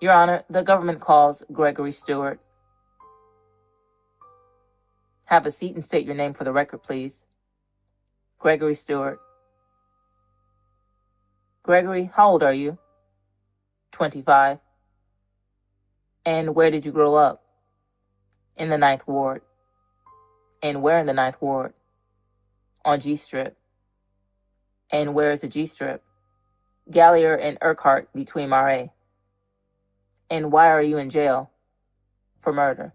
Your Honor, the government calls Gregory Stewart. Have a seat and state your name for the record, please. Gregory Stewart. Gregory, how old are you? 25. And where did you grow up? In the Ninth Ward. And where in the Ninth Ward? On G Strip. And where is the G Strip? Gallier and Urquhart between Marais. And why are you in jail? For murder.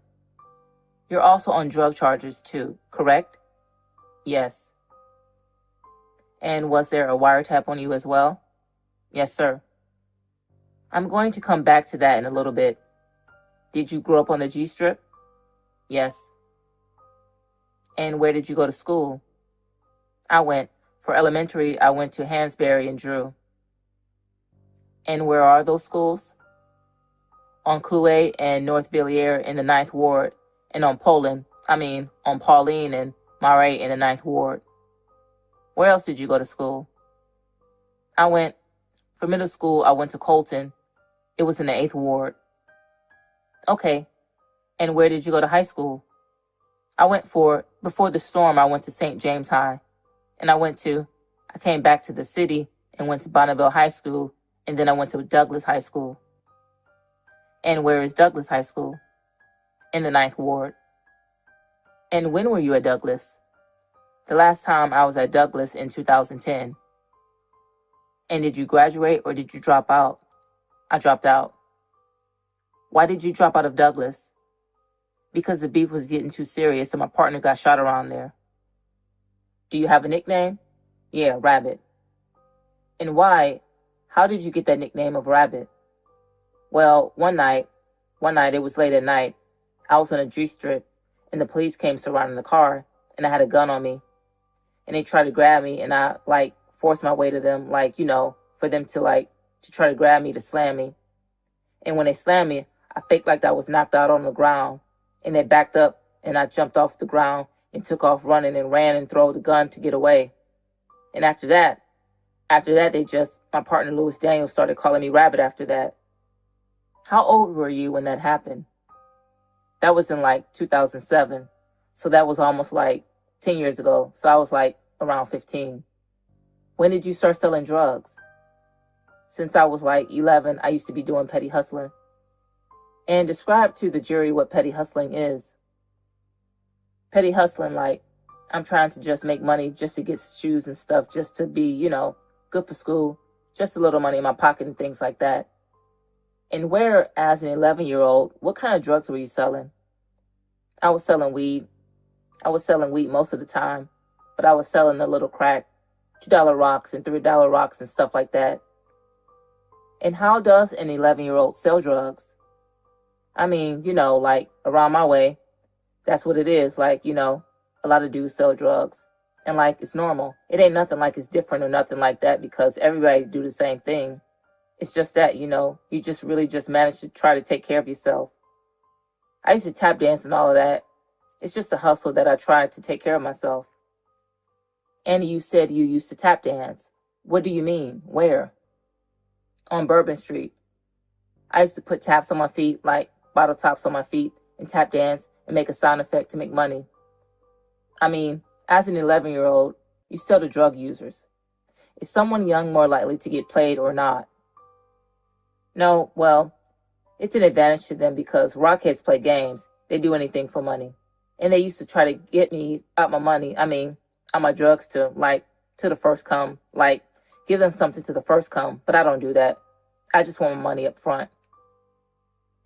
You're also on drug charges too, correct? Yes. And was there a wiretap on you as well? Yes, sir. I'm going to come back to that in a little bit. Did you grow up on the G Strip? Yes. And where did you go to school? For elementary, I went to Hansberry and Drew. And where are those schools? On Clouet and North Villiers in the Ninth Ward, and on Pauline and Marais in the Ninth Ward. Where else did you go to school? For middle school, I went to Colton. It was in the 8th Ward. Okay. And where did you go to high school? Before the storm, I went to St. James High. And I came back to the city and went to Bonneville High School, and then I went to Douglas High School. And where is Douglas High School? In the 9th Ward. And when were you at Douglas? The last time I was at Douglas in 2010. And did you graduate or did you drop out? I dropped out. Why did you drop out of Douglas? Because the beef was getting too serious and my partner got shot around there. Do you have a nickname? Yeah, Rabbit. And why? How did you get that nickname of Rabbit? Well, one night, it was late at night, I was on a G Strip, and the police came surrounding the car, and I had a gun on me. And they tried to grab me, and I, forced my way to them, for them to try to grab me, to slam me. And when they slammed me, I faked like I was knocked out on the ground. And they backed up, and I jumped off the ground and took off running and ran and threw the gun to get away. And after that, my partner Louis Daniels started calling me Rabbit after that. How old were you when that happened? That was in 2007. So that was almost 10 years ago. So I was around 15. When did you start selling drugs? Since I was 11, I used to be doing petty hustling. And describe to the jury what petty hustling is. Petty hustling, I'm trying to just make money just to get shoes and stuff, just to be, good for school, just a little money in my pocket and things like that. And where, as an 11-year-old, what kind of drugs were you selling? I was selling weed. I was selling weed most of the time, but I was selling a little crack, $2 rocks and $3 rocks and stuff like that. And how does an 11-year-old sell drugs? Around my way, that's what it is. A lot of dudes sell drugs. And it's normal. It ain't nothing it's different or nothing like that because everybody do the same thing. It's just that, you just really just manage to try to take care of yourself. I used to tap dance and all of that. It's just a hustle that I tried to take care of myself. And you said you used to tap dance. What do you mean? Where? On Bourbon Street. I used to put taps on my feet, bottle tops on my feet, and tap dance and make a sound effect to make money. As an 11-year-old, you sell to drug users. Is someone young more likely to get played or not? No, well, it's an advantage to them because rockheads play games. They do anything for money. And they used to try to get me out my money, out my drugs to the first come. Give them something to the first come, but I don't do that. I just want my money up front.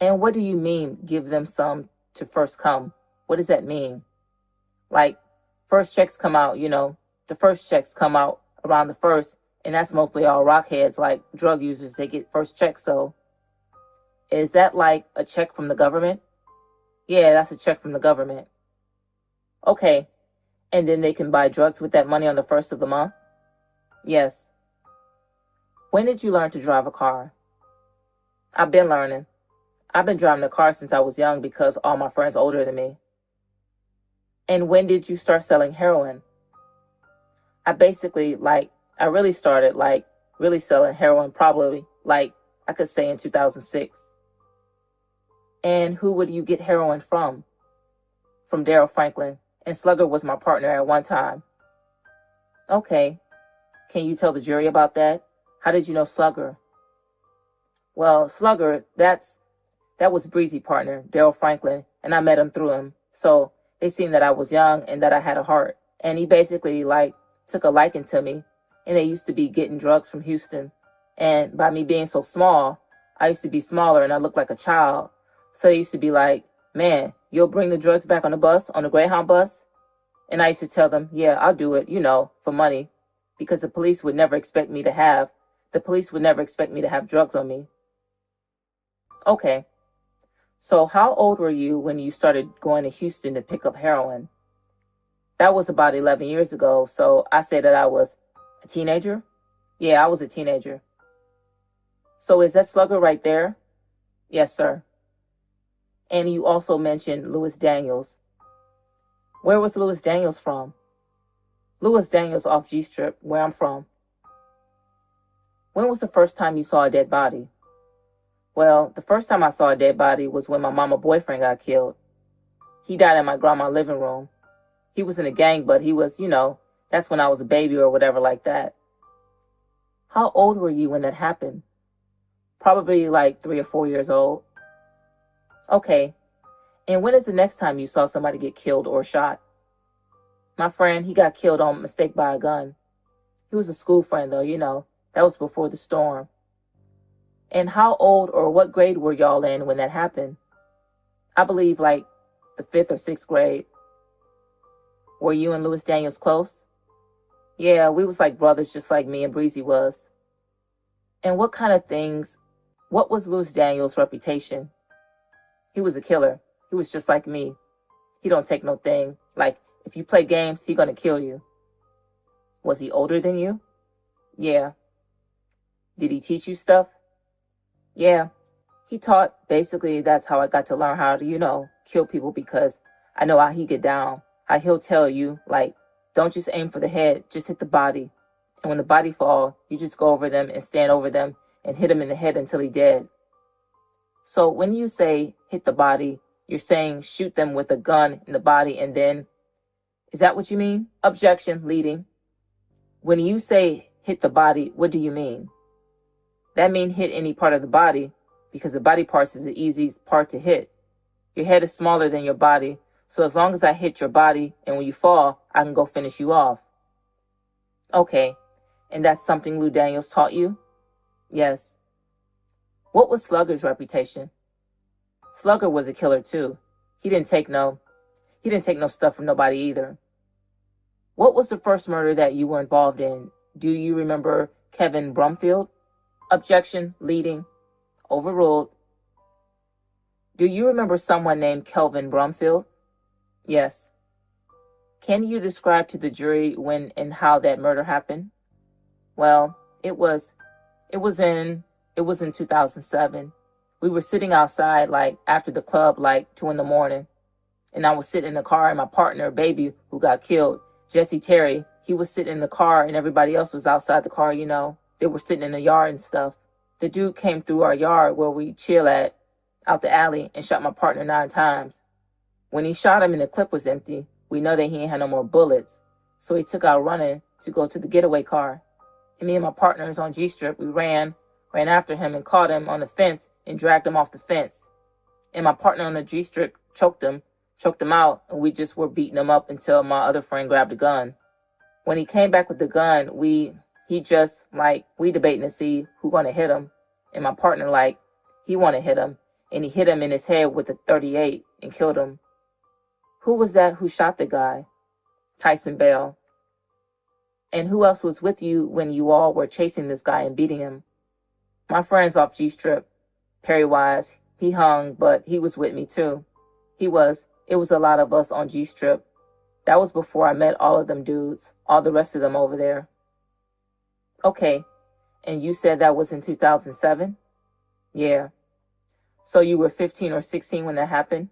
And what do you mean, give them some to first come? What does that mean? First checks come out, the first checks come out around the first, and that's mostly all rockheads, drug users, they get first checks. So is that a check from the government? Yeah, that's a check from the government. Okay. And then they can buy drugs with that money on the first of the month? Yes. When did you learn to drive a car? I've been learning. I've been driving a car since I was young because all my friends older than me. And when did you start selling heroin? I basically, I really started, really selling heroin probably, I could say in 2006. And who would you get heroin from? From Daryl Franklin. And Slugger was my partner at one time. Okay. Can you tell the jury about that? How did you know Slugger? Well, Slugger, that was Breezy partner, Daryl Franklin, and I met him through him. So they seen that I was young and that I had a heart. And he basically took a liking to me. And they used to be getting drugs from Houston. And by me being so small, I used to be smaller and I looked like a child. So they used to be like, man, you'll bring the drugs back on the bus, on the Greyhound bus? And I used to tell them, yeah, I'll do it, for money. Because the police would never expect me to have drugs on me. Okay. So how old were you when you started going to Houston to pick up heroin? That was about 11 years ago. So I say that I was a teenager. Yeah, I was a teenager. So is that Slugger right there? Yes, sir. And you also mentioned Lewis Daniels. Where was Lewis Daniels from? Lewis Daniels off G Strip, where I'm from. When was the first time you saw a dead body? Well, the first time I saw a dead body was when my mama boyfriend got killed. He died in my grandma's living room. He was in a gang, but he was, that's when I was a baby or whatever like that. How old were you when that happened? Probably 3 or 4 years old. Okay. And when is the next time you saw somebody get killed or shot? My friend, he got killed on mistake by a gun. He was a school friend though, that was before the storm. And how old or what grade were y'all in when that happened? I believe the 5th or 6th grade. Were you and Lewis Daniels close? Yeah, we was like brothers just like me and Breezy was. And what was Lewis Daniels' reputation? He was a killer. He was just like me. He don't take no thing. If you play games, he gonna kill you. Was he older than you? Yeah. Did he teach you stuff? Yeah. He taught. Basically, that's how I got to learn how to, kill people, because I know how he get down. How he'll tell you, don't just aim for the head, just hit the body. And when the body fall, you just go over them and stand over them and hit him in the head until he dead. So when you say hit the body, you're saying shoot them with a gun in the body and then, is that what you mean? Objection, leading. When you say hit the body, what do you mean? That mean hit any part of the body, because the body parts is the easiest part to hit. Your head is smaller than your body, so as long as I hit your body and when you fall, I can go finish you off. Okay, and that's something Lou Daniels taught you? Yes. What was Slugger's reputation? Slugger was a killer too. He didn't take no stuff from nobody either. What was the first murder that you were involved in? Do you remember Kevin Brumfield? Objection, leading. Overruled. Do you remember someone named Kelvin Brumfield? Yes. Can you describe to the jury when and how that murder happened? Well, it was in 2007. We were sitting outside after the club 2 a.m. And I was sitting in the car and my partner, baby, who got killed, Jesse Terry, he was sitting in the car and everybody else was outside the car, They were sitting in the yard and stuff. The dude came through our yard where we chill at, out the alley, and shot my partner 9 times. When he shot him and the clip was empty, we know that he ain't had no more bullets. So he took out running to go to the getaway car. And me and my partners on G-Strip, we ran after him and caught him on the fence and dragged him off the fence. And my partner on the G-Strip choked him out, and we just were beating him up until my other friend grabbed a gun. When he came back with the gun, we debating to see who gonna hit him. And my partner, he wanna hit him. And he hit him in his head with a .38 and killed him. Who was that who shot the guy? Tyson Bell. And who else was with you when you all were chasing this guy and beating him? My friends off G-Strip. Perry Wise, he hung, but he was with me too. It was a lot of us on G-Strip. That was before I met all of them dudes, all the rest of them over there. Okay, and you said that was in 2007? Yeah. So you were 15 or 16 when that happened?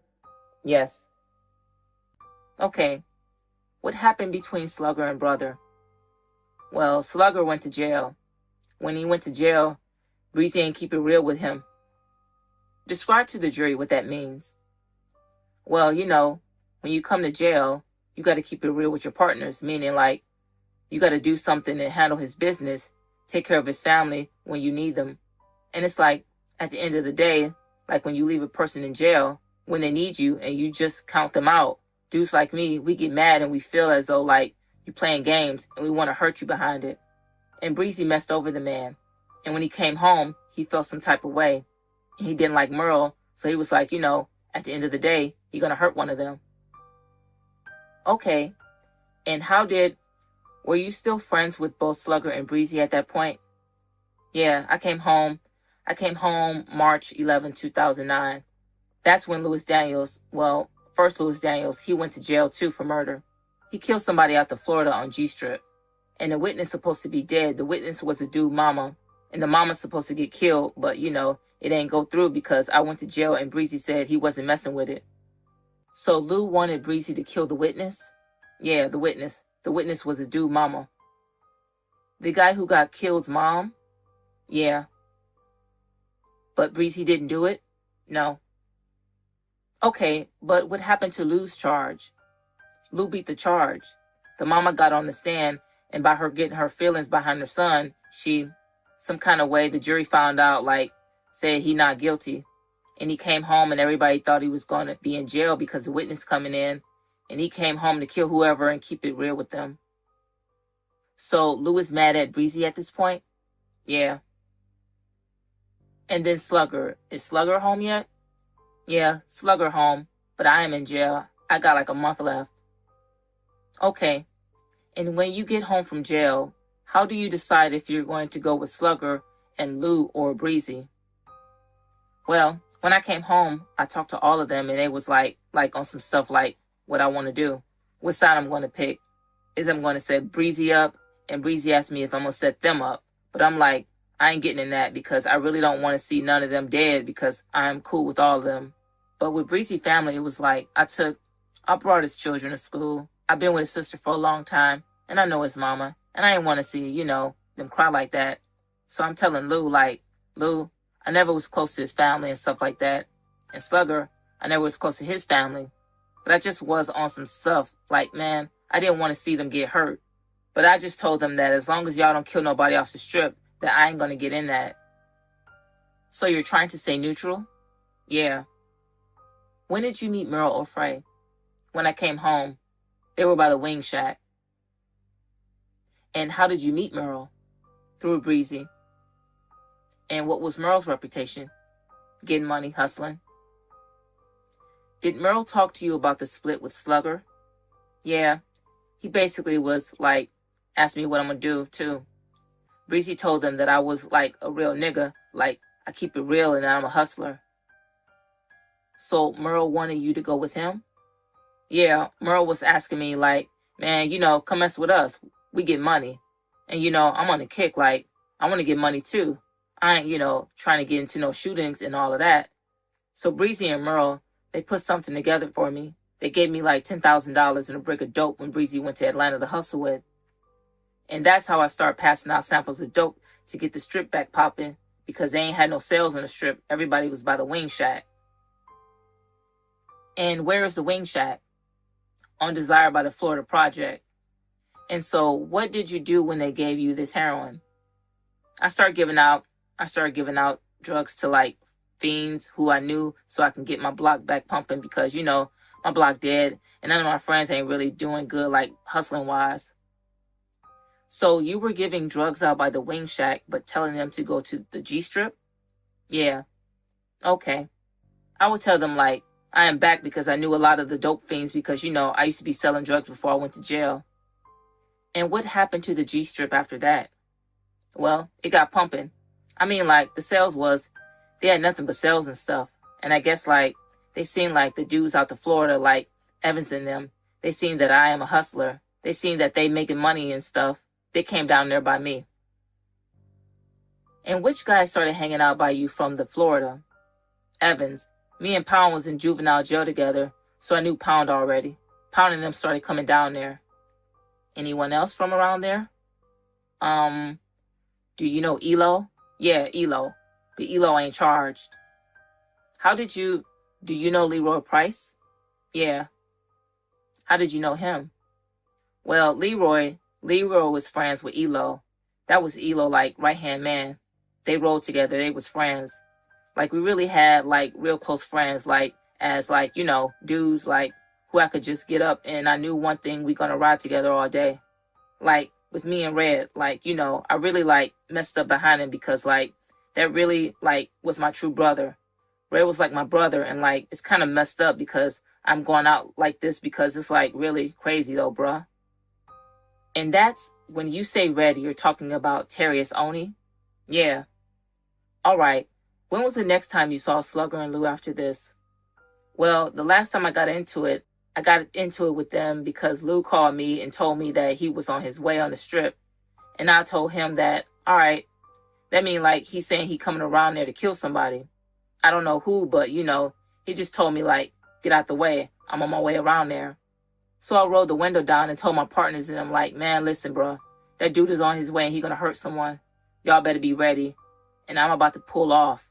Yes. Okay. What happened between Slugger and brother? Well, Slugger went to jail. When he went to jail, Breezy ain't keep it real with him. Describe to the jury what that means. Well, when you come to jail, you got to keep it real with your partners, meaning like you got to do something and handle his business, take care of his family when you need them. And it's like, at the end of the day, like when you leave a person in jail, when they need you and you just count them out, dudes like me, we get mad and we feel as though like you're playing games and we want to hurt you behind it. And Breezy messed over the man. And when he came home, he felt some type of way. And he didn't like Merle, so he was like, at the end of the day, you're going to hurt one of them. Okay. And were you still friends with both Slugger and Breezy at that point? Yeah, I came home March 11, 2009. That's when Louis Daniels, he went to jail too for murder. He killed somebody out to Florida on G Strip. And the witness supposed to be dead. The witness was a dude mama. And the mama's supposed to get killed, but it ain't go through because I went to jail and Breezy said he wasn't messing with it. So Lou wanted Breezy to kill the witness? Yeah, the witness. The witness was a dude mama. The guy who got killed's mom? Yeah. But Breezy didn't do it? No. Okay, but what happened to Lou's charge? Lou beat the charge. The mama got on the stand, and by her getting her feelings behind her son, some kind of way, the jury found out, said he not guilty. And he came home and everybody thought he was going to be in jail because the witness coming in. And he came home to kill whoever and keep it real with them. So Lou is mad at Breezy at this point? Yeah. And then Slugger. Is Slugger home yet? Yeah, Slugger home. But I am in jail. I got a month left. Okay. And when you get home from jail, how do you decide if you're going to go with Slugger and Lou or Breezy? Well, when I came home, I talked to all of them and they was like on some stuff like what I want to do, what side I'm going to pick. Is I'm going to set Breezy up, and Breezy asked me if I'm going to set them up. But I'm like, I ain't getting in that because I really don't want to see none of them dead because I'm cool with all of them. But with Breezy family, it was like I brought his children to school. I've been with his sister for a long time, and I know his mama. And I didn't want to see, them cry like that. So I'm telling Lou, Lou, I never was close to his family and stuff like that. And Slugger, I never was close to his family. But I just was on some stuff. Man, I didn't want to see them get hurt. But I just told them that as long as y'all don't kill nobody off the strip, that I ain't going to get in that. So you're trying to stay neutral? Yeah. When did you meet Merle or Frey? When I came home. They were by the wing shack. And how did you meet Merle? Through Breezy. And what was Merle's reputation? Getting money, hustling. Did Merle talk to you about the split with Slugger? Yeah. He basically was asked me what I'm going to do too. Breezy told them that I was a real nigga. I keep it real and that I'm a hustler. So Merle wanted you to go with him? Yeah, Merle was asking me man, come mess with us. We get money. And, I'm on the kick. I want to get money too. I ain't, trying to get into no shootings and all of that. So Breezy and Merle, they put something together for me. They gave me $10,000 and a brick of dope when Breezy went to Atlanta to hustle with. And that's how I started passing out samples of dope to get the strip back popping because they ain't had no sales on the strip. Everybody was by the wing shack. And where is the wing shack? On Desire by the Florida Project. And so what did you do when they gave you this heroin? I started giving out drugs to fiends who I knew so I can get my block back pumping because, my block dead and none of my friends ain't really doing good hustling wise. So you were giving drugs out by the wing shack but telling them to go to the G Strip? Yeah. Okay. I would tell them I am back because I knew a lot of the dope fiends because, I used to be selling drugs before I went to jail. And what happened to the G Strip after that? Well, it got pumping. I mean, the sales they had nothing but sales and stuff. And I guess, they seen, the dudes out to Florida, Evans and them. They seen that I am a hustler. They seen that they making money and stuff. They came down there by me. And which guy started hanging out by you from the Florida? Evans. Me and Pound was in juvenile jail together, so I knew Pound already. Pound and them started coming down there. Anyone else from around there? Do you know Elo? Yeah, Elo. But Elo ain't charged. Do you know Leroy Price? Yeah. How did you know him? Well, Leroy was friends with Elo. That was Elo, like, right-hand man. They rode together. They was friends. Like, we really had, like, real close friends, like, as, like, you know, dudes, like, who I could just get up and I knew one thing, we gonna ride together all day. Like, with me and Red, like, you know, I really, like, messed up behind him because, like, that really, like, was my true brother. Red was, like, my brother, and, like, it's kind of messed up because I'm going out like this because it's, like, really crazy, though, bruh. And that's, when you say Red, you're talking about Terrius Oni? Yeah. All right. When was the next time you saw Slugger and Lou after this? Well, the last time I got into it with them because Lou called me and told me that he was on his way on the strip. And I told him that, all right, that mean like he's saying he coming around there to kill somebody. I don't know who, but, you know, he just told me, like, get out the way. I'm on my way around there. So I rolled the window down and told my partners, and I'm like, man, listen, bro, that dude is on his way and he gonna hurt someone. Y'all better be ready. And I'm about to pull off.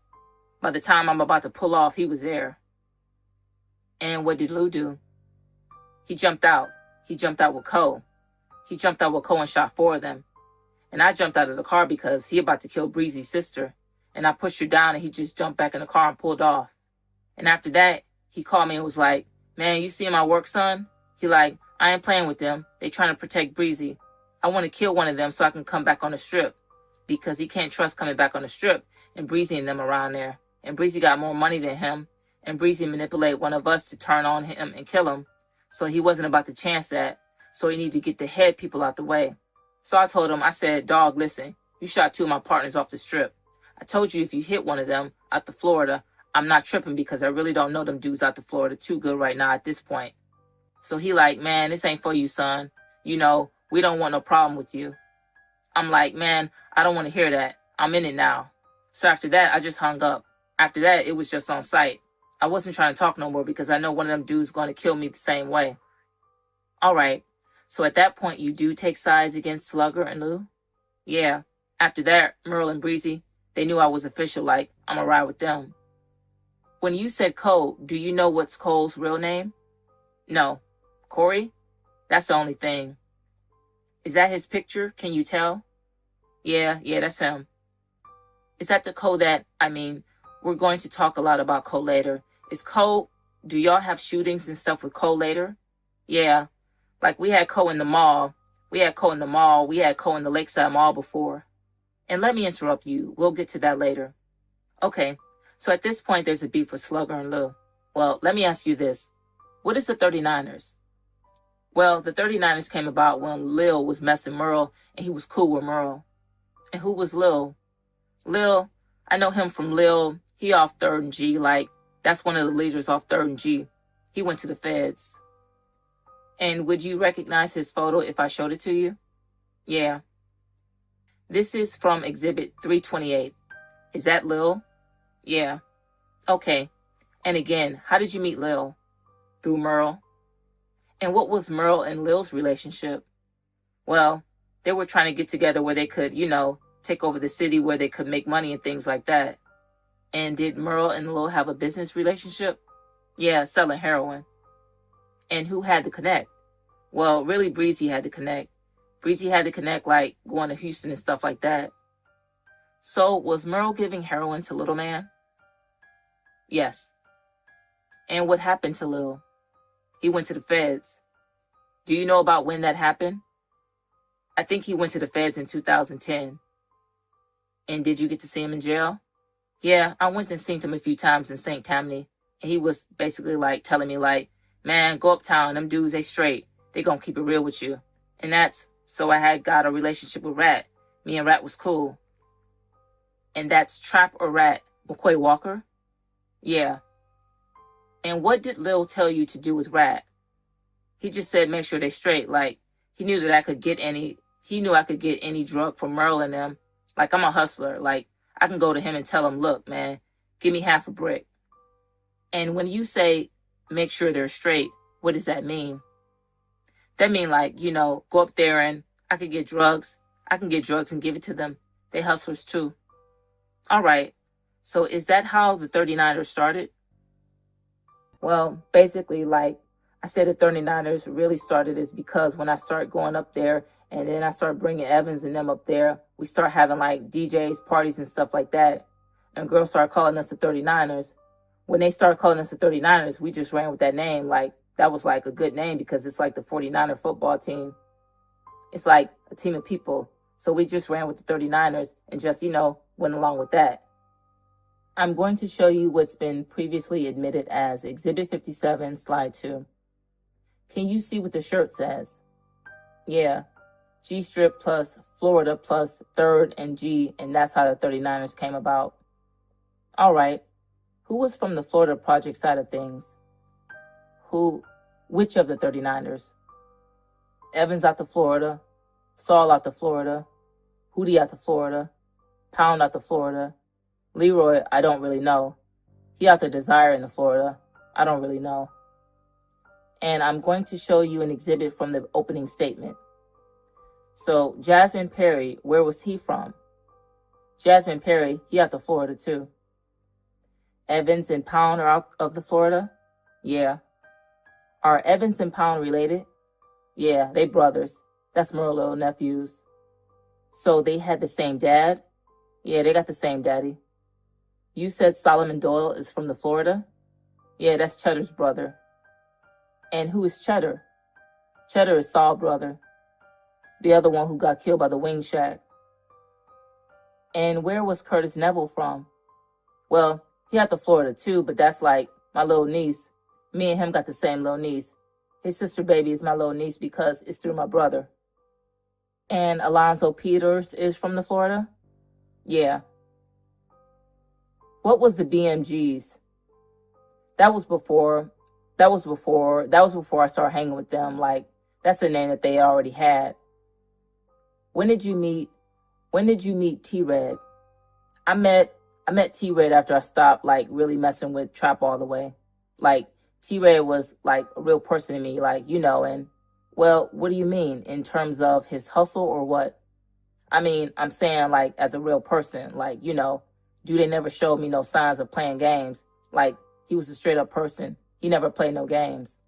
By the time I'm about to pull off, he was there. And what did Lou do? He jumped out. He jumped out with Cole. He jumped out with Cole and shot 4 of them. And I jumped out of the car because he about to kill Breezy's sister. And I pushed her down and he just jumped back in the car and pulled off. And after that, he called me and was like, man, you see my work, son? He like, I ain't playing with them. They trying to protect Breezy. I want to kill one of them so I can come back on the strip. Because he can't trust coming back on the strip and Breezy and them around there. And Breezy got more money than him. And Breezy manipulated one of us to turn on him and kill him. So he wasn't about to chance that. So he needed to get the head people out the way. So I told him, I said, dog, listen, you shot 2 of my partners off the strip. I told you if you hit one of them out to Florida, I'm not tripping because I really don't know them dudes out to Florida too good right now at this point. So he like, man, this ain't for you, son. You know, we don't want no problem with you. I'm like, man, I don't want to hear that. I'm in it now. So after that, I just hung up. After that, it was just on sight. I wasn't trying to talk no more because I know one of them dudes going to kill me the same way. All right. So at that point, you do take sides against Slugger and Lou? Yeah. After that, Merle and Breezy, they knew I was official, like, I'm going to ride with them. When you said Cole, do you know what's Cole's real name? No. Corey? That's the only thing. Is that his picture? Can you tell? Yeah, that's him. Is that the Cole that, we're going to talk a lot about Cole later. Is Cole, do y'all have shootings and stuff with Cole later? Yeah. Like we had Cole in the mall. We had Cole in the Lakeside Mall before. And let me interrupt you. We'll get to that later. Okay. So at this point, there's a beef with Slugger and Lil. Well, let me ask you this. What is the 39ers? Well, the 39ers came about when Lill was messing Merle, and he was cool with Merle. And who was Lill? Lill, I know him from Lill. He off 3rd and G, like, that's one of the leaders off 3rd and G. He went to the feds. And would you recognize his photo if I showed it to you? Yeah. This is from Exhibit 328. Is that Lill? Yeah. Okay. And again, how did you meet Lill? Through Merle. And what was Merle and Lil's relationship? Well, they were trying to get together where they could, take over the city where they could make money and things like that. And did Merle and Lill have a business relationship? Yeah, selling heroin. And who had the connect? Well, really Breezy had the connect. Breezy had the connect, like going to Houston and stuff like that. So was Merle giving heroin to Little Man? Yes. And what happened to Lill? He went to the feds. Do you know about when that happened? I think he went to the feds in 2010. And did you get to see him in jail? Yeah, I went and seen him a few times in St. Tammany. And he was basically like telling me like, man, go uptown. Them dudes, they straight. They gonna keep it real with you. And so I had got a relationship with Rat. Me and Rat was cool. And that's Trap or Rat, McCoy Walker? Yeah. And what did Lill tell you to do with Rat? He just said make sure they straight. Like, he knew that I could get any drug from Merle and them. Like, I'm a hustler. Like, I can go to him and tell him, look, man, give me half a brick. And when you say make sure they're straight, what does that mean? That mean like, go up there and I could get drugs. I can get drugs and give it to them. They hustlers too. All right. So is that how the 39ers started? Well, basically, like I said, the 39ers really started is because when I started going up there and then I started bringing Evans and them up there, we start having like DJs, parties and stuff like that. And girls started calling us the 39ers. When they started calling us the 39ers, we just ran with that name. Like that was like a good name because it's like the 49er football team. It's like a team of people. So we just ran with the 39ers and just, went along with that. I'm going to show you what's been previously admitted as Exhibit 57, Slide 2. Can you see what the shirt says? Yeah, G-strip plus Florida plus 3rd and G, and that's how the 39ers came about. All right, who was from the Florida Project side of things? Which of the 39ers? Evans out to Florida, Saul out to Florida, Hootie out to Florida, Pound out to Florida, Leroy, I don't really know. He out to Desire in the Florida. I don't really know. And I'm going to show you an exhibit from the opening statement. So Jasmine Perry, where was he from? Jasmine Perry, he out to Florida too. Evans and Pound are out of the Florida? Yeah. Are Evans and Pound related? Yeah, they brothers. That's Merle little nephews. So they had the same dad? Yeah, they got the same daddy. You said Solomon Doyle is from the Florida? Yeah, that's Cheddar's brother. And who is Cheddar? Cheddar is Saul's brother. The other one who got killed by the wing shack. And where was Curtis Neville from? Well, he out to Florida too, but that's like my little niece. Me and him got the same little niece. His sister baby is my little niece because it's through my brother. And Alonzo Peters is from the Florida? Yeah. What was the BMGs? That was before I started hanging with them. Like, that's the name that they already had. When did you meet T-Red? I met T-Red after I stopped, like, really messing with trap all the way. Like, T-Red was, like, a real person to me, like, and, well, what do you mean? In terms of his hustle or what? I mean, I'm saying, like, as a real person, like, dude, they never showed me no signs of playing games. Like, he was a straight-up person. He never played no games.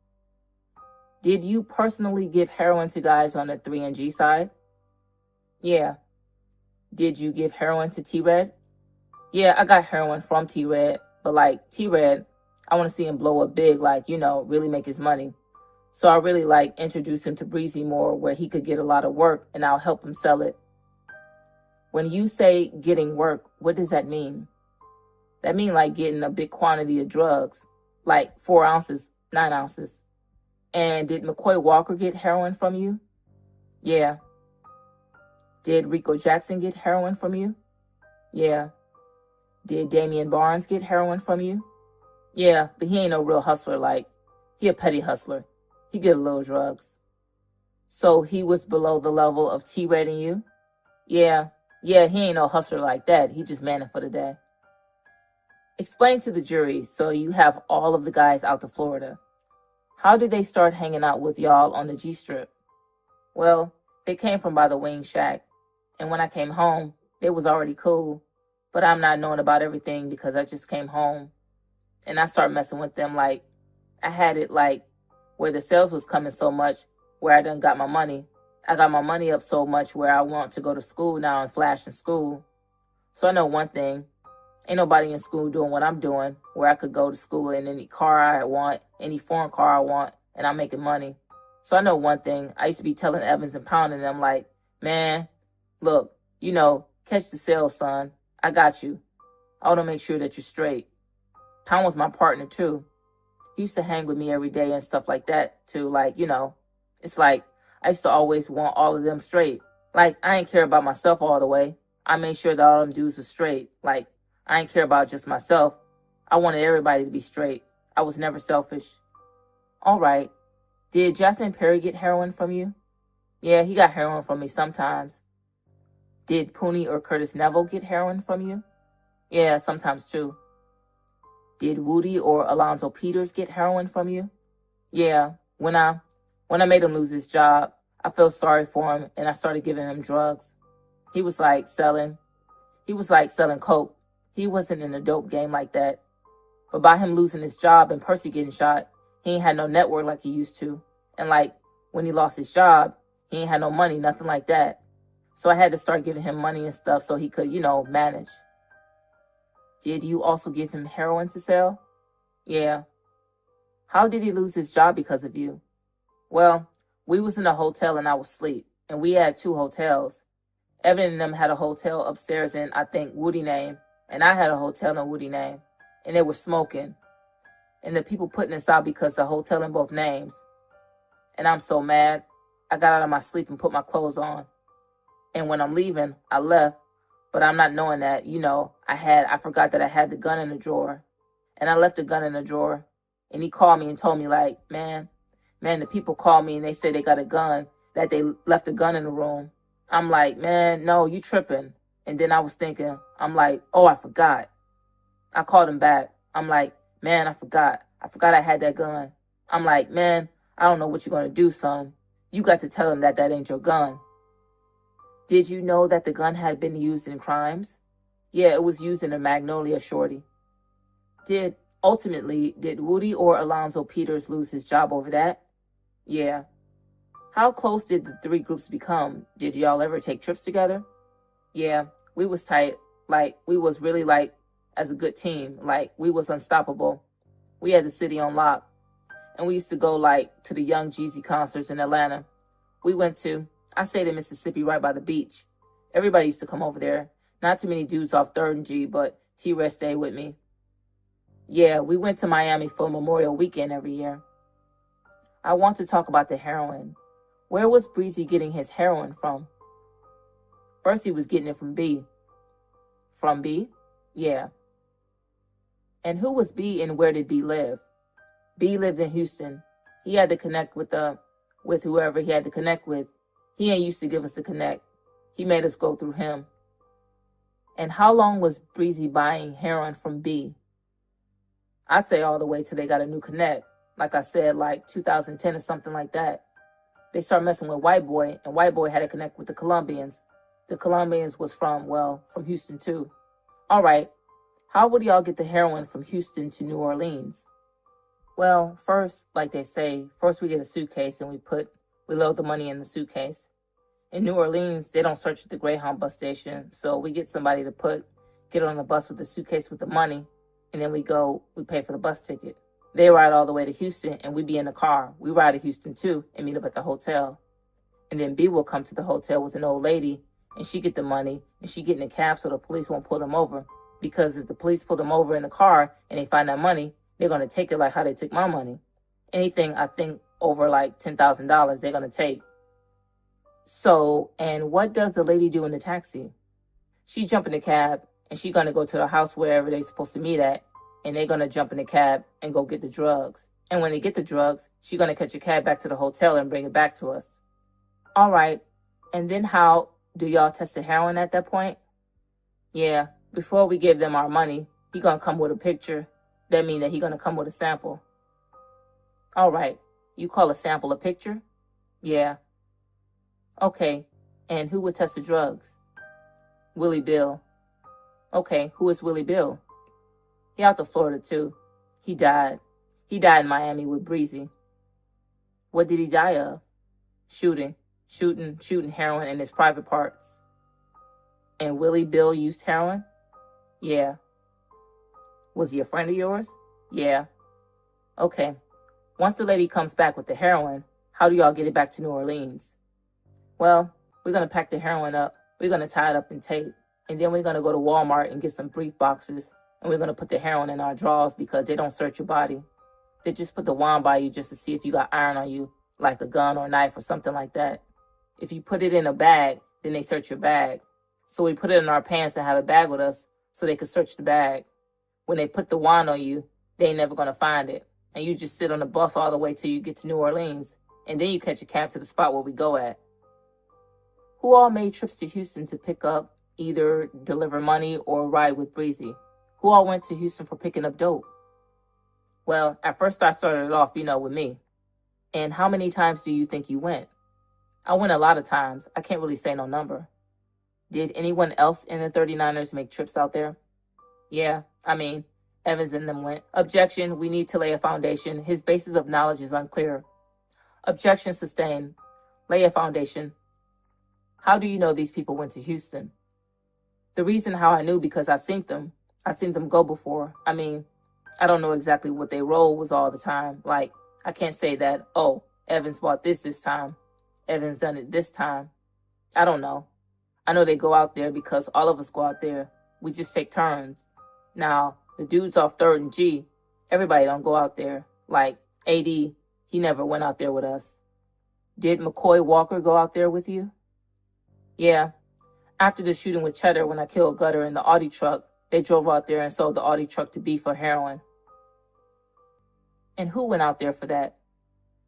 Did you personally give heroin to guys on the 3NG side? Yeah. Did you give heroin to T-Red? Yeah, I got heroin from T-Red. But, like, T-Red, I want to see him blow up big, like, really make his money. So I really, like, introduced him to Breezy more where he could get a lot of work and I'll help him sell it. When you say getting work, what does that mean? That mean like getting a big quantity of drugs, like 4 ounces, 9 ounces. And did McCoy Walker get heroin from you? Yeah. Did Rico Jackson get heroin from you? Yeah. Did Damian Barnes get heroin from you? Yeah, but he ain't no real hustler. Like, he a petty hustler. He get a little drugs. So he was below the level of T-Red and you? Yeah, he ain't no hustler like that. He just manning for the day. Explain to the jury, so you have all of the guys out to Florida. How did they start hanging out with y'all on the G-strip? Well, they came from by the wing shack. And when I came home, they was already cool. But I'm not knowing about everything because I just came home. And I started messing with them like, I had it like where the sales was coming so much where I done got my money. I got my money up so much where I want to go to school now and flash in school. So I know one thing. Ain't nobody in school doing what I'm doing, where I could go to school in any car I want, any foreign car I want, and I'm making money. So I know one thing. I used to be telling Evans and Pound and them like, man, look, catch the sale, son. I got you. I want to make sure that you're straight. Pound was my partner too. He used to hang with me every day and stuff like that too. Like, it's like I used to always want all of them straight. Like, I ain't care about myself all the way. I made sure that all them dudes were straight. Like, I ain't care about just myself. I wanted everybody to be straight. I was never selfish. All right. Did Jasmine Perry get heroin from you? Yeah, he got heroin from me sometimes. Did Pooney or Curtis Neville get heroin from you? Yeah, sometimes too. Did Woody or Alonzo Peters get heroin from you? Yeah, when I made him lose his job, I felt sorry for him and I started giving him drugs. He was like selling coke. He wasn't in a dope game like that. But by him losing his job and Percy getting shot, he ain't had no network like he used to. And like when he lost his job, he ain't had no money, nothing like that. So I had to start giving him money and stuff so he could, manage. Did you also give him heroin to sell? Yeah. How did he lose his job because of you? Well, we was in a hotel and I was asleep. And we had 2 hotels. Evan and them had a hotel upstairs in, I think, Woody name. And I had a hotel in Woody name. And they were smoking. And the people putting us out because the hotel in both names. And I'm so mad. I got out of my sleep and put my clothes on. And when I'm leaving, I left. But I'm not knowing that, I forgot that I had the gun in the drawer. And I left the gun in the drawer. And he called me and told me like, man, the people called me and they said they got a gun, that they left the gun in the room. I'm like, man, no, you tripping. And then I was thinking, I'm like, oh, I forgot. I called him back. I'm like, man, I forgot. I forgot I had that gun. I'm like, man, I don't know what you're going to do, son. You got to tell him that ain't your gun. Did you know that the gun had been used in crimes? Yeah, it was used in a Magnolia shorty. Did Woody or Alonzo Peters lose his job over that? Yeah. How close did the 3 groups become? Did y'all ever take trips together? Yeah, we was tight. Like, we was really as a good team. Like, we was unstoppable. We had the city on lock. And we used to go to the Young Jeezy concerts in Atlanta. We went to, I stayed in Mississippi right by the beach. Everybody used to come over there. Not too many dudes off 3rd and G, but T-Red stayed with me. Yeah, we went to Miami for Memorial Weekend every year. I want to talk about the heroin. Where was Breezy getting his heroin from? First, he was getting it from B. From B? Yeah. And who was B and where did B live? B lived in Houston. He had to connect with whoever he had to connect with. He ain't used to give us the connect. He made us go through him. And how long was Breezy buying heroin from B? I'd say all the way till they got a new connect. Like I said, 2010 or something like that. They started messing with White Boy, and White Boy had to connect with the Colombians. The Colombians was from Houston too. All right, how would y'all get the heroin from Houston to New Orleans? Well, first, like they say, we get a suitcase and we load the money in the suitcase. In New Orleans, they don't search at the Greyhound bus station, so we get somebody to get on the bus with the suitcase with the money, and then we pay for the bus ticket. They ride all the way to Houston, and we be in the car. We ride to Houston, too, and meet up at the hotel. And then B will come to the hotel with an old lady, and she get the money, and she get in a cab so the police won't pull them over. Because if the police pull them over in the car and they find that money, they're going to take it like how they took my money. Anything, I think, over $10,000, they're going to take. So, and what does the lady do in the taxi? She jump in the cab, and she going to go to the house wherever they're supposed to meet at. And they're going to jump in the cab and go get the drugs. And when they get the drugs, she's going to catch a cab back to the hotel and bring it back to us. All right. And then how do y'all test the heroin at that point? Yeah, before we give them our money, he going to come with a picture. That means that he going to come with a sample. All right. You call a sample a picture? Yeah. Okay. And who would test the drugs? Willie Bill. Okay. Who is Willie Bill? He out to Florida, too. He died. He died in Miami with Breezy. What did he die of? Shooting heroin in his private parts. And Willie Bill used heroin? Yeah. Was he a friend of yours? Yeah. Okay. Once the lady comes back with the heroin, how do y'all get it back to New Orleans? Well, we're going to pack the heroin up. We're going to tie it up in tape. And then we're going to go to Walmart and get some brief boxes. And we're going to put the heroin in our drawers because they don't search your body. They just put the wand by you just to see if you got iron on you, like a gun or knife or something like that. If you put it in a bag, then they search your bag. So we put it in our pants and have a bag with us so they could search the bag. When they put the wand on you, they ain't never going to find it. And you just sit on the bus all the way till you get to New Orleans. And then you catch a cab to the spot where we go at. Who all made trips to Houston to pick up, either deliver money or ride with Breezy? Who all went to Houston for picking up dope? Well, at first I started it off, with me. And how many times do you think you went? I went a lot of times. I can't really say no number. Did anyone else in the 39ers make trips out there? Yeah, Evans and them went. Objection, we need to lay a foundation. His basis of knowledge is unclear. Objection sustained. Lay a foundation. How do you know these people went to Houston? The reason how I knew because I seen them. I seen them go before. I mean, I don't know exactly what their role was all the time. Like, I can't say that, oh, Evans bought this time. Evans done it this time. I don't know. I know they go out there because all of us go out there. We just take turns. Now, the dudes off 3rd and G, everybody don't go out there. Like, AD, he never went out there with us. Did McCoy Walker go out there with you? Yeah. After the shooting with Cheddar when I killed Gutter in the Audi truck, they drove out there and sold the Audi truck to B for heroin. And who went out there for that?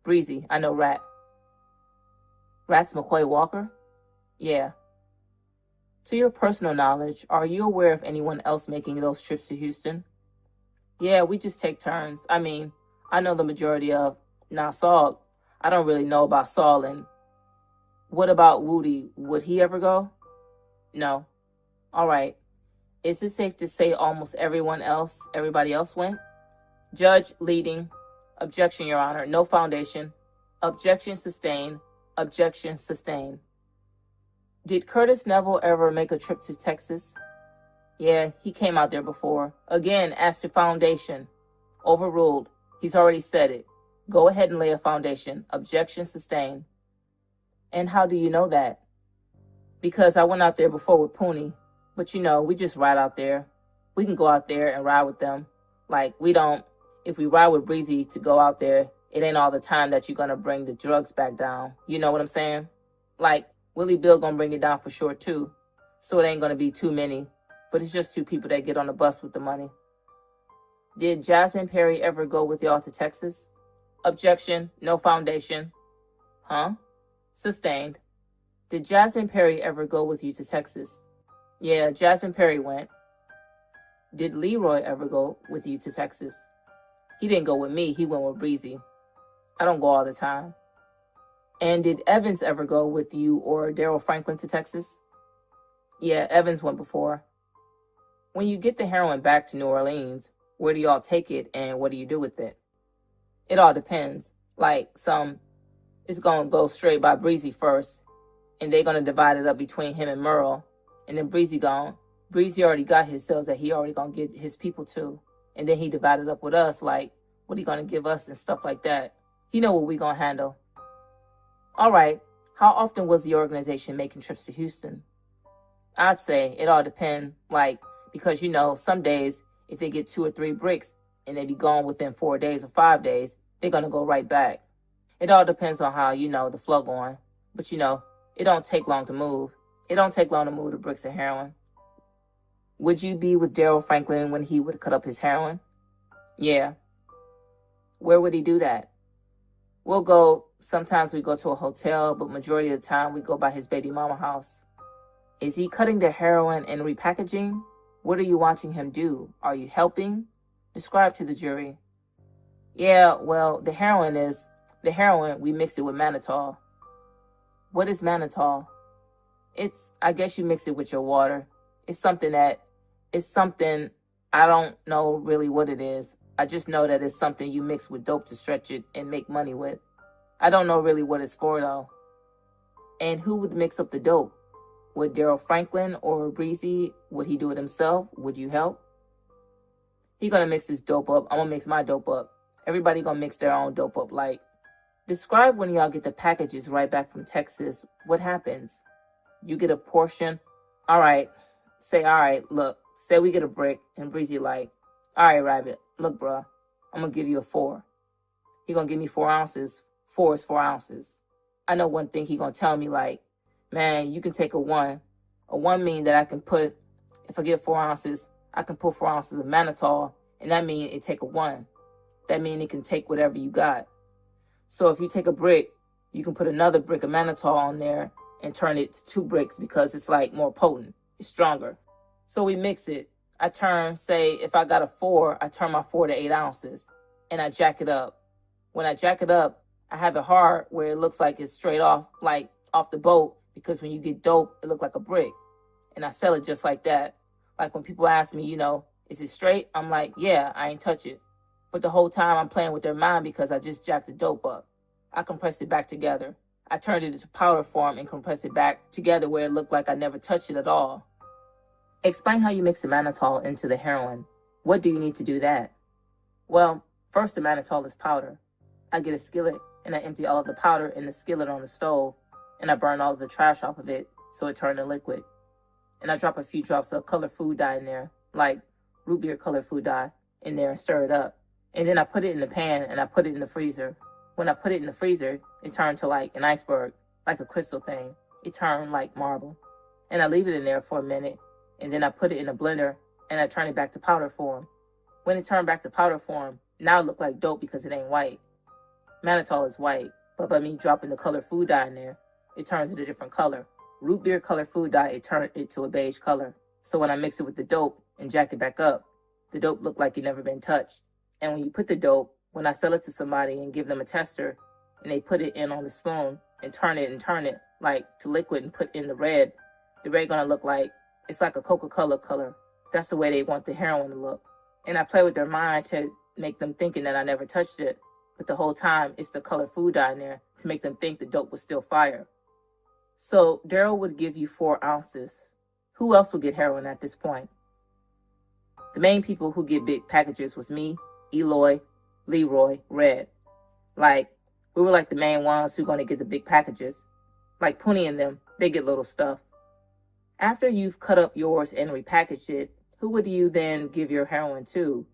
Breezy, I know Rat. Rat's McCoy Walker? Yeah. To your personal knowledge, are you aware of anyone else making those trips to Houston? Yeah, we just take turns. I mean, I know the majority of. Now, Saul, I don't really know about Saul. And what about Woody? Would he ever go? No. All right. Is it safe to say almost everybody else went? Judge leading. Objection, Your Honor. No foundation. Objection sustained. Objection sustained. Did Curtis Neville ever make a trip to Texas? Yeah, he came out there before. Again, as to foundation. Overruled. He's already said it. Go ahead and lay a foundation. Objection sustained. And how do you know that? Because I went out there before with Pooney. But you know, we just ride out there. We can go out there and ride with them. Like, we don't, if we ride with Breezy to go out there, it ain't all the time that you're going to bring the drugs back down. You know what I'm saying? Like, Willie Bill going to bring it down for sure, too. So it ain't going to be too many. But it's just 2 people that get on the bus with the money. Did Jasmine Perry ever go with y'all to Texas? Objection. No foundation. Huh? Sustained. Did Jasmine Perry ever go with you to Texas? Yeah, Jasmine Perry went. Did Leroy ever go with you to Texas? He didn't go with me. He went with Breezy. I don't go all the time. And did Evans ever go with you or Daryl Franklin to Texas? Yeah, Evans went before. When you get the heroin back to New Orleans, where do y'all take it and what do you do with it? It all depends. Like, some is going to go straight by Breezy first, and they're going to divide it up between him and Merle, and then Breezy gone. Breezy already got his sales that he already going to get his people to, and then he divided up with us, like, what he going to give us and stuff like that. He know what we going to handle. All right, how often was the organization making trips to Houston? I'd say it all depends, like, because, you know, some days, if they get 2 or 3 bricks and they be gone within 4 days or 5 days, they're going to go right back. It all depends on how, you know, the flow going. But, you know, it don't take long to move. It don't take long to move the bricks of heroin. Would you be with Daryl Franklin when he would cut up his heroin? Yeah. Where would he do that? Sometimes we go to a hotel, but majority of the time we go by his baby mama house. Is he cutting the heroin and repackaging? What are you watching him do? Are you helping? Describe to the jury. Yeah, well, the heroin, we mix it with mannitol. What is mannitol? I guess you mix it with your water. It's something, I don't know really what it is. I just know that it's something you mix with dope to stretch it and make money with. I don't know really what it's for, though. And who would mix up the dope? Would Daryl Franklin or Breezy, would he do it himself? Would you help? He gonna mix his dope up. I'm gonna mix my dope up. Everybody gonna mix their own dope up. Like, describe when y'all get the packages right back from Texas. What happens? You get a portion. All right, look, say we get a brick, and Breezy like, all right, Rabbit, look, bruh, I'm gonna give you a 4. He gonna give me 4 ounces. 4 is 4 ounces. I know one thing he gonna tell me, like, man, you can take a 1. A 1 mean that I can put, if I get 4 ounces, I can put 4 ounces of mannitol, and that mean it take a 1. That mean it can take whatever you got. So if you take a brick, you can put another brick of mannitol on there and turn it to 2 bricks because it's like more potent. It's stronger. So we mix it. I turn, say, if I got a 4, I turn my 4 to 8 ounces, and I jack it up. When I jack it up, I have it hard where it looks like it's straight off, like off the boat, because when you get dope, it look like a brick. And I sell it just like that. Like when people ask me, you know, Is it straight? I'm like, yeah, I ain't touch it. But the whole time I'm playing with their mind because I just jacked the dope up. I compressed it back together. I turned it into powder form and compressed it back together where it looked like I never touched it at all. Explain how you mix the mannitol into the heroin. What do you need to do that? Well, first the mannitol is powder. I get a skillet and I empty all of the powder in the skillet on the stove, and I burn all of the trash off of it so it turned to liquid. And I drop a few drops of colored food dye in there, like root beer colored food dye, in there and stir it up. And then I put it in the pan and I put it in the freezer. When I put it in the freezer, it turned to like an iceberg, like a crystal thing. It turned like marble. And I leave it in there for a minute, and then I put it in a blender and I turn it back to powder form. When it turned back to powder form, now it looked like dope because it ain't white. Mannitol is white, but by me dropping the colored food dye in there, it turns it a different color. Root beer colored food dye, it turned it to a beige color. So when I mix it with the dope and jack it back up, the dope looked like it never been touched. And when you put the dope, when I sell it to somebody and give them a tester, and they put it in on the spoon and turn it like to liquid and put in the red gonna look like, it's like a Coca-Cola color. That's the way they want the heroin to look. And I play with their mind to make them thinking that I never touched it. But the whole time, it's the colored food dye in there to make them think the dope was still fire. So Daryl would give you 4 ounces. Who else would get heroin at this point? The main people who get big packages was me, Eloy, Leroy, Red. Like, we were like the main ones who going to get the big packages. Like Poonie and them, they get little stuff. After you've cut up yours and repackaged it, who would you then give your heroin to?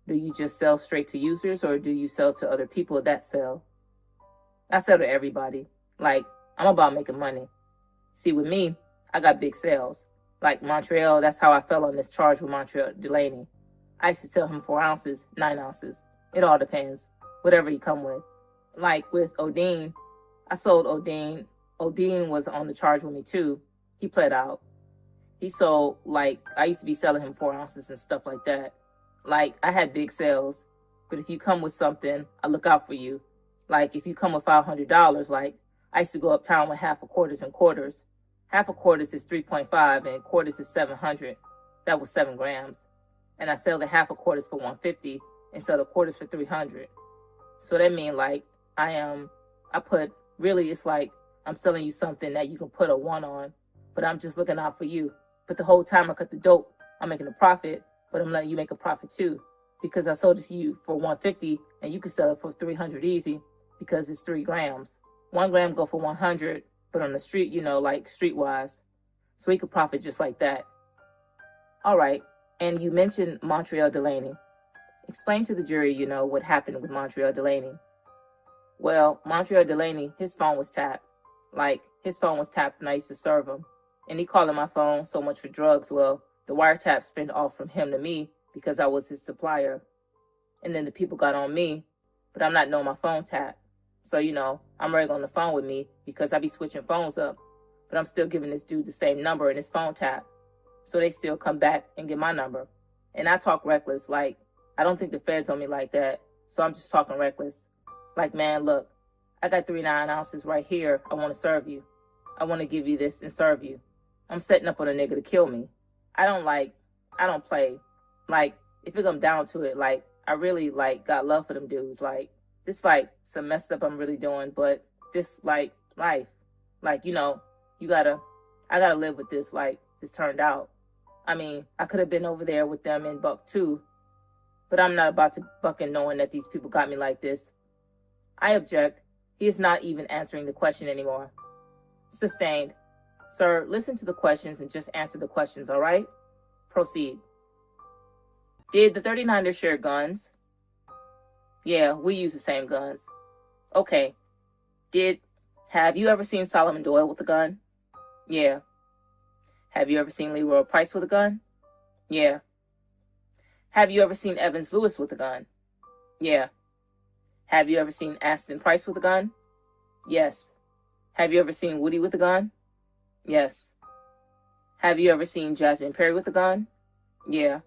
Do you just sell straight to users, or do you sell to other people that sell? I sell to everybody. Like, I'm about making money. See, with me, I got big sales. Like Montreal, that's how I fell on this charge with Montreal Delaney. I used to sell him 4 ounces, 9 ounces. It all depends. Whatever he come with. Like with Odine, I sold Odine. Odine was on the charge with me too. He played out. He sold, like, I used to be selling him 4 ounces and stuff like that. Like, I had big sales. But if you come with something, I look out for you. Like, if you come with $500, like, I used to go uptown with half a quarters and quarters. Half a quarters is 3.5 and quarters is 700. That was 7 grams. And I sell the half a quarters for 150 and sell the quarters for 300. So that means, like, it's like I'm selling you something that you can put a 1 on, but I'm just looking out for you. But the whole time I cut the dope, I'm making a profit, but I'm letting you make a profit too, because I sold it to you for 150 and you can sell it for 300 easy because it's 3 grams. 1 gram go for 100, but on the street, like streetwise. So he could profit just like that. All right. And you mentioned Montreal Delaney. Explain to the jury, what happened with Montreal Delaney. Well, Montreal Delaney, his phone was tapped. Like, his phone was tapped and I used to serve him. And he calling my phone so much for drugs. Well, the wiretap spent off from him to me because I was his supplier. And then the people got on me, but I'm not knowing my phone tapped. So, I'm already on the phone with me because I be switching phones up. But I'm still giving this dude the same number and his phone tap. So they still come back and get my number. And I talk reckless. Like, I don't think the feds on me like that. So I'm just talking reckless. Like, man, look, I got 3 9 ounces right here. I want to serve you. I want to give you this and serve you. I'm setting up on a nigga to kill me. I don't play. Like, if it come down to it, like, I really, like, got love for them dudes. Like, this, like, some messed up I'm really doing, but this, like, life. Like, I gotta live with this, like, this turned out. I mean, I could have been over there with them in Buck too, but I'm not about to buck in knowing that these people got me like this. I object. He is not even answering the question anymore. Sustained. Sir, listen to the questions and just answer the questions, all right? Proceed. Did the 39ers share guns? Yeah, we use the same guns. Okay. Have you ever seen Solomon Doyle with a gun? Yeah. Have you ever seen Leroy Price with a gun? Yeah. Have you ever seen Evans Lewis with a gun? Yeah. Have you ever seen Aston Price with a gun? Yes. Have you ever seen Woody with a gun? Yes. Have you ever seen Jasmine Perry with a gun? Yeah.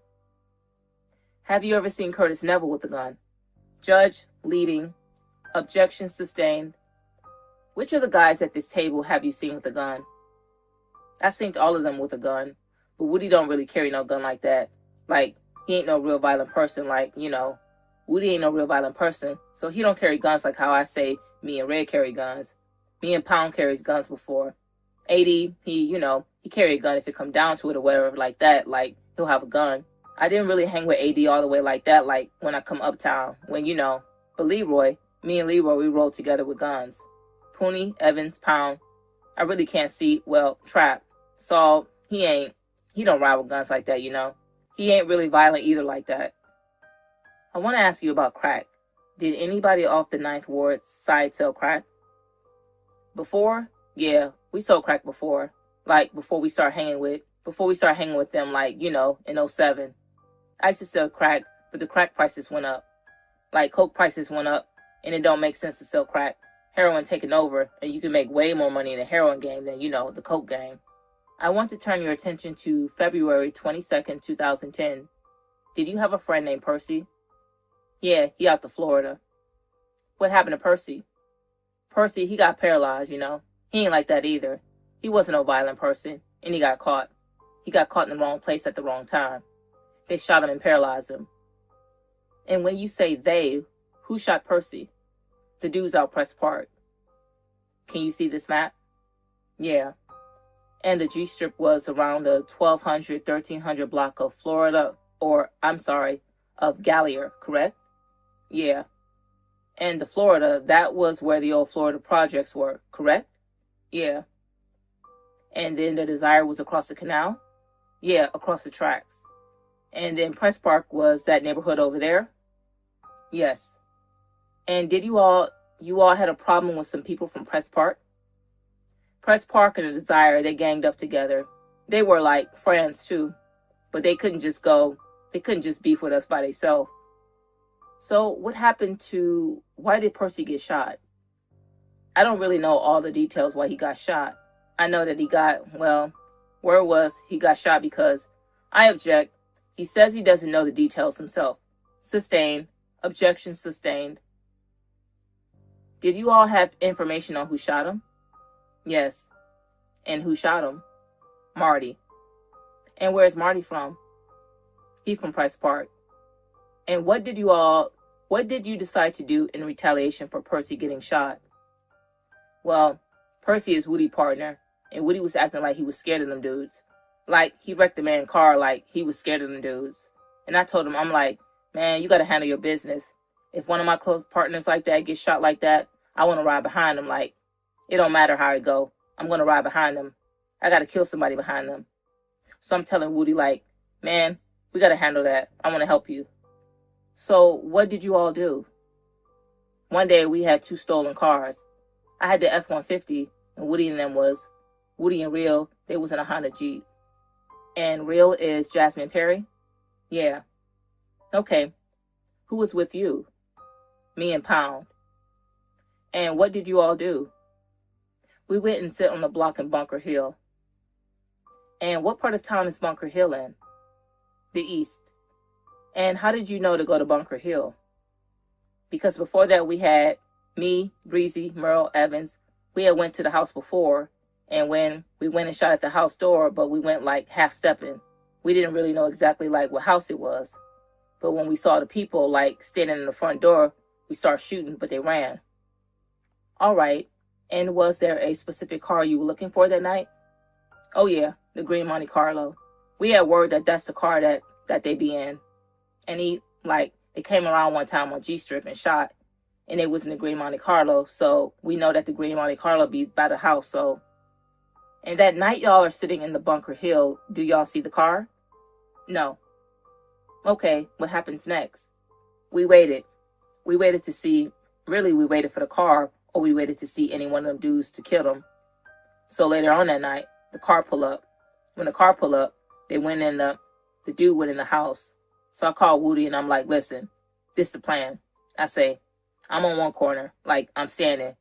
Have you ever seen Curtis Neville with a gun? Judge, leading. Objection sustained. Which of the guys at this table have you seen with a gun? I seen all of them with a gun, but Woody don't really carry no gun like that. Like, He ain't no real violent person. Like, Woody ain't no real violent person. So he don't carry guns like how I say me and Red carry guns. Me and Pound carries guns before. AD, he carry a gun if it come down to it or whatever like that. Like, he'll have a gun. I didn't really hang with AD all the way like that, like when I come uptown. But Leroy, me and Leroy, we rolled together with guns. Pooney, Evans, Pound. I really can't see, Trap. So, he don't ride with guns like that, He ain't really violent either like that. I want to ask you about crack. Did anybody off the 9th Ward side sell crack? Before? Yeah, we sold crack before. Like, before we start hanging with them, like, in 07. I used to sell crack, but the crack prices went up. Like, coke prices went up, and it don't make sense to sell crack. Heroin taking over, and you can make way more money in the heroin game than, the coke game. I want to turn your attention to February 22nd, 2010. Did you have a friend named Percy? Yeah, he out to Florida. What happened to Percy? Percy, he got paralyzed, He ain't like that either. He wasn't no violent person, and he got caught. He got caught in the wrong place at the wrong time. They shot him and paralyzed him. And when you say they, who shot Percy? The dudes out Press Park. Can you see this map? Yeah. And the G-strip was around the 1200, 1300 block of Florida, of Gallier, correct? Yeah. And the Florida, that was where the old Florida projects were, correct? Yeah. And then the Desire was across the canal? Yeah, across the tracks. And then Press Park was that neighborhood over there? Yes. And did you all had a problem with some people from Press Park? Press Park and the Desire, they ganged up together. They were like friends too, but they couldn't just beef with us by themselves. So why did Percy get shot? I don't really know all the details why he got shot. I know that he got shot because I object. He says he doesn't know the details himself. Sustained. Objection sustained. Did you all have information on who shot him? Yes. And who shot him? Marty. And where's Marty from? He from Price Park. And what did you decide to do in retaliation for Percy getting shot? Well, Percy is Woody's partner, and Woody was acting like he was scared of them dudes. Like, he wrecked the man's car like he was scared of them dudes. And I told him, I'm like, man, you got to handle your business. If one of my close partners like that gets shot like that, I want to ride behind them. Like, it don't matter how it go. I'm going to ride behind them. I got to kill somebody behind them. So I'm telling Woody, like, man, we got to handle that. I want to help you. So what did you all do? One day we had 2 stolen cars. I had the F-150, and Woody and Real, they was in a Honda Jeep. And Real is Jasmine Perry? Yeah. Okay. Who was with you? Me and Pound. And what did you all do? We went and sit on the block in Bunker Hill. And what part of town is Bunker Hill in? The east. And how did you know to go to Bunker Hill? Because before that we had me, Breezy, Merle, Evans. We had went to the house before. And when we went and shot at the house door, but we went like half stepping. We didn't really know exactly like what house it was. But when we saw the people like standing in the front door, we started shooting, but they ran. All right. And was there a specific car you were looking for that night? Oh yeah, the green Monte Carlo. We had word that that's the car that they be in. And they came around one time on G-strip and shot. And it was in the green Monte Carlo. So we know that the green Monte Carlo be by the house. So, and that night y'all are sitting in the Bunker Hill. Do y'all see the car? No. Okay, what happens next? We waited. We waited to see, really we waited for the car, or we waited to see any one of them dudes to kill them. So later on that night, the car pull up. When the car pull up, they went in the dude went in the house. So I called Woody and I'm like, listen, this is the plan. I say, I'm on one corner, like I'm standing.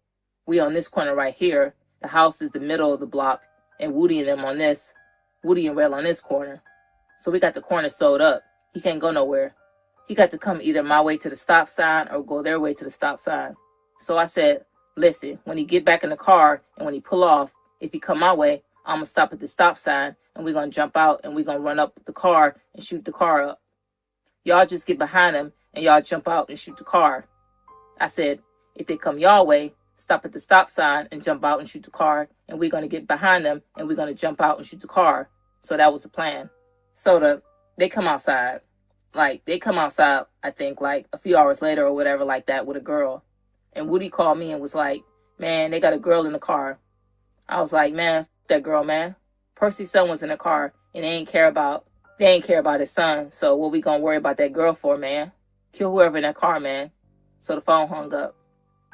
We on this corner right here. The house is the middle of the block, and Woody and them on this. Woody and Rail on this corner. So we got the corner sewed up. He can't go nowhere. He got to come either my way to the stop sign or go their way to the stop sign. So I said, listen, when he get back in the car and when he pull off, if he come my way, I'm going to stop at the stop sign and we're going to jump out and we're going to run up the car and shoot the car up. Y'all just get behind them and y'all jump out and shoot the car. I said, if they come y'all way, stop at the stop sign and jump out and shoot the car, and we're going to get behind them and we're going to jump out and shoot the car. So that was the plan. So they come outside. They come outside, I think, a few hours later or whatever like that with a girl. And Woody called me and was like, man, they got a girl in the car. I was like, man, f that girl, man. Percy's son was in the car, and they ain't care about his son. So what we gonna worry about that girl for, man? Kill whoever in that car, man. So the phone hung up.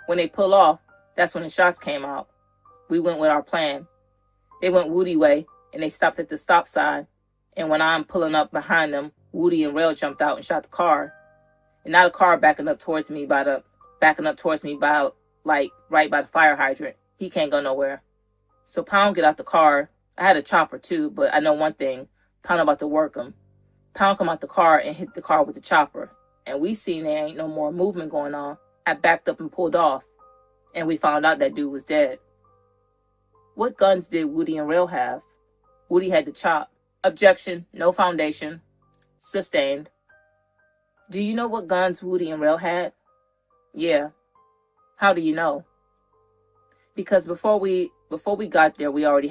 When they pull off, that's when the shots came out. We went with our plan. They went Woody way, and they stopped at the stop sign. And when I'm pulling up behind them, Woody and Rail jumped out and shot the car. And now the car backing up towards me by right by the fire hydrant. He can't go nowhere. So Pound get out the car. I had a chopper too, but I know one thing. Pound about to work him. Pound come out the car and hit the car with the chopper. And we seen there ain't no more movement going on. I backed up and pulled off. And we found out that dude was dead. What guns did Woody and Rail have? Woody had the chop. Objection. No foundation. Sustained. Do you know what guns Woody and Rail had? Yeah. How do you know? Because before we got there, we already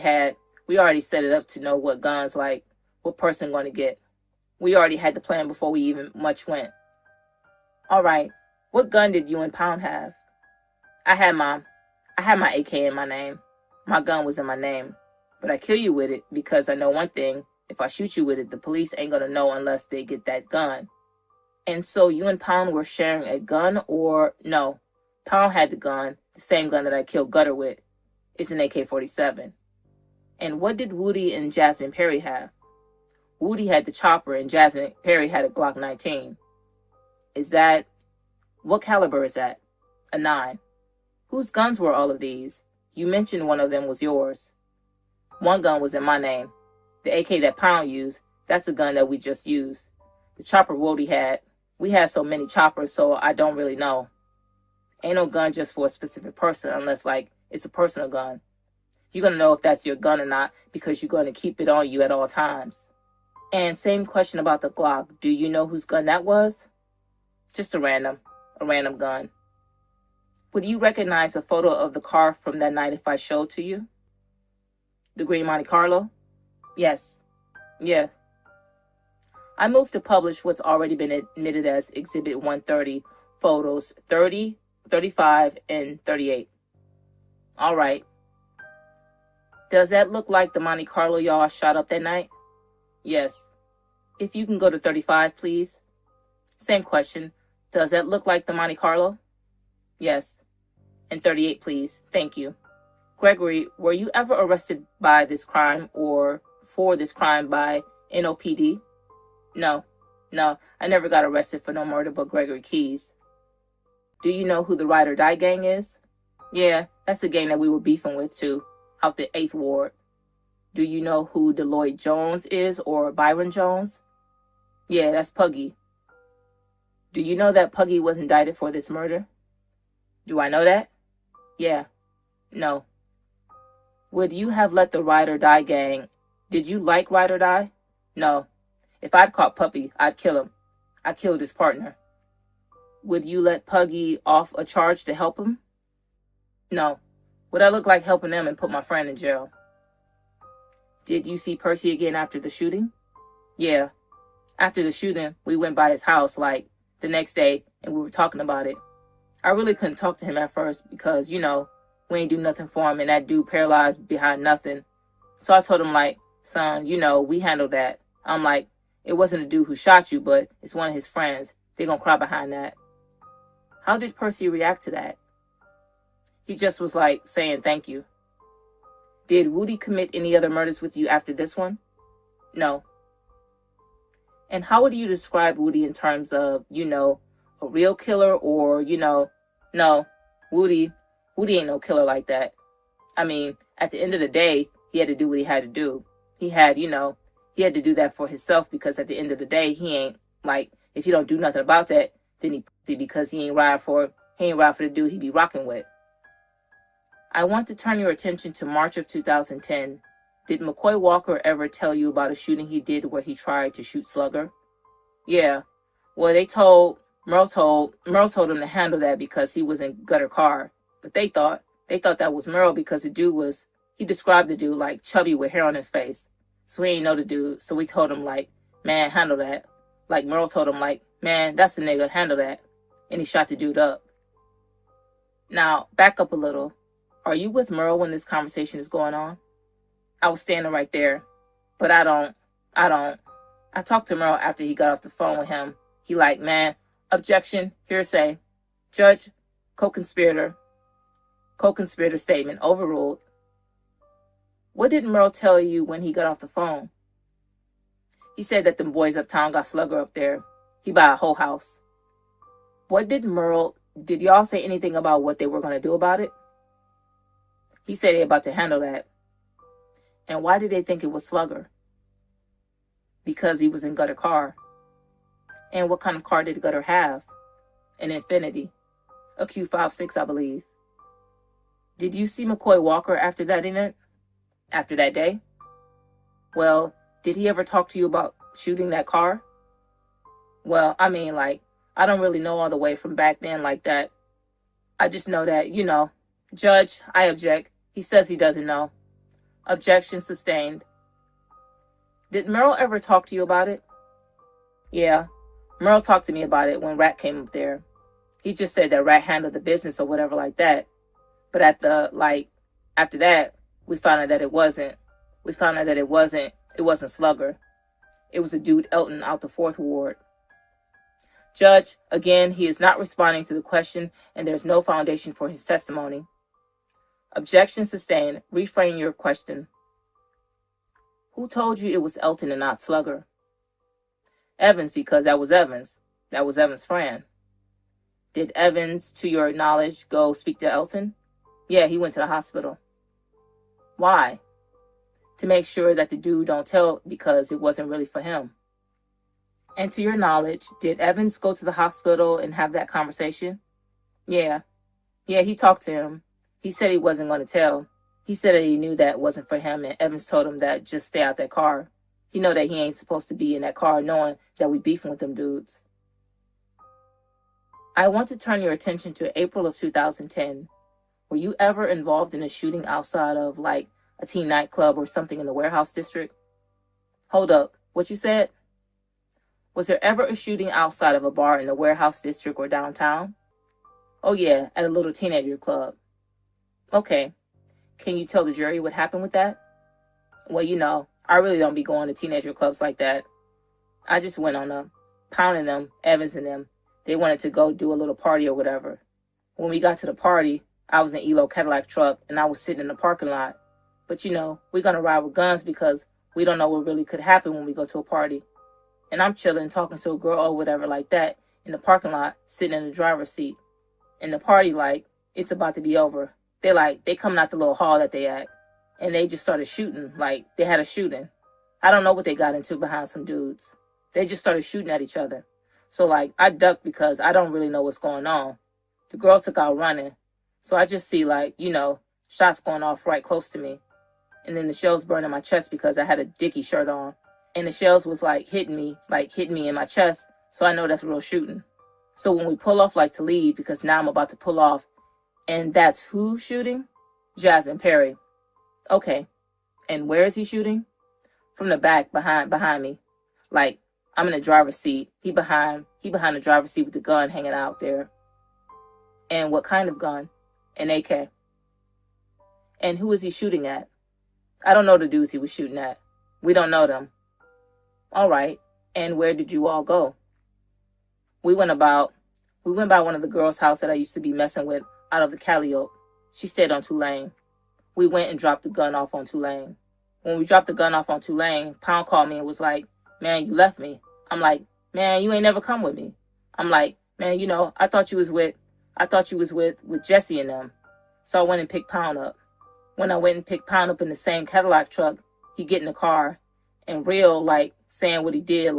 set it up to know what guns, what person going to get. We already had the plan before we even much went. All right. What gun did you and Pound have? I had my AK in my name. My gun was in my name. But I kill you with it because I know one thing. If I shoot you with it, the police ain't going to know unless they get that gun. And so you and Pound were sharing a gun, or no? Pound had the gun, the same gun that I killed Gutter with. It's an AK-47. And what did Woody and Jasmine Perry have? Woody had the chopper and Jasmine Perry had a Glock 19. What caliber is that? A 9. Whose guns were all of these? You mentioned one of them was yours. One gun was in my name. The AK that Pound used, that's a gun that we just used. The chopper Woody had, we had so many choppers, so I don't really know. Ain't no gun just for a specific person unless, it's a personal gun. You're going to know if that's your gun or not because you're going to keep it on you at all times. And same question about the Glock. Do you know whose gun that was? Just a random gun. Would you recognize a photo of the car from that night if I showed to you? The green Monte Carlo? Yes. Yeah. I moved to publish what's already been admitted as Exhibit 130, photos 30, 35, and 38. All right. Does that look like the Monte Carlo y'all shot up that night? Yes. If you can go to 35, please. Same question. Does that look like the Monte Carlo? Yes. And 38, please. Thank you. Gregory, were you ever arrested by this crime or for this crime by NOPD? No, I never got arrested for no murder but Gregory Keys. Do you know who the Ride or Die gang is? Yeah, that's the gang that we were beefing with too, out the 8th Ward. Do you know who Deloitte Jones is or Byron Jones? Yeah, that's Puggy. Do you know that Puggy was indicted for this murder? Do I know that? Yeah. No. Would you have let the Ride or Die gang... Did you like Ride or Die? No. If I'd caught Puppy, I'd kill him. I killed his partner. Would you let Puggy off a charge to help him? No. Would I look like helping them and put my friend in jail? Did you see Percy again after the shooting? Yeah. After the shooting, we went by his house, the next day, and we were talking about it. I really couldn't talk to him at first because, we ain't do nothing for him and that dude paralyzed behind nothing. So I told him, son, we handled that. I'm like, it wasn't a dude who shot you, but it's one of his friends. They're gonna cry behind that. How did Percy react to that? He just was saying thank you. Did Woody commit any other murders with you after this one? No. And how would you describe Woody in terms of, a real killer or, no, Woody ain't no killer like that. I mean, at the end of the day, he had to do what he had to do. He had, he had to do that for himself because at the end of the day, he ain't if he don't do nothing about that, then he pussy because he ain't ride for the dude he be rocking with. I want to turn your attention to March of 2010. Did McCoy Walker ever tell you about a shooting he did where he tried to shoot Slugger? Yeah. Well, Merle told him to handle that because he was in gutter car. But they thought that was Merle because he described the dude like chubby with hair on his face. So he ain't know the dude. So we told him like, man, handle that. Like Merle told him like, man, that's the nigga, handle that. And he shot the dude up. Now, back up a little. Are you with Merle when this conversation is going on? I was standing right there. But I don't. I talked to Merle after he got off the phone with him. He like, man, objection, hearsay. Judge, co-conspirator statement overruled. What did Merle tell you when he got off the phone? He said that them boys uptown got Slugger up there. He buy a whole house. Did y'all say anything about what they were going to do about it? He said they about to handle that. And why did they think it was Slugger? Because he was in gutter car. And what kind of car did Gutter have? An Infiniti. A Q56, I believe. Did you see McCoy Walker after that event? After that day? Well, did he ever talk to you about shooting that car? Well, I mean, like, I don't really know all the way from back then like that. I just know that, Judge, I object. He says he doesn't know. Objection sustained. Did Merle ever talk to you about it? Yeah, Merle talked to me about it when Rat came up there. He just said that Rat handled the business or whatever like that. But after that, we found out that it wasn't. It wasn't Slugger. It was a dude Elton out the 4th Ward. Judge, again, he is not responding to the question and there's no foundation for his testimony. Objection sustained. Reframe your question. Who told you it was Elton and not Slugger? Evans, because that was Evans. That was Evans' friend. Did Evans, to your knowledge, go speak to Elton? Yeah, he went to the hospital. Why? To make sure that the dude don't tell because it wasn't really for him. And to your knowledge, did Evans go to the hospital and have that conversation? Yeah, he talked to him. He said he wasn't going to tell. He said that he knew that wasn't for him, and Evans told him that just stay out that car. He know that he ain't supposed to be in that car knowing that we beefing with them dudes. I want to turn your attention to April of 2010. Were you ever involved in a shooting outside of, like, a teen nightclub or something in the warehouse district? Hold up. What you said? Was there ever a shooting outside of a bar in the warehouse district or downtown? Oh, yeah, at a little teenager club. Okay. Can you tell the jury what happened with that? Well, I really don't be going to teenager clubs like that. I just went on a pounding them, Evans and them. They wanted to go do a little party or whatever. When we got to the party, I was in Elo Cadillac truck and I was sitting in the parking lot. But we're going to ride with guns because we don't know what really could happen when we go to a party. And I'm chilling, talking to a girl or whatever like that in the parking lot, sitting in the driver's seat. And the party, it's about to be over. They coming out the little hall that they at. And they just started shooting, they had a shooting. I don't know what they got into behind some dudes. They just started shooting at each other. So, I ducked because I don't really know what's going on. The girl took out running. So I just see, shots going off right close to me. And then the shells burning my chest because I had a Dickie shirt on. And the shells was, hitting me in my chest. So I know that's real shooting. So when we pull off, to leave, because now I'm about to pull off, and that's who shooting? Jasmine Perry. Okay. And where is he shooting? From the back, behind me. I'm in the driver's seat. He behind the driver's seat with the gun hanging out there. And what kind of gun? An AK. And who is he shooting at? I don't know the dudes he was shooting at. We don't know them. All right. And where did you all go? We went by one of the girls' house that I used to be messing with out of the Calliope. She stayed on Tulane. We went and dropped the gun off on Tulane. When we dropped the gun off on Tulane, Pound called me and was like, man, you left me. I'm like, man, you ain't never come with me. I'm like, man, I thought you was with Jesse and them. So I went and picked Pound up. When I went and picked Pound up in the same Cadillac truck, he get in the car and real, saying what he did,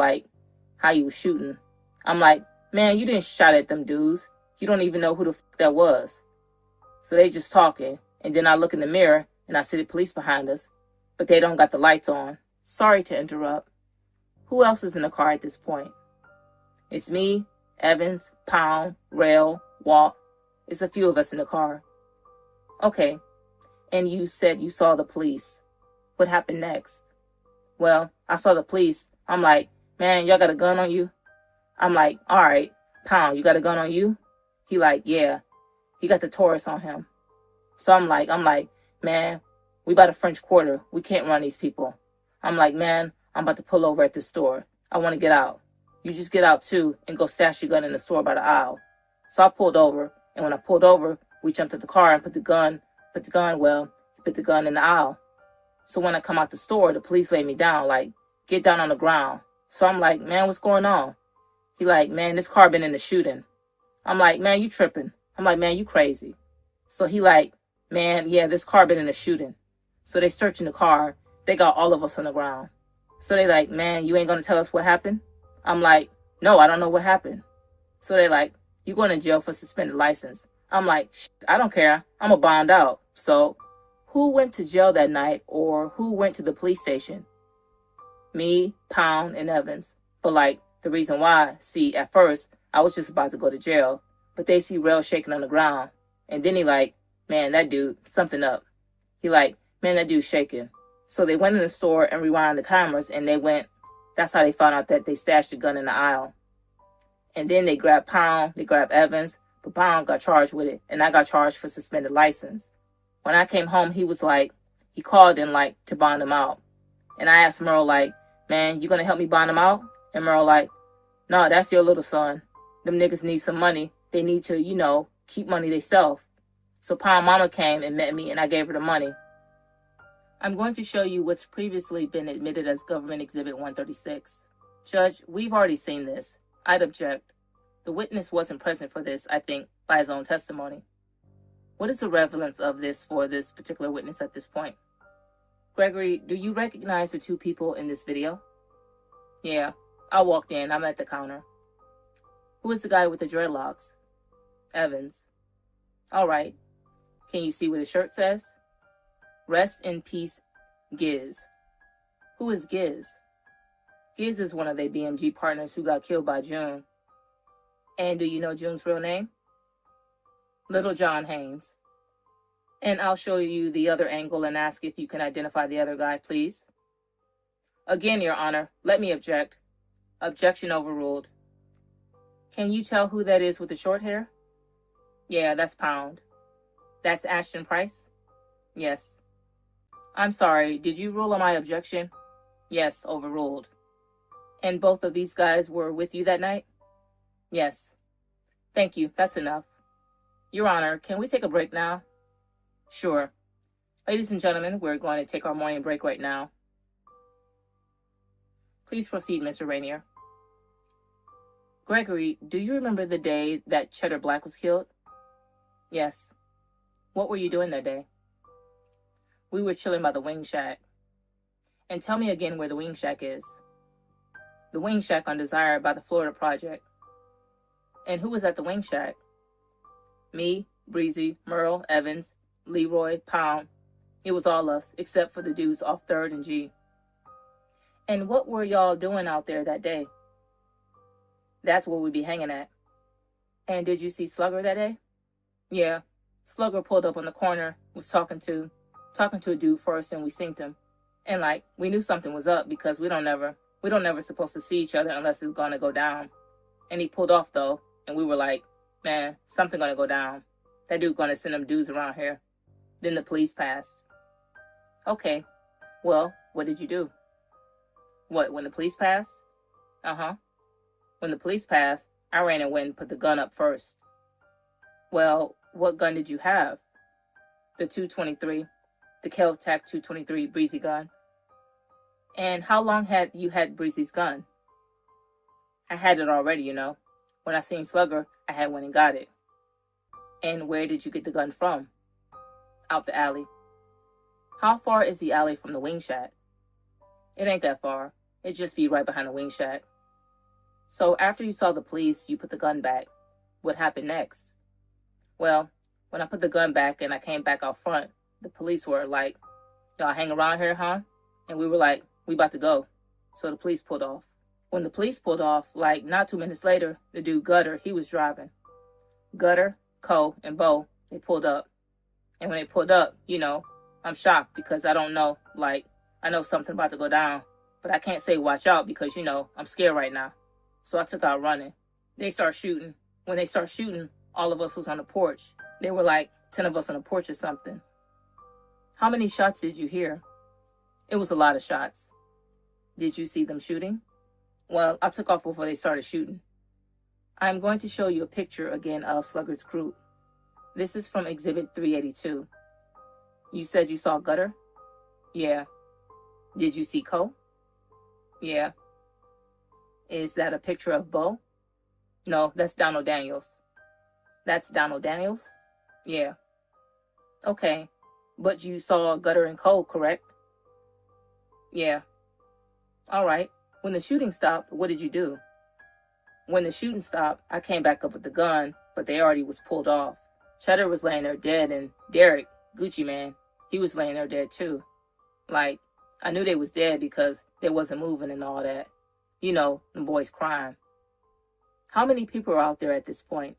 how he was shooting. I'm like, man, you didn't shot at them dudes. You don't even know who the fuck that was. So they just talking. And then I look in the mirror and I see the police behind us. But they don't got the lights on. Sorry to interrupt. Who else is in the car at this point? It's me, Evans, Pound, Rail, Walt. It's a few of us in the car. Okay. And you said you saw the police. What happened next? Well, I saw the police. I'm like, man, y'all got a gun on you? I'm like, all right. Pound, you got a gun on you? He like, yeah. He got the Taurus on him. So I'm like, man, we about a French Quarter. We can't run these people. I'm like, man, I'm about to pull over at this store. I want to get out. You just get out too and go stash your gun in the store by the aisle. So I pulled over, and when I pulled over, we jumped at the car and put the gun in the aisle. So when I come out the store, the police laid me down, like, get down on the ground. So I'm like, man, what's going on? He like, man, this car been in the shooting. I'm like, man, you tripping. I'm like, man, you crazy. So he like, man, yeah, this car been in the shooting. So they searching the car. They got all of us on the ground. So they like, man, you ain't going to tell us what happened? I'm like, no, I don't know what happened. So they like, you going to jail for suspended license. I'm like, I don't care. I'm a bond out. So who went to jail that night, or who went to the police station? Me, Pound, and Evans. But like, the reason why, see, at first, I was just about to go to jail, but they see Rail shaking on the ground. And then he like, man, that dude, something up. He like, man, that dude's shaking. So they went in the store and rewound the cameras, and that's how they found out that they stashed the gun in the aisle. And then they grabbed Pound, they grabbed Evans, but Pound got charged with it, and I got charged for suspended license. When I came home, he was like, he called in like to bond him out. And I asked Merle like, man, you gonna help me bond him out? And Merle like, no, that's your little son. Them niggas need some money. They need to, keep money themselves. So Pound Mama came and met me, and I gave her the money. I'm going to show you what's previously been admitted as Government Exhibit 136. Judge, we've already seen this. I'd object. The witness wasn't present for this, I think, by his own testimony. What is the relevance of this for this particular witness at this point? Gregory, do you recognize the two people in this video? Yeah, I walked in. I'm at the counter. Who is the guy with the dreadlocks? Evans. All right. Can you see what his shirt says? Rest in peace, Giz. Who is Giz? Giz is one of their BMG partners who got killed by June. And do you know June's real name? Little John Haynes. And I'll show you the other angle and ask if you can identify the other guy, please. Again, Your Honor, let me object. Objection overruled. Can you tell who that is with the short hair? Yeah, that's Pound. That's Ashton Price? Yes. I'm sorry, did you rule on my objection? Yes, overruled. And both of these guys were with you that night? Yes. Thank you, that's enough. Your Honor, can we take a break now? Sure. Ladies and gentlemen, we're going to take our morning break right now. Please proceed, Mr. Rainier. Gregory, do you remember the day that Cheddar Black was killed? Yes. What were you doing that day? We were chilling by the Wing Shack. And tell me again where the Wing Shack is. The Wing Shack on Desire by the Florida Project. And who was at the Wing Shack? Me, Breezy, Merle, Evans, Leroy, Pound. It was all us, except for the dudes off 3rd and G. And what were y'all doing out there that day? That's where we'd be hanging at. And did you see Slugger that day? Yeah. Slugger pulled up on the corner, was talking to a dude first, and we synced him. And we knew something was up because we don't never supposed to see each other unless it's gonna go down. And he pulled off though, and we were like, man, something gonna go down. That dude gonna send them dudes around here. Then the police passed. Okay. Well, what did you do? What, when the police passed? Uh-huh. When the police passed, I ran and went and put the gun up first. Well, what gun did you have? The 223. The Kel-Tac 223 Breezy gun. And how long had you had Breezy's gun? I had it already, When I seen Slugger, I had went and got it. And where did you get the gun from? Out the alley. How far is the alley from the Wing Shack? It ain't that far. It just be right behind the Wing Shack. So after you saw the police, you put the gun back. What happened next? Well, when I put the gun back and I came back out front, the police were like, y'all hang around here, huh? And we were like, we about to go. So the police pulled off. When the police pulled off, like not 2 minutes later, the dude Gutter, he was driving. Gutter, Co, and Bo, they pulled up. And when they pulled up, I'm shocked because I don't know, I know something about to go down, but I can't say watch out because, I'm scared right now. So I took out running. They start shooting. When they start shooting, all of us was on the porch. There were like 10 of us on the porch or something. How many shots did you hear? It was a lot of shots. Did you see them shooting? Well, I took off before they started shooting. I'm going to show you a picture again of Slugger's group. This is from Exhibit 382. You said you saw Gutter? Yeah. Did you see Co? Yeah. Is that a picture of Bo? No, that's Donald Daniels. That's Donald Daniels? Yeah. Okay. But you saw Gutter and Co, correct? Yeah. All right. When the shooting stopped, what did you do? When the shooting stopped, I came back up with the gun, but they already was pulled off. Cheddar was laying there dead, and Derek, Gucci man, he was laying there dead too. Like, I knew they was dead because they wasn't moving and all that. The boys crying. How many people are out there at this point?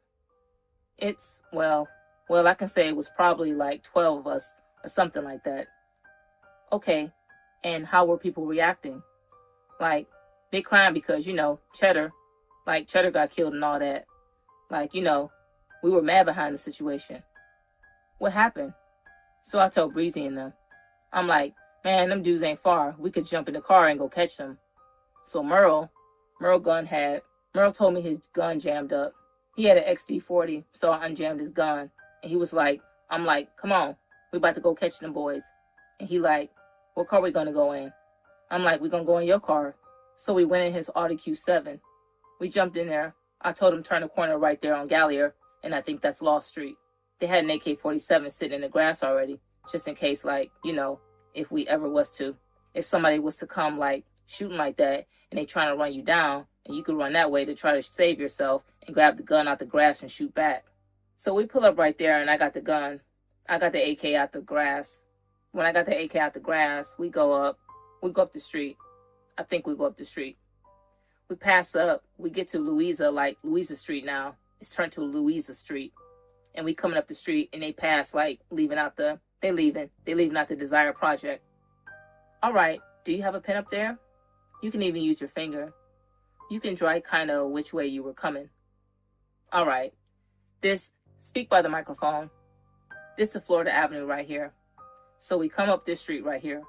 It's, well, I can say it was probably like 12 of us or something like that. Okay, and how were people reacting? Like, they crying because, Cheddar got killed and all that. Like, we were mad behind the situation. What happened? So I told Breezy and them. I'm like, man, them dudes ain't far. We could jump in the car and go catch them. So Merle told me his gun jammed up. He had an XD40, so I unjammed his gun. And he was like, I'm like, come on, we about to go catch them boys. And he like, what car we gonna go in? I'm like, we gonna go in your car. So we went in his Audi Q7. We jumped in there. I told him turn the corner right there on Gallier, and I think that's Law Street. They had an AK-47 sitting in the grass already, just in case, if we ever was to. If somebody was to come, shooting like that, and they trying to run you down, and you could run that way to try to save yourself and grab the gun out the grass and shoot back. So we pull up right there, and I got the gun. I got the AK out the grass. When I got the AK out the grass, we go up the street. I think we go up the street. We pass up. We get to Louisa Street now. It's turned to Louisa Street. And we coming up the street, and they pass, leaving out the Desire Project. All right, do you have a pen up there? You can even use your finger. You can draw kind of which way you were coming. All right. Speak by the microphone. This is Florida Avenue right here. So we come up this street right here.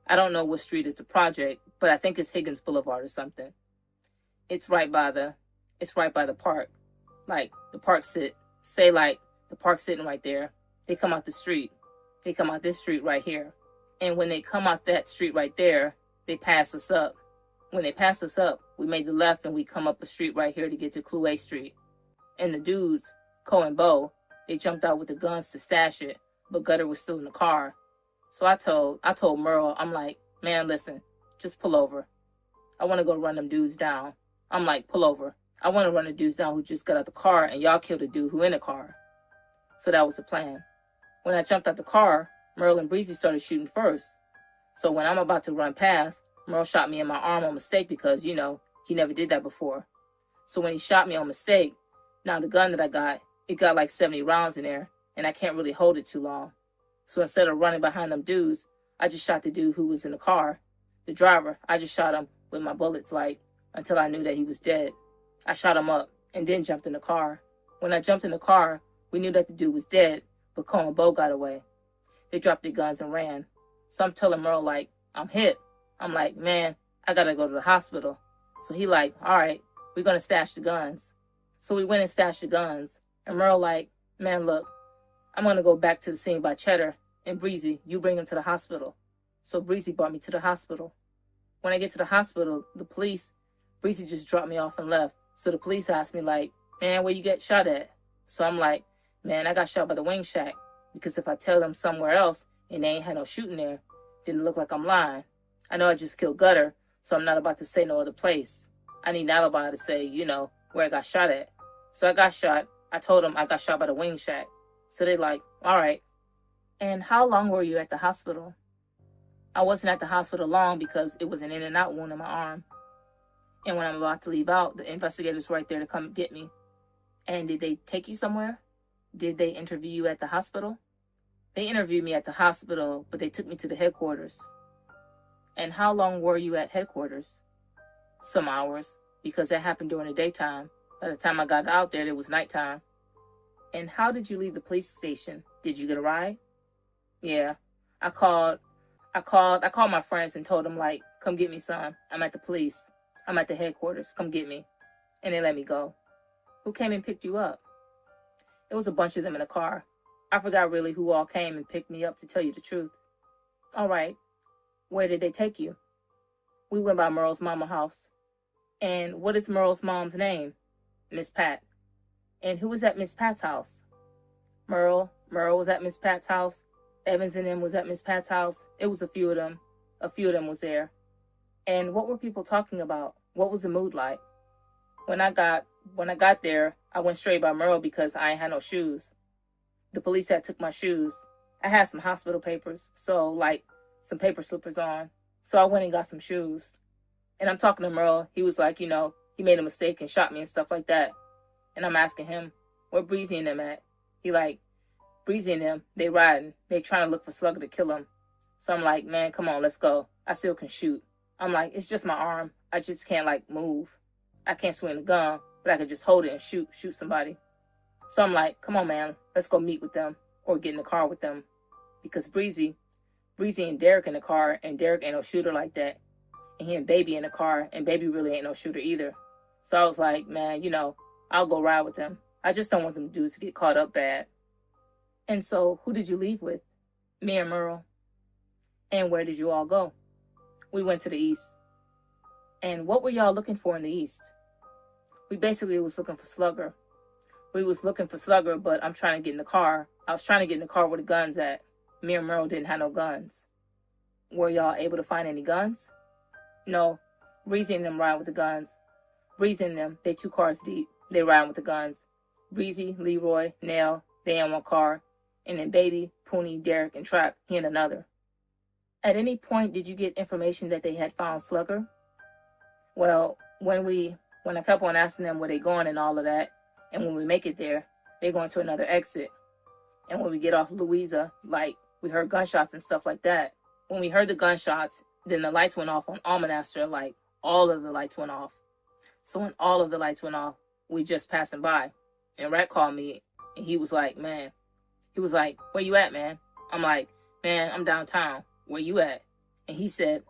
I don't know what street is the project, but I think it's Higgins Boulevard or something. It's right by the park. The park the park sitting right there. They come out the street. They come out this street right here. And when they come out that street right there, they pass us up. When they pass us up, we made the left and we come up a street right here to get to Clouet Street. And the dudes, Co and Bo, they jumped out with the guns to stash it, but Gutter was still in the car. So I told Merle, I'm like, man, listen, just pull over. I want to go run them dudes down. I'm like, pull over. I want to run the dudes down who just got out the car and y'all kill the dude who in the car. So that was the plan. When I jumped out the car, Merle and Breezy started shooting first. So when I'm about to run past, Merle shot me in my arm on mistake because, he never did that before. So when he shot me on mistake, now the gun that I got, it got like 70 rounds in there, and I can't really hold it too long. So instead of running behind them dudes, I just shot the dude who was in the car. The driver, I just shot him with my bullets, until I knew that he was dead. I shot him up and then jumped in the car. When I jumped in the car, we knew that the dude was dead, but Cole and Bo got away. They dropped their guns and ran. So I'm telling Merle, I'm hit. I'm like, man, I gotta go to the hospital. So he all right, we're gonna stash the guns. So we went and stashed the guns. And Merle man, look, I'm gonna go back to the scene by Cheddar. And Breezy, you bring him to the hospital. So Breezy brought me to the hospital. When I get to the hospital, Breezy just dropped me off and left. So the police asked me, man, where you get shot at? So I'm like, man, I got shot by the wing shack. Because if I tell them somewhere else and they ain't had no shooting there, then it look like I'm lying. I know I just killed Gutter, so I'm not about to say no other place. I need an alibi to say, where I got shot at. So I got shot. I told them I got shot by the wing shack. So they all right. And how long were you at the hospital? I wasn't at the hospital long because it was an in and out wound in my arm. And when I'm about to leave out, the investigators were right there to come get me. And did they take you somewhere? Did they interview you at the hospital? They interviewed me at the hospital, but they took me to the headquarters. And how long were you at headquarters? Some hours, because that happened during the daytime. By the time I got out there, it was nighttime. And how did you leave the police station? Did you get a ride? Yeah. I called my friends and told them, like, come get me, son. I'm at the police. I'm at the headquarters. Come get me. And they let me go. Who came and picked you up? It was a bunch of them in a car. I forgot really who all came and picked me up, to tell you the truth. All right. Where did they take you? We went by Merle's mama house. And what is Merle's mom's name? Miss Pat. And who was at Miss Pat's house? Merle was at Miss Pat's house. Evans and them was at Miss Pat's house. It was a few of them. A few of them was there. And what were people talking about? What was the mood like? When I got there, I went straight by Merle because I ain't had no shoes. The police had took my shoes. I had some hospital papers, so like some paper slippers on. So I went and got some shoes. And I'm talking to Merle. He was like, he made a mistake and shot me and stuff like that. And I'm asking him, where Breezy and them at? He like, Breezy and them, they riding. They trying to look for Slugger to kill him. So I'm like, man, come on, let's go. I still can shoot. I'm like, it's just my arm. I just can't like move. I can't swing the gun, but I could just hold it and shoot somebody. So I'm like, come on, man, let's go meet with them or get in the car with them. Because Breezy and Derek in the car, and Derek ain't no shooter like that. And he and Baby in the car, and Baby really ain't no shooter either. So I was like, man, I'll go ride with them. I just don't want them dudes to get caught up bad. And so who did you leave with? Me and Merle. And where did you all go? We went to the east. And what were y'all looking for in the east? We basically was looking for Slugger. We was looking for Slugger, but I'm trying to get in the car. I was trying to get in the car where the guns at. Me and Merle didn't have no guns. Were y'all able to find any guns? No. Breezy and them ride with the guns. Breezy and them, they 2 cars deep. They ride with the guns. Breezy, Leroy, Nell, they in one car. And then Baby, Poonie, Derek, and Trap, he in another. At any point, did you get information that they had found Slugger? Well, when I kept on asking them where they going and all of that, and when we make it there, they going to another exit. And when we get off Louisa, like, we heard gunshots and stuff like that. When we heard the gunshots, then the lights went off on Almanaster, like, all of the lights went off. So when all of the lights went off, we just passing by. And Rat called me, and he was like, where you at, man? I'm like, man, I'm downtown. Where you at? And he said,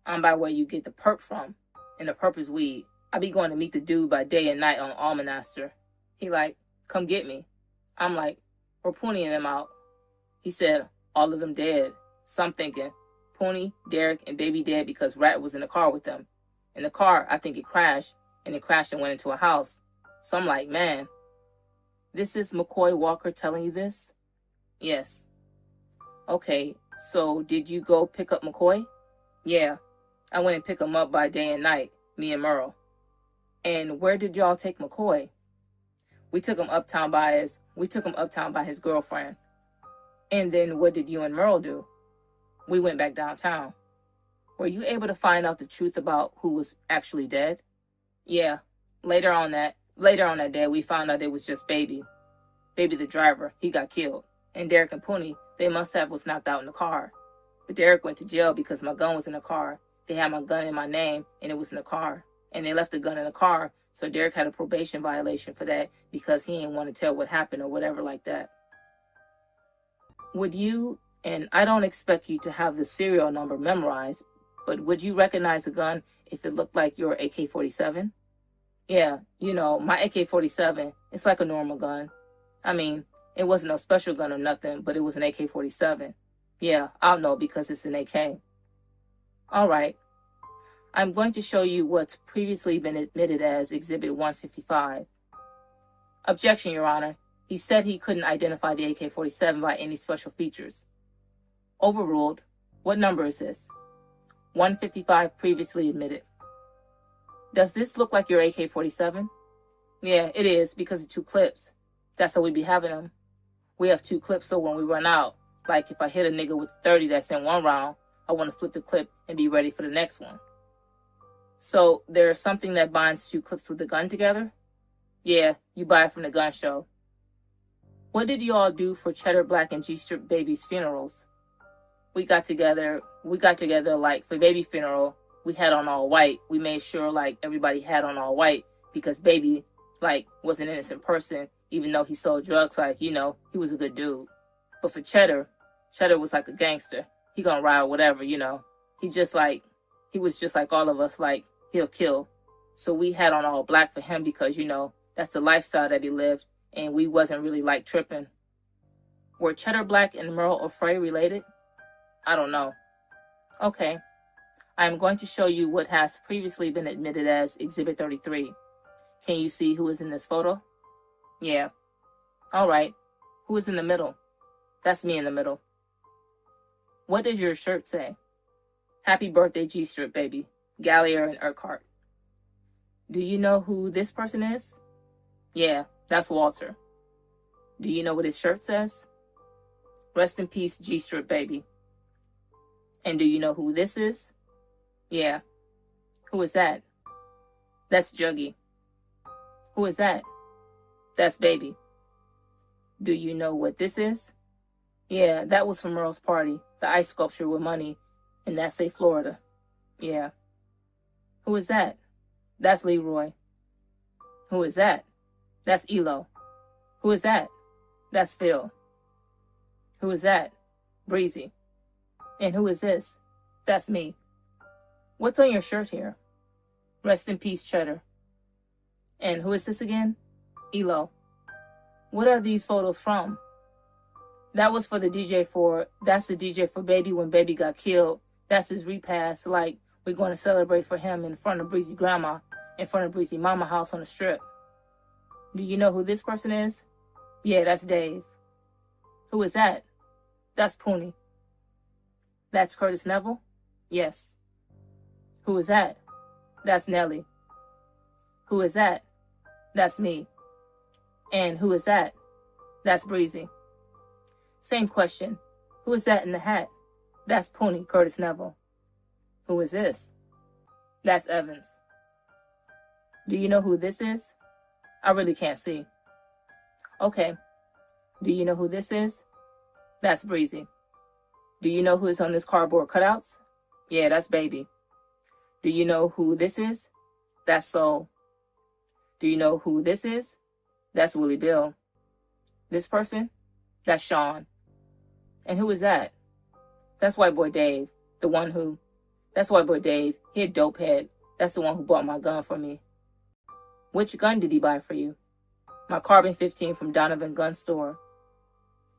I'm by where you get the perp from. And the perp is weed. I be going to meet the dude by day and night on Almanaster. He like, come get me. I'm like, we're Poonie and them out. He said, all of them dead. So I'm thinking, Poonie, Derek, and Baby dead because Rat was in the car with them. In the car, I think it crashed, and it crashed and went into a house. So I'm like, man, this is McCoy Walker telling you this? Yes. Okay, so did you go pick up McCoy? Yeah, I went and picked him up by day and night, me and Merle. And where did y'all take McCoy? We took him uptown by his girlfriend. And then what did you and Merle do? We went back downtown. Were you able to find out the truth about who was actually dead? Yeah. Later on that day, we found out it was just Baby. Baby the driver, he got killed. And Derek and Poonie, they must have was knocked out in the car. But Derek went to jail because my gun was in the car. They had my gun in my name, and it was in the car. And they left the gun in the car, so Derek had a probation violation for that because he didn't want to tell what happened or whatever like that. Would you, and I don't expect you to have the serial number memorized, but would you recognize a gun if it looked like your AK-47? Yeah, my AK-47, it's like a normal gun. I mean, it wasn't no special gun or nothing, but it was an AK-47. Yeah, I'll know because it's an AK. All right. I'm going to show you what's previously been admitted as Exhibit 155. Objection, Your Honor. He said he couldn't identify the AK-47 by any special features. Overruled. What number is this? 155 previously admitted. Does this look like your AK-47? Yeah, it is because of 2 clips. That's how we be having them. We have 2 clips, so when we run out, like if I hit a nigga with 30 that's in 1 round, I want to flip the clip and be ready for the next one. So there's something that binds two clips with the gun together? Yeah, you buy it from the gun show. What did you all do for Cheddar Black and G-Strip Baby's funerals? We got together like for Baby funeral, we had on all white. We made sure like everybody had on all white because Baby like was an innocent person, even though he sold drugs, like, you know, he was a good dude. But for Cheddar was like a gangster. He gonna ride whatever, you know. He was just like all of us, like, he'll kill. So we had on all black for him because, you know, that's the lifestyle that he lived, and we wasn't really like tripping. Were Cheddar Black and Merle O'Fray related? I don't know. Okay. I am going to show you what has previously been admitted as Exhibit 33. Can you see who is in this photo? Yeah. All right. Who is in the middle? That's me in the middle. What does your shirt say? Happy birthday, G-Strip Baby. Gallier and Urquhart. Do you know who this person is? Yeah, that's Walter. Do you know what his shirt says? Rest in peace, G-Strip Baby. And do you know who this is? Yeah. Who is that? That's Juggy. Who is that? That's Baby. Do you know what this is? Yeah, that was from Merle's party, the ice sculpture with money in that say Florida. Yeah. Who is that? That's Leroy. Who is that? That's Elo. Who is that? That's Phil. Who is that? Breezy. And who is this? That's me. What's on your shirt here? Rest in peace, Cheddar. And who is this again? Elo. What are these photos from? That's the DJ for Baby when Baby got killed. That's his repast, like we're going to celebrate for him in front of Breezy Grandma, in front of Breezy Mama house on the strip. Do you know who this person is? Yeah, that's Dave. Who is that? That's Poonie. That's Curtis Neville? Yes. Who is that? That's Nelly. Who is that? That's me. And who is that? That's Breezy. Same question. Who is that in the hat? That's Poonie, Curtis Neville. Who is this? That's Evans. Do you know who this is? I really can't see. Okay. Do you know who this is? That's Breezy. Do you know who is on this cardboard cutouts? Yeah, that's Baby. Do you know who this is? That's Soul. Do you know who this is? That's Willie Bill. This person? That's Sean. And who is that? That's White Boy Dave. That's White Boy Dave. He a dope head. That's the one who bought my gun for me. Which gun did he buy for you? My Carbon 15 from Donovan Gun Store.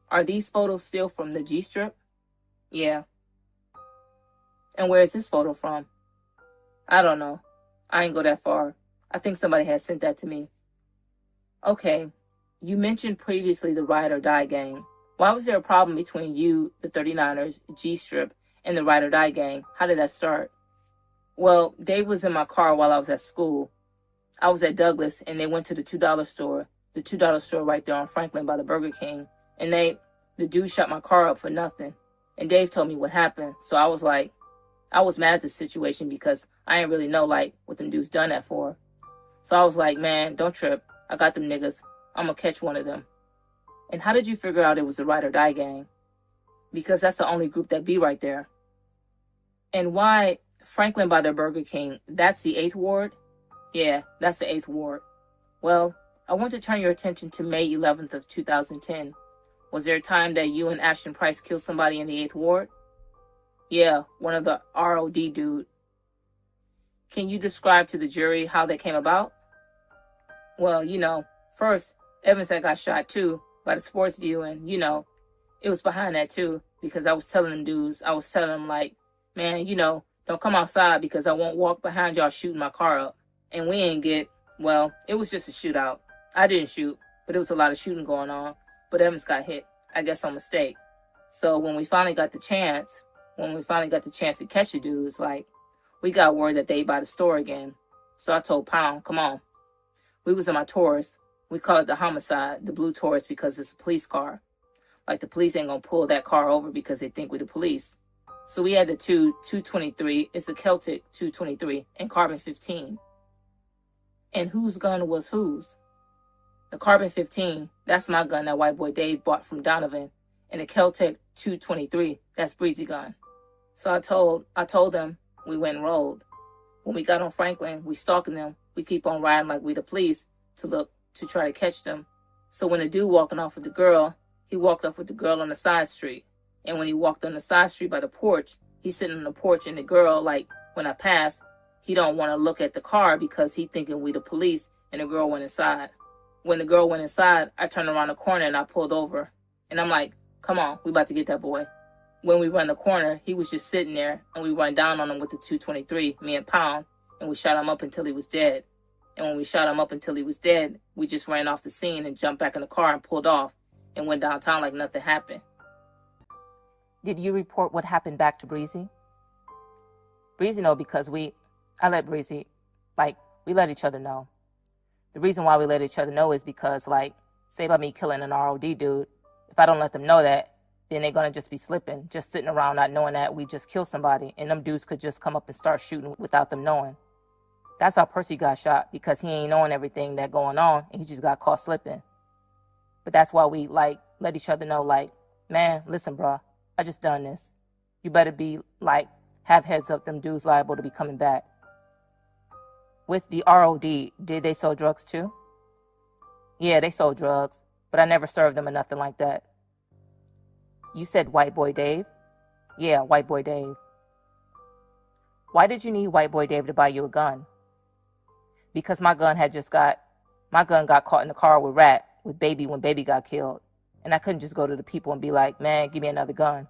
Are these photos still from the G-Strip? Yeah. And where is this photo from? I don't know. I ain't go that far. I think somebody had sent that to me. Okay. You mentioned previously the Ride or Die gang. Why was there a problem between you, the 39ers, G-Strip, and the Ride or Die gang? How did that start? Well, Dave was in my car while I was at school. I was at Douglas, and they went to the $2 store, the $2 store right there on Franklin by the Burger King, and the dude shot my car up for nothing. And Dave told me what happened, so I was mad at the situation because I didn't really know, like, what them dudes done that for. So I was like, man, don't trip. I got them niggas. I'm gonna catch one of them. And how did you figure out it was the Ride or Die gang? Because that's the only group that be right there. And why Franklin by the Burger King, that's the 8th Ward? Yeah, that's the 8th Ward. Well, I want to turn your attention to May 11th of 2010. Was there a time that you and Ashton Price killed somebody in the 8th Ward? Yeah, one of the ROD dude. Can you describe to the jury how that came about? Well, you know, first, Evans had got shot too by the Sports View, and, you know, it was behind that too, because I was telling them like, man, you know, don't come outside because I won't walk behind y'all shooting my car up. And we ain't it was just a shootout. I didn't shoot, but it was a lot of shooting going on. But Evans got hit, I guess on mistake. So when we finally got the chance to catch the dudes, like, we got word that they by the store again. So I told Pound, come on. We was in my Taurus. We call it the homicide, the blue Taurus, because it's a police car. Like, the police ain't gonna pull that car over because they think we the police. So we had the 223. It's a Celtic 223 and carbon 15. And whose gun was whose? The carbon 15, that's my gun that white boy Dave bought from Donovan. And the Celtic 223, that's Breezy gun. So I told them we went and rolled. When we got on Franklin, we stalking them. We keep on riding like we the police to try to catch them. So when the dude walking off with the girl, he walked off with the girl on the side street. And when he walked on the side street by the porch, he's sitting on the porch, and the girl, like, when I passed, he don't want to look at the car because he thinking we the police, and the girl went inside. When the girl went inside, I turned around the corner and I pulled over. And I'm like, come on, we about to get that boy. When we run the corner, he was just sitting there, and we run down on him with the 223, me and Pound, and we shot him up until he was dead. And when we shot him up until he was dead, we just ran off the scene and jumped back in the car and pulled off and went downtown like nothing happened. Did you report what happened back to Breezy? Breezy know because I let Breezy, we let each other know. The reason why we let each other know is because, say by me killing an ROD dude, if I don't let them know that, then they're going to just be slipping, just sitting around not knowing that we just killed somebody, and them dudes could just come up and start shooting without them knowing. That's how Percy got shot, because he ain't knowing everything that going on, and he just got caught slipping. But that's why we, let each other know, man, listen, bro, I just done this. You better be, have heads up, them dudes liable to be coming back. With the ROD, did they sell drugs too? Yeah, they sold drugs, but I never served them or nothing like that. You said White Boy Dave? Yeah, White Boy Dave. Why did you need White Boy Dave to buy you a gun? Because my gun got caught in the car with Baby when Baby got killed. And I couldn't just go to the people and be like, man, give me another gun.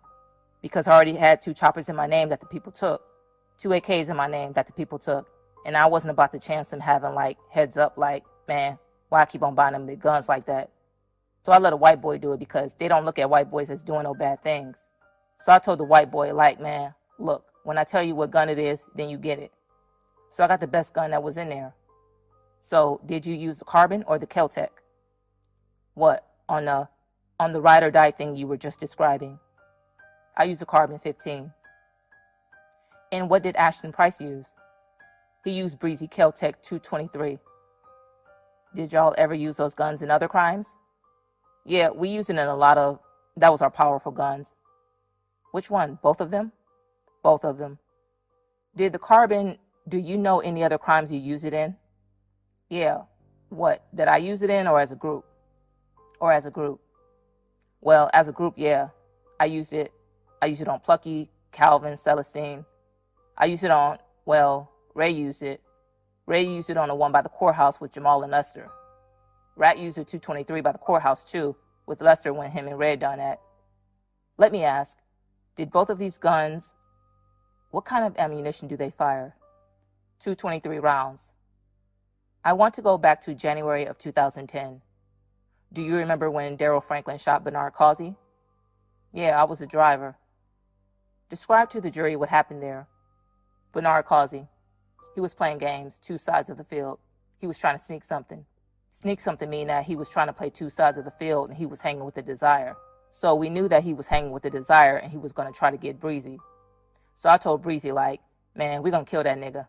Because I already had 2 choppers in my name that the people took. 2 AKs in my name that the people took. And I wasn't about to chance them having heads up man, why I keep on buying them big guns like that? So I let a white boy do it because they don't look at white boys as doing no bad things. So I told the white boy, man, look, when I tell you what gun it is, then you get it. So I got the best gun that was in there. So did you use the carbon or the Celtic? What, on the ride or die thing you were just describing? I used the carbon 15. And what did Ashton Price use? He used Breezy Celtic 223. Did y'all ever use those guns in other crimes? Yeah, we used it in that was our powerful guns. Which one? Both of them? Both of them. Did the carbon, do you know any other crimes you use it in? Yeah. What, did I use it in or as a group? Or as a group? Well, as a group, yeah. I used it on Plucky, Calvin, Celestine. I used it on, Ray used it. Ray used it on the one by the courthouse with Jamal and Lester. Rat used a 223 by the courthouse too, with Lester when him and Ray done that. Let me ask, did both of these guns, what kind of ammunition do they fire? 223 rounds. I want to go back to January of 2010. Do you remember when Daryl Franklin shot Bernard Causey? Yeah, I was the driver. Describe to the jury what happened there. Bernard Causey. He was playing games, 2 sides of the field. He was trying to sneak something. Sneak something mean that he was trying to play 2 sides of the field and he was hanging with the Desire. So we knew that he was hanging with the Desire and he was going to try to get Breezy. So I told Breezy, man, we going to kill that nigga.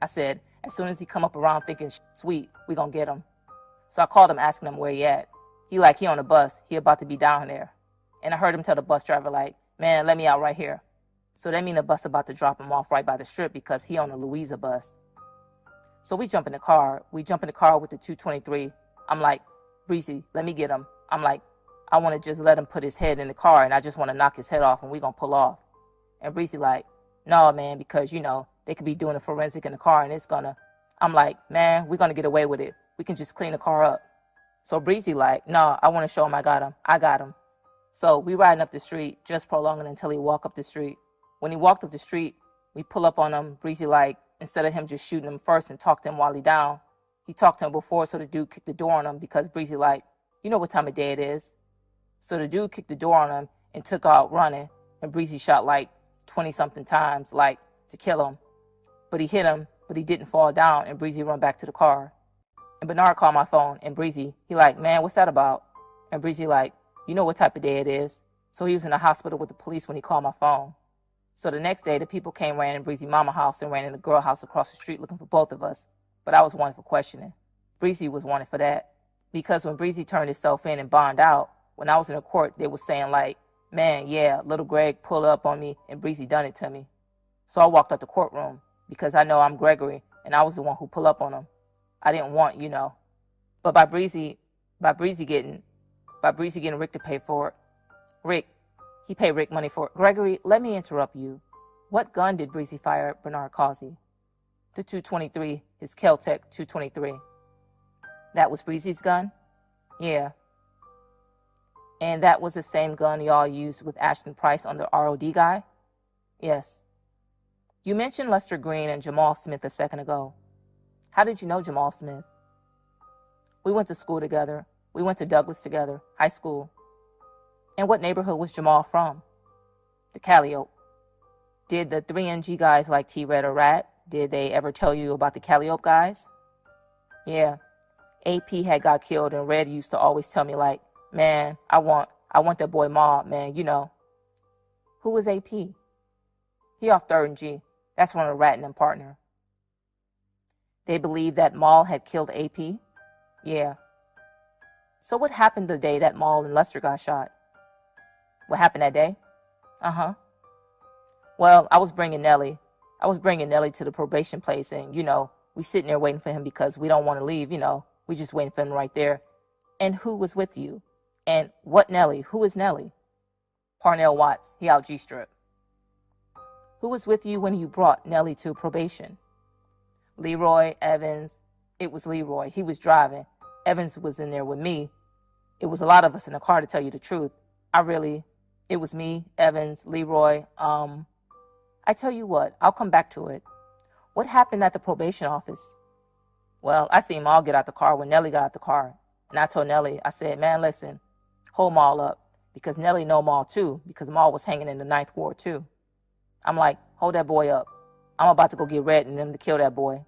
I said, as soon as he come up around thinking sweet, we going to get him. So I called him asking him where he at. He on a bus. He about to be down there. And I heard him tell the bus driver, man, let me out right here. So that mean the bus about to drop him off right by the strip because he on a Louisa bus. So we jump in the car. We jump in the car with the 223. I'm like, Breezy, let me get him. I'm like, I want to just let him put his head in the car and I just want to knock his head off and we going to pull off. And Breezy no, man, because, they could be doing a forensic in the car and it's going to. I'm like, man, we're going to get away with it. We can just clean the car up. So Breezy no, I want to show him I got him. So we riding up the street, just prolonging until he walk up the street. When he walked up the street, we pull up on him. Breezy instead of him just shooting him first and talk to him while he down, he talked to him before so the dude kicked the door on him because Breezy you know what time of day it is. So the dude kicked the door on him and took out running and Breezy shot 20-something times to kill him. But he hit him, but he didn't fall down and Breezy run back to the car. And Bernard called my phone and Breezy, he man, what's that about? And Breezy you know what type of day it is. So he was in the hospital with the police when he called my phone. So the next day, the people came, ran in Breezy mama house and ran in the girl house across the street looking for both of us. But I was wanted for questioning. Breezy was wanted for that. Because when Breezy turned himself in and bonded out, when I was in the court, they was saying like, man, yeah, little Greg pulled up on me and Breezy done it to me. So I walked out the courtroom because I know I'm Gregory and I was the one who pulled up on him. I didn't want, But by Breezy getting Rick to pay for it. He paid Rick money for it. Gregory, let me interrupt you. What gun did Breezy fire at Bernard Causey? The 223, his Kel-Tec 223. That was Breezy's gun? Yeah. And that was the same gun y'all used with Ashton Price on the ROD guy? Yes. You mentioned Lester Green and Jamal Smith a second ago. How did you know Jamal Smith? We went to school together. We went to Douglas together, high school. And what neighborhood was Jamal from? The Calliope. Did the 3NG guys like T-Red or Rat? Did they ever tell you about the Calliope guys? Yeah. AP had got killed and Red used to always tell me like, man, I want that boy Ma, man, Who was AP? He off 3rd and G. That's one of the Rat and them partner. They believed that Maul had killed AP? Yeah. So what happened the day that Maul and Lester got shot? What happened that day? Uh-huh. Well, I was bringing Nellie to the probation place and, we sitting there waiting for him because we don't want to leave, We just waiting for him right there. And who was with you? And what Nellie? Who is Nellie? Parnell Watts. He out G-Strip. Who was with you when you brought Nellie to probation? Leroy, Evans. It was Leroy. He was driving. Evans was in there with me. It was a lot of us in the car, to tell you the truth. It was me, Evans, Leroy. I tell you what, I'll come back to it. What happened at the probation office? Well, I seen Maul get out the car when Nellie got out the car. And I told Nellie, I said, man, listen, hold Maul up. Because Nellie know Maul too, because Maul was hanging in the 9th Ward too. I'm like, hold that boy up. I'm about to go get Red and them to kill that boy.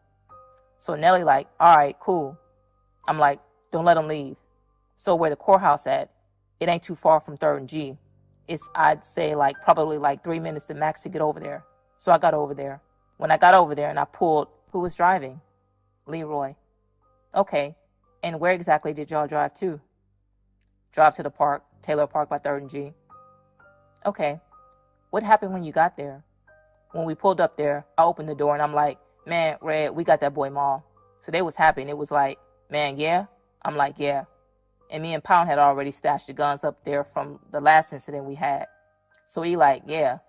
So Nellie like, all right, cool. I'm like, don't let him leave. So where the courthouse at, it ain't too far from 3rd and G. It's, I'd say, probably 3 minutes to max to get over there. So I got over there. When I got over there and I pulled, who was driving? Leroy. Okay. And where exactly did y'all drive to? Drive to the park, Taylor Park by 3rd and G. Okay. What happened when you got there? When we pulled up there, I opened the door and I'm like, man, Red, we got that boy Maul. So they was happy and it was like, man, yeah? I'm like, yeah. And me and Pound had already stashed the guns up there from the last incident we had. So he like, yeah.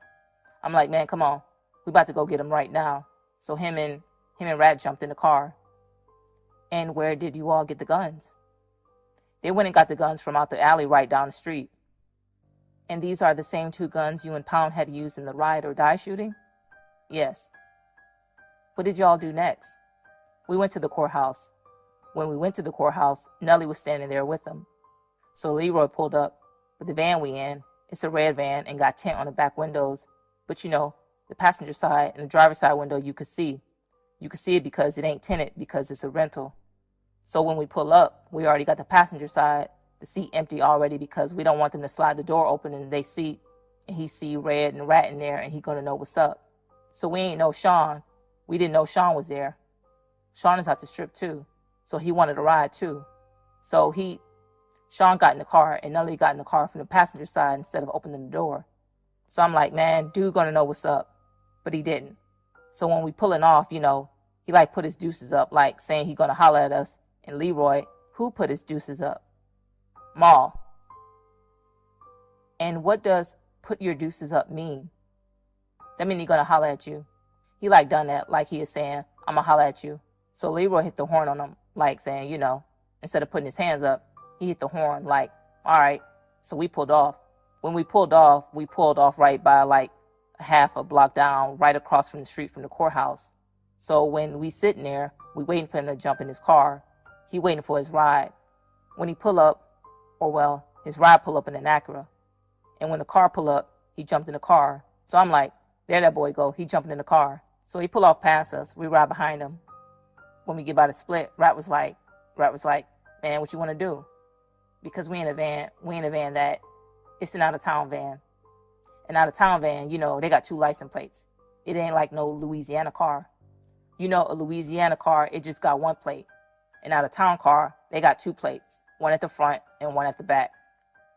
I'm like, man, come on. We about to go get him right now. So him and Rat jumped in the car. And where did you all get the guns? They went and got the guns from out the alley right down the street. And these are the same 2 guns you and Pound had used in the ride or die shooting? Yes. What did y'all do next? We went to the courthouse. When we went to the courthouse, Nellie was standing there with them. So Leroy pulled up with the van we in. It's a red van and got tint on the back windows. But the passenger side and the driver's side window you could see. You could see it because it ain't tinted because it's a rental. So when we pull up, we already got the passenger side, the seat empty already because we don't want them to slide the door open and they see, and he see Red and Rat in there and he gonna know what's up. So we ain't know Sean. We didn't know Sean was there. Sean is out to strip too. So he wanted a ride too. So Sean got in the car and Nellie got in the car from the passenger side instead of opening the door. So I'm like, man, dude gonna know what's up. But he didn't. So when we pulling off, he put his deuces up, saying he gonna holler at us. And Leroy, who put his deuces up? Maul. And what does put your deuces up mean? That mean he gonna holler at you. He done that, he is saying, I'ma holler at you. So Leroy hit the horn on him, saying, instead of putting his hands up, he hit the horn, all right. So we pulled off. When we pulled off right by a half a block down, right across from the street from the courthouse. So when we sitting there, we waiting for him to jump in his car. He waiting for his ride. When he pull up, his ride pull up in an Acura. And when the car pull up, he jumped in the car. So I'm like, there that boy go. He jumping in the car. So he pull off past us. We ride behind him. When we get by the split, Rat was like, man, what you want to do? Because we in a van that it's an out of town van. An out-of-town van, they got 2 license plates. It ain't like no Louisiana car. A Louisiana car, it just got 1 plate. An out-of-town car, they got 2 plates. One at the front and one at the back.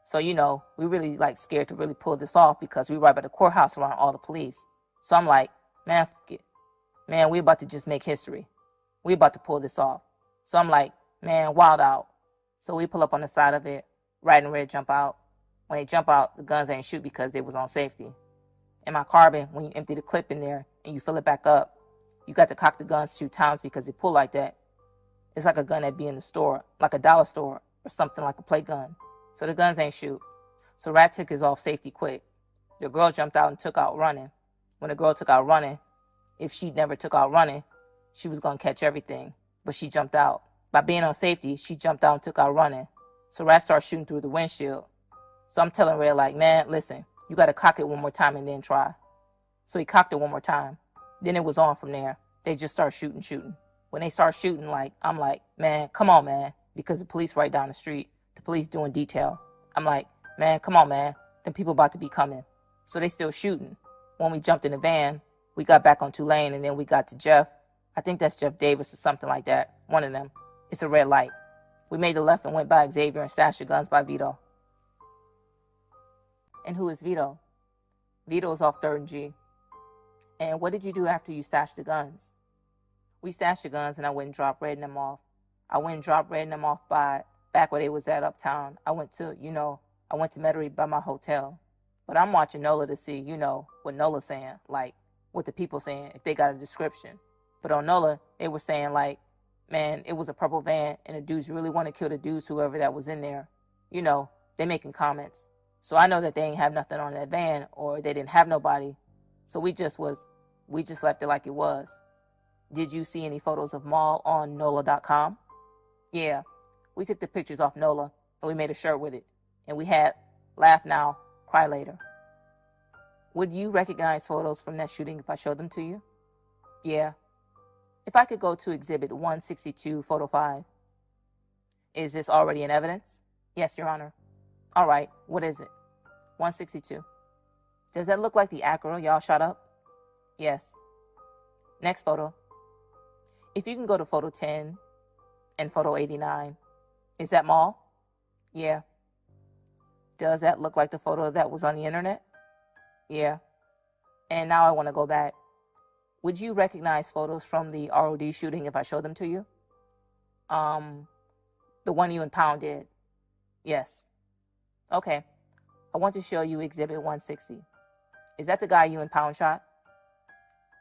So, we really scared to really pull this off because we right by the courthouse around all the police. So I'm like, man, f it. Man, we about to just make history. We about to pull this off. So I'm like, man, wild out. So we pull up on the side of it. Red and red jump out. When they jump out, the guns ain't shoot because they was on safety. In my carbon, when you empty the clip in there and you fill it back up, you got to cock the guns 2 times because they pull like that. It's like a gun that'd be in the store, like a dollar store or something like a play gun. So the guns ain't shoot. So Rat took his off safety quick. The girl jumped out and took out running. When the girl took out running, if she never took out running, she was going to catch everything. But she jumped out. By being on safety, she jumped out and took out running. So Rat started shooting through the windshield. So I'm telling Red, man, listen, you got to cock it 1 more time and then try. So he cocked it 1 more time. Then it was on from there. They just start shooting. When they start shooting, I'm like, man, come on, man. Because the police right down the street. The police doing detail. I'm like, man, come on, man. Them people about to be coming. So they still shooting. When we jumped in the van, we got back on Tulane and then we got to Jeff. I think that's Jeff Davis or something like that. One of them. It's a red light. We made the left and went by Xavier and stashed the guns by Vito. And who is Vito? Vito's off 3rd and G. And what did you do after you stashed the guns? We stashed the guns and I went and dropped Red and them off. I went and dropped Red and them off by back where they was at uptown. I went to Metairie by my hotel. But I'm watching Nola to see, what Nola's saying, what the people saying, if they got a description. But on Nola, they were saying man, it was a purple van and the dudes really want to kill the dudes, whoever that was in there. They making comments. So I know that they ain't have nothing on that van or they didn't have nobody. So we just left it like it was. Did you see any photos of Maul on NOLA.com? Yeah, we took the pictures off NOLA and we made a shirt with it. And we had Laugh Now, Cry Later. Would you recognize photos from that shooting if I showed them to you? Yeah. If I could go to Exhibit 162, Photo 5. Is this already in evidence? Yes, Your Honor. All right, what is it? 162. Does that look like the Acura y'all shot up? Yes. Next photo. If you can go to photo 10 and photo 89, is that Maul? Yeah. Does that look like the photo that was on the internet? Yeah. And now I want to go back. Would you recognize photos from the ROD shooting if I showed them to you? The one you and Pound did. Yes. Okay. I want to show you Exhibit 160. Is that the guy you and Pound shot?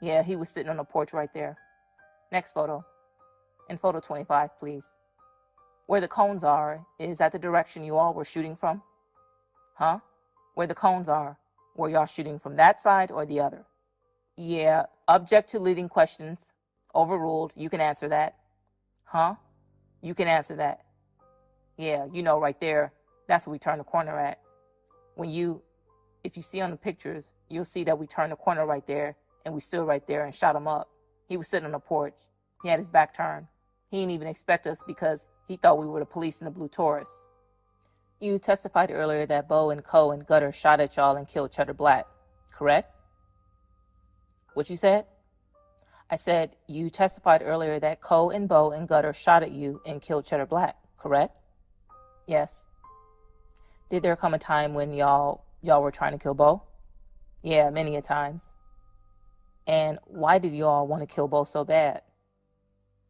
Yeah, he was sitting on the porch right there. Next photo. In photo 25, please. Where the cones are, is that the direction you all were shooting from? Huh? Where the cones are, were y'all shooting from that side or the other? Yeah, object to leading questions. Overruled. You can answer that. Huh? You can answer that. Yeah, right there. That's where we turn the corner at. If you see on the pictures, you'll see that we turned the corner right there and we stood right there and shot him up. He was sitting on the porch. He had his back turned. He didn't even expect us because he thought we were the police in the blue Taurus. You testified earlier that Bo and Co and Gutter shot at y'all and killed Cheddar Black, correct? What you said? I said you testified earlier that Co and Bo and Gutter shot at you and killed Cheddar Black, correct? Yes. Did there come a time when y'all were trying to kill Bo? Yeah, many a times. And why did y'all want to kill Bo so bad?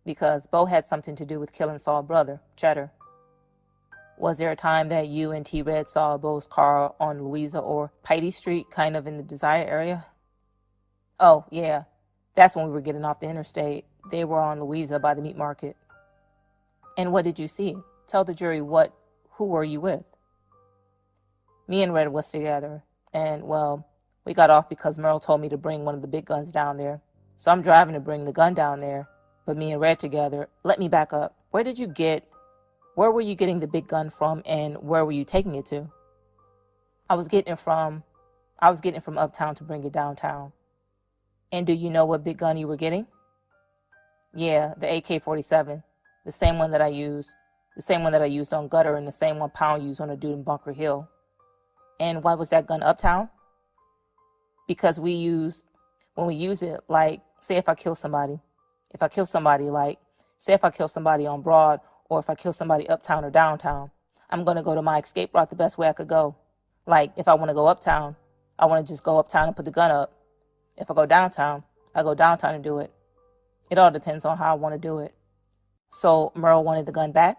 Because Bo had something to do with killing Saul's brother, Cheddar. Was there a time that you and T-Red saw Bo's car on Louisa or Piety Street, kind of in the Desire area? Oh, yeah. That's when we were getting off the interstate. They were on Louisa by the meat market. And what did you see? Tell the jury who were you with? Me and Red was together. And, we got off because Merle told me to bring one of the big guns down there. So I'm driving to bring the gun down there. But me and Red together. Let me back up. Where were you getting the big gun from and where were you taking it to? I was getting it from uptown to bring it downtown. And do you know what big gun you were getting? Yeah, the AK-47. The same one that I used. The same one that I used on Gutter and the same one Pound used on a dude in Bunker Hill. And why was that gun uptown? Because when we use it, like, say if I kill somebody, like, say if I kill somebody on Broad, or if I kill somebody uptown or downtown, I'm going to go to my escape route the best way I could go. Like, if I want to go uptown, I want to just go uptown and put the gun up. If I go downtown, I go downtown and do it. It all depends on how I want to do it. So Merle wanted the gun back?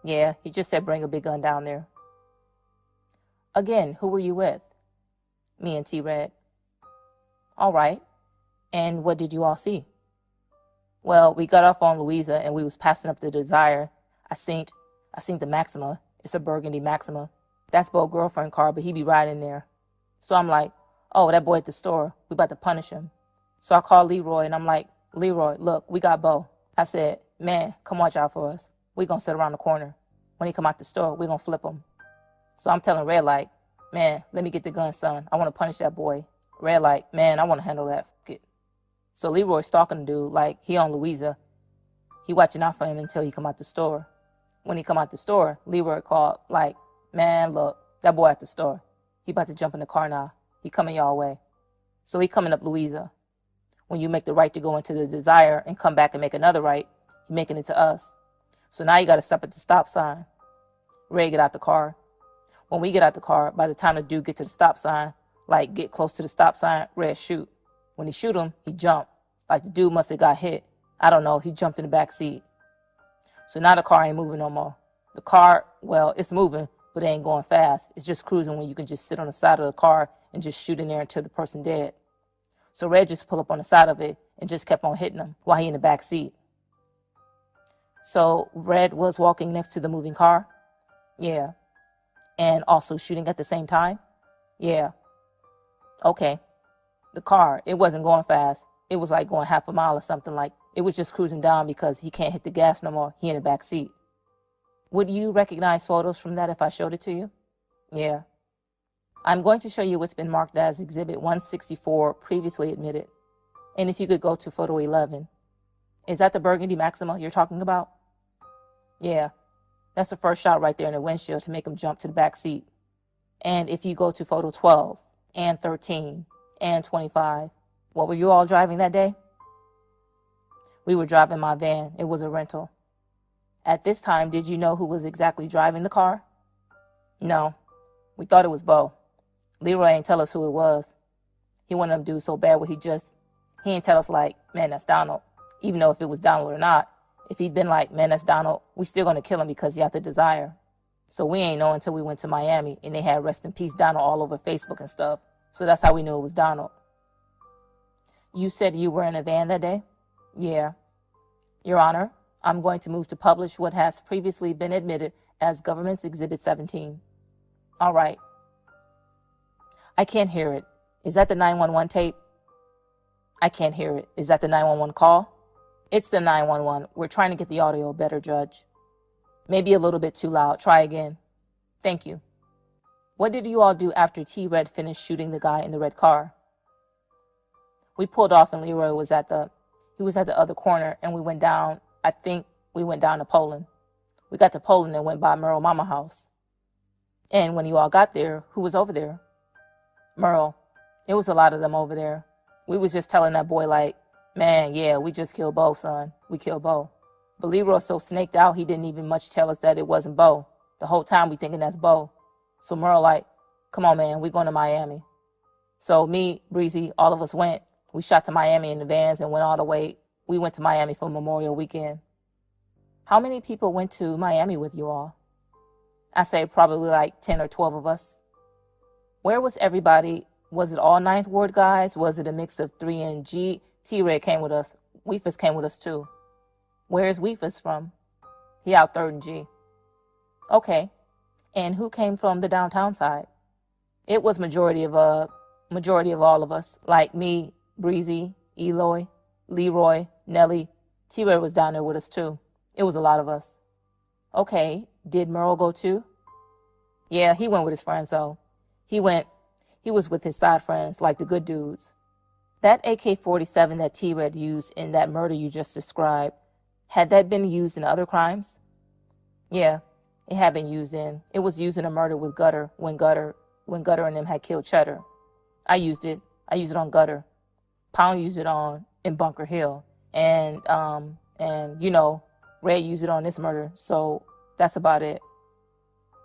Yeah, he just said bring a big gun down there. Again, who were you with? Me and T-Red. All right. And what did you all see? Well, we got off on Louisa and we was passing up the Desire. I seen the Maxima. It's a burgundy Maxima. That's Bo's girlfriend car, but he be riding there. So I'm like, oh, that boy at the store. We about to punish him. So I called Leroy and I'm like, Leroy, look, we got Bo. I said, man, come watch out for us. We gonna sit around the corner. When he come out the store, we gonna flip him. So I'm telling Red like, man, let me get the gun, son. I want to punish that boy. Red like, man, I want to handle that. Fuck it. So Leroy's stalking the dude like he on Louisa. He watching out for him until he come out the store. When he come out the store, Leroy called like, man, look, that boy at the store. He about to jump in the car now. He coming y'all way. So he coming up Louisa. When you make the right to go into the Desire and come back and make another right, he making it to us. So now you got to stop at the stop sign. Ray get out the car. When we get out the car, by the time the dude get to the stop sign, like get close to the stop sign, Red shoot. When he shoot him, he jump. Like the dude must have got hit. I don't know. He jumped in the back seat. So now the car ain't moving no more. The car, well, it's moving, but it ain't going fast. It's just cruising when you can just sit on the side of the car and just shoot in there until the person dead. So Red just pulled up on the side of it and just kept on hitting him while he in the back seat. So Red was walking next to the moving car? Yeah. And also shooting at the same time? Yeah. Okay. The car, it wasn't going fast. It was like going half a mile or something. Like it was just cruising down because he can't hit the gas no more. He in the back seat. Would you recognize photos from that if I showed it to you? Yeah. I'm going to show you what's been marked as Exhibit 164, previously admitted. And if you could go to photo 11. Is that the burgundy Maxima you're talking about? Yeah. That's the first shot right there in the windshield to make him jump to the back seat. And if you go to photo 12 and 13 and 25, what were you all driving that day? We were driving my van. It was a rental. At this time, did you know who was exactly driving the car? No. We thought it was Bo. Leroy ain't tell us who it was. He one of them dudes so bad where he ain't tell us like, man, that's Donald. Even though if it was Donald or not, if he'd been like, man, that's Donald, we still gonna kill him because he had the Desire. So we ain't know until we went to Miami and they had rest in peace Donald all over Facebook and stuff. So that's how we knew it was Donald. You said you were in a van that day? Yeah. Your Honor, I'm going to move to publish what has previously been admitted as Government's Exhibit 17. All right. I can't hear it. Is that the 911 tape? I can't hear it. Is that the 911 call? It's the 911. We're trying to get the audio better, Judge. Maybe a little bit too loud. Try again. Thank you. What did you all do after T-Red finished shooting the guy in the red car? We pulled off and Leroy was at the other corner and we went down. I think we went down to Poland. We got to Poland and went by Merle Mama house. And when you all got there, who was over there? Merle. It was a lot of them over there. We was just telling that boy like, man, yeah, we just killed Bo, son. We killed Bo. But Leroy's so snaked out, he didn't even much tell us that it wasn't Bo. The whole time we thinking that's Bo. So Merle like, come on, man, we going to Miami. So me, Breezy, all of us went. We shot to Miami in the vans and went all the way. We went to Miami for Memorial Weekend. How many people went to Miami with you all? I say probably like 10 or 12 of us. Where was everybody? Was it all Ninth Ward guys? Was it a mix of 3 and G? T-Red came with us. Weefus came with us too. Where is Weefus from? He out 3rd and G. Okay. And who came from the downtown side? It was majority of all of us, like me, Breezy, Eloy, Leroy, Nelly. T-Red was down there with us too. It was a lot of us. Okay. Did Merle go too? Yeah, he went with his friends though. He was with his side friends, like the good dudes. That AK-47 that T-Red used in that murder you just described, had that been used in other crimes? Yeah, it had been used in. It was used in a murder with Gutter when Gutter and them had killed Cheddar. I used it. I used it on Gutter. Pound used it on in Bunker Hill. And Red used it on this murder. So that's about it.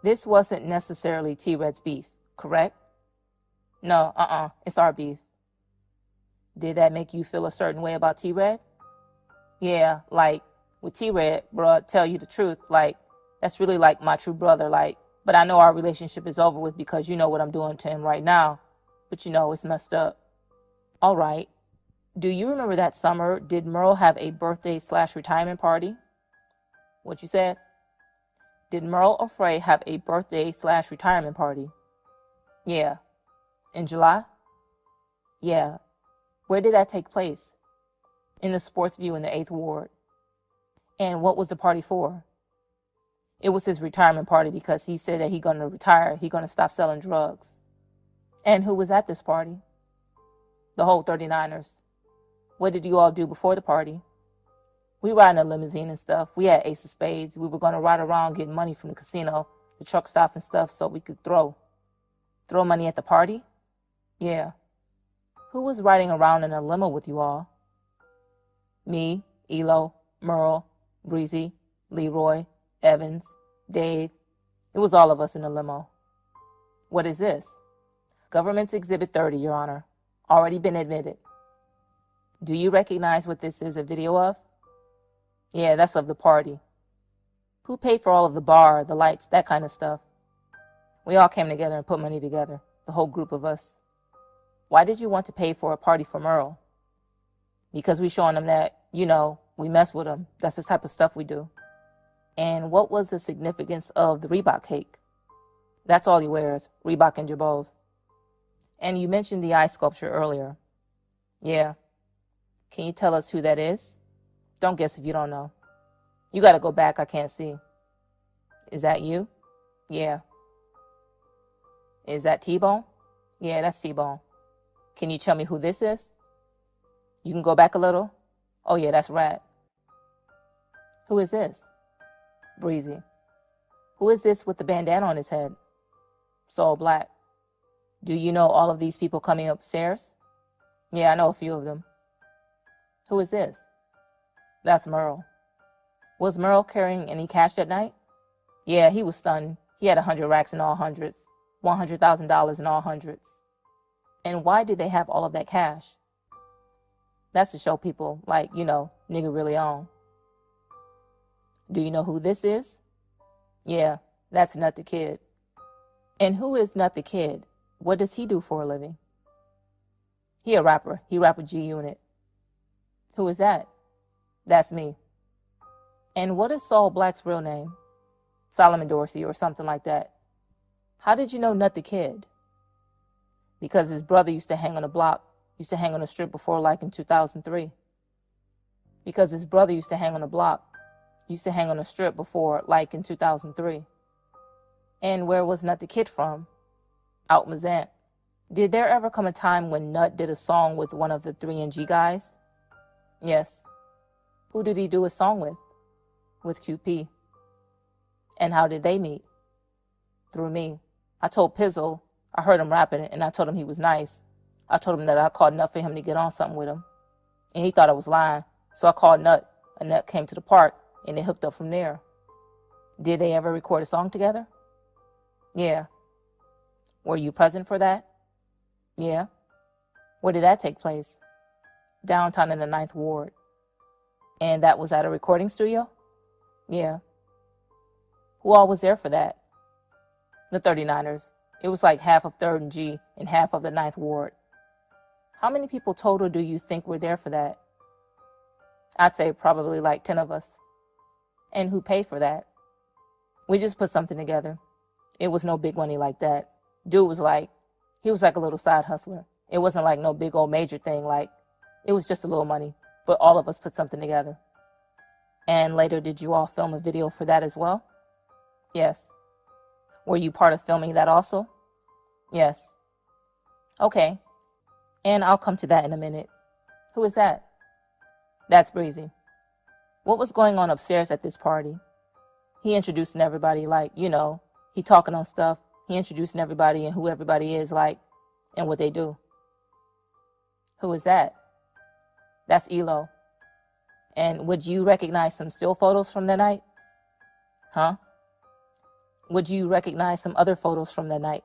This wasn't necessarily T-Red's beef, correct? No, it's our beef. Did that make you feel a certain way about T-Red? Yeah, like, with T-Red, bruh, tell you the truth, like, that's really like my true brother, like, but I know our relationship is over with because you know what I'm doing to him right now. But it's messed up. All right. Do you remember that summer, did Merle have a birthday/retirement party? What you said? Did Merle or Frey have a birthday/retirement party? Yeah. In July? Yeah. Where did that take place? In the Sports View in the 8th Ward. And what was the party for? It was his retirement party because he said that he's going to retire. He's going to stop selling drugs. And who was at this party? The whole 39ers. What did you all do before the party? We ride in a limousine and stuff. We had Ace of Spades. We were going to ride around getting money from the casino, the truck stop and stuff so we could throw money at the party? Yeah. Who was riding around in a limo with you all? Me, Elo, Merle, Breezy, Leroy, Evans, Dave. It was all of us in a limo. What is this? Government's Exhibit 30, Your Honor. Already been admitted. Do you recognize what this is a video of? Yeah, that's of the party. Who paid for all of the bar, the lights, that kind of stuff? We all came together and put money together, the whole group of us. Why did you want to pay for a party for Merle? Because we showing him that, we mess with him. That's the type of stuff we do. And what was the significance of the Reebok cake? That's all he wears, Reebok and Jabos. And you mentioned the eye sculpture earlier. Yeah. Can you tell us who that is? Don't guess if you don't know. You got to go back, I can't see. Is that you? Yeah. Is that T-Bone? Yeah, that's T-Bone. Can you tell me who this is? You can go back a little? Oh yeah, that's Rat. Who is this? Breezy. Who is this with the bandana on his head? It's all black. Do you know all of these people coming upstairs? Yeah, I know a few of them. Who is this? That's Merle. Was Merle carrying any cash that night? Yeah, he was stunned. He had 100 racks in all hundreds. $100,000 in all hundreds. And why did they have all of that cash? That's to show people, like, nigga really on. Do you know who this is? Yeah, that's Nut the Kid. And who is Nut the Kid? What does he do for a living? He a rapper. He rap with G-Unit. Who is that? That's me. And what is Saul Black's real name? Solomon Dorsey or something like that. How did you know Nut the Kid? Because his brother used to hang on the block, used to hang on the strip before, like in 2003. Because his brother used to hang on the block, used to hang on the strip before, like in 2003. And where was Nut the Kid from? Out Mazant. Did there ever come a time when Nut did a song with one of the 3NG guys? Yes. Who did he do a song with? With QP. And how did they meet? Through me. I told Pizzle, I heard him rapping it, and I told him he was nice. I told him that I called Nut for him to get on something with him. And he thought I was lying. So I called Nut, and Nut came to the park, and they hooked up from there. Did they ever record a song together? Yeah. Were you present for that? Yeah. Where did that take place? Downtown in the 9th Ward. And that was at a recording studio? Yeah. Who all was there for that? The 39ers. It was like half of 3rd and G and half of the 9th Ward. How many people total do you think were there for that? I'd say probably like 10 of us. And who paid for that? We just put something together. It was no big money like that. Dude was like, he was like a little side hustler. It wasn't like no big old major thing. Like, it was just a little money. But all of us put something together. And later, did you all film a video for that as well? Yes. Were you part of filming that also? Yes. Okay. And I'll come to that in a minute. Who is that? That's Breezy. What was going on upstairs at this party? He introducing everybody like, he talking on stuff. He introducing everybody and who everybody is like and what they do. Who is that? That's Elo. And would you recognize some still photos from that night? Huh? Would you recognize some other photos from that night?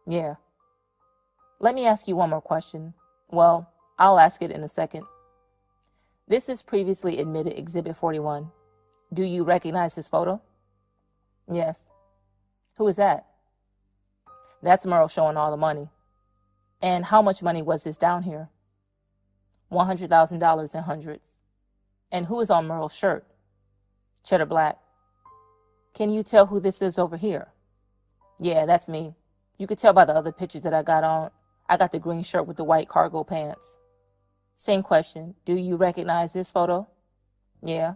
Yeah. Let me ask you one more question. Well, I'll ask it in a second. This is previously admitted Exhibit 41. Do you recognize this photo? Yes. Who is that? That's Merle showing all the money. And how much money was this down here? $100,000 in hundreds. And who is on Merle's shirt? Cheddar Black. Can you tell who this is over here? Yeah, that's me. You could tell by the other pictures that I got on. I got the green shirt with the white cargo pants. Same question. Do you recognize this photo? Yeah.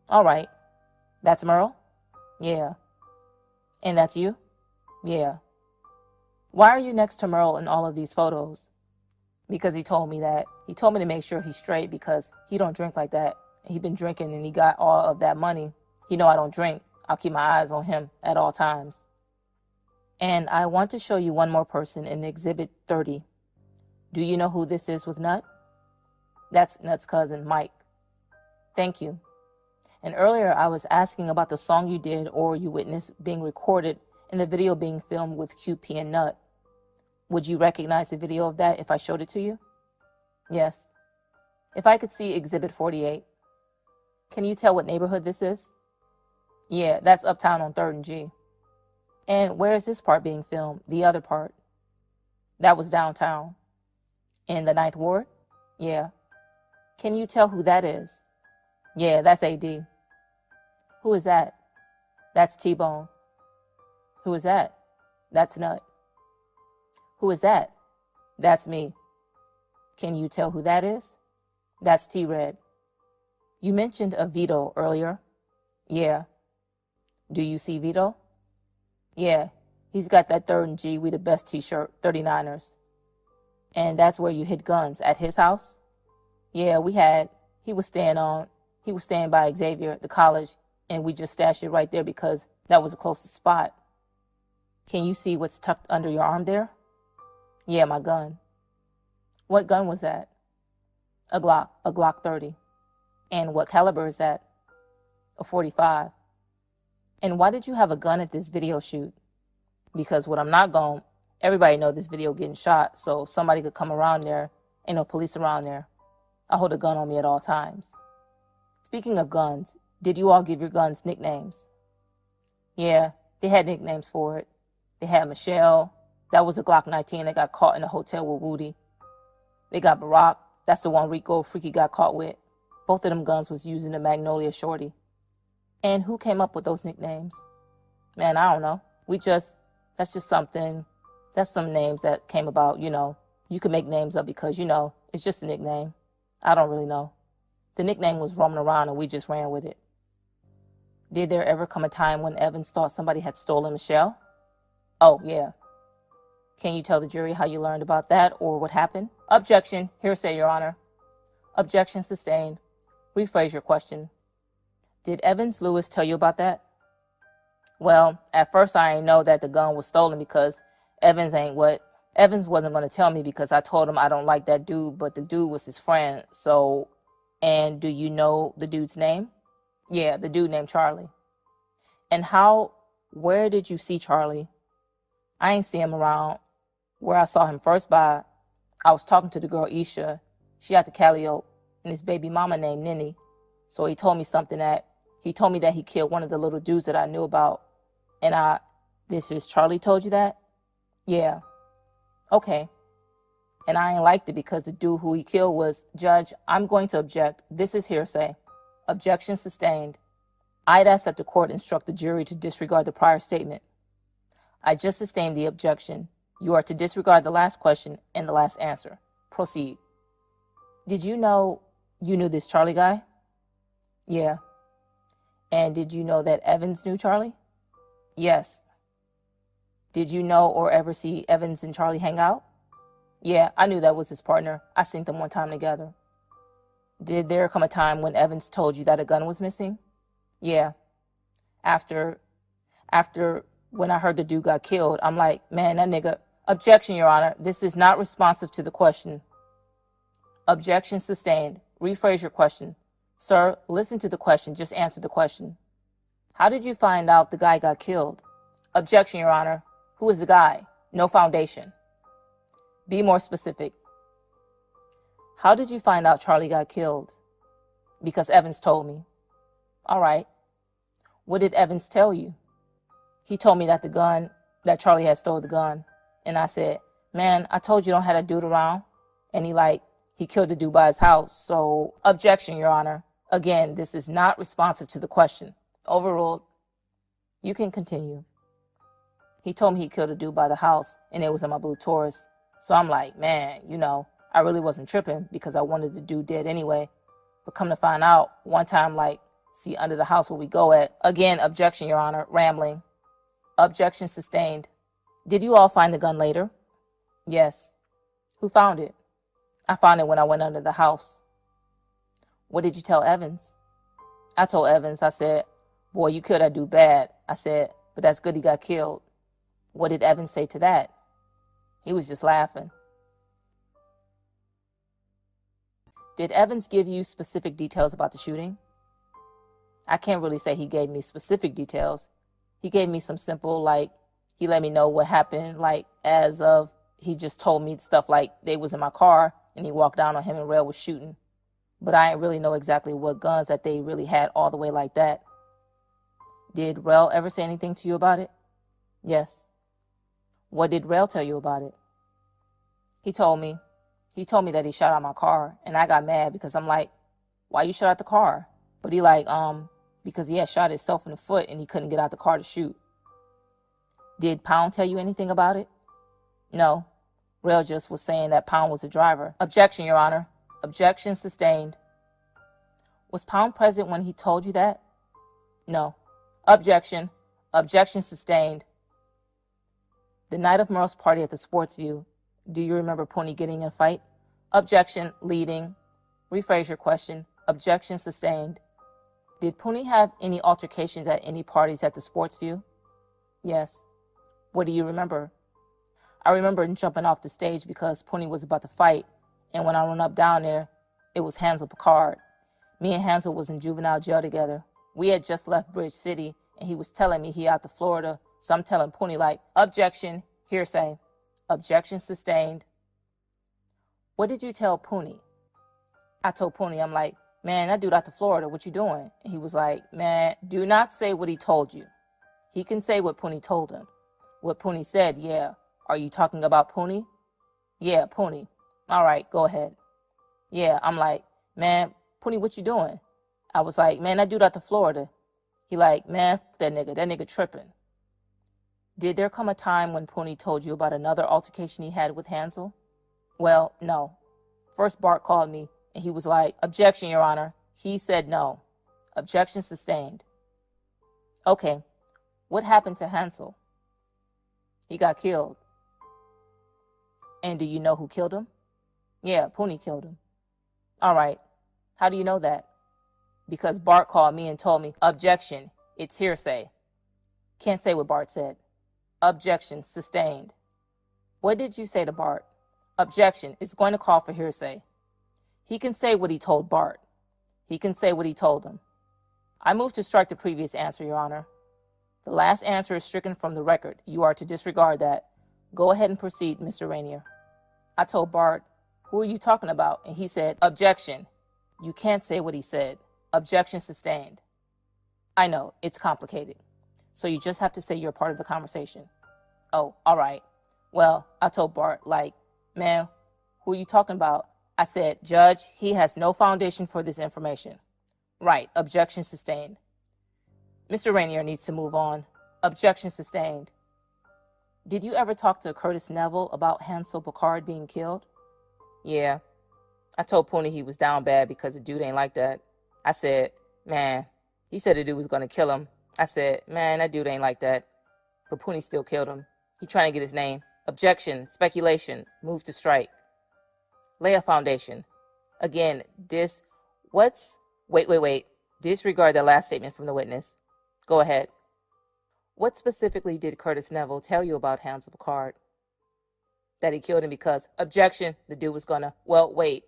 All right. That's Merle? Yeah. And that's you? Yeah. Why are you next to Merle in all of these photos? Because he told me that. He told me to make sure he's straight because he don't drink like that. He been drinking and he got all of that money. He know I don't drink. I'll keep my eyes on him at all times. And I want to show you one more person in Exhibit 30. Do you know who this is with Nut? That's Nut's cousin, Mike. Thank you. And earlier I was asking about the song you did or you witnessed being recorded and the video being filmed with QP and Nut. Would you recognize the video of that if I showed it to you? Yes. If I could see Exhibit 48. Can you tell what neighborhood this is? Yeah, that's uptown on 3rd and G. And where is this part being filmed? The other part? That was downtown. In the 9th Ward? Yeah. Can you tell who that is? Yeah, that's AD. Who is that? That's T-Bone. Who is that? That's Nut. Who is that? That's me. Can you tell who that is? That's T-Red. You mentioned a Vito earlier. Yeah. Do you see Vito? Yeah. He's got that 3rd and G, we the best t-shirt, 39ers. And that's where you hid guns, at his house? Yeah, he was staying by Xavier, the college, and we just stashed it right there because that was the closest spot. Can you see what's tucked under your arm there? Yeah, my gun. What gun was that? A Glock 30. And what caliber is that? A 45. And why did you have a gun at this video shoot? Because what I'm not going, everybody know this video getting shot, so somebody could come around there. Ain't no police around there. I hold a gun on me at all times. Speaking of guns, did you all give your guns nicknames? Yeah, they had nicknames for it. They had Michelle. That was a Glock 19 that got caught in a hotel with Woody. They got Barack. That's the one Rico Freaky got caught with. Both of them guns was using the Magnolia Shorty. And who came up with those nicknames? Man, I don't know. That's just something. That's some names that came about, You can make names up because, it's just a nickname. I don't really know. The nickname was roaming around and we just ran with it. Did there ever come a time when Evans thought somebody had stolen Michelle? Oh, yeah. Can you tell the jury how you learned about that or what happened? Objection. Hearsay, Your Honor. Objection sustained. Rephrase your question. Did Evans Lewis tell you about that? Well, at first I ain't know that the gun was stolen because Evans wasn't going to tell me because I told him I don't like that dude, but the dude was his friend. So, and do you know the dude's name? Yeah, the dude named Charlie. And where did you see Charlie? I ain't see him around. Where I saw him first I was talking to the girl Isha. She had the Calliope and his baby mama named Nini. So he told me that he killed one of the little dudes that I knew about. And this is Charlie told you that? Yeah. Okay. And I ain't liked it because the dude who he killed was, Judge, I'm going to object. This is hearsay. Objection sustained. I'd ask that the court instruct the jury to disregard the prior statement. I just sustained the objection. You are to disregard the last question and the last answer. Proceed. Did you know you knew this Charlie guy? Yeah. And did you know that Evans knew Charlie? Yes. Did you know or ever see Evans and Charlie hang out? Yeah, I knew that was his partner. I seen them one time together. Did there come a time when Evans told you that a gun was missing? Yeah. After when I heard the dude got killed, I'm like, man, that nigga. Objection, Your Honor. This is not responsive to the question. Objection sustained. Rephrase your question. Sir, listen to the question. Just answer the question. How did you find out the guy got killed? Objection, Your Honor. Who is the guy? No foundation. Be more specific. How did you find out Charlie got killed? Because Evans told me. All right. What did Evans tell you? He told me that Charlie had stole the gun. And I said, man, I told you don't have that dude around. And he killed the dude by his house. So, objection, Your Honor. Again, this is not responsive to the question. Overruled. You can continue. He told me he killed a dude by the house, and it was in my blue Taurus. So I'm like, man, I really wasn't tripping because I wanted the dude dead anyway. But come to find out, one time, see under the house where we go at. Again, objection, Your Honor. Rambling. Objection sustained. Did you all find the gun later? Yes. Who found it? I found it when I went under the house. What did you tell Evans? I told Evans, I said, boy, you killed that dude bad. I said, but that's good he got killed. What did Evans say to that? He was just laughing. Did Evans give you specific details about the shooting? I can't really say he gave me specific details. He gave me some simple, he let me know what happened, as of, he just told me stuff like they was in my car and he walked down on him and Merle was shooting. But I didn't really know exactly what guns that they really had all the way like that. Did Merle ever say anything to you about it? Yes. What did Merle tell you about it? He told me that he shot out my car, and I got mad because I'm like, why you shot out the car? But he because he had shot himself in the foot and he couldn't get out the car to shoot. Did Pound tell you anything about it? No. Merle just was saying that Pound was the driver. Objection, Your Honor. Objection sustained. Was Pound present when he told you that? No. Objection. Objection sustained. The night of Merle's party at the Sports View, do you remember Pony getting in a fight? Objection, leading. Rephrase your question. Objection sustained. Did Pony have any altercations at any parties at the Sports View? Yes. What do you remember? I remember jumping off the stage because Pony was about to fight, and when I went up down there, it was Hansel Picard. Me and Hansel was in juvenile jail together. We had just left Bridge City, and he was telling me he out to Florida, so I'm telling Pony objection, hearsay. Objection sustained. What did you tell Pony? I told Pony, I'm like, man, that dude out to Florida, what you doing? And he was like, man, do not say what he told you. He can say what Pony told him. What Pony said, yeah. Are you talking about Pony? Yeah, Pony. All right, go ahead. Yeah, I'm like, man, Pony, what you doing? I was like, man, that dude out to Florida. He man, f- that nigga tripping. Did there come a time when Pony told you about another altercation he had with Hansel? Well, no. First Bart called me, and he was like, objection, Your Honor. He said no. Objection sustained. Okay, what happened to Hansel? He got killed. And do you know who killed him? Yeah, Pony killed him. All right. How do you know that? Because Bart called me and told me, objection, it's hearsay. Can't say what Bart said. Objection sustained. What did you say to Bart? Objection, it's going to call for hearsay. He can say what he told Bart. He can say what he told him. I move to strike the previous answer, Your Honor. The last answer is stricken from the record. You are to disregard that. Go ahead and proceed, Mr. Rainier. I told Bart, who are you talking about? And he said, objection. You can't say what he said. Objection sustained. I know, it's complicated. So you just have to say you're part of the conversation. Oh, all right. Well, I told Bart, man, who are you talking about? I said, Judge, he has no foundation for this information. Right, objection sustained. Mr. Rainier needs to move on. Objection sustained. Did you ever talk to Curtis Neville about Hansel Picard being killed? Yeah. I told Pony he was down bad because the dude ain't like that. I said, man, he said the dude was going to kill him. I said, man, that dude ain't like that. But Pony still killed him. He trying to get his name. Objection, speculation, move to strike. Lay a foundation. Again, wait. Disregard the last statement from the witness. Go ahead. What specifically did Curtis Neville tell you about Hansel Picard? That he killed him because, objection, the dude was gonna, well, wait.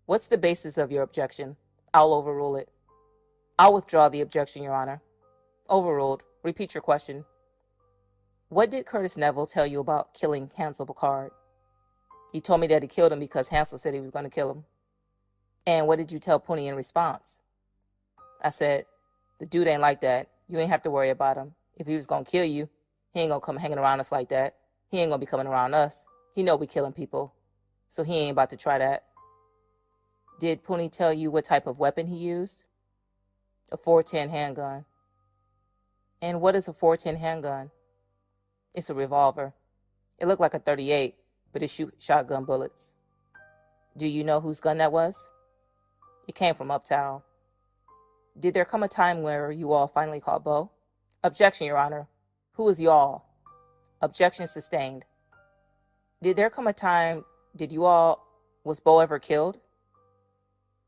What's the basis of your objection? I'll overrule it. I'll withdraw the objection, Your Honor. Overruled. Repeat your question. What did Curtis Neville tell you about killing Hansel Picard? He told me that he killed him because Hansel said he was going to kill him. And what did you tell Poonie in response? I said, the dude ain't like that. You ain't have to worry about him. If he was going to kill you, he ain't going to come hanging around us like that. He ain't going to be coming around us. He know we killing people. So he ain't about to try that. Did Poonie tell you what type of weapon he used? A 410 handgun. And what is a 410 handgun? It's a revolver. It looked like a 38, but it shoots shotgun bullets. Do you know whose gun that was? It came from uptown. Did there come a time where you all finally caught Bo? Objection, Your Honor. Who is y'all? Objection sustained. Did there come a time, was Bo ever killed?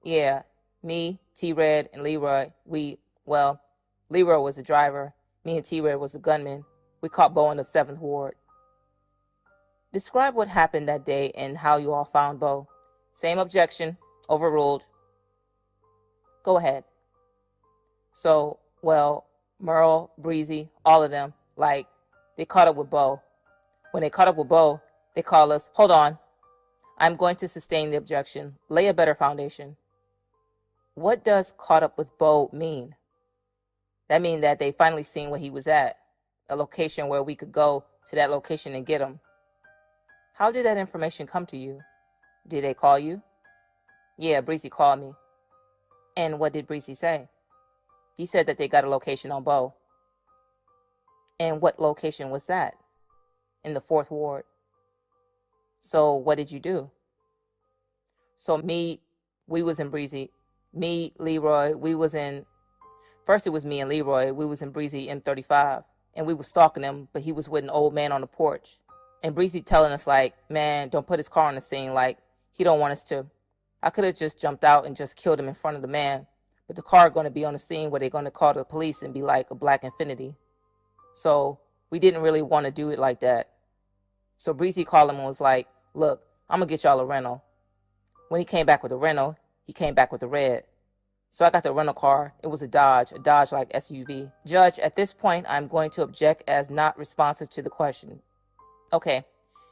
Yeah, me, T-Red, and Leroy, Leroy was the driver. Me and T-Red was the gunman. We caught Bo in the 7th Ward. Describe what happened that day and how you all found Bo. Same objection. Overruled. Go ahead. So, Merle, Breezy, all of them, they caught up with Bo. When they caught up with Bo, they called us, hold on. I'm going to sustain the objection. Lay a better foundation. What does caught up with Bo mean? That means that they finally seen where he was at, a location where we could go to that location and get him. How did that information come to you? Did they call you? Yeah, Breezy called me. And what did Breezy say? He said that they got a location on Bo. And what location was that? In the 4th Ward. So what did you do? So we was in Breezy. Me, Leroy, first it was me and Leroy. We was in Breezy M35. And we was stalking him, but he was with an old man on the porch. And Breezy telling us man, don't put his car on the scene, he don't want us to. I could have just jumped out and just killed him in front of the man. But the car going to be on the scene where they're going to call the police and be like a black infinity. So we didn't really want to do it like that. So Breezy called him and was like, look, I'm going to get y'all a rental. When he came back with the rental, he came back with the red. So I got the rental car. It was a Dodge like SUV. Judge, at this point, I'm going to object as not responsive to the question. Okay,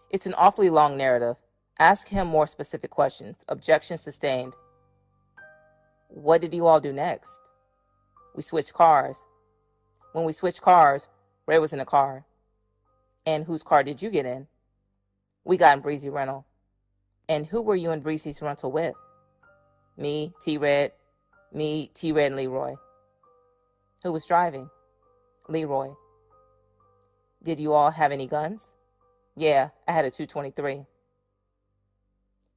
it's an awfully long narrative. Ask him more specific questions. Objection sustained. What did you all do next? We switched cars. When we switched cars, Ray was in the car. And whose car did you get in? We got in Breezy rental. And who were you in Breezy's rental with? Me, T-Red, and Leroy. Who was driving? Leroy. Did you all have any guns? Yeah, I had a .223.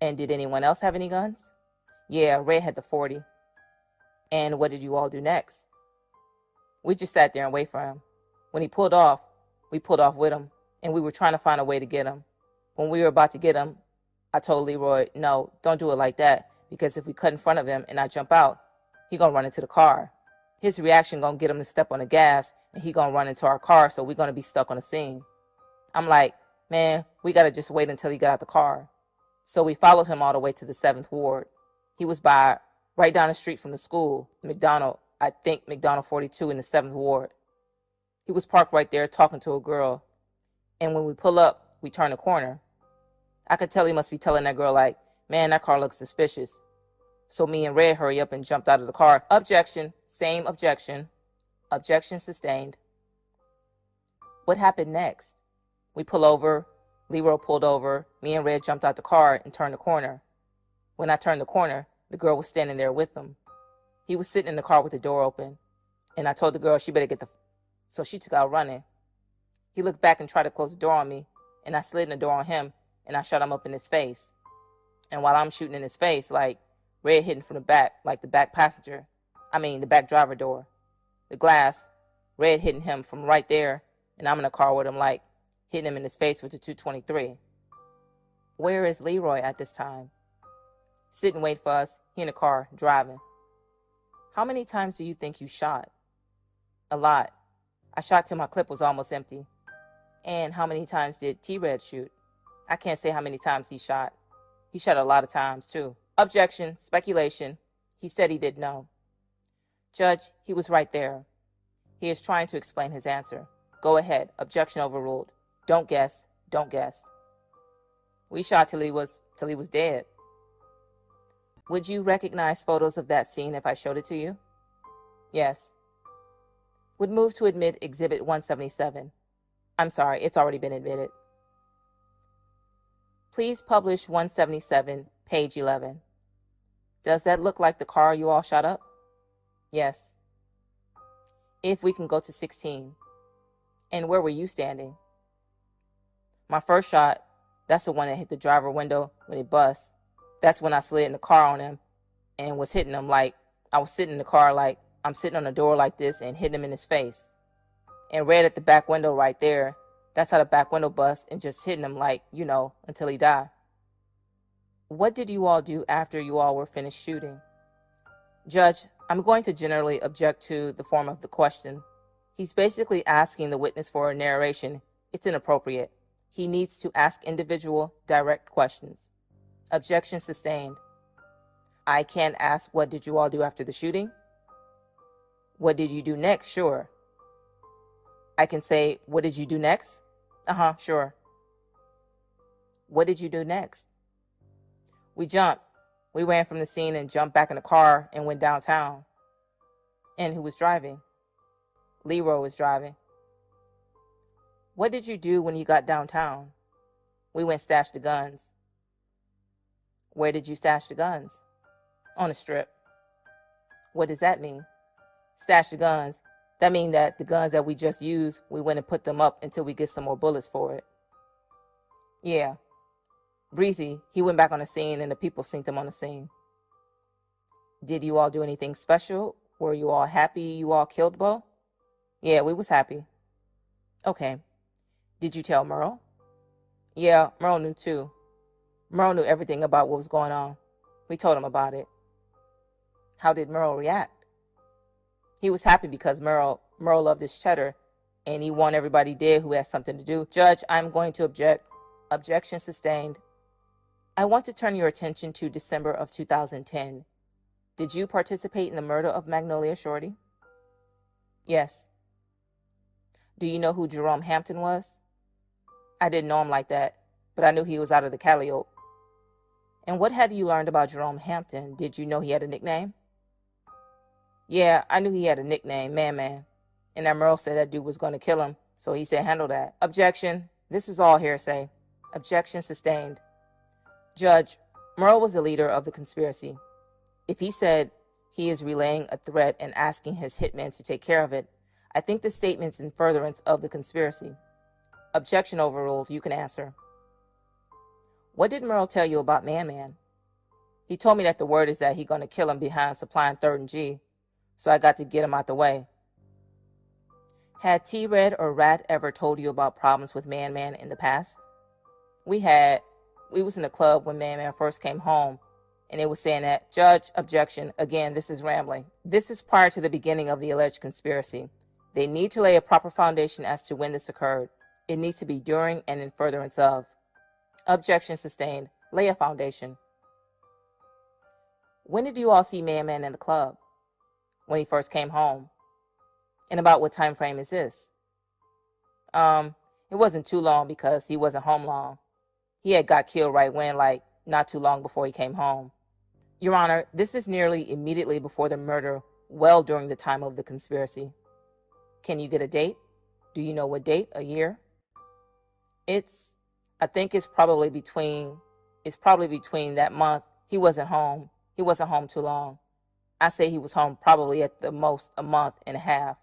And did anyone else have any guns? Yeah, Ray had the .40. And what did you all do next? We just sat there and wait for him. When he pulled off, we pulled off with him, and we were trying to find a way to get him. When we were about to get him, I told Leroy, no, don't do it like that, because if we cut in front of him and I jump out, he gonna run into the car. His reaction gonna get him to step on the gas, and he gonna run into our car, so we're gonna be stuck on the scene. I'm like, man, we gotta just wait until he got out the car. So we followed him all the way to the 7th Ward. He was right down the street from the school, McDonald 42 in the 7th Ward. He was parked right there talking to a girl. And when we pull up, we turn the corner. I could tell he must be telling that girl man, that car looks suspicious. So me and Red hurry up and jumped out of the car. Objection, same objection. Objection sustained. What happened next? We pull over, Leroy pulled over, me and Red jumped out the car and turned the corner. When I turned the corner, the girl was standing there with him. He was sitting in the car with the door open. And I told the girl she better get So she took out running. He looked back and tried to close the door on me, and I slid in the door on him, and I shot him up in his face. And while I'm shooting in his face, Red hitting from the back, the back the back driver door. The glass, Red hitting him from right there, and I'm in the car with him, hitting him in his face with the .223. Where is Leroy at this time? Sitting wait for us, he in the car, driving. How many times do you think you shot? A lot. I shot till my clip was almost empty. And how many times did T-Red shoot? I can't say how many times he shot. He shot a lot of times, too. Objection, speculation. He said he didn't know. Judge, he was right there. He is trying to explain his answer. Go ahead. Objection overruled. Don't guess. Don't guess. We shot till he was dead. Would you recognize photos of that scene if I showed it to you? Yes. Would move to admit Exhibit 177. I'm sorry, it's already been admitted. Please publish 177, page 11. Does that look like the car you all shot up? Yes. If we can go to 16. And where were you standing? My first shot, that's the one that hit the driver window when it bust. That's when I slid in the car on him and was hitting him like I was sitting in the car like I'm sitting on the door like this and hitting him in his face. And red at the back window right there, that's how the back window bust and just hitting him like, until he died. What did you all do after you all were finished shooting? Judge, I'm going to generally object to the form of the question. He's basically asking the witness for a narration. It's inappropriate. He needs to ask individual, direct questions. Objection sustained. I can't ask what did you all do after the shooting? What did you do next? Sure. I can say, what did you do next? Sure. What did you do next? We jumped. We ran from the scene and jumped back in the car and went downtown. And who was driving? Leroy was driving. What did you do when you got downtown? We went stash the guns. Where did you stash the guns? On the strip. What does that mean? Stash the guns. That means that the guns that we just used, we went and put them up until we get some more bullets for it. Yeah. Breezy, he went back on the scene and the people synced him on the scene. Did you all do anything special? Were you all happy you all killed Bo? Yeah, we was happy. Okay. Did you tell Merle? Yeah, Merle knew too. Merle knew everything about what was going on. We told him about it. How did Merle react? He was happy because Merle loved his cheddar, and he wanted everybody dead who had something to do. Judge, I'm going to object. Objection sustained. I want to turn your attention to December of 2010. Did you participate in the murder of Magnolia Shorty? Yes. Do you know who Jerome Hampton was? I didn't know him like that, but I knew he was out of the Calliope. And what had you learned about Jerome Hampton? Did you know he had a nickname? Yeah, I knew he had a nickname, Man. And that Merle said that dude was going to kill him, so he said handle that. Objection. This is all hearsay. Objection sustained. Judge, Merle was the leader of the conspiracy. If he said he is relaying a threat and asking his hitman to take care of it, I think the statement's in furtherance of the conspiracy. Objection overruled. You can answer. What did Merle tell you about Man? He told me that the word is that he's going to kill him behind supplying 3rd and G, so I got to get him out the way. Had T-Red or Rat ever told you about problems with Man in the past? We was in the club when Man first came home, and it was saying that, Judge, objection, again, this is rambling. This is prior to the beginning of the alleged conspiracy. They need to lay a proper foundation as to when this occurred. It needs to be during and in furtherance of. Objection sustained. Lay a foundation. When did you all see Man in the club? When he first came home. And about what time frame is this? It wasn't too long because he wasn't home long. He had got killed right when, not too long before he came home. Your Honor, this is nearly immediately before the murder, well during the time of the conspiracy. Can you get a date? Do you know what date? A year? I think it's probably between that month. He wasn't home. He wasn't home too long. I say he was home probably at the most a month and a half.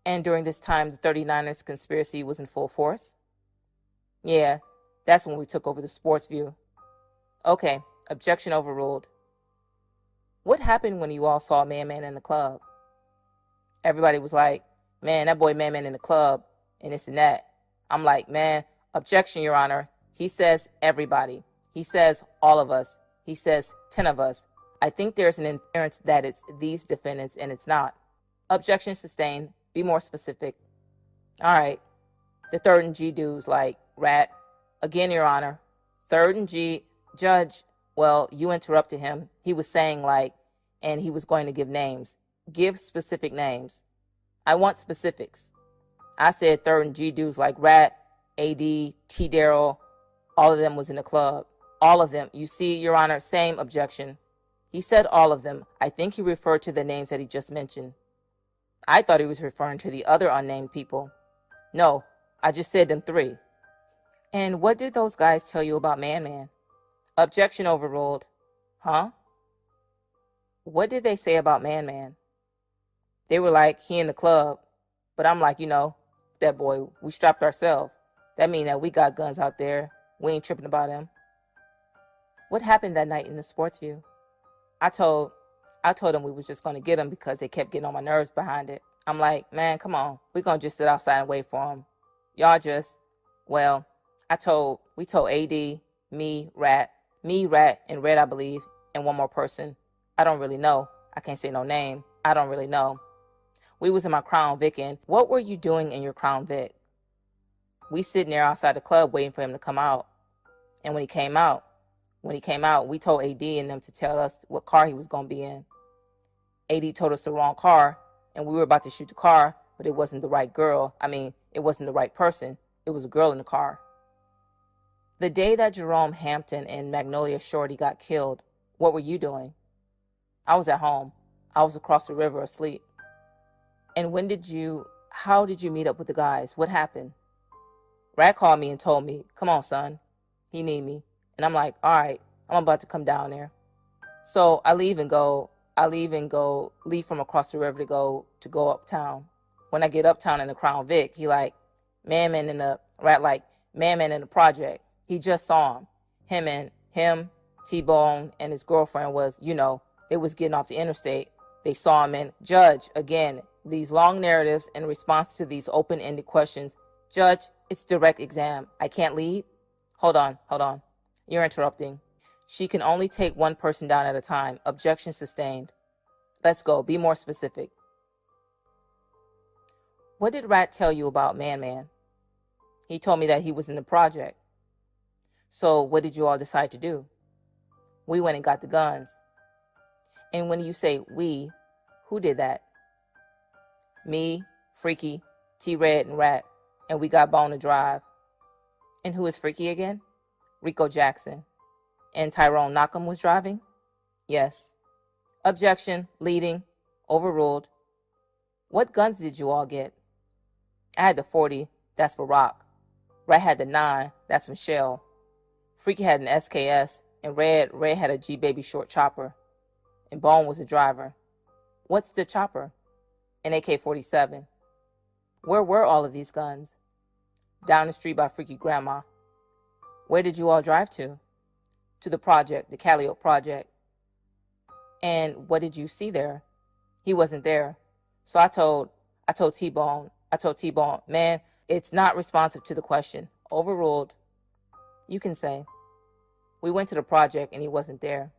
And during this time, the 39ers conspiracy was in full force? Yeah, that's when we took over the Sports View. Okay, objection overruled. What happened when you all saw Man in the club? Everybody was like, man, that boy Man in the club, and this and that. I'm like, man, objection, Your Honor. He says everybody. He says all of us. He says 10 of us. I think there's an inference that it's these defendants and it's not. Objection sustained. Be more specific. All right. The 3rd and G dudes like Rat. Again, Your Honor. 3rd and G. Judge, Well, you interrupted him. He was saying and he was going to give names. Give specific names. I want specifics. I said third and G dudes like Rat, AD, T. Daryl, all of them was in the club. All of them. You see, Your Honor, same objection. He said all of them. I think he referred to the names that he just mentioned. I thought he was referring to the other unnamed people. No, I just said them three. And what did those guys tell you about Man? Objection overruled. Huh? What did they say about Man? They were like, he in the club. But I'm like, that boy, we strapped ourselves. That mean that we got guns out there. We ain't tripping about him. What happened that night in the sports view? I told them we was just going to get him because they kept getting on my nerves behind it. I'm like, man, come on. We're going to just sit outside and wait for him. Y'all just, well, we told AD, me, Rat, and Red, I believe, and one more person. I don't really know. I can't say no name. I don't really know. We was in my Crown Vic, and what were you doing in your Crown Vic? We sitting there outside the club waiting for him to come out. And when he came out, we told AD and them to tell us what car he was going to be in. AD told us the wrong car, and we were about to shoot the car, but it wasn't the right girl. It wasn't the right person. It was a girl in the car. The day that Jerome Hampton and Magnolia Shorty got killed, what were you doing? I was at home. I was across the river asleep. And how did you meet up with the guys? What happened? Rat called me and told me, come on, son. He need me. And I'm like, all right, I'm about to come down there. So I leave from across the river to go uptown. When I get uptown in the Crown Vic, he like, man in the project. He just saw him. Him, T-Bone, and his girlfriend they was getting off the interstate. They saw him, and Judge, again, these long narratives in response to these open-ended questions. Judge, it's direct exam. I can't lead? Hold on. You're interrupting. She can only take one person down at a time. Objection sustained. Let's go. Be more specific. What did Rat tell you about Man? He told me that he was in the project. So what did you all decide to do? We went and got the guns. And when you say we, who did that? Me, Freaky, T-Red, and Rat. And we got Bone to drive. And who is Freaky again? Rico Jackson. And Tyrone Knockham was driving? Yes. Objection, leading, overruled. What guns did you all get? I had the 40, that's Barack. Rat had the 9, that's Michelle. Freaky had an SKS, and Red had a G-Baby short chopper. And Bone was the driver. What's the chopper? An AK-47. Where were all of these guns? Down the street by Freaky Grandma. Where did you all drive to? To the project, the Calliope project. And what did you see there? He wasn't there. So I told T-Bone, man, it's not responsive to the question. Overruled. You can say. We went to the project and he wasn't there.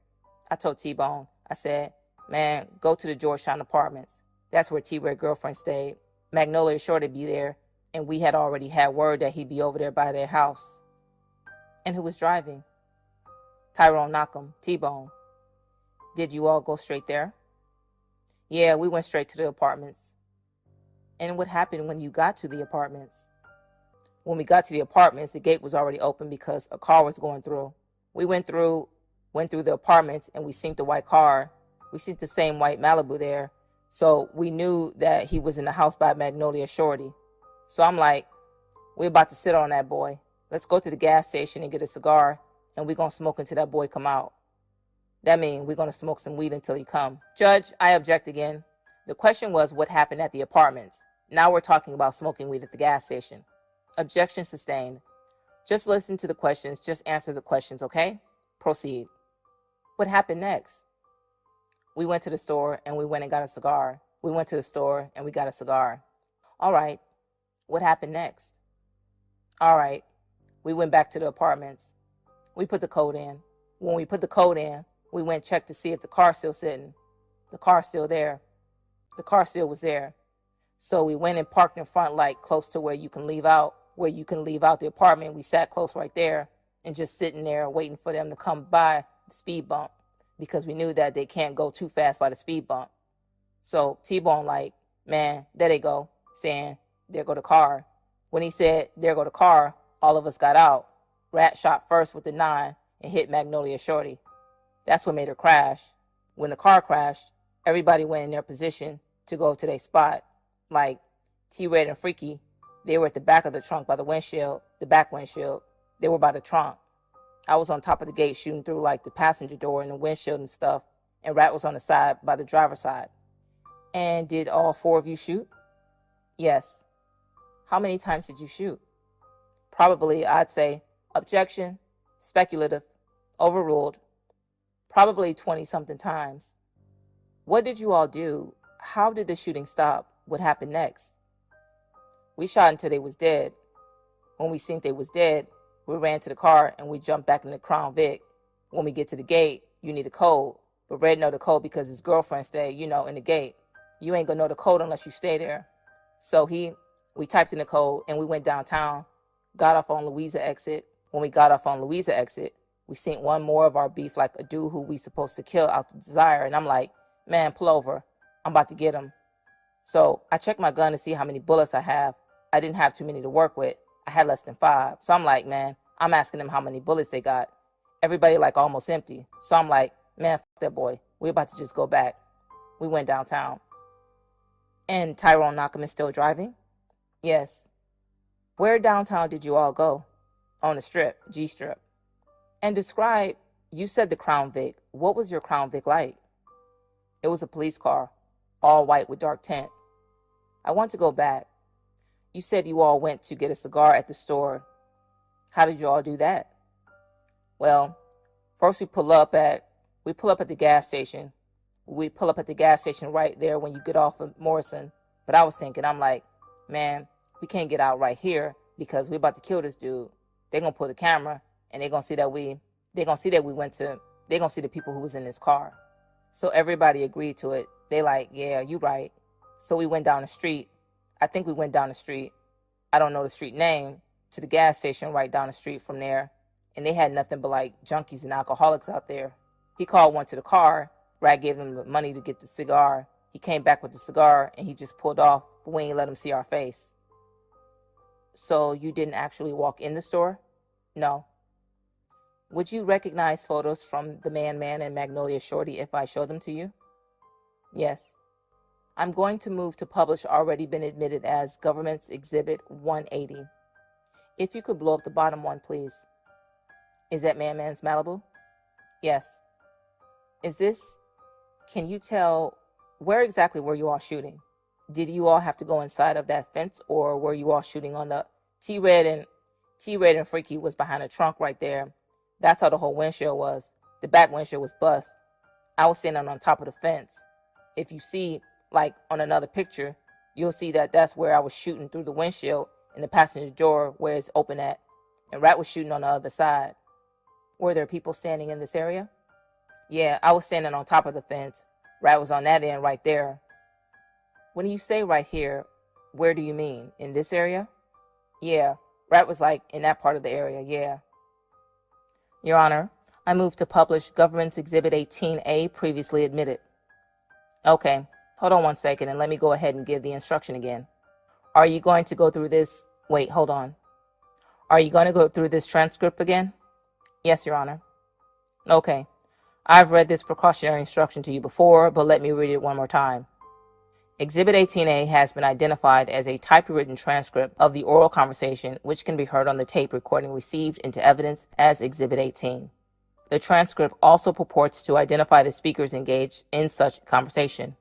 I told T-Bone, I said, man, go to the Georgetown Apartments. That's where T-Red's girlfriend stayed. Magnolia Shorty be there, and we had already had word that he'd be over there by their house. And who was driving? Tyrone Knockham, T-Bone. Did you all go straight there? Yeah, we went straight to the apartments. And what happened when you got to the apartments? When we got to the apartments, the gate was already open because a car was going through. We went through the apartments, and we seen the white car. We seen the same white Malibu there. So we knew that he was in the house by Magnolia Shorty. So I'm like, we're about to sit on that boy. Let's go to the gas station and get a cigar, and we're going to smoke until that boy come out. That means we're going to smoke some weed until he come. Judge, I object again. The question was what happened at the apartments. Now we're talking about smoking weed at the gas station. Objection sustained. Just listen to the questions. Just answer the questions, okay? Proceed. What happened next? We went to the store and we went and got a cigar. We went to the store and we got a cigar. All right. What happened next? All right. We went back to the apartments. We put the code in. When we put the code in, we went and checked to see if the car's still sitting. The car's still there. The car still was there. So we went and parked in front, like close to where you can leave out the apartment. We sat close right there and just sitting there waiting for them to come by the speed bump, because we knew that they can't go too fast by the speed bump. So T-Bone like, man, there they go, saying, there go the car. When he said, there go the car, all of us got out. Rat shot first with the 9 and hit Magnolia Shorty. That's what made her crash. When the car crashed, everybody went in their position to go to their spot. Like T-Red and Freaky, they were at the back of the trunk by the windshield, the back windshield. They were by the trunk. I was on top of the gate shooting through like the passenger door and the windshield and stuff, and Rat was on the side by the driver's side. And did all 4 of you shoot? Yes. How many times did you shoot? Probably, I'd say, objection, speculative, overruled. Probably 20-something times. What did you all do? How did the shooting stop? What happened next? We shot until they was dead. When we seen they was dead, we ran to the car and we jumped back in the Crown Vic. When we get to the gate, you need a code. But Red know the code because his girlfriend stayed, in the gate. You ain't gonna know the code unless you stay there. So we typed in the code and we went downtown, got off on Louisa exit. When we got off on Louisa exit, we seen one more of our beef, like a dude who we supposed to kill out the Desire. And I'm like, man, pull over. I'm about to get him. So I checked my gun to see how many bullets I have. I didn't have too many to work with. I had less than 5. So I'm like, man, I'm asking them how many bullets they got. Everybody like almost empty. So I'm like, man, fuck that boy. We're about to just go back. We went downtown. And Tyrone Knockham is still driving? Yes. Where downtown did you all go? On the strip, G-strip. And describe, you said the Crown Vic. What was your Crown Vic like? It was a police car, all white with dark tint. I want to go back. You said you all went to get a cigar at the store. How did you all do that? Well, first we pull up at the gas station. We pull up at the gas station right there when you get off of Morrison. But I was thinking, I'm like, man, we can't get out right here because we're about to kill this dude. They're going to pull the camera and they're going to see that they're going to see the people who was in this car. So everybody agreed to it. They like, yeah, you right. So we went down the street. I think we went down the street. I don't know the street name, to the gas station right down the street from there. And they had nothing but like junkies and alcoholics out there. He called one to the car. Rat gave him the money to get the cigar. He came back with the cigar and he just pulled off, but we ain't let him see our face. So you didn't actually walk in the store? No. Would you recognize photos from the Man and Magnolia Shorty if I show them to you? Yes. I'm going to move to publish already been admitted as Government's Exhibit 180. If you could blow up the bottom one, please. Is that Man's Malibu? Yes. Can you tell, where exactly were you all shooting? Did you all have to go inside of that fence, or were you all shooting on the T-Red and Freaky was behind the trunk right there? That's how the whole windshield was. The back windshield was bust. I was standing on top of the fence. If you see, like on another picture, you'll see that that's where I was shooting through the windshield and the passenger door where it's open at. And Rat was shooting on the other side. Were there people standing in this area? Yeah, I was standing on top of the fence. Rat was on that end right there. When you say right here, where do you mean? In this area? Yeah, Rat was like in that part of the area, yeah. Your Honor, I move to publish Government's Exhibit 18A, previously admitted. Okay, hold on one second and let me go ahead and give the instruction again. Are you going to go through this? Wait, hold on. Are you going to go through this transcript again? Yes, Your Honor. Okay. I've read this precautionary instruction to you before, but let me read it one more time. Exhibit 18A has been identified as a typewritten transcript of the oral conversation, which can be heard on the tape recording received into evidence as Exhibit 18. The transcript also purports to identify the speakers engaged in such conversation.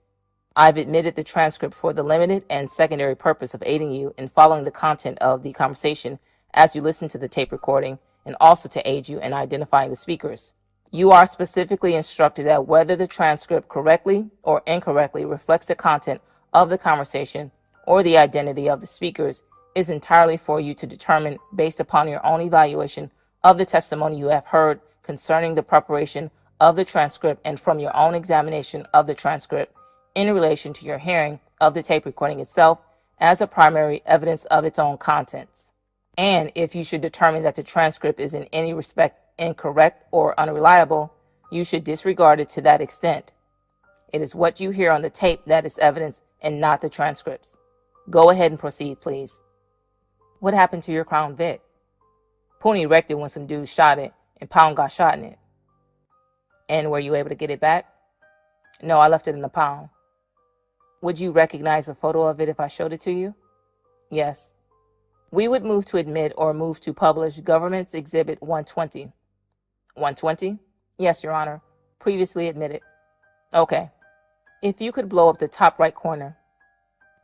I've admitted the transcript for the limited and secondary purpose of aiding you in following the content of the conversation as you listen to the tape recording, and also to aid you in identifying the speakers. You are specifically instructed that whether the transcript correctly or incorrectly reflects the content of the conversation or the identity of the speakers is entirely for you to determine based upon your own evaluation of the testimony you have heard concerning the preparation of the transcript and from your own examination of the transcript in relation to your hearing of the tape recording itself as a primary evidence of its own contents. And if you should determine that the transcript is in any respect incorrect or unreliable, You should disregard it to that extent. It is what you hear on the tape that is evidence and not the transcripts. Go ahead and proceed, please. What happened to your Crown Vic? Poonie wrecked it when some dudes shot it and Pound got shot in it. And were you able to get it back? No, I left it in the Pound. Would you recognize a photo of it if I showed it to you? Yes. We would move to admit or move to publish Government's Exhibit 120. 120? Yes, Your Honor. Previously admitted. Okay. If you could blow up the top right corner,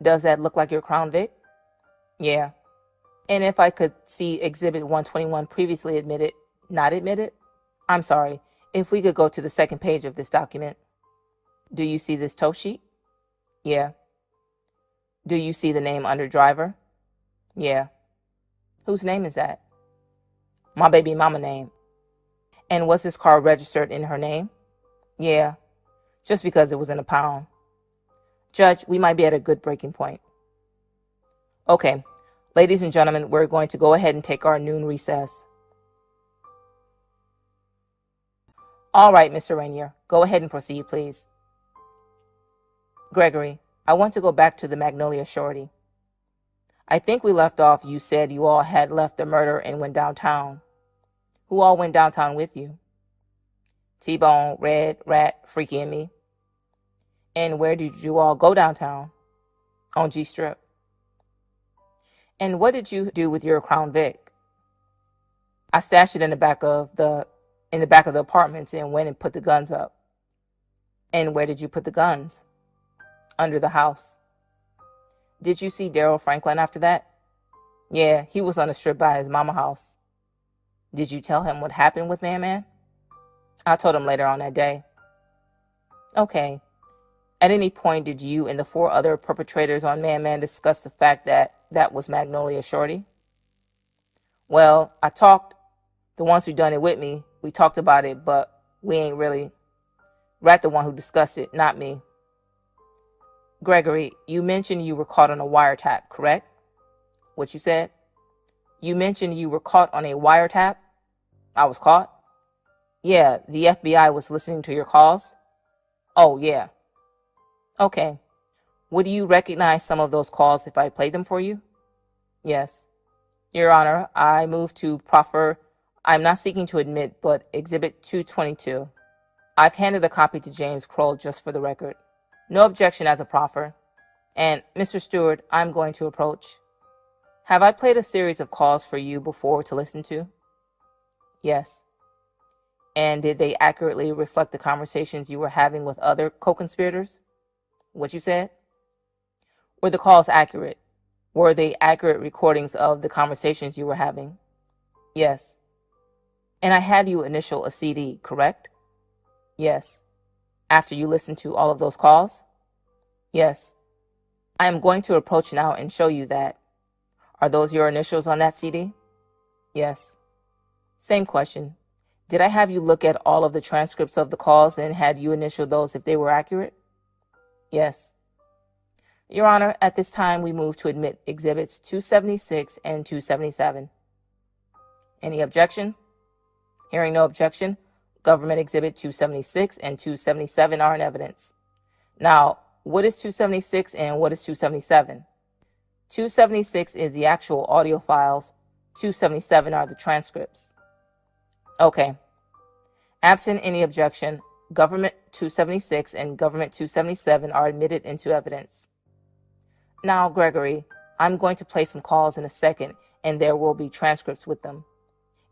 does that look like your Crown Vic? Yeah. And if I could see Exhibit 121 previously admitted, not admitted? I'm sorry. If we could go to the second page of this document. Do you see this tow sheet? Yeah. Do you see the name under driver? Yeah. Whose name is that? My baby mama name. And was this car registered in her name? Yeah. Just because it was in a Pound. Judge, we might be at a good breaking point. Okay. Ladies and gentlemen, we're going to go ahead and take our noon recess. All right, Mr. Rainier, go ahead and proceed, please. Gregory, I want to go back to the Magnolia Shorty. I think we left off, you said you all had left the murder and went downtown. Who all went downtown with you? T-Bone, Red, Rat, Freaky, and me. And where did you all go downtown? On G-Strip. And what did you do with your Crown Vic? I stashed it in the back of the apartments and went and put the guns up. And where did you put the guns? Under the house. Did you see Daryl Franklin after that? Yeah, he was on the strip by his mama house. Did you tell him what happened with Man Man? I told him later on that day. Okay. At any point did you and the 4 other perpetrators on Man Man discuss the fact that that was Magnolia Shorty? Well, the ones who done it with me, we talked about it, but we ain't really. Rat the one who discussed it, not me. Gregory, you mentioned you were caught on a wiretap, correct? What you said? You mentioned you were caught on a wiretap? I was caught? Yeah, the FBI was listening to your calls? Oh, yeah. Okay. Would you recognize some of those calls if I played them for you? Yes. Your Honor, I move to proffer. I'm not seeking to admit, but Exhibit 222. I've handed a copy to James Kroll just for the record. No objection as a proffer. And, Mr. Stewart, I'm going to approach. Have I played a series of calls for you before to listen to? Yes. And did they accurately reflect the conversations you were having with other co-conspirators? What you said? Were the calls accurate? Were they accurate recordings of the conversations you were having? Yes. And I had you initial a CD, correct? Yes. After you listened to all of those calls? Yes. I am going to approach now and show you that. Are those your initials on that CD? Yes. Same question. Did I have you look at all of the transcripts of the calls and had you initial those if they were accurate? Yes. Your Honor, at this time we move to admit Exhibits 276 and 277. Any objections? Hearing no objection, Government Exhibit 276 and 277 are in evidence. Now, what is 276 and what is 277? 276 is the actual audio files. 277 are the transcripts. Okay. Absent any objection, Government 276 and Government 277 are admitted into evidence. Now, Gregory, I'm going to play some calls in a second, and there will be transcripts with them.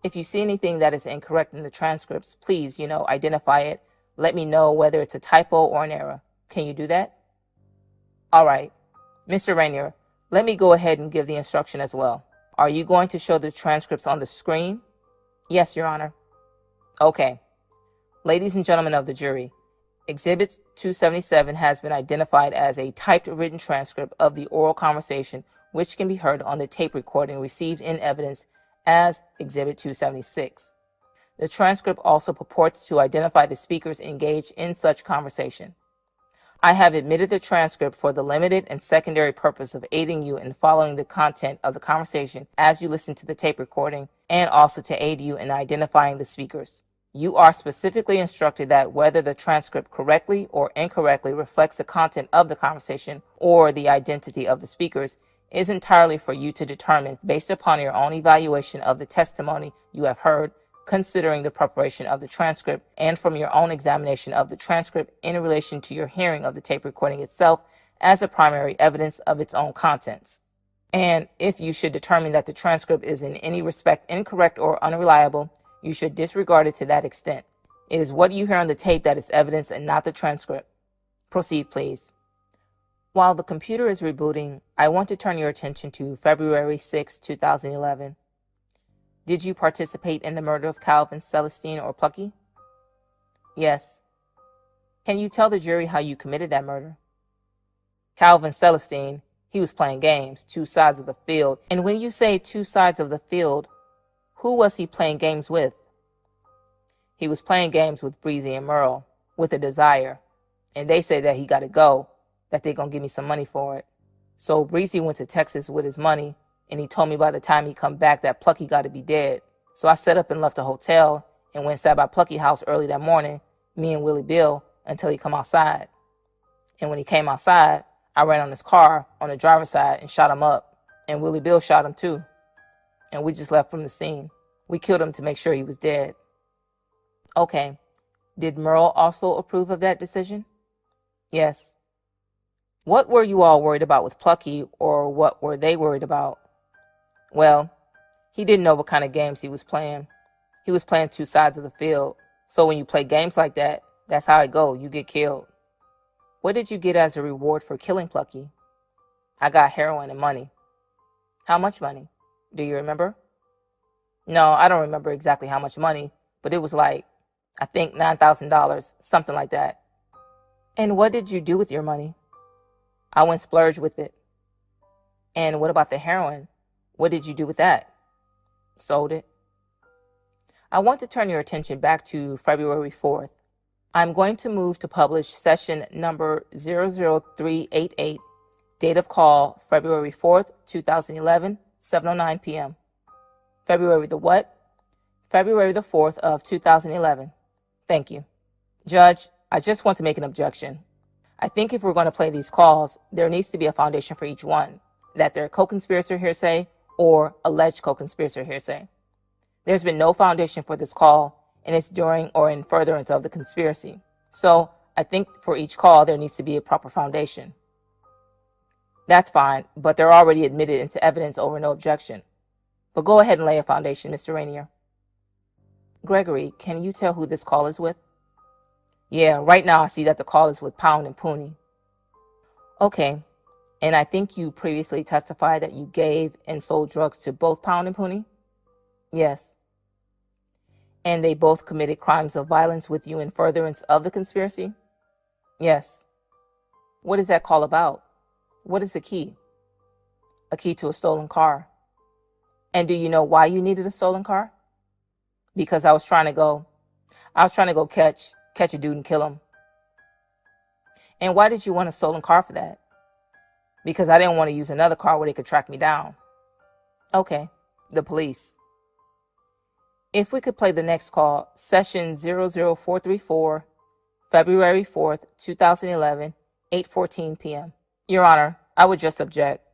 If you see anything that is incorrect in the transcripts, please, identify it. Let me know whether it's a typo or an error. Can you do that? All right. Mr. Rainier, let me go ahead and give the instruction as well. Are you going to show the transcripts on the screen? Yes, Your Honor. Okay. Ladies and gentlemen of the jury, Exhibit 277 has been identified as a typed written transcript of the oral conversation, which can be heard on the tape recording received in evidence as Exhibit 276. The transcript also purports to identify the speakers engaged in such conversation. I have admitted the transcript for the limited and secondary purpose of aiding you in following the content of the conversation as you listen to the tape recording, and also to aid you in identifying the speakers. You are specifically instructed that whether the transcript correctly or incorrectly reflects the content of the conversation or the identity of the speakers is entirely for you to determine based upon your own evaluation of the testimony you have heard, considering the preparation of the transcript, and from your own examination of the transcript in relation to your hearing of the tape recording itself as a primary evidence of its own contents. And if you should determine that the transcript is in any respect incorrect or unreliable, you should disregard it to that extent. It is what you hear on the tape that is evidence and not the transcript. Proceed, please. While the computer is rebooting, I want to turn your attention to February 6, 2011. Did you participate in the murder of Calvin, Celestine, or Plucky? Yes. Can you tell the jury how you committed that murder? Calvin Celestine, he was playing games, two sides of the field. And when you say two sides of the field, who was he playing games with? He was playing games with Breezy and Merle, with a desire. And they say that he got to go, that they're going to give me some money for it. So Breezy went to Texas with his money, and he told me by the time he come back that Plucky got to be dead. So I set up and left the hotel and went and sat by Plucky's house early that morning, me and Willie Bill, until he come outside. And when he came outside, I ran on his car on the driver's side and shot him up. And Willie Bill shot him too. And we just left from the scene. We killed him to make sure he was dead. Okay. Did Merle also approve of that decision? Yes. What were you all worried about with Plucky, or what were they worried about? Well, he didn't know what kind of games he was playing. He was playing two sides of the field. So when you play games like that, that's how it go. You get killed. What did you get as a reward for killing Plucky? I got heroin and money. How much money? Do you remember? No, I don't remember exactly how much money, but it was like, I think $9,000, something like that. And what did you do with your money? I went splurge with it. And what about the heroin? What did you do with that? Sold it. I want to turn your attention back to February 4th. I'm going to move to publish session number 00388, date of call February 4th, 2011, 7:09 p.m. February the what? February the 4th of 2011. Thank you. Judge, I just want to make an objection. I think if we're going to play these calls, there needs to be a foundation for each one, that they're co-conspirator hearsay or alleged co-conspirator hearsay. There's been no foundation for this call, and it's during or in furtherance of the conspiracy. So I think for each call, there needs to be a proper foundation. That's fine, but they're already admitted into evidence over no objection. But go ahead and lay a foundation, Mr. Rainier. Gregory, can you tell who this call is with? Yeah, right now I see that the call is with Pound and Pooney. Okay, and I think you previously testified that you gave and sold drugs to both Pound and Pooney? Yes. And they both committed crimes of violence with you in furtherance of the conspiracy? Yes. What is that call about? What is the key? A key to a stolen car. And do you know why you needed a stolen car? Because I was trying to go catch a dude and kill him. And why did you want a stolen car for that? Because I didn't want to use another car where they could track me down. Okay, the police. If we could play the next call, session 00434, February 4th, 2011, 8:14 p.m. Your Honor, I would just object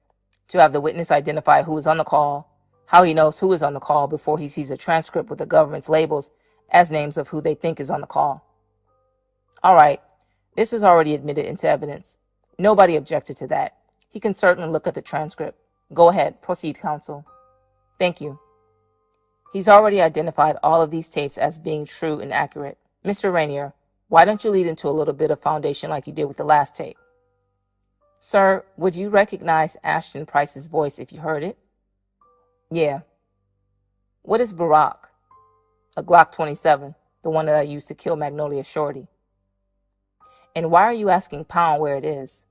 to have the witness identify who is on the call, how he knows who is on the call before he sees a transcript with the government's labels as names of who they think is on the call. All right, this is already admitted into evidence. Nobody objected to that. He can certainly look at the transcript. Go ahead, proceed, counsel. Thank you. He's already identified all of these tapes as being true and accurate. Mr. Rainier, why don't you lead into a little bit of foundation like you did with the last tape? Sir, would you recognize Ashton Price's voice if you heard it? Yeah. What is Barack? A Glock 27, the one that I used to kill Magnolia Shorty. And why are you asking Pound where it is?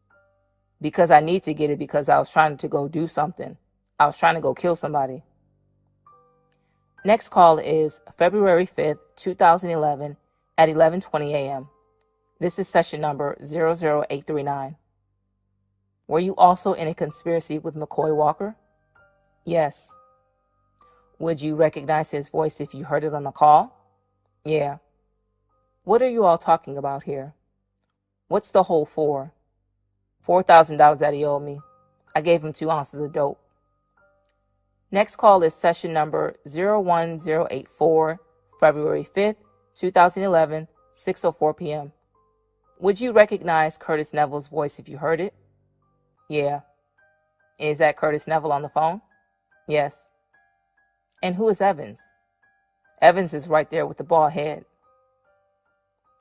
Because I need to get it because I was trying to go do something. I was trying to go kill somebody. Next call is February 5th, 2011 at 11:20 a.m. This is session number 00839. Were you also in a conspiracy with McCoy Walker? Yes. Would you recognize his voice if you heard it on the call? Yeah. What are you all talking about here? What's the whole for? $4,000 that he owed me. I gave him 2 ounces of dope. Next call is session number 01084, February 5th, 2011, 6:04 p.m. Would you recognize Curtis Neville's voice if you heard it? Yeah. Is that Curtis Neville on the phone? Yes. And who is Evans? Evans is right there with the bald head.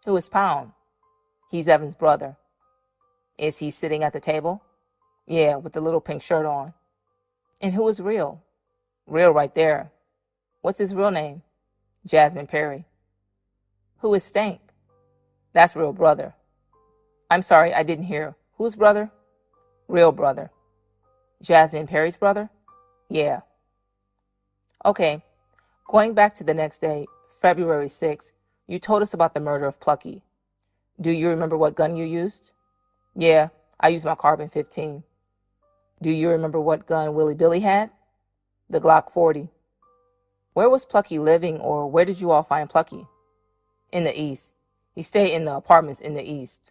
Who is Pound? He's Evans' brother. Is he sitting at the table? Yeah, with the little pink shirt on. And who is Real? Real right there. What's his real name? Jasmine Perry. Who is Stank? That's Real brother. I'm sorry, I didn't hear. Whose brother? Real brother. Jasmine Perry's brother? Yeah. Okay. Going back to the next day, February 6th, you told us about the murder of Plucky. Do you remember what gun you used? Yeah, I used my carbon 15. Do you remember what gun Willie Billy had? The Glock 40. Where was Plucky living, or where did you all find Plucky? In the East. He stayed in the apartments in the East.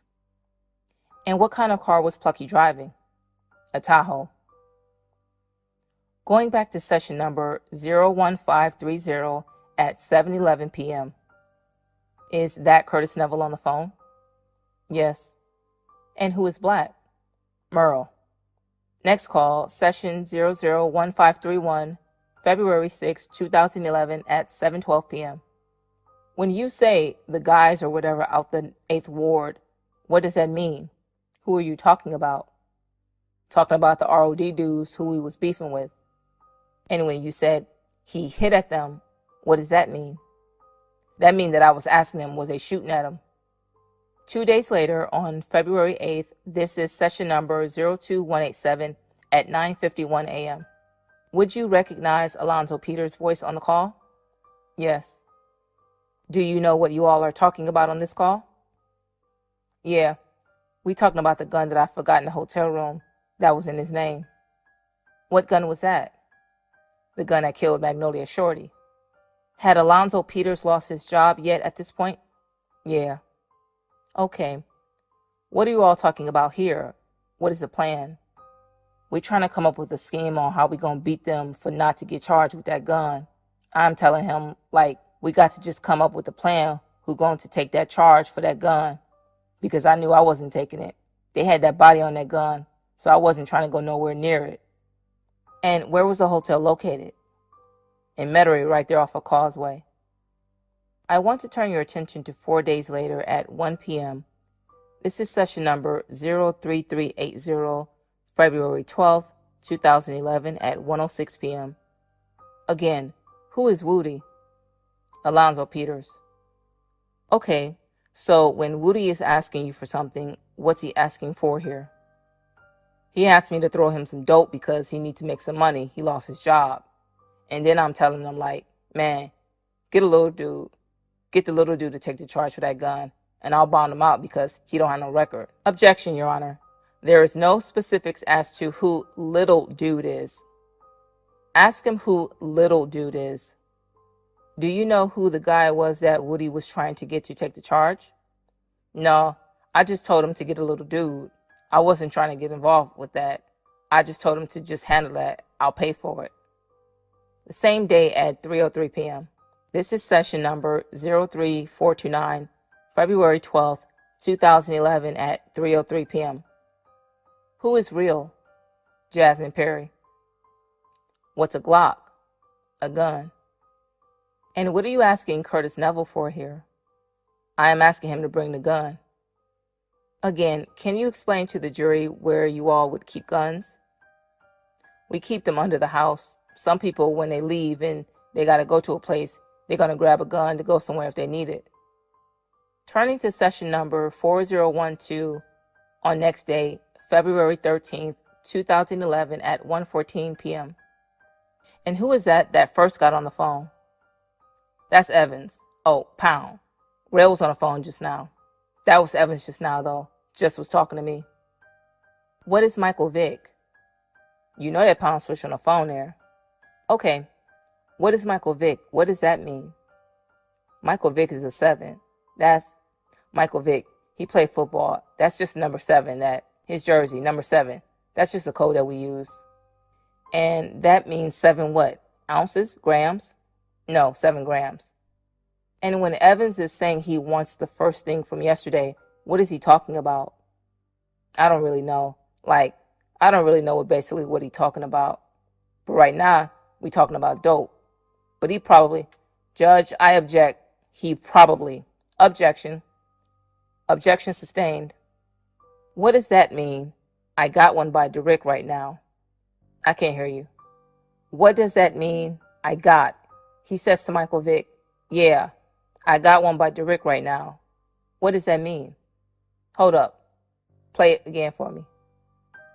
And what kind of car was Plucky driving? A Tahoe. Going back to session number 01530 at 7:11 p.m. Is that Curtis Neville on the phone? Yes. And who is Black? Merle. Next call, session 001531, February 6, 2011 at 7:12 p.m. When you say the guys or whatever out the 8th Ward, what does that mean? Who are you talking about? Talking about the ROD dudes who we was beefing with. And when you said he hit at them, what does that mean? That means that I was asking them, was they shooting at him? 2 days later, on February 8th, this is session number 02187 at 9:51 a.m. Would you recognize Alonzo Peters' voice on the call? Yes. Do you know what you all are talking about on this call? Yeah. We talking about the gun that I forgot in the hotel room that was in his name. What gun was that? The gun that killed Magnolia Shorty. Had Alonzo Peters lost his job yet at this point? Yeah. Okay. What are you all talking about here? What is the plan? We're trying to come up with a scheme on how we gonna beat them for not to get charged with that gun. I'm telling him, we got to just come up with a plan who going to take that charge for that gun. Because I knew I wasn't taking it. They had that body on that gun, so I wasn't trying to go nowhere near it. And where was the hotel located? In Metairie, right there off of Causeway. I want to turn your attention to 4 days later at 1 p.m. This is session number 03380, February 12th, 2011 at 1:06 p.m. Again, who is Woody? Alonzo Peters. Okay, so when Woody is asking you for something, what's he asking for here? He asked me to throw him some dope because he needs to make some money. He lost his job. And then I'm telling him, man, get the little dude to take the charge for that gun, and I'll bond him out because he don't have no record. Objection, Your Honor. There is no specifics as to who little dude is. Ask him who little dude is. Do you know who the guy was that Woody was trying to get to take the charge? No, I just told him to get a little dude. I wasn't trying to get involved with that. I just told him to just handle that. I'll pay for it. The same day at 3:03 p.m. This is session number 03429, February 12th, 2011 at 3:03 p.m. Who is Real? Jasmine Perry. What's a Glock? A gun. And what are you asking Curtis Neville for here? I am asking him to bring the gun. Again, can you explain to the jury where you all would keep guns? We keep them under the house. Some people, when they leave and they got to go to a place, they're going to grab a gun to go somewhere if they need it. Turning to session number 4012 on next day, February 13th, 2011 at 1:14 p.m. And who is that first got on the phone? That's Evans. Oh, Pound. Rail was on the phone just now. That was Evans just now, though. Just was talking to me. What is Michael Vick? You know that Pound switched on the phone there. Okay. What is Michael Vick? What does that mean? Michael Vick is a 7. That's Michael Vick. He played football. That's just number 7. That his jersey, number 7. That's just a code that we use. And that means 7 what? Ounces? Grams? No, 7 grams. And when Evans is saying he wants the first thing from yesterday, what is he talking about? I don't really know. I don't really know what he's talking about. But right now, we talking about dope. But he probably, Judge, I object. He probably, objection sustained. What does that mean? I got one by Derrick right now. I can't hear you. What does that mean? I got. He says to Michael Vick, yeah, I got one by Derrick right now. What does that mean? Hold up. Play it again for me.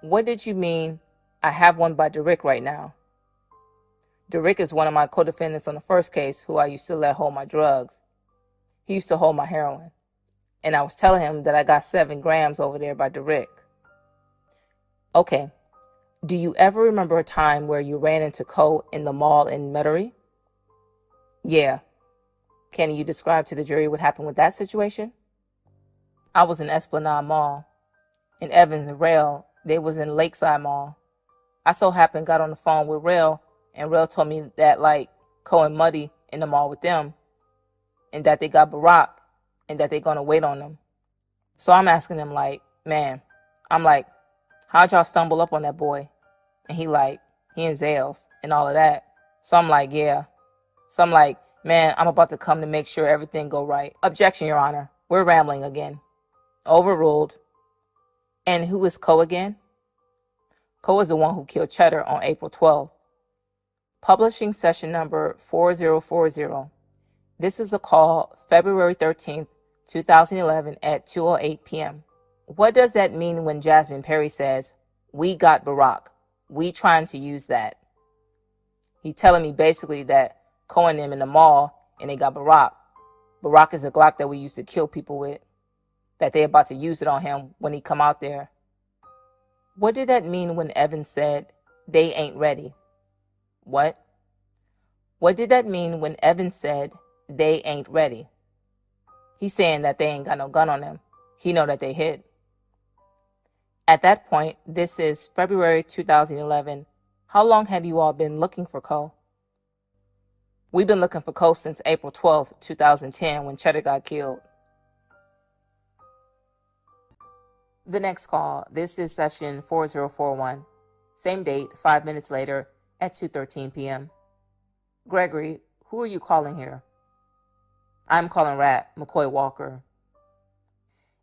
What did you mean? I have one by Derrick right now. Derrick is one of my co-defendants on the first case who I used to let hold my drugs. He used to hold my heroin. And I was telling him that I got 7 grams over there by Derrick. Okay. Do you ever remember a time where you ran into Co in the mall in Metairie? Yeah. Can you describe to the jury what happened with that situation? I was in Esplanade Mall. And Evans and Rail, they was in Lakeside Mall. I so happened got on the phone with Rail, and Rail told me that Co and Muddy in the mall with them, and that they got Barack, and that they gonna wait on them. So I'm asking him how'd y'all stumble up on that boy? And he in Zales and all of that. So I'm yeah. So I'm man, I'm about to come to make sure everything go right. Objection, Your Honor. We're rambling again. Overruled. And who is Co again? Co is the one who killed Cheddar on April 12th. Publishing session number 4040. This is a call February 13th, 2011 at 2:08 p.m. What does that mean when Jasmine Perry says, we got Barack? We trying to use that. He telling me basically that Co and them in the mall and they got Barack. Barack is a Glock that we used to kill people with. That they about to use it on him when he come out there. What did that mean when Evans said, they ain't ready? What? What did that mean when Evans said, they ain't ready? He's saying that they ain't got no gun on them. He know that they hid. At that point, this is February 2011. How long had you all been looking for Co? We've been looking for Co since April 12th, 2010 when Cheddar got killed. The next call, this is session 4041. Same date, 5 minutes later at 2:13 p.m. Gregory, who are you calling here? I'm calling Rat, McCoy Walker.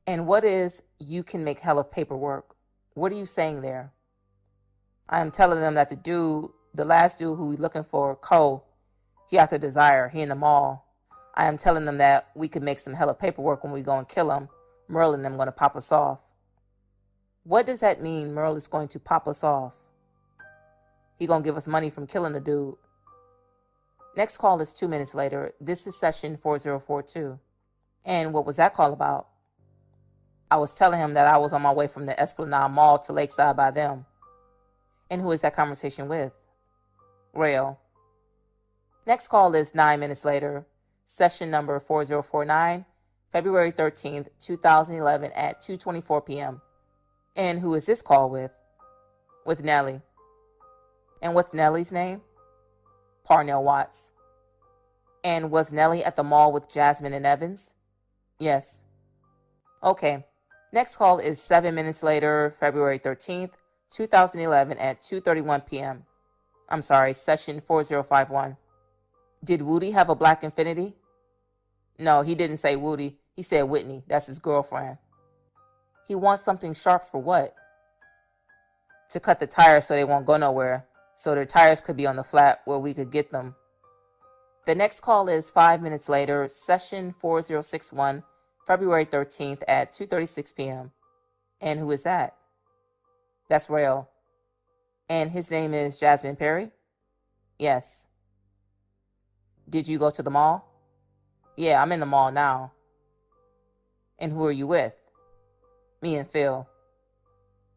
And what is you can make hell of paperwork? What are you saying there? I am telling them that the last dude who we looking for, Co, he out to Desire, he in the mall. I am telling them that we could make some hell of paperwork when we go and kill him. Merle and them going to pop us off. What does that mean, Merle is going to pop us off? He going to give us money from killing the dude. Next call is 2 minutes later. This is session 4042. And what was that call about? I was telling him that I was on my way from the Esplanade Mall to Lakeside by them. And who is that conversation with? Rail. Next call is 9 minutes later. Session number 4049, February 13th, 2011 at 2:24 p.m. And who is this call with? With Nellie. And what's Nellie's name? Parnell Watts. And was Nellie at the mall with Jasmine and Evans? Yes. Okay. Next call is 7 minutes later, February 13th, 2011 at 2:31 p.m. I'm sorry, session 4051. Did Woody have a black Infiniti? No, he didn't say Woody. He said Whitney. That's his girlfriend. He wants something sharp for what? To cut the tires so they won't go nowhere. So their tires could be on the flat where we could get them. The next call is 5 minutes later, session 4061, February 13th at 2:36 p.m. And who is that? That's Rail. And his name is Jasmine Perry? Yes. Did you go to the mall? Yeah, I'm in the mall now. And who are you with? Me and Phil.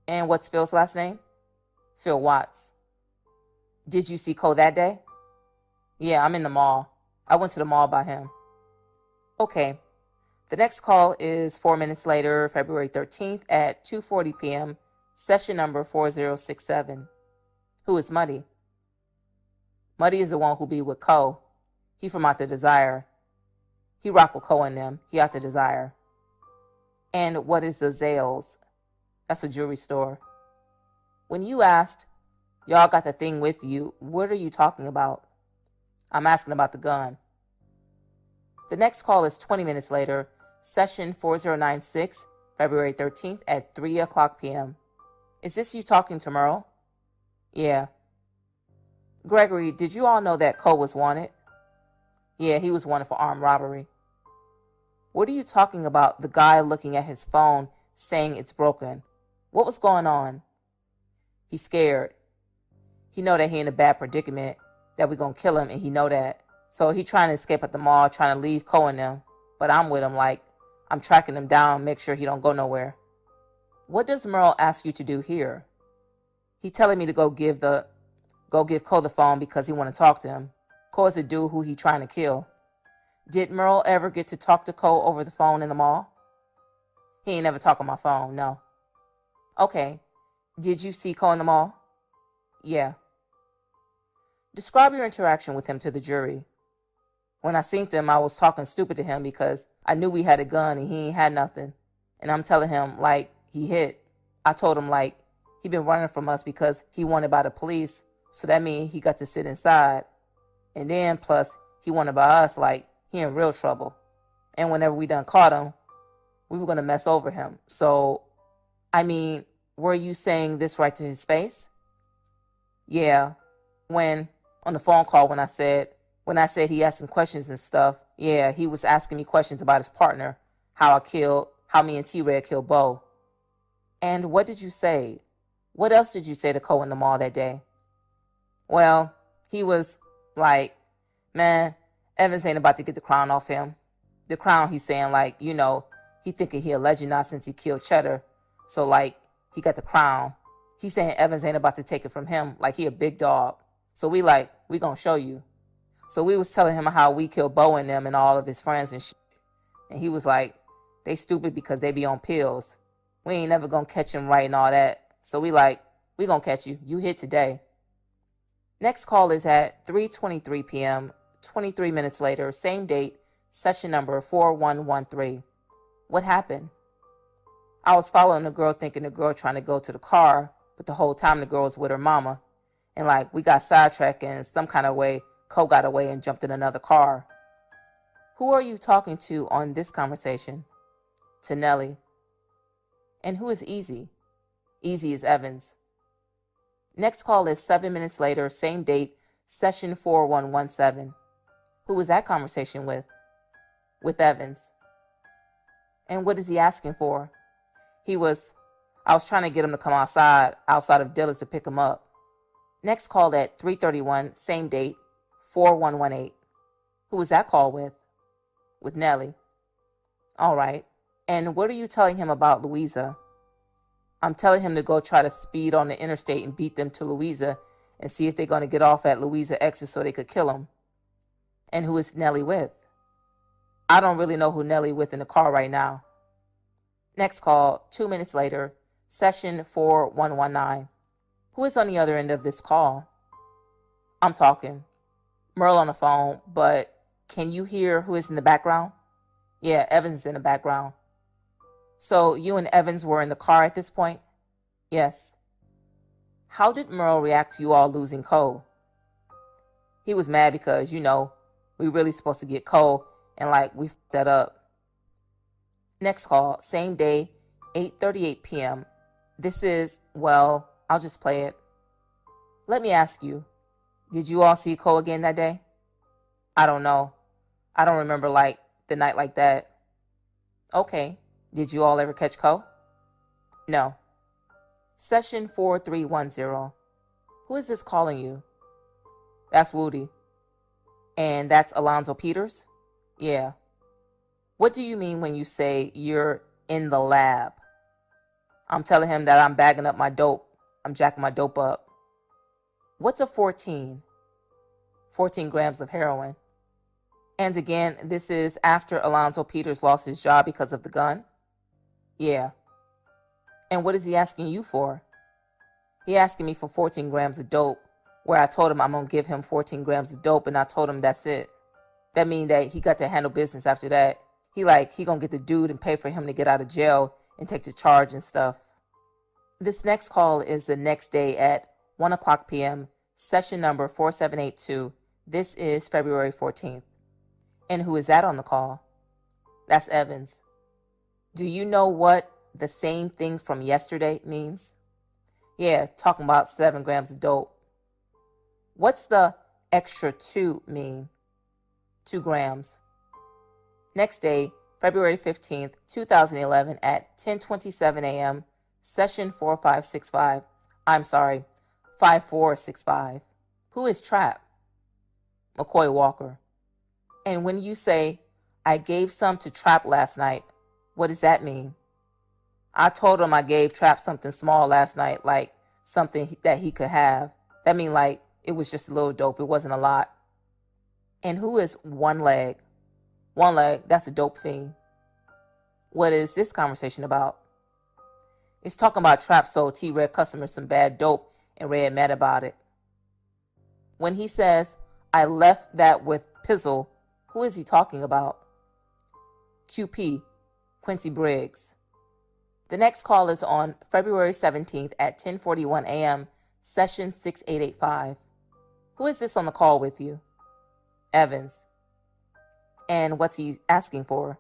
And what's Phil's last name? Phil Watts. Did you see Co that day? Yeah, I'm in the mall. I went to the mall by him. Okay. The next call is 4 minutes later, February 13th at 2:40 p.m., session number 4067. Who is Muddy? Muddy is the one who be with Cole. He from out the Desire. He rock with Cole and them. He out the Desire. And what is the Zales? That's a jewelry store. When you asked, y'all got the thing with you, what are you talking about? I'm asking about the gun. The next call is 20 minutes later, session 4096, February 13th at 3 o'clock p.m. Is this you talking to Merle? Yeah. Gregory, did you all know that Cole was wanted? Yeah, he was wanted for armed robbery. What are you talking about, the guy looking at his phone saying it's broken? What was going on? He's scared. He know that he in a bad predicament, that we gonna kill him, and he know that. So he trying to escape at the mall, trying to leave Cole and them. But I'm with him, like, I'm tracking him down, make sure he don't go nowhere. What does Merle ask you to do here? He telling me to go give Cole the phone because he want to talk to him. Cole is a dude who he trying to kill. Did Merle ever get to talk to Cole over the phone in the mall? He ain't never talk on my phone, no. Okay. Did you see Cole in the mall? Yeah. Describe your interaction with him to the jury. When I seen him, I was talking stupid to him because I knew we had a gun and he ain't had nothing. And I'm telling him, like, he hit. I told him, like, he been running from us because he wanted by the police. So that means he got to sit inside. And then, plus, he wanted by us, like, he in real trouble. And whenever we done caught him, we were going to mess over him. So, I mean, were you saying this right to his face? Yeah. On the phone call, when I said he asked some questions and stuff, yeah, he was asking me questions about his partner, how me and T-Red killed Bo. And what did you say? What else did you say to Cole in the mall that day? Well, he was like, man, Evans ain't about to get the crown off him. The crown, he's saying, like, you know, he thinking he a legend now since he killed Cheddar. So, like, he got the crown. He's saying Evans ain't about to take it from him, like he a big dog. So we gonna show you. So we was telling him how we killed Bo and them and all of his friends and shit. And he was like, they stupid because they be on pills. We ain't never gonna catch him right and all that. So we gonna catch you. You hit today. Next call is at 3:23 p.m., 23 minutes later, same date, session number 4113. What happened? I was following the girl thinking the girl trying to go to the car, but the whole time the girl was with her mama. And like, we got sidetracked and some kind of way, Cole got away and jumped in another car. Who are you talking to on this conversation? To Nellie. And who is Easy? Easy is Evans. Next call is 7 minutes later, same date, session 4117. Who was that conversation with? With Evans. And what is he asking for? I was trying to get him to come outside of Dillard's to pick him up. Next call at 3:31, same date, 4118. Who was that call with? With Nellie. All right. And what are you telling him about Louisa? I'm telling him to go try to speed on the interstate and beat them to Louisa and see if they're going to get off at Louisa exit so they could kill him. And who is Nellie with? I don't really know who Nellie with in the car right now. Next call, 2 minutes later, session 4119. Who is on the other end of this call? I'm talking. Merle on the phone, but can you hear who is in the background? Yeah, Evans is in the background. So you and Evans were in the car at this point? Yes. How did Merle react to you all losing Cole? He was mad because, you know, we really supposed to get Cole and like we fucked that up. Next call, same day, 8:38 p.m. This is, well, I'll just play it. Let me ask you, did you all see Cole again that day? I don't know. I don't remember like the night like that. Okay. Did you all ever catch Cole? No. Session 4310. Who is this calling you? That's Woody. And that's Alonzo Peters? Yeah. What do you mean when you say you're in the lab? I'm telling him that I'm bagging up my dope. I'm jacking my dope up. What's a 14? 14 grams of heroin. And again, this is after Alonzo Peters lost his job because of the gun? Yeah. And what is he asking you for? He asking me for 14 grams of dope, where I told him I'm going to give him 14 grams of dope, and I told him that's it. That means that he got to handle business after that. He going to get the dude and pay for him to get out of jail and take the charge and stuff. This next call is the next day at 1 o'clock p.m., session number 4782. This is February 14th. And who is that on the call? That's Evans. Do you know what the same thing from yesterday means? Yeah, talking about 7 grams of dope. What's the extra 2 mean? 2 grams. Next day, February 15th, 2011 at 10:27 a.m., session 4565. I'm sorry, 5465. Who is Trap? McCoy Walker. And when you say, I gave some to Trap last night, what does that mean? I told him I gave Trap something small last night, like something that he could have. That mean like it was just a little dope. It wasn't a lot. And who is One Leg? One Leg, that's a dope fiend. What is this conversation about? It's talking about Trap sold T-Red customers some bad dope and Red mad about it. When he says, I left that with Pizzle, who is he talking about? QP, Quincy Briggs. The next call is on February 17th at 10:41 a.m., session 6885. Who is this on the call with you? Evans. And what's he asking for?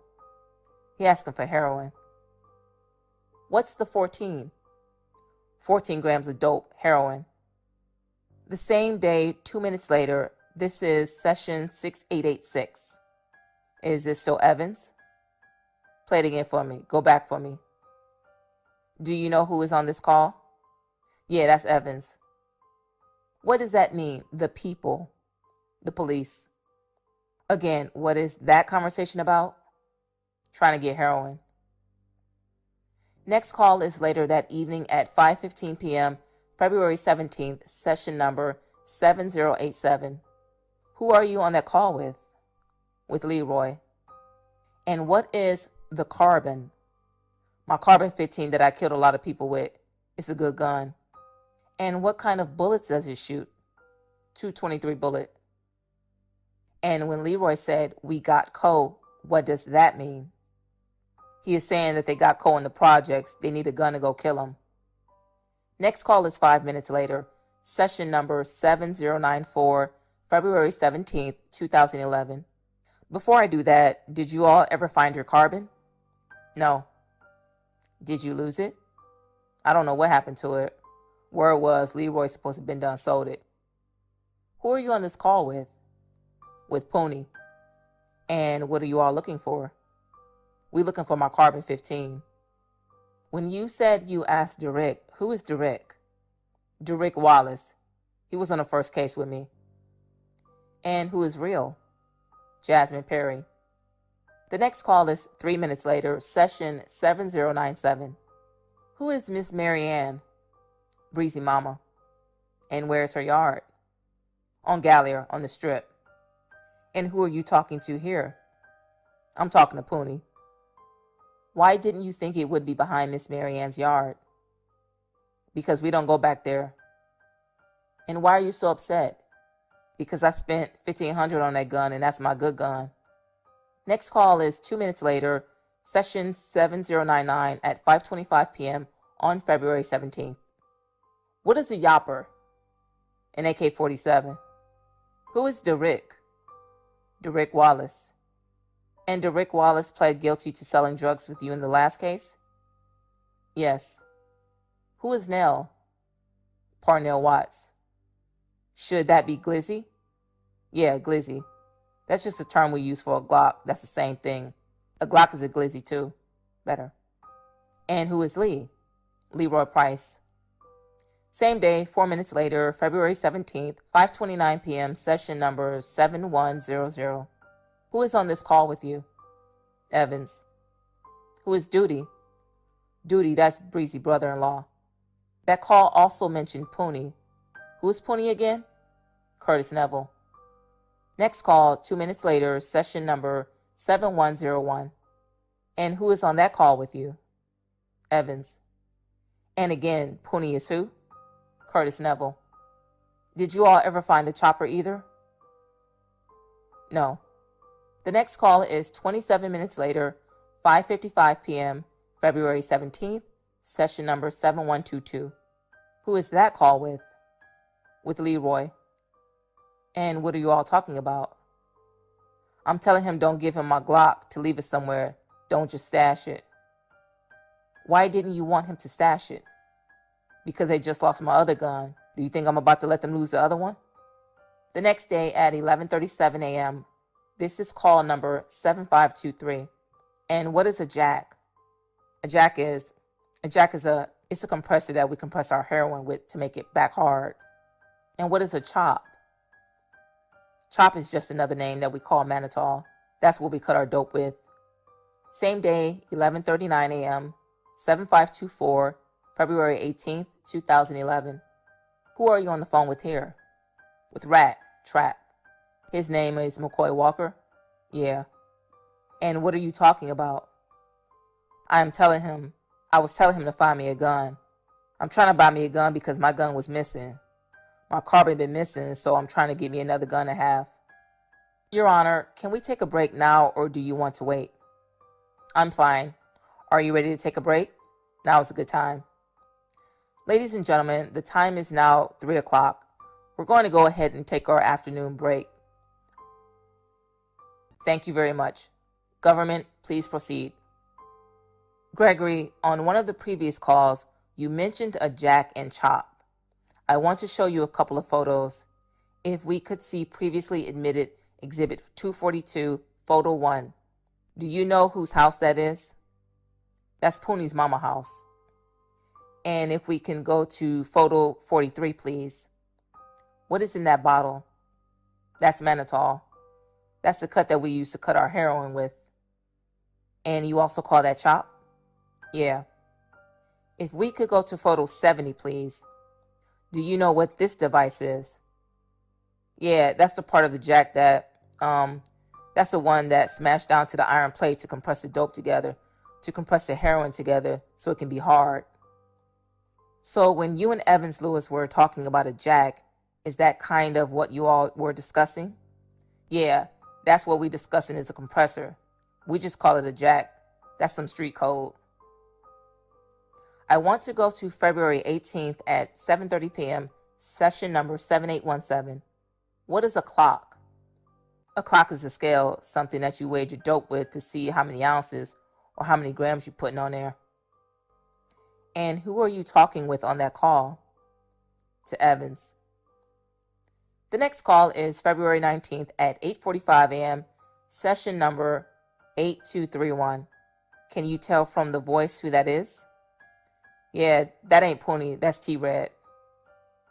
He asking for heroin. What's the 14? 14 grams of dope, heroin. The same day, 2 minutes later, this is session 6886. Is this still Evans? Play it again for me. Go back for me. Do you know who is on this call? Yeah, that's Evans. What does that mean? The people. The police. Again, what is that conversation about? Trying to get heroin. Next call is later that evening at 5:15 p.m., February 17th, session number 7087. Who are you on that call with? With Leroy. And what is the carbon? My carbon 15 that I killed a lot of people with. It's a good gun. And what kind of bullets does it shoot? 223 bullet. And when Leroy said, we got Co, what does that mean? He is saying that they got Co in the projects. They need a gun to go kill him. Next call is 5 minutes later. Session number 7094, February 17th, 2011. Before I do that, did you all ever find your carbon? No. Did you lose it? I don't know what happened to it. Word was Leroy's supposed to have been done sold it. Who are you on this call with? With Pony. And what are you all looking for? We looking for my carbon 15. When you said you asked Derek, who is Derek? Derek Wallace. He was on the first case with me. And who is real? Jasmine Perry. The next call is 3 minutes later, session 7097. Who is Miss Marianne? Breezy Mama. And where's her yard? On Gallier, on the strip. And who are you talking to here? I'm talking to Pony. Why didn't you think it would be behind Miss Marianne's yard? Because we don't go back there. And why are you so upset? Because I spent $1,500 on that gun and that's my good gun. Next call is 2 minutes later, session 7099 at 5:25 p.m. on February 17th. What is a Yopper? An AK-47. Who is Derek? Derek Wallace. And Derek Wallace pled guilty to selling drugs with you in the last case? Yes. Who is Nell? Parnell Watts. Should that be Glizzy? Yeah, Glizzy. That's just a term we use for a Glock. That's the same thing. A Glock is a Glizzy too. Better. And who is Lee? Leroy Price. Same day, 4 minutes later, February 17th, 5:29 p.m., session number 7100. Who is on this call with you? Evans. Who is Duty? Duty, that's Breezy brother-in-law. That call also mentioned Pony. Who is Pony again? Curtis Neville. Next call, 2 minutes later, session number 7101. And who is on that call with you? Evans. And again, Poonie is who? Curtis Neville. Did you all ever find the chopper either? No. The next call is 27 minutes later, 5:55 p.m., February 17th, session number 7122. Who is that call with? With Leroy. And what are you all talking about? I'm telling him don't give him my Glock to leave it somewhere. Don't just stash it. Why didn't you want him to stash it? Because they just lost my other gun. Do you think I'm about to let them lose the other one? The next day at 11:37 a.m., this is call number 7523. And what is a jack? A jack is a compressor that we compress our heroin with to make it back hard. And what is a chop? Chop is just another name that we call manitol. That's what we cut our dope with. Same day, 11:39 a.m., 7524, February 18th, 2011. Who are you on the phone with here? With Rat, Trap. His name is McCoy Walker? Yeah. And what are you talking about? I was telling him to find me a gun. I'm trying to buy me a gun because my gun was missing. My carbon been missing, so I'm trying to get me another gun to have. Your Honor, can we take a break now or do you want to wait? I'm fine. Are you ready to take a break? Now is a good time. Ladies and gentlemen, the time is now 3 o'clock. We're going to go ahead and take our afternoon break. Thank you very much. Government, please proceed. Gregory, on one of the previous calls, you mentioned a jack and chop. I want to show you a couple of photos. If we could see previously admitted Exhibit 242, Photo 1. Do you know whose house that is? That's Poonie's mama house. And if we can go to Photo 43, please. What is in that bottle? That's manitol. That's the cut that we use to cut our heroin with. And you also call that chop? Yeah. If we could go to Photo 70, please. Do you know what this device is? Yeah, that's the part of the jack that's the one that smashed down to the iron plate to compress the dope together, to compress the heroin together so it can be hard. So when you and Evans Lewis were talking about a jack, is that kind of what you all were discussing? Yeah, that's what we're discussing is a compressor. We just call it a jack. That's some street code. I want to go to February 18th at 7:30 p.m., session number 7817. What is a clock? A clock is a scale, something that you weighed your dope with to see how many ounces or how many grams you're putting on there. And who are you talking with on that call? To Evans. The next call is February 19th at 8:45 a.m., session number 8231. Can you tell from the voice who that is? Yeah, that ain't Poonie, that's T-Red.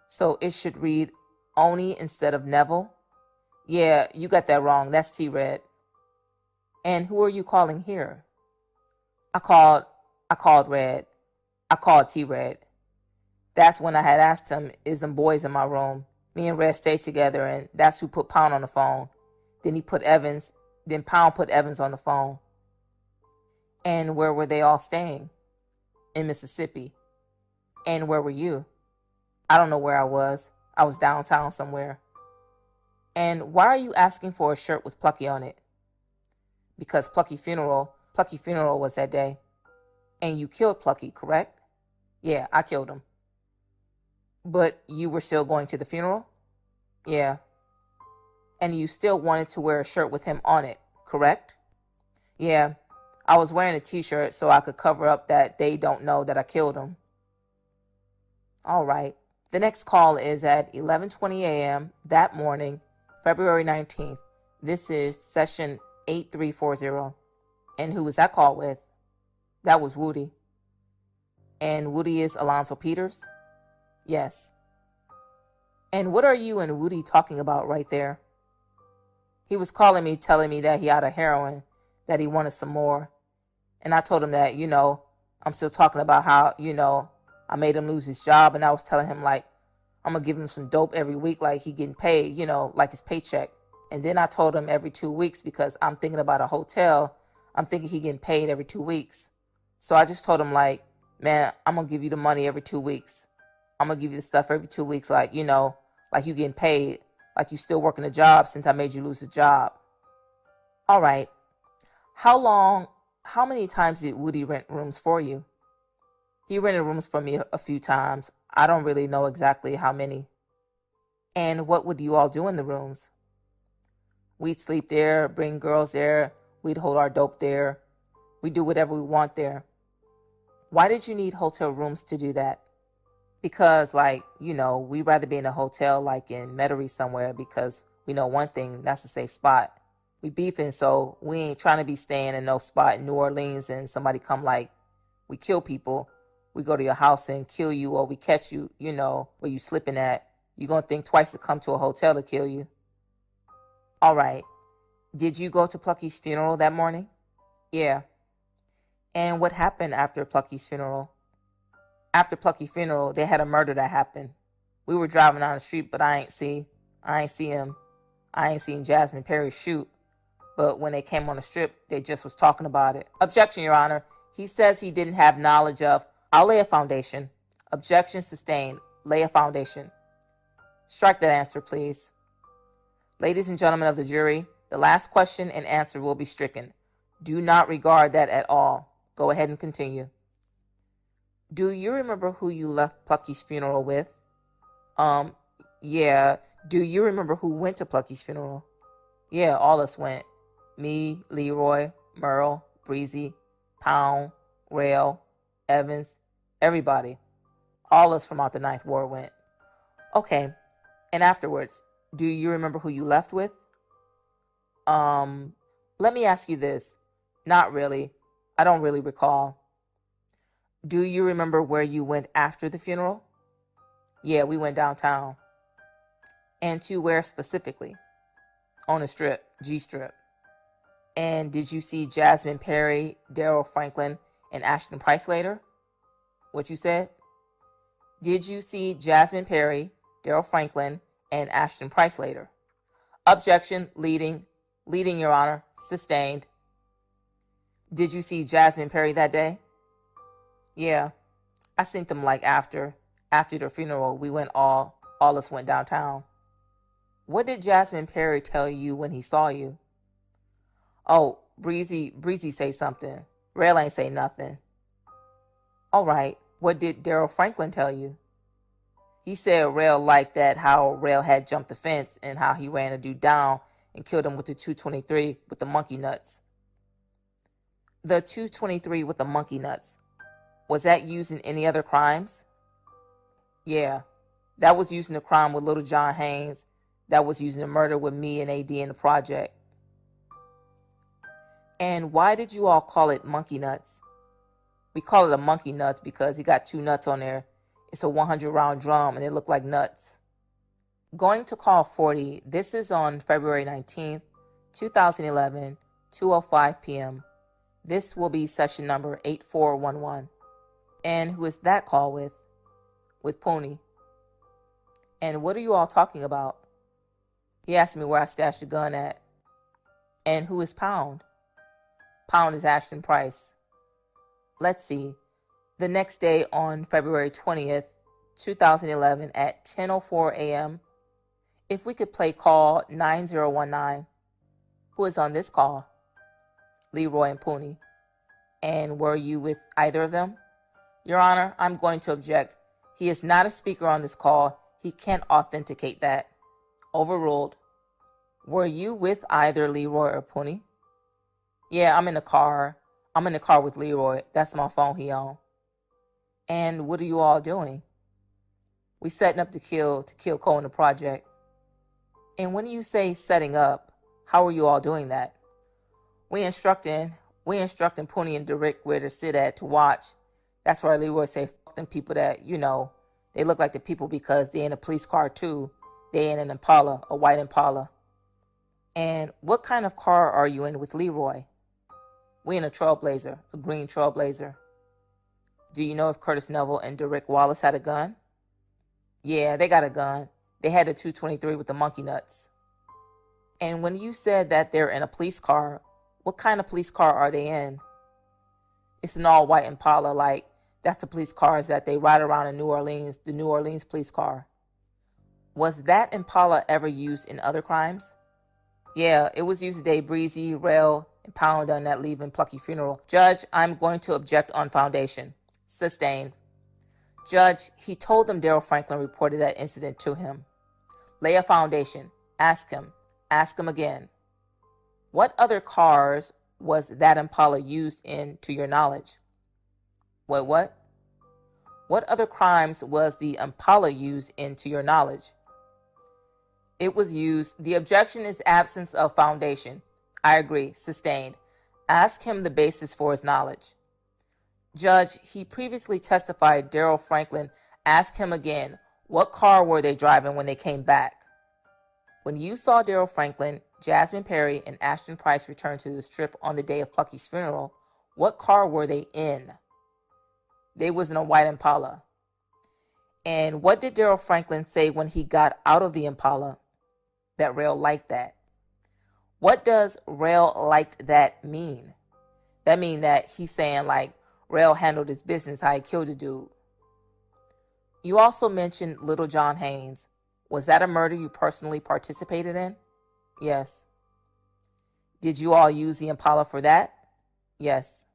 So it should read Oni instead of Neville? Yeah, you got that wrong, that's T-Red. And who are you calling here? I called Red. I called T-Red. That's when I had asked him, is them boys in my room? Me and Red stayed together, and that's who put Pound on the phone. Then Pound put Evans on the phone. And where were they all staying? In Mississippi. And where were you? I don't know where I was. I was downtown somewhere. And why are you asking for a shirt with Plucky on it? Because Plucky funeral was that day. And you killed Plucky, correct? Yeah, I killed him. But you were still going to the funeral? Yeah. And you still wanted to wear a shirt with him on it, correct? Yeah. I was wearing a t-shirt so I could cover up that they don't know that I killed him. All right. The next call is at 11:20 a.m. that morning, February 19th. This is session 8340. And who was that call with? That was Woody. And Woody is Alonzo Peters? Yes. And what are you and Woody talking about right there? He was calling me, telling me that he had a heroin, that he wanted some more. And I told him that, I'm still talking about how, I made him lose his job. And I was telling him, like, I'm going to give him some dope every week, like he getting paid, like his paycheck. And then I told him every 2 weeks because I'm thinking about a hotel. I'm thinking he getting paid every 2 weeks. So I just told him, like, man, I'm going to give you the money every 2 weeks. I'm going to give you the stuff every 2 weeks. Like, you know, like you getting paid, like you still working a job since I made you lose a job. All right. How many times did Woody rent rooms for you? He rented rooms for me a few times. I don't really know exactly how many. And what would you all do in the rooms? We'd sleep there, bring girls there. We'd hold our dope there. We'd do whatever we want there. Why did you need hotel rooms to do that? Because, like, you know, we'd rather be in a hotel like in Metairie somewhere because we know one thing, that's a safe spot. We beefing, so we ain't trying to be staying in no spot in New Orleans and somebody come like, we kill people. We go to your house and kill you, or we catch you, you know, where you slipping at. You're going to think twice to come to a hotel to kill you. All right. Did you go to Plucky's funeral that morning? Yeah. And what happened after Plucky's funeral? After Plucky's funeral, they had a murder that happened. We were driving down the street, but I ain't see him. I ain't seen Jasmine Perry shoot. But when they came on the strip, they just was talking about it. Objection, Your Honor. He says he didn't have knowledge of. I'll lay a foundation. Objection sustained. Lay a foundation. Strike that answer, please. Ladies and gentlemen of the jury, the last question and answer will be stricken. Do not regard that at all. Go ahead and continue. Do you remember who you left Plucky's funeral with? Yeah. Do you remember who went to Plucky's funeral? Yeah, all us went. Me, Leroy, Merle, Breezy, Pound, Rail, Evans, everybody. All us from out the Ninth Ward went. Okay. And afterwards, do you remember who you left with? Let me ask you this. Not really. I don't really recall. Do you remember where you went after the funeral? Yeah, we went downtown. And to where specifically? On the strip, G Strip. And did you see Jasmine Perry, Daryl Franklin, and Ashton Price later? What you said? Did you see Jasmine Perry, Daryl Franklin, and Ashton Price later? Objection, leading, Your Honor, sustained. Did you see Jasmine Perry that day? Yeah, I seen them like after the funeral. We went all us went downtown. What did Jasmine Perry tell you when he saw you? Oh, Breezy say something. Rail ain't say nothing. All right, what did Daryl Franklin tell you? He said Rail liked that how Rail had jumped the fence and how he ran a dude down and killed him with the .223 with the monkey nuts. The .223 with the monkey nuts. Was that used in any other crimes? Yeah, that was used in the crime with Little John Haynes. That was used in the murder with me and AD in the project. And why did you all call it monkey nuts? We call it a monkey nuts because he got 2 nuts on there. It's a 100-round drum and it looked like nuts. Going to call 40. This is on February 19th, 2011, 2:05 p.m. This will be session number 8411. And who is that call with? With Pony. And what are you all talking about? He asked me where I stashed the gun at. And who is Pound? Pound is Ashton Price. Let's see. The next day on February 20th, 2011 at 10:04 a.m. If we could play call 9019. Who is on this call? Leroy and Pony. And were you with either of them? Your Honor, I'm going to object. He is not a speaker on this call. He can't authenticate that. Overruled. Were you with either Leroy or Pony? Yeah, I'm in the car. I'm in the car with Leroy. That's my phone he on. And what are you all doing? We setting up to kill Cole in the project. And when you say setting up, how are you all doing that? We instructing Pony and Derrick where to sit at to watch. That's why Leroy say fuck them people that, you know, they look like the people because they in a police car too. They in an Impala, a white Impala. And what kind of car are you in with Leroy? We in a Trailblazer, a green Trailblazer. Do you know if Curtis Neville and Derrick Wallace had a gun? Yeah, they got a gun. They had a .223 with the monkey nuts. And when you said that they're in a police car, what kind of police car are they in? It's an all-white Impala, like that's the police cars that they ride around in New Orleans, the New Orleans police car. Was that Impala ever used in other crimes? Yeah, it was used today. Breezy, Rail, and Pound done that Leave and Plucky funeral. Judge, I'm going to object on foundation. Sustained. Judge, he told them Daryl Franklin reported that incident to him. Lay a foundation. Ask him. Ask him again. What other cars was that Impala used in, to your knowledge? What? What other crimes was the Impala used in, to your knowledge? It was used. The objection is absence of foundation. I agree. Sustained. Ask him the basis for his knowledge. Judge, he previously testified Daryl Franklin. Ask him again. What car were they driving when they came back? When you saw Daryl Franklin, Jasmine Perry, and Ashton Price return to the Strip on the day of Plucky's funeral, what car were they in? They was in a white Impala. And what did Daryl Franklin say when he got out of the Impala? That Rail liked that. What does Rail liked that mean? That mean that he's saying like Rail handled his business, how he killed a dude. You also mentioned Little John Haynes. Was that a murder you personally participated in? Yes. Did you all use the Impala for that? Yes.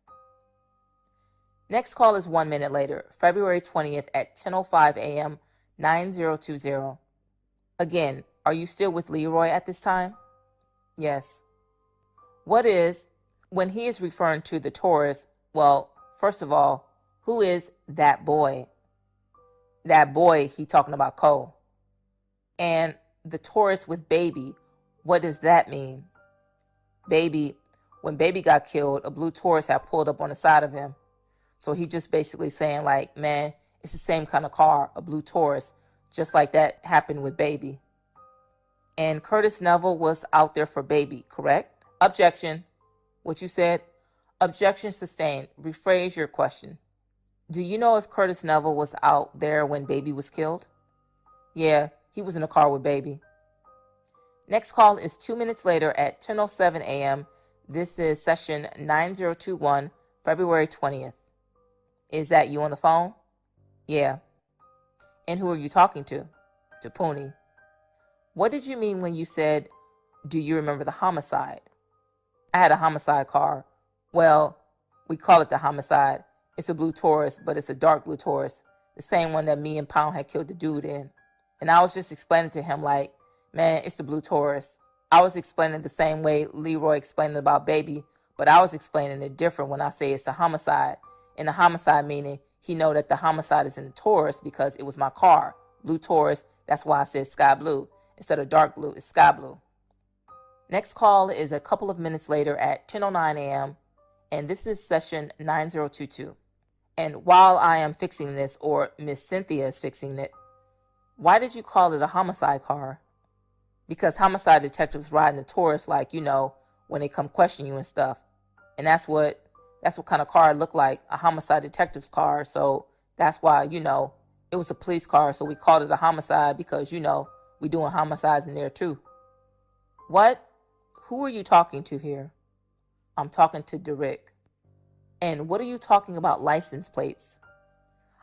Next call is 1 minute later, February 20th at 10:05 a.m., 9020. Again, are you still with Leroy at this time? Yes. What is, when he is referring to the tourist, well, first of all, who is that boy? That boy, he talking about Cole. And the tourist with baby, what does that mean? Baby, when baby got killed, a blue Taurus had pulled up on the side of him. So he just basically saying like, man, it's the same kind of car, a blue Taurus, just like that happened with baby. And Curtis Neville was out there for baby, correct? Objection. What you said? Objection sustained. Rephrase your question. Do you know if Curtis Neville was out there when baby was killed? Yeah, he was in a car with baby. Next call is 2 minutes later at 10:07 a.m. This is session 9021, February 20th. Is that you on the phone? Yeah. And who are you talking to? To Pooney. What did you mean when you said, do you remember the homicide? I had a homicide car. Well, we call it the homicide. It's a blue Taurus, but it's a dark blue Taurus. The same one that me and Pound had killed the dude in. And I was just explaining to him like, man, it's the blue Taurus. I was explaining the same way Leroy explained about baby, but I was explaining it different when I say it's the homicide. And the homicide meaning he know that the homicide is in the Taurus because it was my car. Blue Taurus, that's why I said sky blue. Instead of dark blue, it's sky blue. Next call is a couple of minutes later at 10:09 a.m. And this is session 9022. And while I am fixing this, or Miss Cynthia is fixing it, why did you call it a homicide car? Because homicide detectives ride in the Taurus like, you know, when they come question you and stuff. And that's what kind of car it looked like, a homicide detective's car. So that's why, you know, it was a police car. So we called it a homicide because, you know, we doing homicides in there too. What? Who are you talking to here? I'm talking to Derek. And what are you talking about license plates?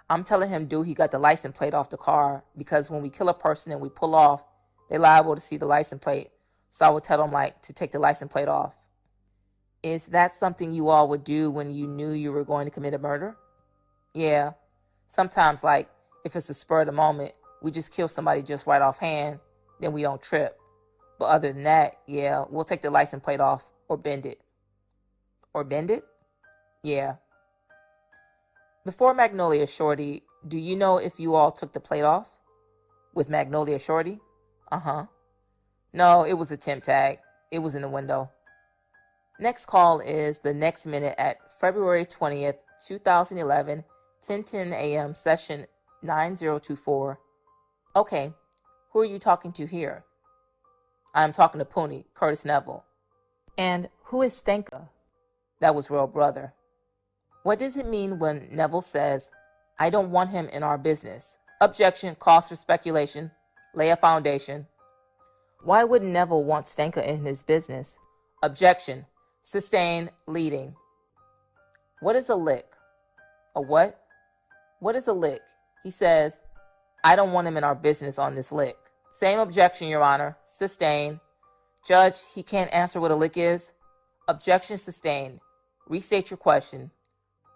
I'm telling him, dude, he got the license plate off the car because when we kill a person and we pull off, they're liable to see the license plate. So I would tell them like to take the license plate off. Is that something you all would do when you knew you were going to commit a murder? Yeah. Sometimes like if it's a spur of the moment, we just kill somebody just right offhand, then we don't trip. But other than that, yeah, we'll take the license plate off or bend it. Or bend it? Yeah. Before Magnolia Shorty, do you know if you all took the plate off? With Magnolia Shorty? Uh-huh. No, it was a temp tag. It was in the window. Next call is the next minute at February 20th, 2011, 10:10 a.m. session 9024. Okay, who are you talking to here? I'm talking to Pooney, Curtis Neville. And who is Stenka? That was Real Brother. What does it mean when Neville says, I don't want him in our business? Objection, cause for speculation. Lay a foundation. Why would Neville want Stanka in his business? Objection. Sustained. Leading. What is a lick? A what? What is a lick? He says, I don't want him in our business on this lick. Same objection, Your Honor. Sustained. Judge, he can't answer what a lick is. Objection sustained. Restate your question.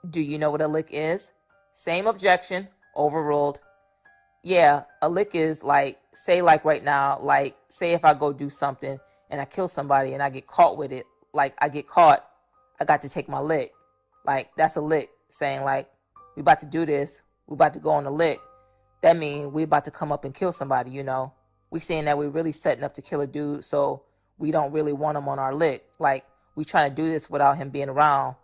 Do you know what a lick is? Same objection. Overruled. Yeah, a lick is like, say like right now, like say if I go do something and I kill somebody and I get caught with it, like I get caught, I got to take my lick. Like that's a lick, saying like, we about to do this, we about to go on a lick. That means we about to come up and kill somebody, you know. We saying that we really setting up to kill a dude, so we don't really want him on our lick. Like we trying to do this without him being around.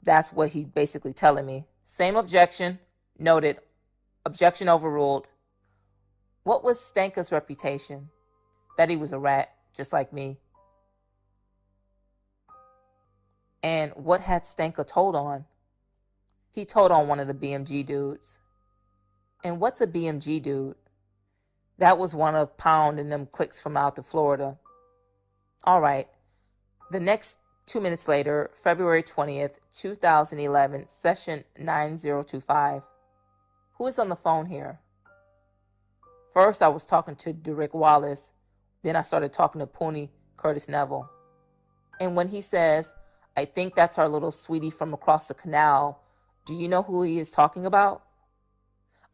That's what he basically telling me. Same objection, noted. Objection overruled. What was Stanka's reputation? That he was a rat, just like me. And what had Stanka told on? He told on one of the BMG dudes. And what's a BMG dude? That was one of Pound and them cliques from out to Florida. All right. The next 2 minutes later, February 20th, 2011, session 9025. Who is on the phone here? First, I was talking to Derek Wallace. Then I started talking to Poonie Curtis Neville. And when he says, I think that's our little sweetie from across the canal, do you know who he is talking about?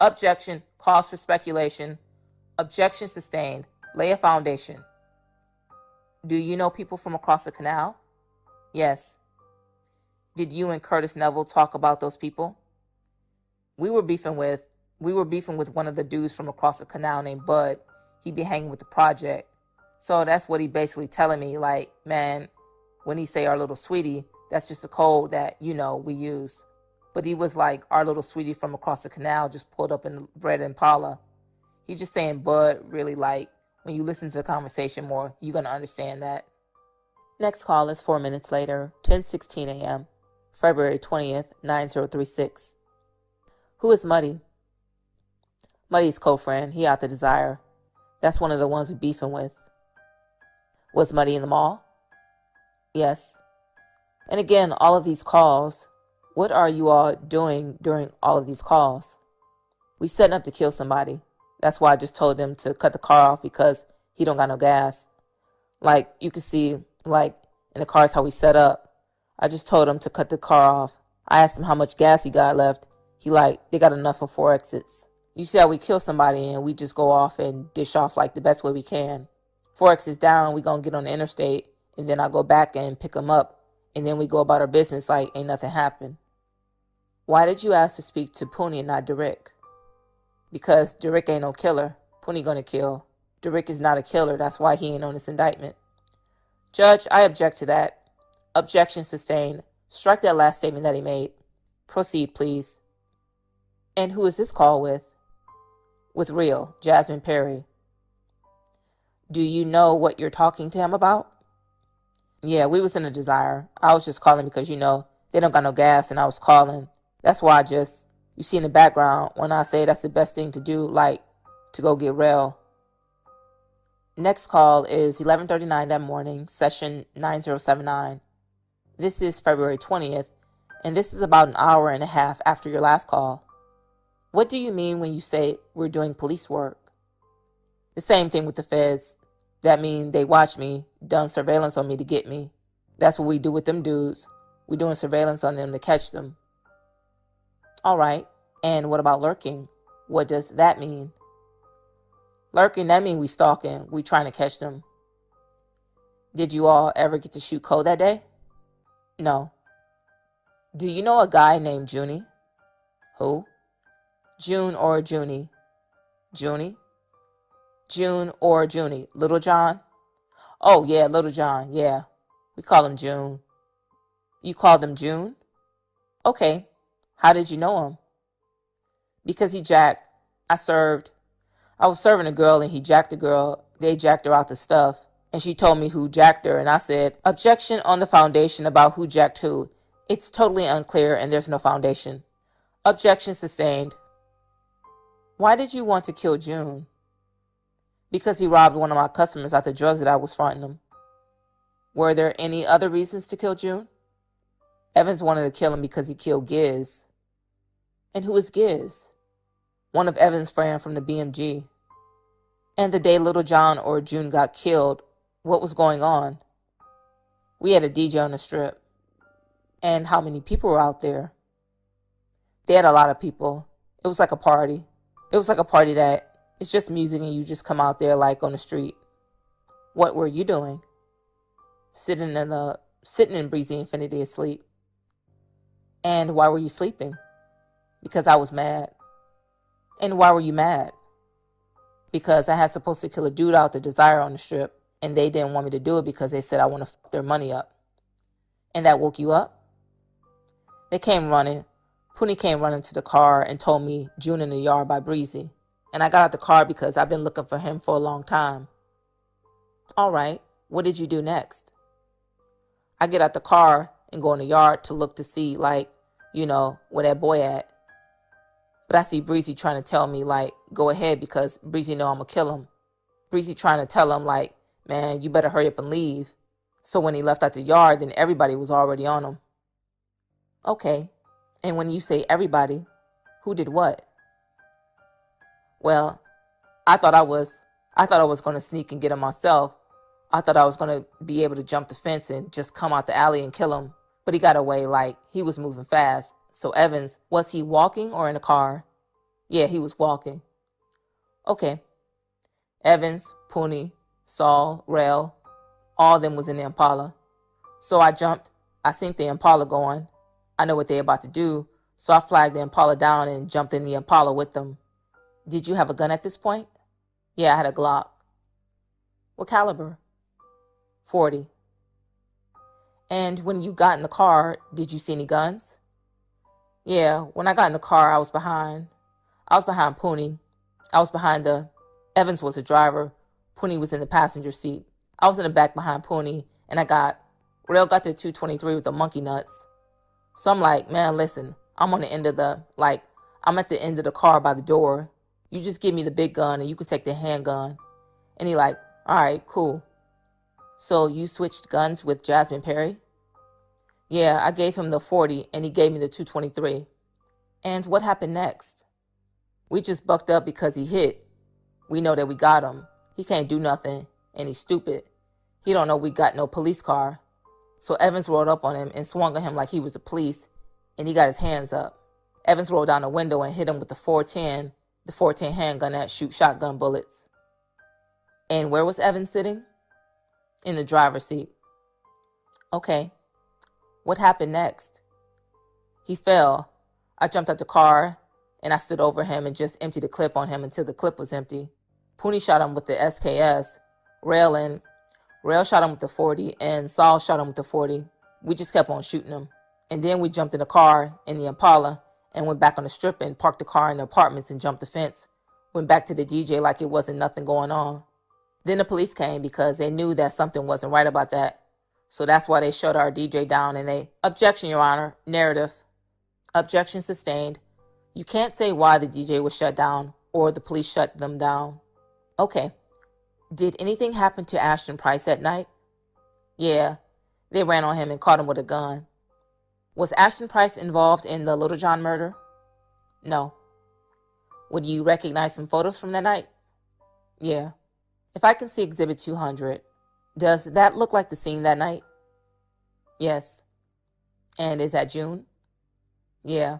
Objection. Cause for speculation. Objection sustained. Lay a foundation. Do you know people from across the canal? Yes. Did you and Curtis Neville talk about those people? We were beefing with one of the dudes from across the canal named Bud. He be hanging with the project. So that's what he basically telling me, like, man, when he say our little sweetie, that's just a code that, you know, we use. But he was like, our little sweetie from across the canal just pulled up in the Red Impala. He's just saying Bud really, like, when you listen to the conversation more, you're going to understand that. Next call is 4 minutes later, 10:16 a.m., February 20th, 9036. Who is Muddy? Muddy's co-friend. He out the Desire. That's one of the ones we beefing with. Was Muddy in the mall? Yes. And again, all of these calls, what are you all doing during all of these calls? We setting up to kill somebody. That's why I just told them to cut the car off, because he don't got no gas. Like you can see, like in the cars how we set up. I just told him to cut the car off. I asked him how much gas he got left. He like, they got enough for 4 exits. You see how we kill somebody and we just go off and dish off like the best way we can. 4 exits down, we gonna get on the interstate, and then I go back and pick him up, and then we go about our business like ain't nothing happened. Why did you ask to speak to Poonie and not Derek? Because Derek ain't no killer. Poonie gonna kill. Derek is not a killer. That's why he ain't on this indictment. Judge, I object to that. Objection sustained. Strike that last statement that he made. Proceed, please. And who is this call with? With Real, Jasmine Perry. Do you know what you're talking to him about? Yeah, we was in a Desire. I was just calling because, you know, they don't got no gas, and I was calling. That's why you see in the background when I say that's the best thing to do, like to go get Rel. Next call is 11:39 that morning, session 9079. This is February 20th, and this is about an hour and a half after your last call. What do you mean when you say we're doing police work? The same thing with the feds. That means they watch me, done surveillance on me to get me. That's what we do with them dudes. We're doing surveillance on them to catch them. All right. And what about lurking? What does that mean? Lurking, that means we stalking. We trying to catch them. Did you all ever get to shoot Cole that day? No. Do you know a guy named Junie? Who? June or Junie? Junie? June or Junie? Little John? Oh, yeah, Little John, yeah. We call him June. You called him June? Okay. How did you know him? Because he jacked. I was serving a girl, and he jacked the girl. They jacked her out the stuff, and she told me who jacked her, and I said, objection on the foundation about who jacked who. It's totally unclear, and there's no foundation. Objection sustained. Why did you want to kill June? Because he robbed one of my customers out the drugs that I was fronting him. Were there any other reasons to kill June? Evans wanted to kill him because he killed Giz. And who is Giz? One of Evans' friends from the BMG. And the day Little John or June got killed, what was going on? We had a DJ on the strip. And how many people were out there? They had a lot of people. It was like a party. It was like a party that it's just music and you just come out there like on the street. What were you doing? Sitting in Breezy Infinity asleep. And why were you sleeping? Because I was mad. And why were you mad? Because I had supposed to kill a dude out the Desire on the strip, and they didn't want me to do it because they said I want to fuck their money up. And that woke you up? They came running. Poonie came running to the car and told me June in the yard by Breezy. And I got out the car because I've been looking for him for a long time. All right, what did you do next? I get out the car and go in the yard to look to see, like, where that boy at. But I see Breezy trying to tell me, like, go ahead because Breezy know I'm going to kill him. Breezy trying to tell him, like, man, you better hurry up and leave. So when he left out the yard, then everybody was already on him. Okay, and when you say everybody, who did what? Well, I thought I was going to sneak and get him myself. I thought I was going to be able to jump the fence and just come out the alley and kill him. But he got away, like he was moving fast. So Evans, was he walking or in a car? Yeah, he was walking. Okay. Evans, Poonie, Saul, Rail, all of them was in the Impala. So I jumped. I seen the Impala going. I know what they about to do. So I flagged the Impala down and jumped in the Impala with them. Did you have a gun at this point? Yeah, I had a Glock. What caliber? 40. And when you got in the car, did you see any guns? Yeah, when I got in the car, I was behind Poonie. Evans was the driver. Poonie was in the passenger seat. I was in the back behind Poonie, and Rail got their 223 with the monkey nuts. So I'm like, man, listen, I'm at the end of the car by the door. You just give me the big gun and you can take the handgun. And he like, all right, cool. So you switched guns with Jasmine Perry? Yeah, I gave him the 40 and he gave me the 223. And what happened next? We just bucked up because he hit. We know that we got him. He can't do nothing and he's stupid. He don't know we got no police car. So Evans rolled up on him and swung on him like he was the police and he got his hands up. Evans rolled down the window and hit him with the 410 handgun that shoots shotgun bullets. And where was Evans sitting? In the driver's seat. Okay. What happened next? He fell. I jumped out the car and I stood over him and just emptied the clip on him until the clip was empty. Poonie shot him with the SKS. Rail shot him with the 40 and Saul shot him with the 40. We just kept on shooting him. And then we jumped in the car in the Impala and went back on the strip and parked the car in the apartments and jumped the fence. Went back to the DJ like it wasn't nothing going on. Then the police came because they knew that something wasn't right about that. So that's why they shut our DJ down and they, objection, Your Honor, narrative. Objection sustained. You can't say why the DJ was shut down or the police shut them down. Okay. Did anything happen to Ashton Price that night? Yeah. They ran on him and caught him with a gun. Was Ashton Price involved in the Little John murder? No. Would you recognize some photos from that night? Yeah. If I can see Exhibit 200, does that look like the scene that night? Yes. And is that June? Yeah.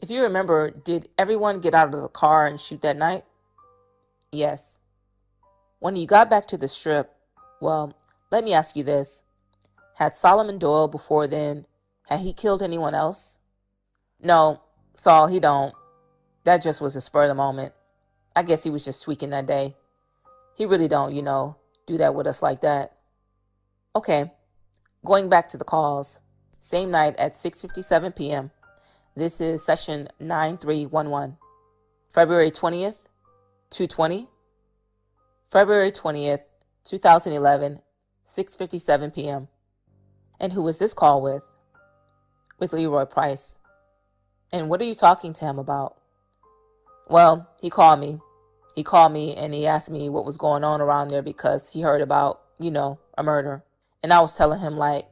If you remember, did everyone get out of the car and shoot that night? Yes. When you got back to the strip, well, let me ask you this. Had Solomon Doyle before then, had he killed anyone else? No, Saul, he don't. That just was a spur of the moment. I guess he was just tweaking that day. He really don't, do that with us like that. Okay, going back to the calls. Same night at 6:57 p.m. This is session 9311. February 20th, 2:20. February 20th, 2011, 6:57 p.m. And who was this call with? With Leroy Price. And what are you talking to him about? Well, he called me. He called me and he asked me what was going on around there because he heard about, a murder. And I was telling him like,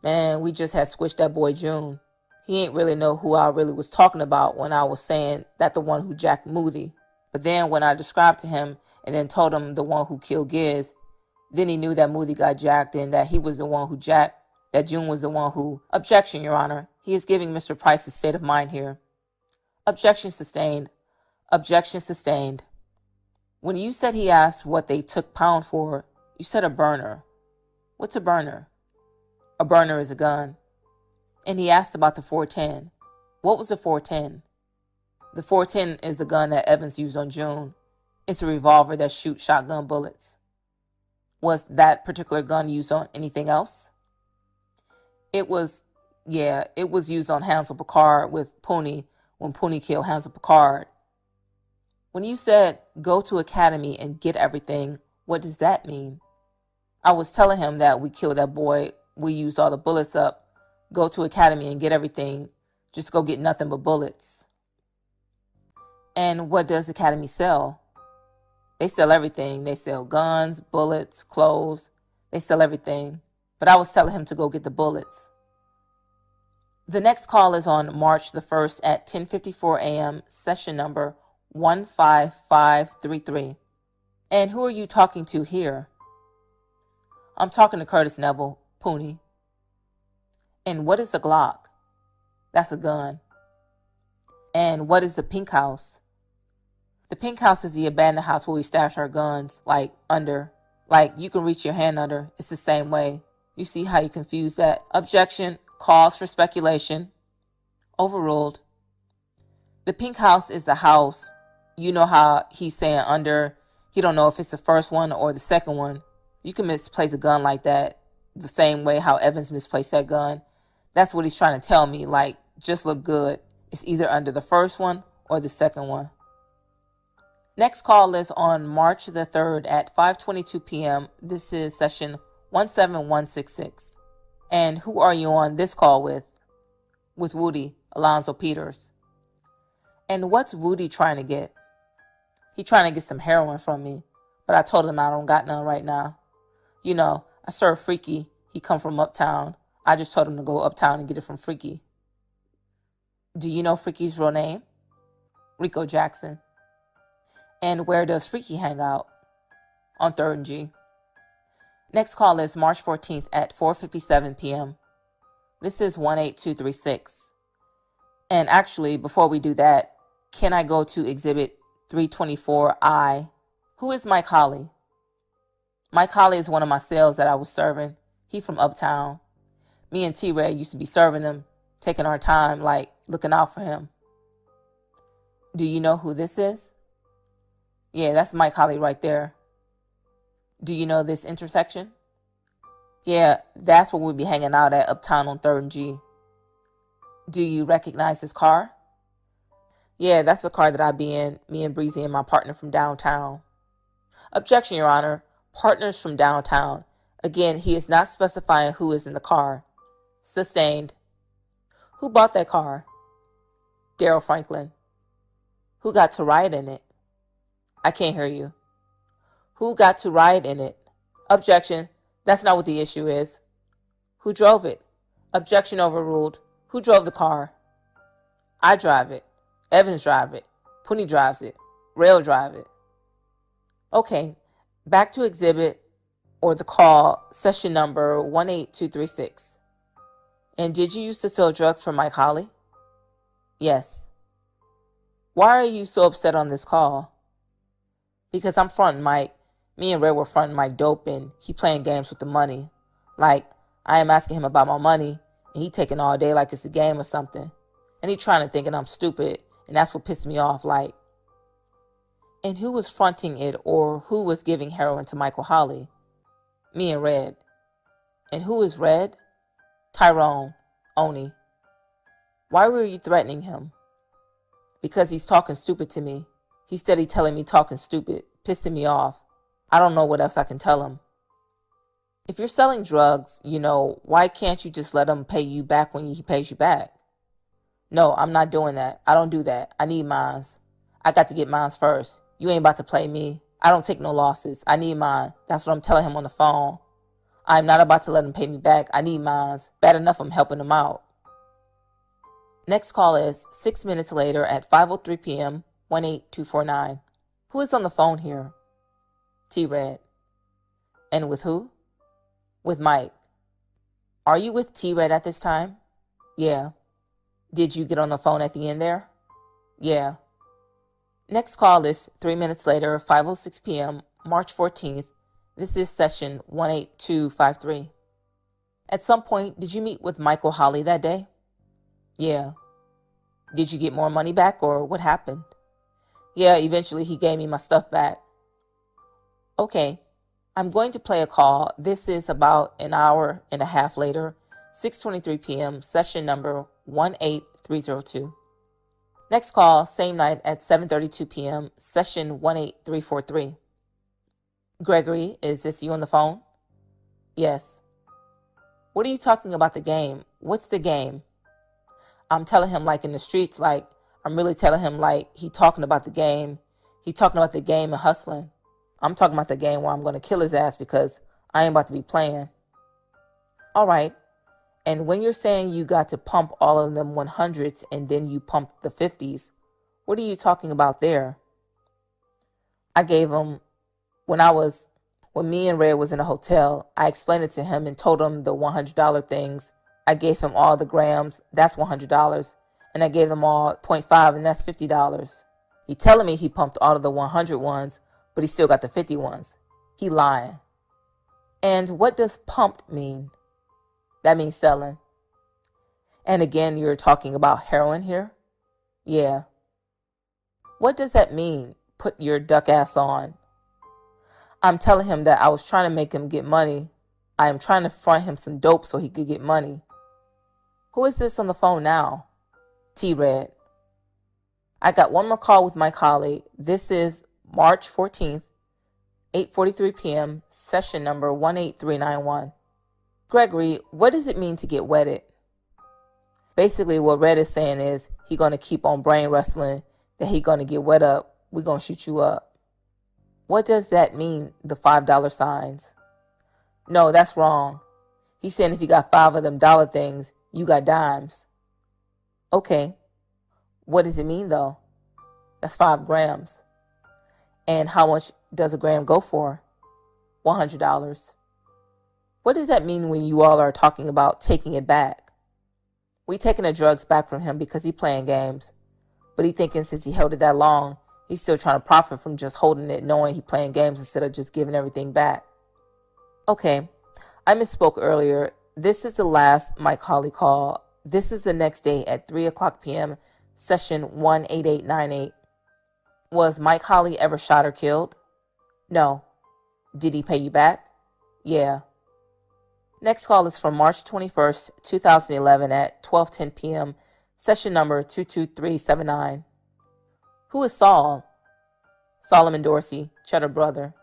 man, we just had squished that boy June. He ain't really know who I really was talking about when I was saying that the one who jacked Moody. But then when I described to him and then told him the one who killed Giz, then he knew that Moody got jacked and that he was the one who jacked, that June was the one who... Objection, Your Honor. He is giving Mr. Price a state of mind here. Objection sustained. Objection sustained. When you said he asked what they took Pound for, you said a burner. What's a burner? A burner is a gun. And he asked about the 410. What was the 410? The 410 is the gun that Evans used on June. It's a revolver that shoots shotgun bullets. Was that particular gun used on anything else? It was used on Hansel Picard with Poonie when Poonie killed Hansel Picard. When you said, go to Academy and get everything, what does that mean? I was telling him that we killed that boy, we used all the bullets up, go to Academy and get everything, just go get nothing but bullets. And what does Academy sell? They sell everything. They sell guns, bullets, clothes. They sell everything. But I was telling him to go get the bullets. The next call is on March the 1st at 10:54 a.m., session number 15533. And who are you talking to here? I'm talking to Curtis Neville, Poonie. And what is a Glock? That's a gun. And what is the pink house? The pink house is the abandoned house where we stash our guns, under. You can reach your hand under. It's the same way. You see how you confuse that? Objection. Cause for speculation. Overruled. The pink house is the house. You know how he's saying under. He don't know if it's the first one or the second one. You can misplace a gun like that the same way how Evans misplaced that gun. That's what he's trying to tell me. Just look good. It's either under the first one or the second one. Next call is on March the 3rd at 5:22 p.m. This is session 17166. And who are you on this call with? With Woody, Alonzo Peters. And what's Woody trying to get? He trying to get some heroin from me, but I told him I don't got none right now. I serve Freaky. He come from uptown. I just told him to go uptown and get it from Freaky. Do you know Freaky's real name? Rico Jackson. And where does Freaky hang out? On 3rd and G. Next call is March 14th at 4:57 p.m. This is 18236. And actually, before we do that, can I go to Exhibit 324I? Who is Mike Holly? Mike Holly is one of my sales that I was serving. He from uptown. Me and T-Ray used to be serving him, taking our time, looking out for him. Do you know who this is? Yeah, that's Mike Holly right there. Do you know this intersection? Yeah, that's where we'll be hanging out at uptown on 3rd and G. Do you recognize his car? Yeah, that's the car that I be in, me and Breezy and my partner from downtown. Objection, Your Honor. Partners from downtown. Again, he is not specifying who is in the car. Sustained. Who bought that car? Daryl Franklin. Who got to ride in it? I can't hear you. Who got to ride in it? Objection. That's not what the issue is. Who drove it? Objection overruled. Who drove the car? I drive it. Evans drive it. Poonie drives it. Rail drive it. Okay, back to exhibit or the call, session number 18236. And did you used to sell drugs for Mike Holly? Yes. Why are you so upset on this call? Because I'm fronting Mike. Me and Red were fronting Mike dope and he playing games with the money. I am asking him about my money and he taking all day like it's a game or something. And he trying to thinking I'm stupid and that's what pissed me off. And who was fronting it or who was giving heroin to Michael Holly? Me and Red. And who is Red? Tyrone. Oni. Why were you threatening him? Because he's talking stupid to me. He's steady telling me talking stupid, pissing me off. I don't know what else I can tell him. If you're selling drugs, why can't you just let him pay you back when he pays you back? No, I'm not doing that. I don't do that. I need mines. I got to get mines first. You ain't about to play me. I don't take no losses. I need mine. That's what I'm telling him on the phone. I'm not about to let him pay me back. I need mine. Bad enough I'm helping him out. Next call is 6 minutes later at 5:03 p.m., 18249. Who is on the phone here? T-Red. And with who? With Mike. Are you with T-Red at this time? Yeah. Did you get on the phone at the end there? Yeah. Next call is 3 minutes later, 5:06 p.m., March 14th. This is session 18253. At some point, did you meet with Michael Holly that day? Yeah. Did you get more money back or what happened? Yeah, eventually he gave me my stuff back. Okay. I'm going to play a call. This is about an hour and a half later, 6:23 p.m., session number 18302. Next call, same night at 7:32 p.m., session 18343. Gregory, is this you on the phone? Yes. What are you talking about the game? What's the game? I'm telling him like in the streets, like I'm really telling him like he talking about the game. He talking about the game and hustling. I'm talking about the game where I'm going to kill his ass because I ain't about to be playing. All right. And when you're saying you got to pump all of them 100s and then you pumped the 50s, what are you talking about there? I gave him, when me and Red was in a hotel, I explained it to him and told him the $100 things. I gave him all the grams, that's $100. And I gave them all 0.5 and that's $50. He telling me he pumped all of the 100 ones, but he still got the 50 ones. He lying. And what does pumped mean? That means selling. And again, you're talking about heroin here? Yeah. What does that mean? Put your duck ass on. I'm telling him that I was trying to make him get money. I am trying to front him some dope so he could get money. Who is this on the phone now? T-Red. I got one more call with my colleague. This is March 14th, 8:43 p.m., session number 18391. Gregory, what does it mean to get wetted? Basically, what Red is saying is he going to keep on brain wrestling, that he going to get wet up. We going to shoot you up. What does that mean, the $5 signs? No, that's wrong. He's saying if you got 5 of them dollar things, you got dimes. Okay. What does it mean, though? That's 5 grams. And how much does a gram go for? $100. What does that mean when you all are talking about taking it back? We taking the drugs back from him because he playing games. But he thinking since he held it that long, he's still trying to profit from just holding it, knowing he playing games instead of just giving everything back. Okay, I misspoke earlier. This is the last Mike Holly call. This is the next day at 3:00 p.m., session 18898. Was Mike Holly ever shot or killed? No. Did he pay you back? Yeah. Next call is from March 21st, 2011 at 12:10 p.m., session number 22379. Who is Saul? Solomon Dorsey, Cheddar brother.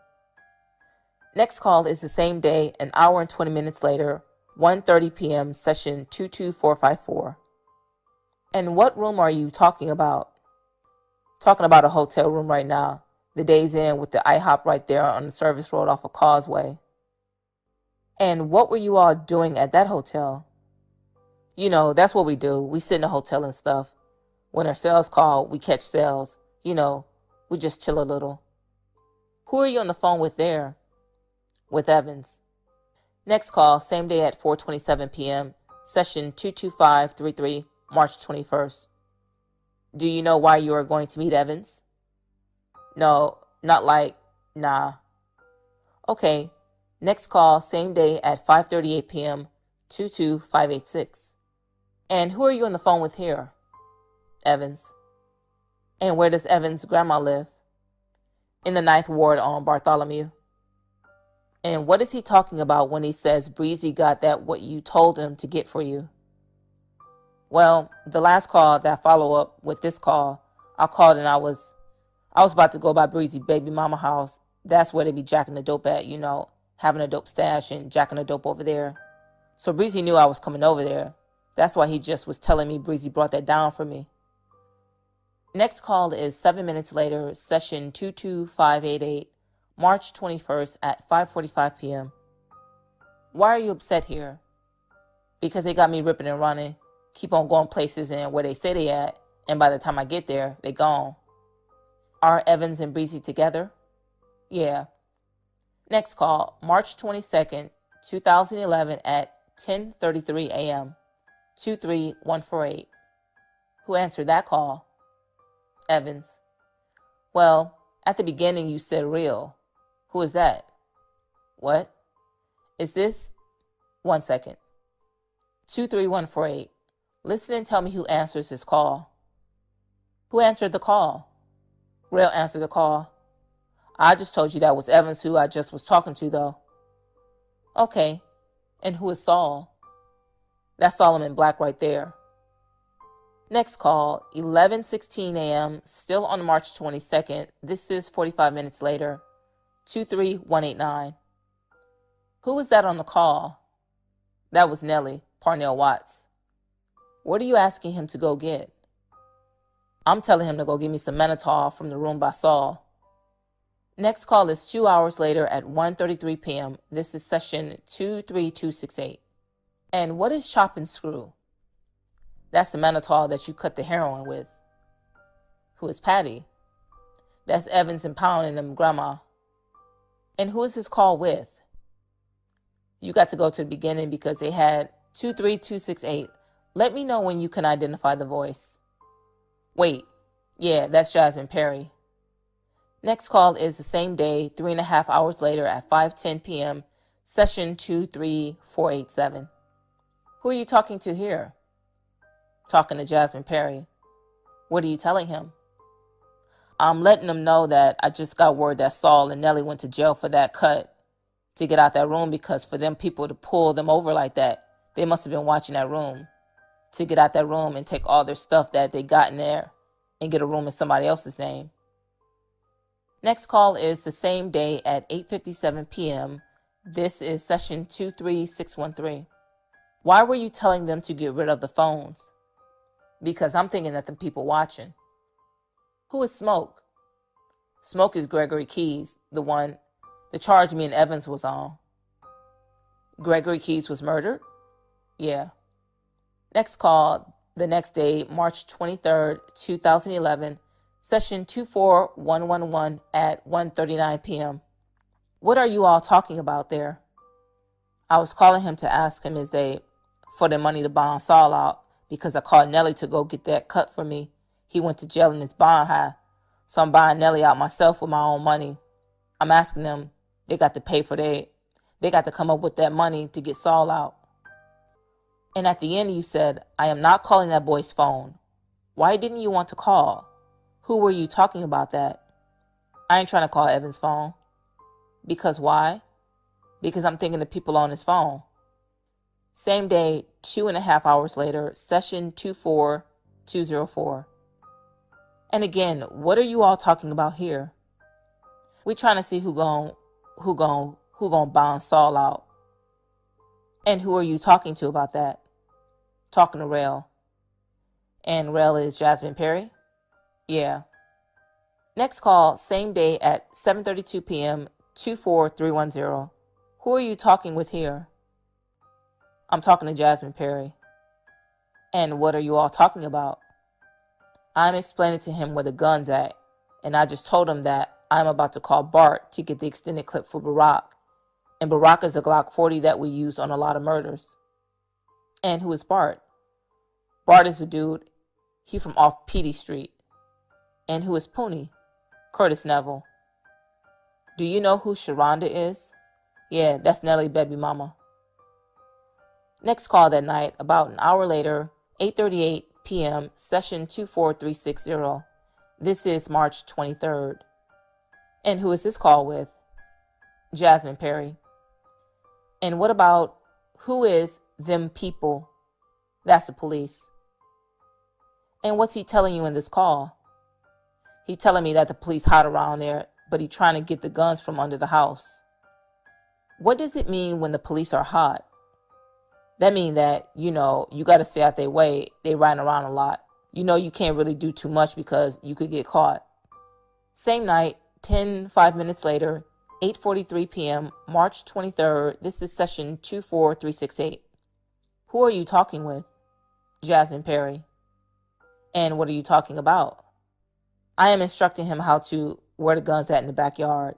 Next call is the same day, an hour and 20 minutes later, 1:30 p.m., session 22454. And what room are you talking about? Talking about a hotel room right now. The Days Inn with the IHOP right there on the service road off of Causeway. And what were you all doing at that hotel? You know, that's what we do. We sit in a hotel and stuff. When our sales call, we catch sales. You know, we just chill a little. Who are you on the phone with there? With Evans. Next call, same day at 4:27 p.m., session 22533, March 21st. Do you know why you are going to meet Evans? No, not like, nah. Okay, next call, same day at 5:38 p.m., 22586. And who are you on the phone with here? Evans. And where does Evans' grandma live? In the 9th Ward on Bartholomew. And what is he talking about when he says Breezy got that what you told him to get for you? Well, the last call, that follow-up with this call, I called and I was about to go by Breezy baby mama house. That's where they be jacking the dope at, you know, having a dope stash and jacking the dope over there. So Breezy knew I was coming over there. That's why he just was telling me Breezy brought that down for me. Next call is 7 minutes later, session 22588, March 21st at 5:45 p.m. Why are you upset here? Because they got me ripping and running, keep on going places and where they say they at, and by the time I get there, they gone. Are Evans and Breezy together? Yeah. Next call, March 22nd, 2011 at 10:33 a.m., 23148. Who answered that call? Evans. Well, at the beginning you said real. Who is that? What? Is this? 1 second. 23148. Listen and tell me who answers his call. Who answered the call? Rail answered the call. I just told you that was Evans who I just was talking to, though. Okay. And who is Saul? That's Solomon Black right there. Next call, 11:16 a.m., still on March 22nd. This is 45 minutes later. 23189. Who was that on the call? That was Nellie, Parnell Watts. What are you asking him to go get? I'm telling him to go get me some Manitol from the room by Saul. Next call is 2 hours later at 1:33 p.m. This is session 23268. And what is chop and screw? That's the Manitol that you cut the heroin with. Who is Patty? That's Evans and Pound and them grandma. And who is his call with? You got to go to the beginning because they had 23268. Let me know when you can identify the voice. Wait, yeah, that's Jasmine Perry. Next call is the same day, 3.5 hours later at 5:10 p.m., session 23487. Who are you talking to here? Talking to Jasmine Perry. What are you telling him? I'm letting him know that I just got word that Saul and Nellie went to jail for that cut to get out that room, because for them people to pull them over like that, they must have been watching that room to get out that room and take all their stuff that they got in there and get a room in somebody else's name. Next call is the same day at 8:57 p.m. This is session 23613. Why were you telling them to get rid of the phones? Because I'm thinking that the people watching. Who is Smoke? Smoke is Gregory Keys, the charge me and Evans was on. Gregory Keys was murdered? Yeah. Next call, the next day, March 23rd, 2011, session 24111 at 1:39 p.m. What are you all talking about there? I was calling him to ask him is they for the money to bond Saul out, because I called Nellie to go get that cut for me. He went to jail and his bond high. So I'm buying Nellie out myself with my own money. I'm asking them, they got to pay for they got to come up with that money to get Saul out. And at the end you said, I am not calling that boy's phone. Why didn't you want to call? Who were you talking about that? I ain't trying to call Evan's phone. Because why? Because I'm thinking of people on his phone. Same day, 2.5 hours later, session 24204. And again, what are you all talking about here? We trying to see who gon' bond Saul out. And who are you talking to about that? Talking to Rail. And Rail is Jasmine Perry? Yeah. Next call, same day at 7:32 p.m., 24310. Who are you talking with here? I'm talking to Jasmine Perry. And what are you all talking about? I'm explaining to him where the gun's at, and I just told him that I'm about to call Bart to get the extended clip for Barack. And Barack is a Glock 40 that we use on a lot of murders. And who is Bart? Bart is a dude. He from off Petey Street. And who is Poonie? Curtis Neville. Do you know who Sharonda is? Yeah, that's Nellie baby mama. Next call that night, about an hour later, 8:38 p.m., session 24360. This is March 23rd. And who is this call with? Jasmine Perry. And what about who is them people? That's the police. And what's he telling you in this call? He telling me that the police hot around there, but he trying to get the guns from under the house. What does it mean when the police are hot? That mean that, you got to stay out their way. They riding around a lot. You know you can't really do too much because you could get caught. Same night, 5 minutes later, 8:43 p.m., March 23rd, this is session 24368. Who are you talking with? Jasmine Perry. And what are you talking about? I am instructing him how to where the gun's at in the backyard.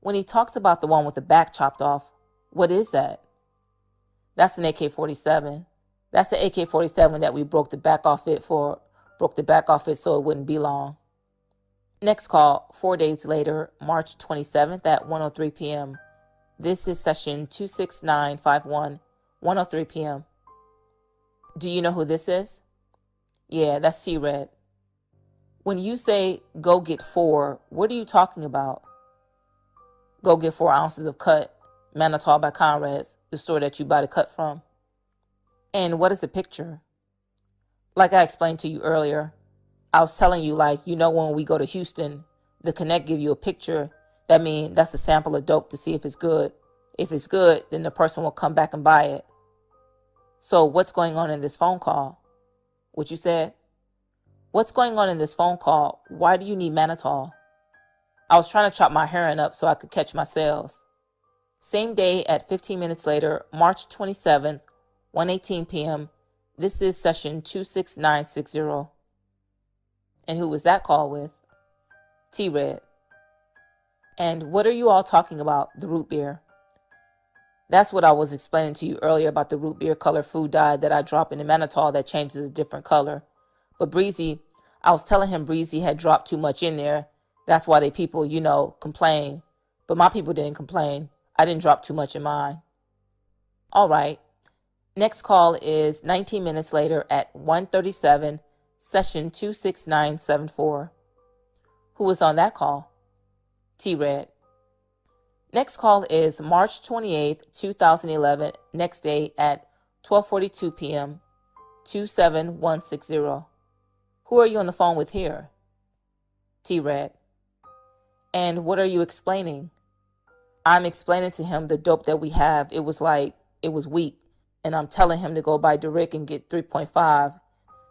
When he talks about the one with the back chopped off, what is that? That's an AK-47. That's the AK-47 that we broke the back off it so it wouldn't be long. Next call, 4 days later, March 27th at 1:03 p.m. This is session 26951, 1:03 p.m. Do you know who this is? Yeah, that's T-Red. When you say go get 4, what are you talking about? Go get 4 ounces of cut, Manitol by Conrad's, the store that you buy the cut from. And what is the picture? Like I explained to you earlier, I was telling you, when we go to Houston, the Connect give you a picture. That means that's a sample of dope to see if it's good. If it's good, then the person will come back and buy it. So what's going on in this phone call? What you said? What's going on in this phone call? Why do you need Manitol? I was trying to chop my heroin up so I could catch my sales. Same day at 15 minutes later, March 27th, 1:18 p.m. This is session 26960. And who was that call with? T-Red. And what are you all talking about? The root beer. That's what I was explaining to you earlier about the root beer color food dye that I drop in the Manitol that changes a different color. But Breezy, I was telling him Breezy had dropped too much in there. That's why people, complain. But my people didn't complain. I didn't drop too much in mine. All right. Next call is 19 minutes later at 1:37, session 26974. Who was on that call? T-Red. Next call is March 28th, 2011, next day at 12:42 p.m., 27160. Who are you on the phone with here? T-Red. And what are you explaining? I'm explaining to him the dope that we have. It was weak. And I'm telling him to go buy Derrick and get 3.5.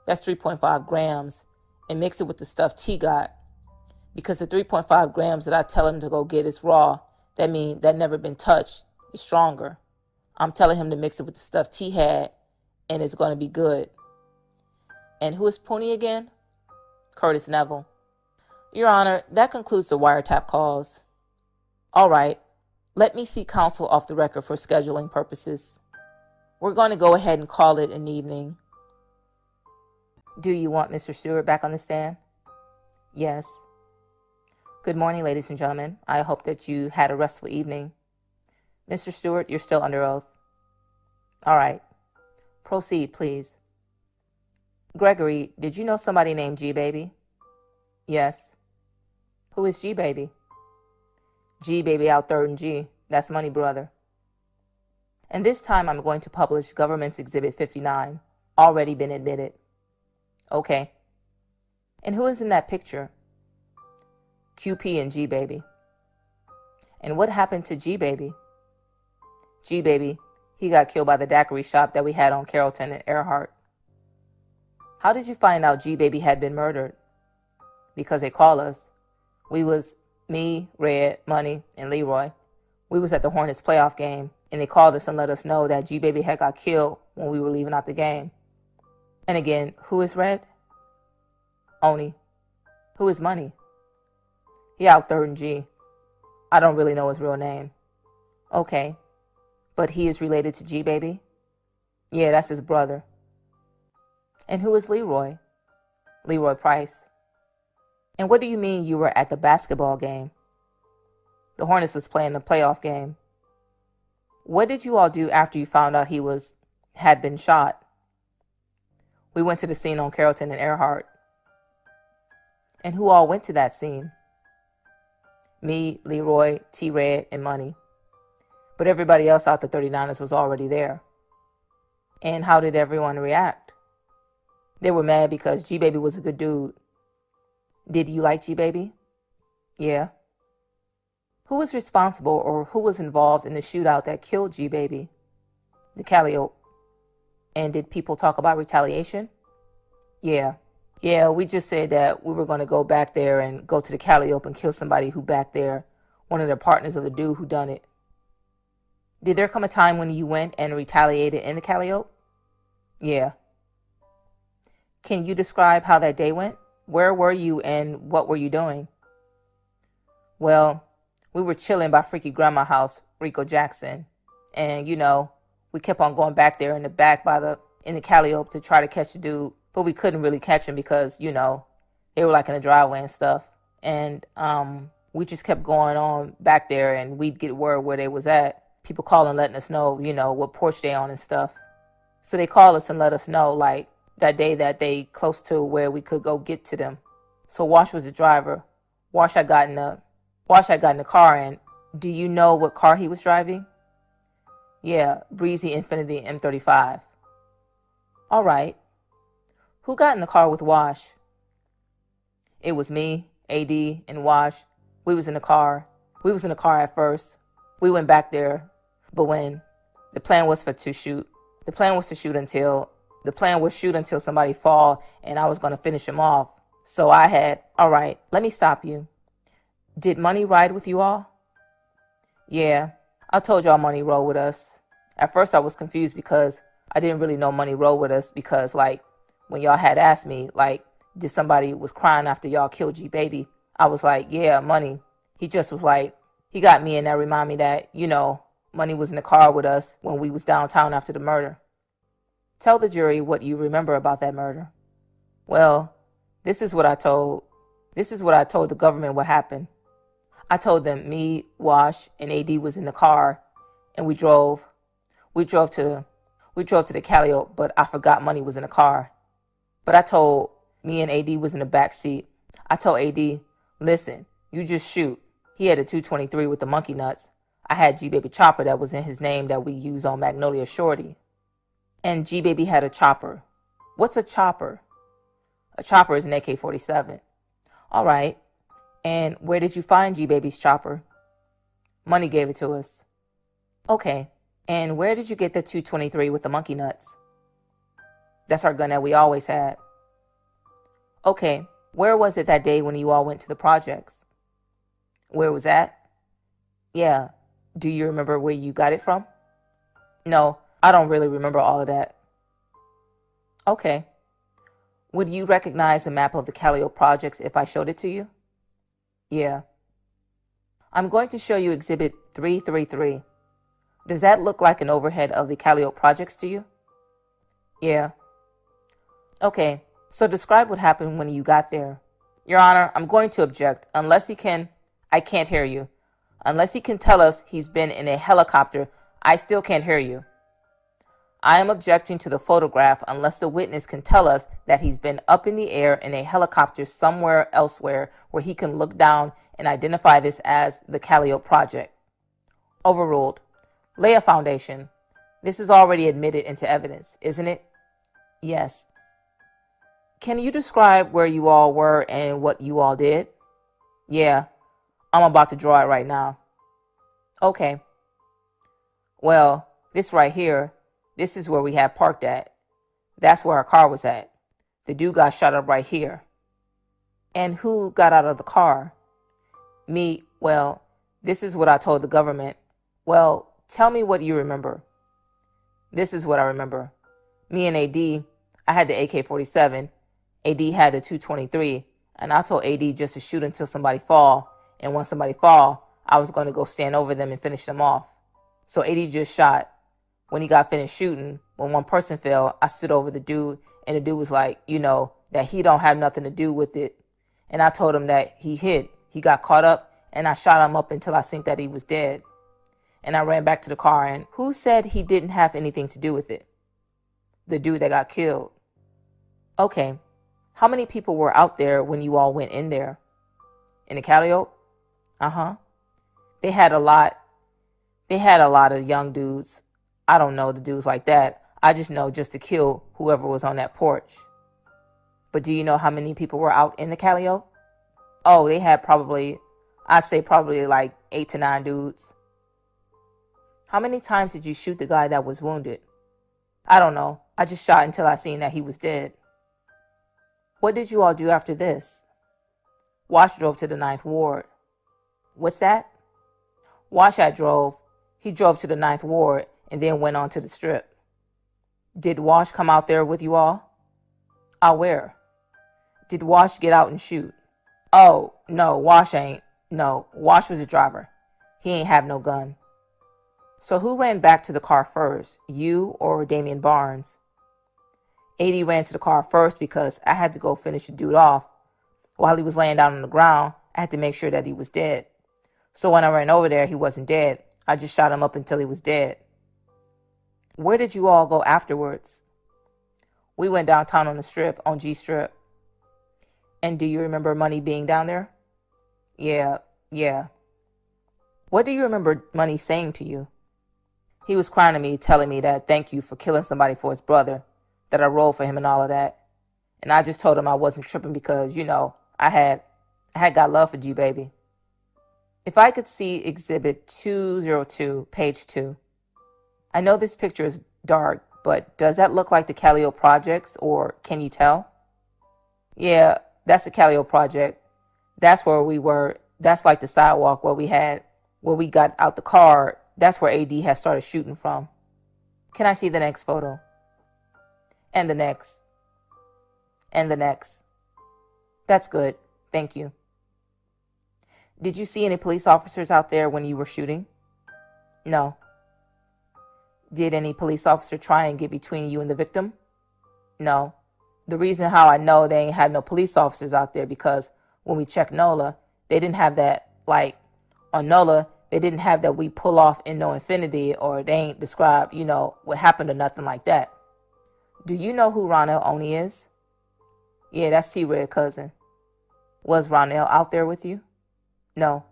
That's 3.5 grams. And mix it with the stuff T got. Because the 3.5 grams that I tell him to go get is raw. That means that never been touched. It's stronger. I'm telling him to mix it with the stuff T had. And it's going to be good. And who is Pony again? Curtis Neville. Your Honor, that concludes the wiretap calls. All right. Let me see counsel off the record for scheduling purposes. We're going to go ahead and call it an evening. Do you want Mr. Stewart back on the stand? Yes. Good morning, ladies and gentlemen. I hope that you had a restful evening. Mr. Stewart, you're still under oath. All right. Proceed, please. Gregory, did you know somebody named G-Baby? Yes. Who is G-Baby? G-Baby out third and G. That's money, brother. And this time I'm going to publish Government's Exhibit 59. Already been admitted. Okay. And who is in that picture? QP and G-Baby. And what happened to G-Baby? G-Baby, he got killed by the daiquiri shop that we had on Carrollton and Earhart. How did you find out G-Baby had been murdered? Because they called us. We was me, Red, Money, and Leroy. We was at the Hornets playoff game, and they called us and let us know that G-Baby had got killed when we were leaving out the game. And again, who is Red? Oni. Who is Money? He out third and G. I don't really know his real name. Okay. But he is related to G-Baby? Yeah, that's his brother. And who is Leroy? Leroy Price. And what do you mean you were at the basketball game? The Hornets was playing the playoff game. What did you all do after you found out he had been shot? We went to the scene on Carrollton and Earhart. And who all went to that scene? Me, Leroy, T-Red, and Money. But everybody else out the 39ers was already there. And how did everyone react? They were mad because G-Baby was a good dude. Did you like G-Baby? Yeah. Who was responsible or who was involved in the shootout that killed G-Baby? The Calliope. And did people talk about retaliation? Yeah. Yeah, we just said that we were going to go back there and go to the Calliope and kill somebody who back there, one of the partners of the dude who done it. Did there come a time when you went and retaliated in the Calliope? Yeah. Can you describe how that day went? Where were you and what were you doing? Well, we were chilling by Freaky Grandma's house, Rico Jackson. And, we kept on going back there in the back in the Calliope to try to catch the dude. But we couldn't really catch him because, they were like in the driveway and stuff. And we just kept going on back there and we'd get word where they was at. People calling, letting us know, what porch they on and stuff. So they call us and let us know, like, that day that they close to where we could go get to them. So Wash was the driver. Wash had got in the car, and do you know what car he was driving? Yeah, Breezy Infiniti M35. All right. Who got in the car with Wash? It was me, AD, and Wash. We was in the car. We was in the car at first. We went back there, but when the plan was to shoot until somebody fall, and I was going to finish him off. So all right, let me stop you. Did Money ride with you all? Yeah, I told y'all Money rode with us. At first I was confused because I didn't really know Money rode with us because, like, when y'all had asked me, like, did somebody was crying after y'all killed G Baby? I was like, yeah, Money. He just was like, he got me, and that remind me that, Money was in the car with us when we was downtown after the murder. Tell the jury what you remember about that murder. Well, this is what I told the government what happened. I told them me, Wash, and AD was in the car, and we drove to the Calliope, but I forgot Money was in the car. But I told me and AD was in the back seat. I told AD, listen, you just shoot. He had a 223 with the monkey nuts. I had G Baby Chopper that was in his name that we used on Magnolia Shorty. And G Baby had a chopper. What's a chopper? A chopper is an AK-47. All right. And where did you find G Baby's chopper? Money gave it to us. Okay. And where did you get the 223 with the monkey nuts? That's our gun that we always had. Okay. Where was it that day when you all went to the projects? Where was that? Yeah. Do you remember where you got it from? No, I don't really remember all of that. Okay. Would you recognize the map of the Calliope projects if I showed it to you? Yeah. I'm going to show you Exhibit 333. Does that look like an overhead of the Calliope projects to you? Yeah. Okay, so describe what happened when you got there. Your Honor, I'm going to object. I can't hear you. Unless he can tell us he's been in a helicopter, I still can't hear you. I am objecting to the photograph unless the witness can tell us that he's been up in the air in a helicopter somewhere elsewhere where he can look down and identify this as the Calliope project. Overruled. Lay a foundation. This is already admitted into evidence, isn't it? Yes. Can you describe where you all were and what you all did? Yeah, I'm about to draw it right now. Okay. Well, this right here, this is where we had parked at. That's where our car was at. The dude got shot up right here. And who got out of the car? Me. Well, this is what I told the government. Well, tell me what you remember. This is what I remember. Me and AD, I had the AK-47. AD had the 223. And I told AD just to shoot until somebody fall. And when somebody fall, I was going to go stand over them and finish them off. So AD just shot. When he got finished shooting, when one person fell, I stood over the dude. And the dude was like, that he don't have nothing to do with it. And I told him that he hit. He got caught up. And I shot him up until I think that he was dead. And I ran back to the car. And who said he didn't have anything to do with it? The dude that got killed. Okay. How many people were out there when you all went in there? In the Calliope? Uh-huh. They had a lot of young dudes. I don't know the dudes like that. I just know just to kill whoever was on that porch. But do you know how many people were out in the Calliope? Oh, they had I'd say probably like 8 to 9 dudes. How many times did you shoot the guy that was wounded? I don't know. I just shot until I seen that he was dead. What did you all do after this? Wash drove to the Ninth Ward. What's that? Wash drove. He drove to the Ninth Ward and then went on to the Strip. Did Wash come out there with you all? Out where? Did Wash get out and shoot? Oh, no, Wash ain't. No, Wash was the driver. He ain't have no gun. So who ran back to the car first, you or Damian Barnes? AD ran to the car first because I had to go finish the dude off. While he was laying down on the ground, I had to make sure that he was dead. So when I ran over there, he wasn't dead. I just shot him up until he was dead. Where did you all go afterwards? We went downtown on the Strip, on G Strip. And do you remember Money being down there? Yeah. What do you remember Money saying to you? He was crying to me, telling me that thank you for killing somebody for his brother, that I rolled for him and all of that. And I just told him I wasn't tripping because, I had got love for G-Baby. If I could see Exhibit 202, page 2. I know this picture is dark, but does that look like the Callio Projects, or can you tell? Yeah, that's the Callio Project. That's where we were. That's like the sidewalk where we got out the car. That's where AD has started shooting from. Can I see the next photo? And the next. And the next. That's good. Thank you. Did you see any police officers out there when you were shooting? No. Did any police officer try and get between you and the victim? No. The reason how I know they ain't had no police officers out there because when we checked NOLA, they didn't have that, on NOLA, they didn't have that we pull off in no infinity, or they ain't described, what happened or nothing like that. Do you know who Ronell Oni is? Yeah, that's T-Red cousin. Was Ronell out there with you? No.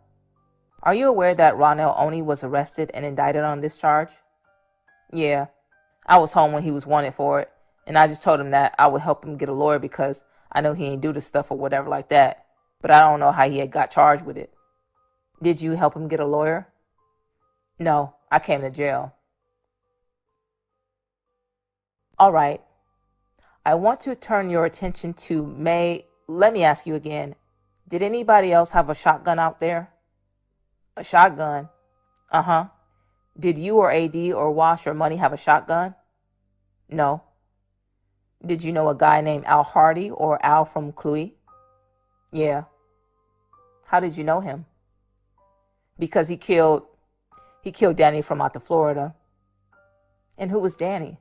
Are you aware that Ronell Oni was arrested and indicted on this charge? Yeah. I was home when he was wanted for it, and I just told him that I would help him get a lawyer because I know he ain't do the stuff or whatever like that. But I don't know how he had got charged with it. Did you help him get a lawyer? No, I came to jail. All right. I want to turn your attention to May. Let me ask you again. Did anybody else have a shotgun out there? A shotgun? Uh-huh. Did you or AD or Wash or Money have a shotgun? No. Did you know a guy named Al Hardy or Al from Cluey? Yeah. How did you know him? Because he killed Danny from out to Florida. And who was Danny?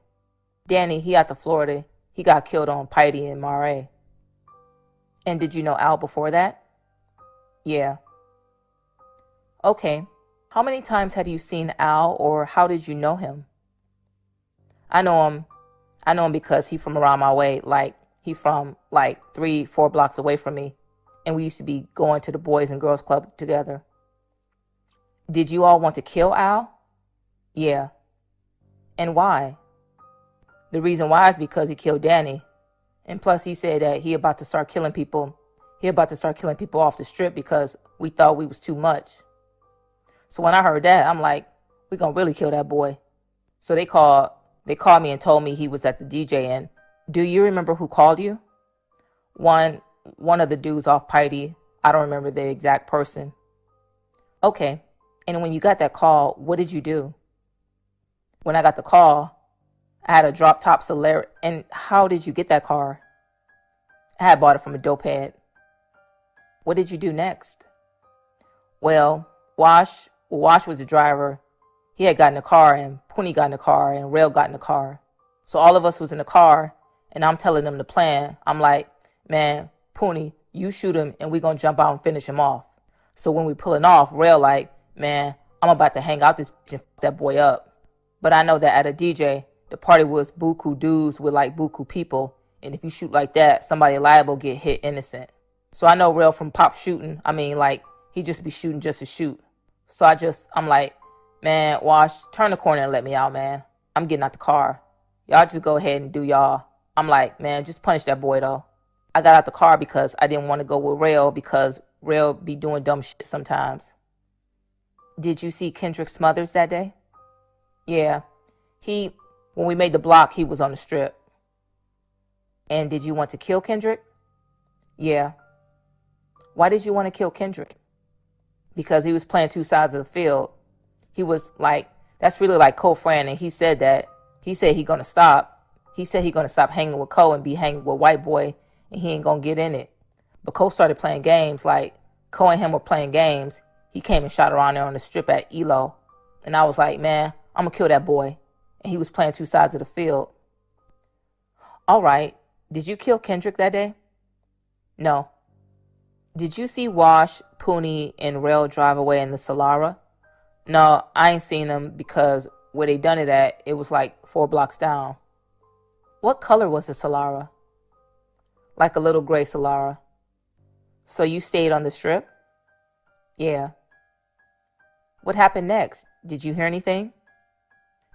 Danny, he out to Florida. He got killed on Piety and Mare. And did you know Al before that? Yeah. Okay. How many times had you seen Al, or how did you know him? I know him because he from around my way. He from 3-4 blocks away from me. And we used to be going to the Boys and Girls Club together. Did you all want to kill Al? Yeah. And why? The reason why is because he killed Danny. And plus he said that he about to start killing people. He about to start killing people off the Strip because we thought we was too much. So when I heard that, I'm like, we gonna really kill that boy. So they called me and told me he was at the DJ. And do you remember who called you? One of the dudes off Piety. I don't remember the exact person. Okay. And when you got that call, what did you do? When I got the call, I had a drop top Solera. And how did you get that car? I had bought it from a dope head. What did you do next? Well, Wash was the driver. He had gotten in the car, and Poonie got in the car, and Rail got in the car. So all of us was in the car, and I'm telling them the plan. I'm like, man, Poonie, you shoot him, and we gonna jump out and finish him off. So when we pulling off, Rail like, man, I'm about to hang out this bitch and f that boy up. But I know that at a DJ, the party was buku dudes with buku people, and if you shoot like that, somebody liable get hit innocent. So I know Rail from pop shooting. He just be shooting just to shoot. So I'm like, man, Wash, turn the corner and let me out, man. I'm getting out the car. Y'all just go ahead and do y'all. I'm like, man, just punish that boy, though. I got out the car because I didn't want to go with Rail because Rail be doing dumb shit sometimes. Did you see Kendrick Smothers that day? Yeah. When we made the block, he was on the Strip. And did you want to kill Kendrick? Yeah. Why did you want to kill Kendrick? Because he was playing two sides of the field. He was like, that's really like Cole Fran, and he said he gonna stop. He said he gonna stop hanging with Cole and be hanging with white boy, and he ain't gonna get in it. But Cole started playing games, like Cole and him were playing games. He came and shot around there on the strip at Elo. And I was like, man, I'm gonna kill that boy. And he was playing two sides of the field. All right. Did you kill Kendrick that day? No. Did you see Wash, Pooney, and Rail drive away in the Solara? No, I ain't seen them because where they done it at, it was like 4 blocks down. What color was the Solara? Like a little gray Solara. So you stayed on the strip? Yeah. What happened next? Did you hear anything?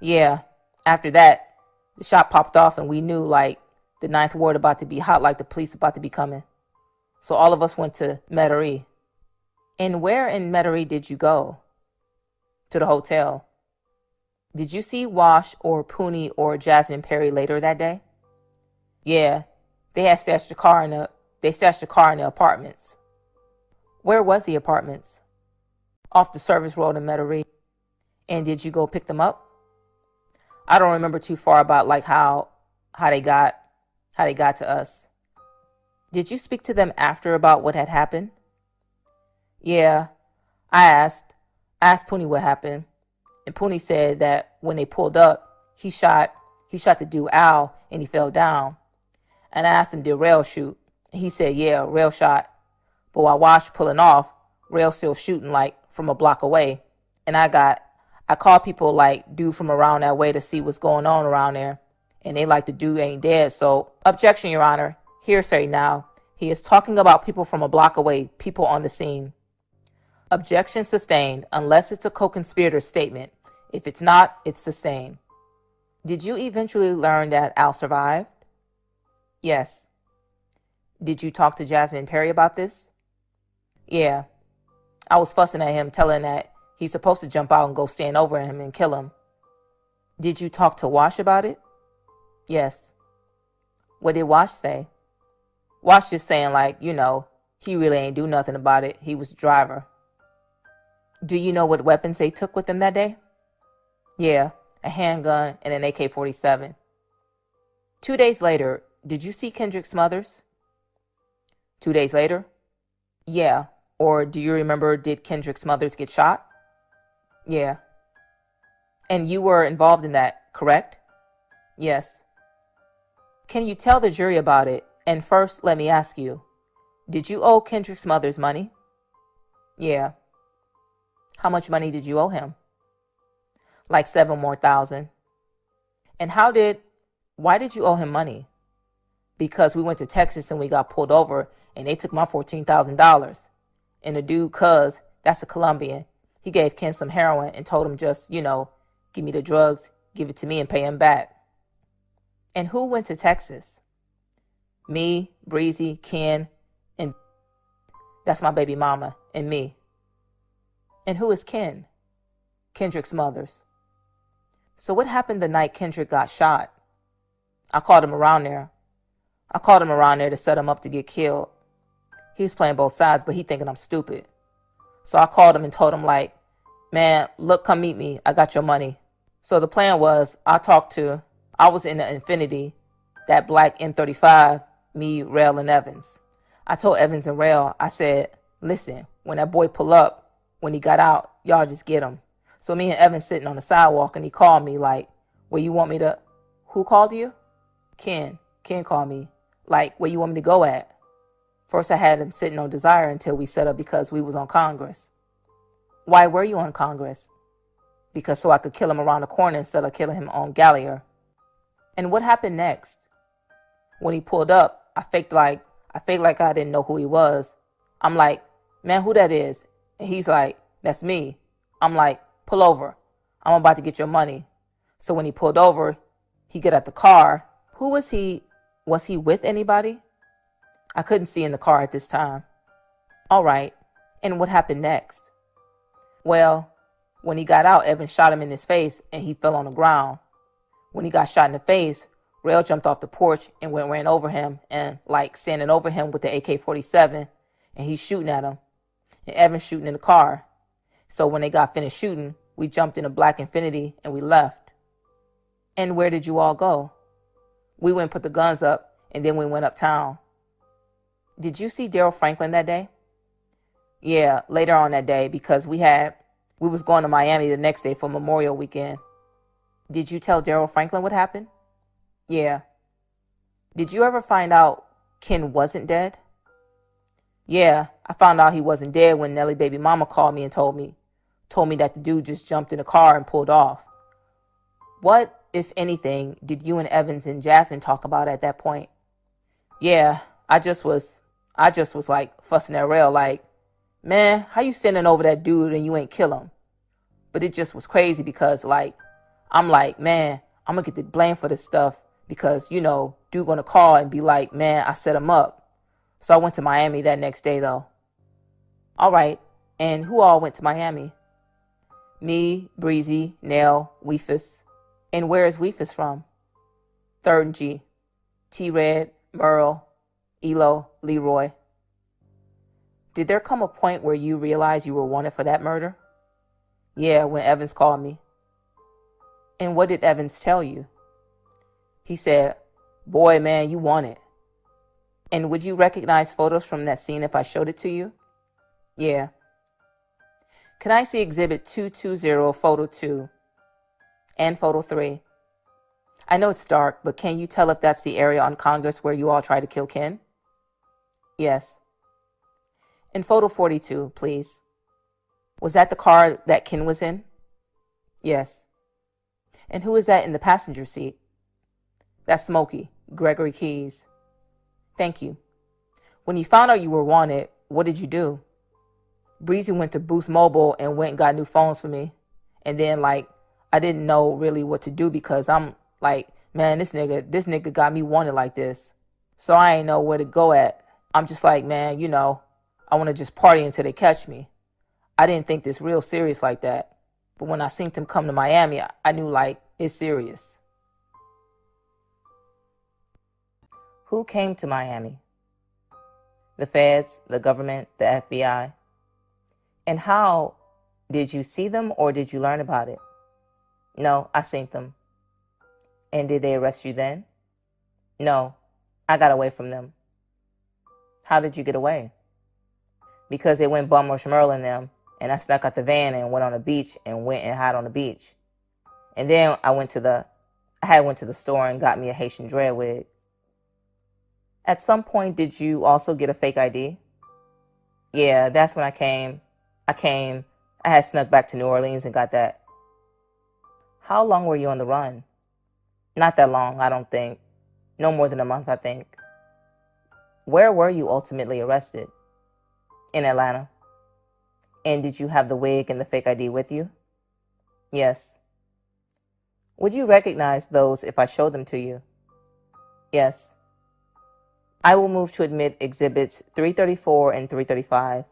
Yeah. After that, the shot popped off and we knew like the Ninth Ward about to be hot, like the police about to be coming. So all of us went to Metairie. And where in Metairie did you go? To the hotel. Did you see Wash or Pooney or Jasmine Perry later that day? Yeah. They stashed the car in the apartments. Where was the apartments? Off the service road in Metairie. And did you go pick them up? I don't remember too far about like how they got to us. Did you speak to them after about what had happened? Yeah. I asked Pooney what happened. And Pooney said that when they pulled up, he shot the dude Al and he fell down. And I asked him, did Rail shoot? And he said, yeah, Rail shot. But while Wash pulling off, Rail still shooting like from a block away. And I called people like dude from around that way to see what's going on around there. And they like the dude ain't dead. So objection, Your Honor. Hearsay now. He is talking about people from a block away, people on the scene. Objection sustained unless it's a co-conspirator statement. If it's not, it's sustained. Did you eventually learn that Al survived? Yes. Did you talk to Jasmine Perry about this? Yeah. I was fussing at him, telling that he's supposed to jump out and go stand over him and kill him. Did you talk to Wash about it? Yes. What did Wash say? Wash just saying like, he really ain't do nothing about it. He was the driver. Do you know what weapons they took with them that day? Yeah, a handgun and an AK-47. 2 days later, did you see Kendrick Smothers? 2 days later? Yeah. Or do you remember, did Kendrick Smothers get shot? Yeah. And you were involved in that, correct? Yes. Can you tell the jury about it? And first, let me ask you, did you owe Kendrick Smothers money? Yeah. How much money did you owe him? Like 7 more thousand. And why did you owe him money? Because we went to Texas and we got pulled over and they took my $14,000. And the dude, that's a Colombian, he gave Ken some heroin and told him just, give me the drugs, give it to me and pay him back. And who went to Texas? Me, Breezy, Ken, and that's my baby mama, and me. And who is Ken? Kendrick Smothers. So what happened the night Kendrick got shot? I called him around there to set him up to get killed. He was playing both sides, but he thinking I'm stupid. So I called him and told him like, man, look, come meet me. I got your money. So the plan was I was in the Infinity, that black M35, me, Rail, and Evans. I told Evans and Rail, I said, listen, when that boy pull up, when he got out, y'all just get him. So me and Evans sitting on the sidewalk and he called me like, where you want me to, who called you? Ken called me, like, where you want me to go at? First I had him sitting on Desire until we set up because we was on Congress. Why were you on Congress? Because so I could kill him around the corner instead of killing him on Gallier. And what happened next? When he pulled up, I faked like I didn't know who he was. I'm like, man, who that is? And he's like, that's me. I'm like, pull over. I'm about to get your money. So when he pulled over, he got out the car. Who was he? Was he with anybody? I couldn't see in the car at this time. All right. And what happened next? Well, when he got out, Evan shot him in his face and he fell on the ground. When he got shot in the face, Rail jumped off the porch and ran over him and standing over him with the AK-47, and he's shooting at him, and Evan's shooting in the car. So when they got finished shooting, we jumped in a black Infiniti and we left. And where did you all go? We went and put the guns up, and then we went uptown. Did you see Daryl Franklin that day? Yeah, later on that day, because we was going to Miami the next day for Memorial Weekend. Did you tell Daryl Franklin what happened? Yeah. Did you ever find out Ken wasn't dead? Yeah, I found out he wasn't dead when Nellie baby mama called me and told me that the dude just jumped in the car and pulled off. What, if anything, did you and Evans and Jasmine talk about at that point? Yeah, I just was fussing at Rail man, how you standing over that dude and you ain't kill him? But it just was crazy because I'm man, I'm gonna get the blame for this stuff because, dude gonna call and be man, I set him up. So I went to Miami that next day though. All right, and who all went to Miami? Me, Breezy, Nell, Weefus. And where is Weefus from? 3rd and G. T-Red, Merle, Elo, Leroy. Did there come a point where you realized you were wanted for that murder? Yeah, when Evans called me. And what did Evans tell you? He said, boy, man, you wanted. And would you recognize photos from that scene if I showed it to you? Yeah. Can I see Exhibit 220, Photo 2 and Photo 3? I know it's dark, but can you tell if that's the area on Congress where you all tried to kill Ken? Yes. And Photo 42, please. Was that the car that Ken was in? Yes. And who is that in the passenger seat? That's Smokey, Gregory Keys. Thank you. When you found out you were wanted, what did you do? Breezy went to Boost Mobile and went and got new phones for me. And then I didn't know really what to do because I'm man, this nigga got me wanted like this. So I ain't know where to go at. I'm just man, I want to just party until they catch me. I didn't think this real serious like that. But when I seen him come to Miami, I knew it's serious. Who came to Miami? The feds, the government, the FBI. And how? Did you see them or did you learn about it? No, I seen them. And did they arrest you then? No, I got away from them. How did you get away? Because they went bum rush Merle and them, and I snuck out the van and went on the beach and went and hid on the beach. And then I went to the store and got me a Haitian dread wig. At some point, did you also get a fake ID? Yeah, that's when I came. I had snuck back to New Orleans and got that. How long were you on the run? Not that long, I don't think. No more than a month, I think. Where were you ultimately arrested? In Atlanta. And did you have the wig and the fake ID with you? Yes. Would you recognize those if I showed them to you? Yes. I will move to admit Exhibits 334 and 335.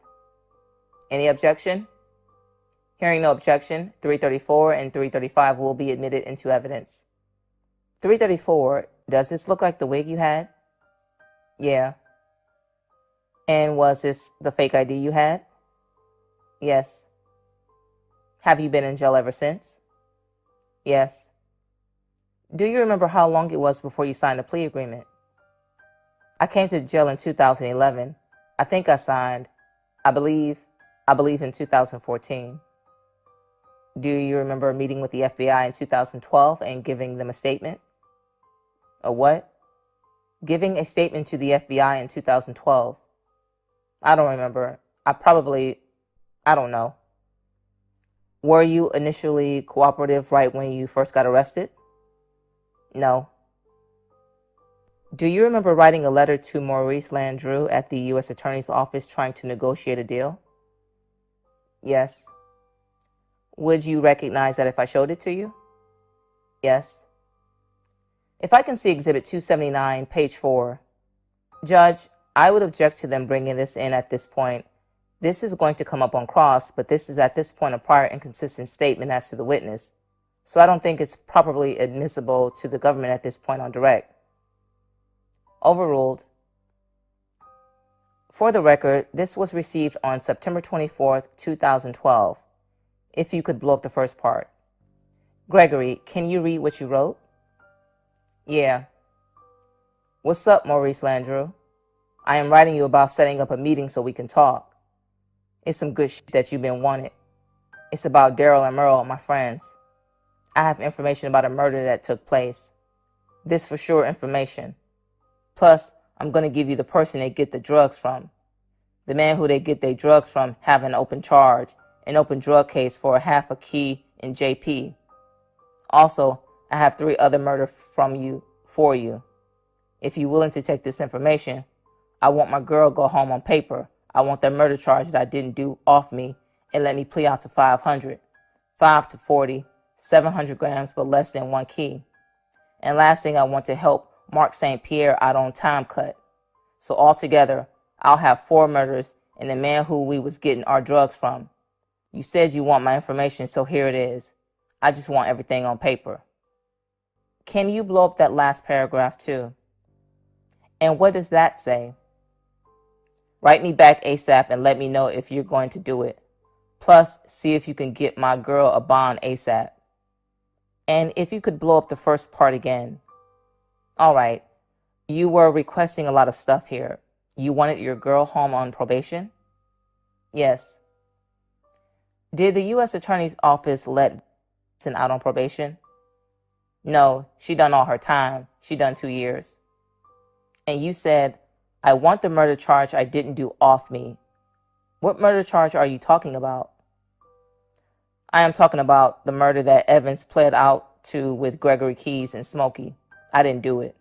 Any objection? Hearing no objection, 334 and 335 will be admitted into evidence. 334, does this look like the wig you had? Yeah. And was this the fake ID you had? Yes. Have you been in jail ever since? Yes. Do you remember how long it was before you signed a plea agreement? I came to jail in 2011. I think I signed, I believe in 2014. Do you remember meeting with the FBI in 2012 and giving them a statement? A what? Giving a statement to the FBI in 2012. I don't remember. I don't know. Were you initially cooperative right when you first got arrested? No. Do you remember writing a letter to Maurice Landreau at the U.S. Attorney's Office trying to negotiate a deal? Yes. Would you recognize that if I showed it to you? Yes. If I can see Exhibit 279, page 4. Judge, I would object to them bringing this in at this point. This is going to come up on cross, but this is at this point a prior inconsistent statement as to the witness. so I don't think it's properly admissible to the government at this point on direct. Overruled. For the record, this was received on September 24th, 2012. If you could blow up the first part. Gregory, can you read what you wrote? Yeah. What's up, Maurice Landreau? I am writing you about setting up a meeting so we can talk. It's some good shit that you've been wanted. It's about Daryl and Merle, my friends. I have information about a murder that took place. This for sure information. Plus, I'm going to give you the person they get the drugs from. The man who they get their drugs from have an open charge, an open drug case for a half a key in JP. Also, I have 3 other murders for you. If you're willing to take this information, I want my girl go home on paper. I want that murder charge that I didn't do off me and let me plea out to 500, 5 to 40, 700 grams, but less than 1 key. And last thing, I want to help Mark St. Pierre out on time cut. So altogether, I'll have 4 murders and the man who we was getting our drugs from. You said you want my information, so here it is. I just want everything on paper. Can you blow up that last paragraph too? And what does that say? Write me back ASAP and let me know if you're going to do it. Plus, see if you can get my girl a bond ASAP. And if you could blow up the first part again. All right. You were requesting a lot of stuff here. You wanted your girl home on probation? Yes. Did the U.S. Attorney's Office let out on probation? No, she done all her time. She done 2 years. And you said, I want the murder charge I didn't do off me. What murder charge are you talking about? I am talking about the murder that Evans pled out to with Gregory Keys and Smokey. I didn't do it.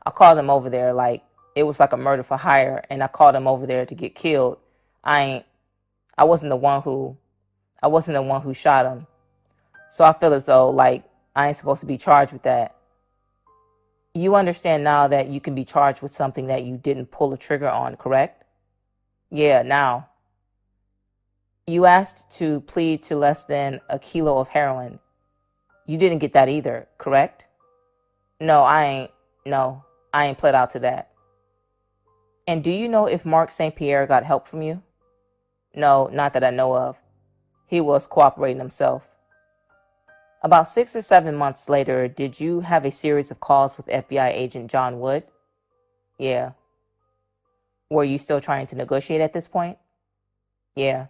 I called him over there like it was like a murder for hire, and I called him over there to get killed. I wasn't the one who shot him. So I feel as though like I ain't supposed to be charged with that. You understand now that you can be charged with something that you didn't pull the trigger on, correct? Yeah, now. You asked to plead to less than a kilo of heroin. You didn't get that either, correct? No, I ain't pled out to that. And do you know if Mark St. Pierre got help from you? No, not that I know of. He was cooperating himself. About 6 or 7 months later, did you have a series of calls with FBI agent John Wood? Yeah. Were you still trying to negotiate at this point? Yeah.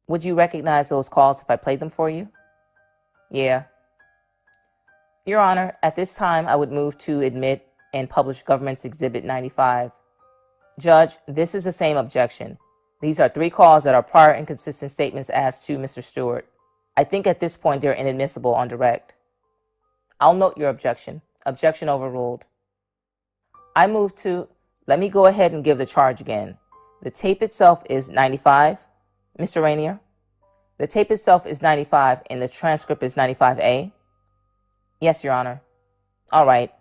Would you recognize those calls if I played them for you? Yeah. Your Honor, at this time, I would move to admit and publish Government's Exhibit 95. Judge, this is the same objection. These are 3 calls that are prior inconsistent statements as to Mr. Stewart. I think at this point they're inadmissible on direct. I'll note your objection. Objection overruled. I move to, let me go ahead and give the charge again. The tape itself is 95, Mr. Rainier. The tape itself is 95 and the transcript is 95A. Yes, Your Honor. All right.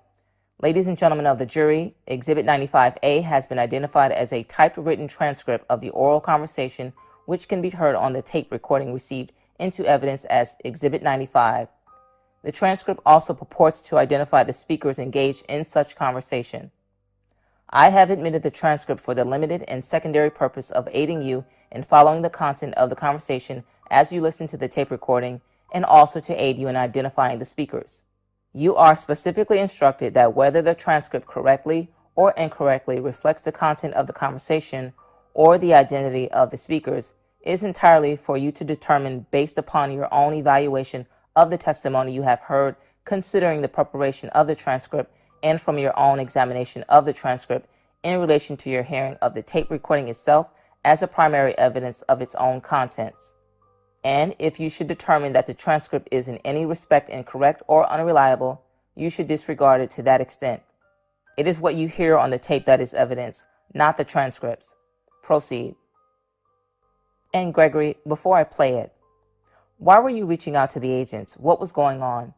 Ladies and gentlemen of the jury, Exhibit 95A has been identified as a typed written transcript of the oral conversation which can be heard on the tape recording received into evidence as Exhibit 95. The transcript also purports to identify the speakers engaged in such conversation. I have admitted the transcript for the limited and secondary purpose of aiding you in following the content of the conversation as you listen to the tape recording and also to aid you in identifying the speakers. You are specifically instructed that whether the transcript correctly or incorrectly reflects the content of the conversation or the identity of the speakers is entirely for you to determine based upon your own evaluation of the testimony you have heard, considering the preparation of the transcript and from your own examination of the transcript in relation to your hearing of the tape recording itself as a primary evidence of its own contents. And if you should determine that the transcript is in any respect incorrect or unreliable, you should disregard it to that extent. It is what you hear on the tape that is evidence, not the transcripts. Proceed. And Gregory, before I play it, why were you reaching out to the agents? What was going on?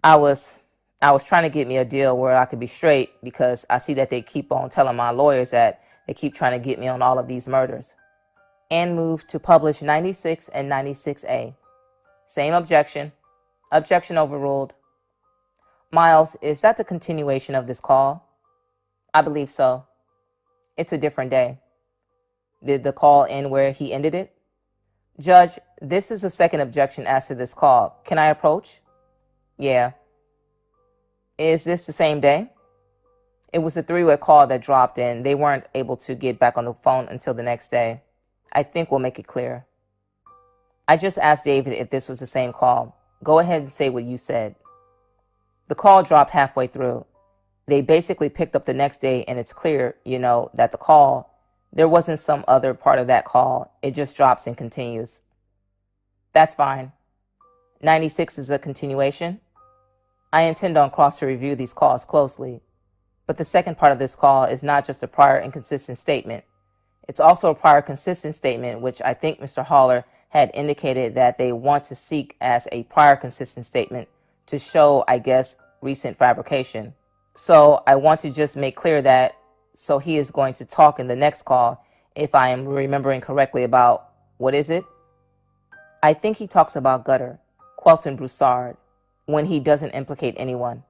I was trying to get me a deal where I could be straight because I see that they keep on telling my lawyers that they keep trying to get me on all of these murders. And moved to publish 96 and 96A. Same objection. Objection overruled. Miles, is that the continuation of this call? I believe so. It's a different day. Did the call end where he ended it? Judge, this is the second objection as to this call. Can I approach? Yeah. Is this the same day? It was a three-way call that dropped and they weren't able to get back on the phone until the next day. I think we'll make it clear. I just asked David if this was the same call. Go ahead and say what you said. The call dropped halfway through. They basically picked up the next day and it's clear, that the call, there wasn't some other part of that call. It just drops and continues. That's fine. 96 is a continuation. I intend on cross to review these calls closely. But the second part of this call is not just a prior inconsistent statement. It's also a prior consistent statement, which I think Mr. Haller had indicated that they want to seek as a prior consistent statement to show, I guess, recent fabrication. So I want to just make clear that, so he is going to talk in the next call, if I am remembering correctly, about, what is it? I think he talks about gutter, Quelton Broussard, when he doesn't implicate anyone.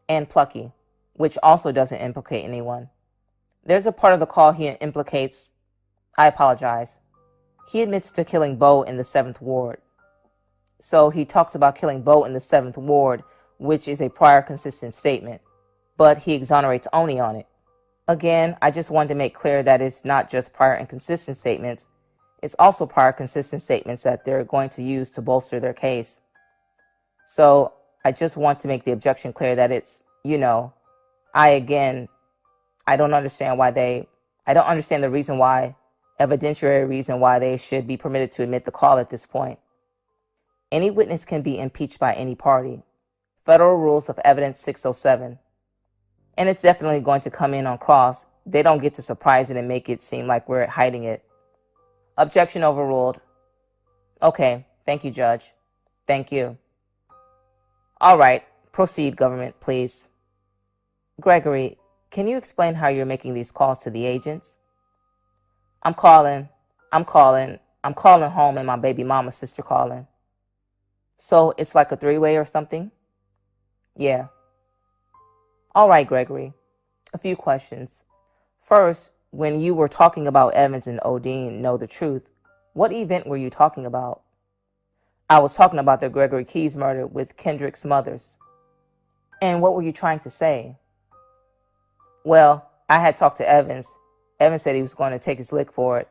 And Plucky, which also doesn't implicate anyone. There's a part of the call he implicates, I apologize. He admits to killing Bo in the 7th Ward. So he talks about killing Bo in the 7th Ward, which is a prior consistent statement, but he exonerates Oni on it. Again, I just wanted to make clear that it's not just prior inconsistent statements, it's also prior consistent statements that they're going to use to bolster their case. So I just want to make the objection clear that it's, I don't understand the reason why, evidentiary reason why they should be permitted to admit the call at this point. Any witness can be impeached by any party. Federal Rules of Evidence 607. And it's definitely going to come in on cross. They don't get to surprise it and make it seem like we're hiding it. Objection overruled. Okay, thank you, Judge. Thank you. All right, proceed, government, please. Gregory, can you explain how you're making these calls to the agents? I'm calling home and my baby mama's sister calling. So it's like a three-way or something? Yeah. All right, Gregory. A few questions. First, when you were talking about Evans and Odin know the truth, what event were you talking about? I was talking about the Gregory Keys murder with Kendrick's mothers. And what were you trying to say? Well, I had talked to Evans. Evans said he was going to take his lick for it.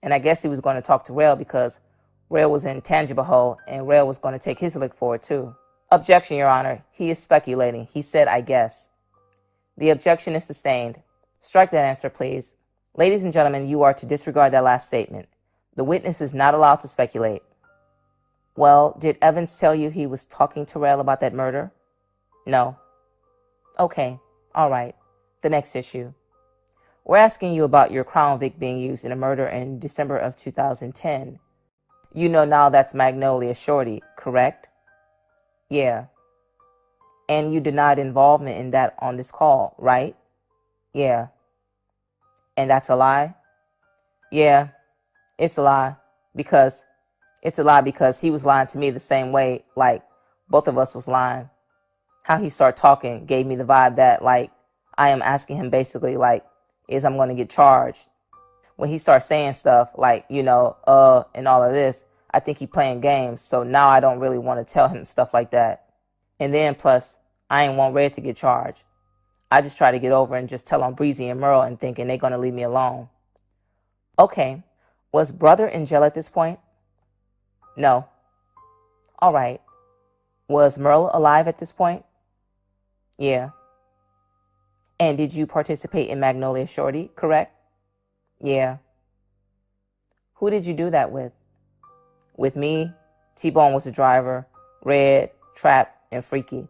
And I guess he was going to talk to Rail because Rail was in Tangible Hole and Rail was going to take his lick for it too. Objection, Your Honor. He is speculating. He said, I guess. The objection is sustained. Strike that answer, please. Ladies and gentlemen, you are to disregard that last statement. The witness is not allowed to speculate. Well, did Evans tell you he was talking to Rail about that murder? No. Okay. All right. The next issue. We're asking you about your Crown Vic being used in a murder in December of 2010. You know now that's Magnolia Shorty, correct? Yeah. And you denied involvement in that on this call, right? Yeah. And that's a lie? Yeah. It's a lie because he was lying to me the same way, like both of us was lying. How he started talking gave me the vibe that like I am asking him basically like, is I'm going to get charged. When he starts saying stuff like, and all of this, I think he playing games. So now I don't really want to tell him stuff like that. And then plus, I ain't want Red to get charged. I just try to get over and just tell on Breezy and Merle and thinking they're going to leave me alone. Okay. Was Brother in jail at this point? No. All right. Was Merle alive at this point? Yeah. And did you participate in Magnolia Shorty, correct? Yeah. Who did you do that with? With me, T-Bone was the driver, Red, Trap, and Freaky.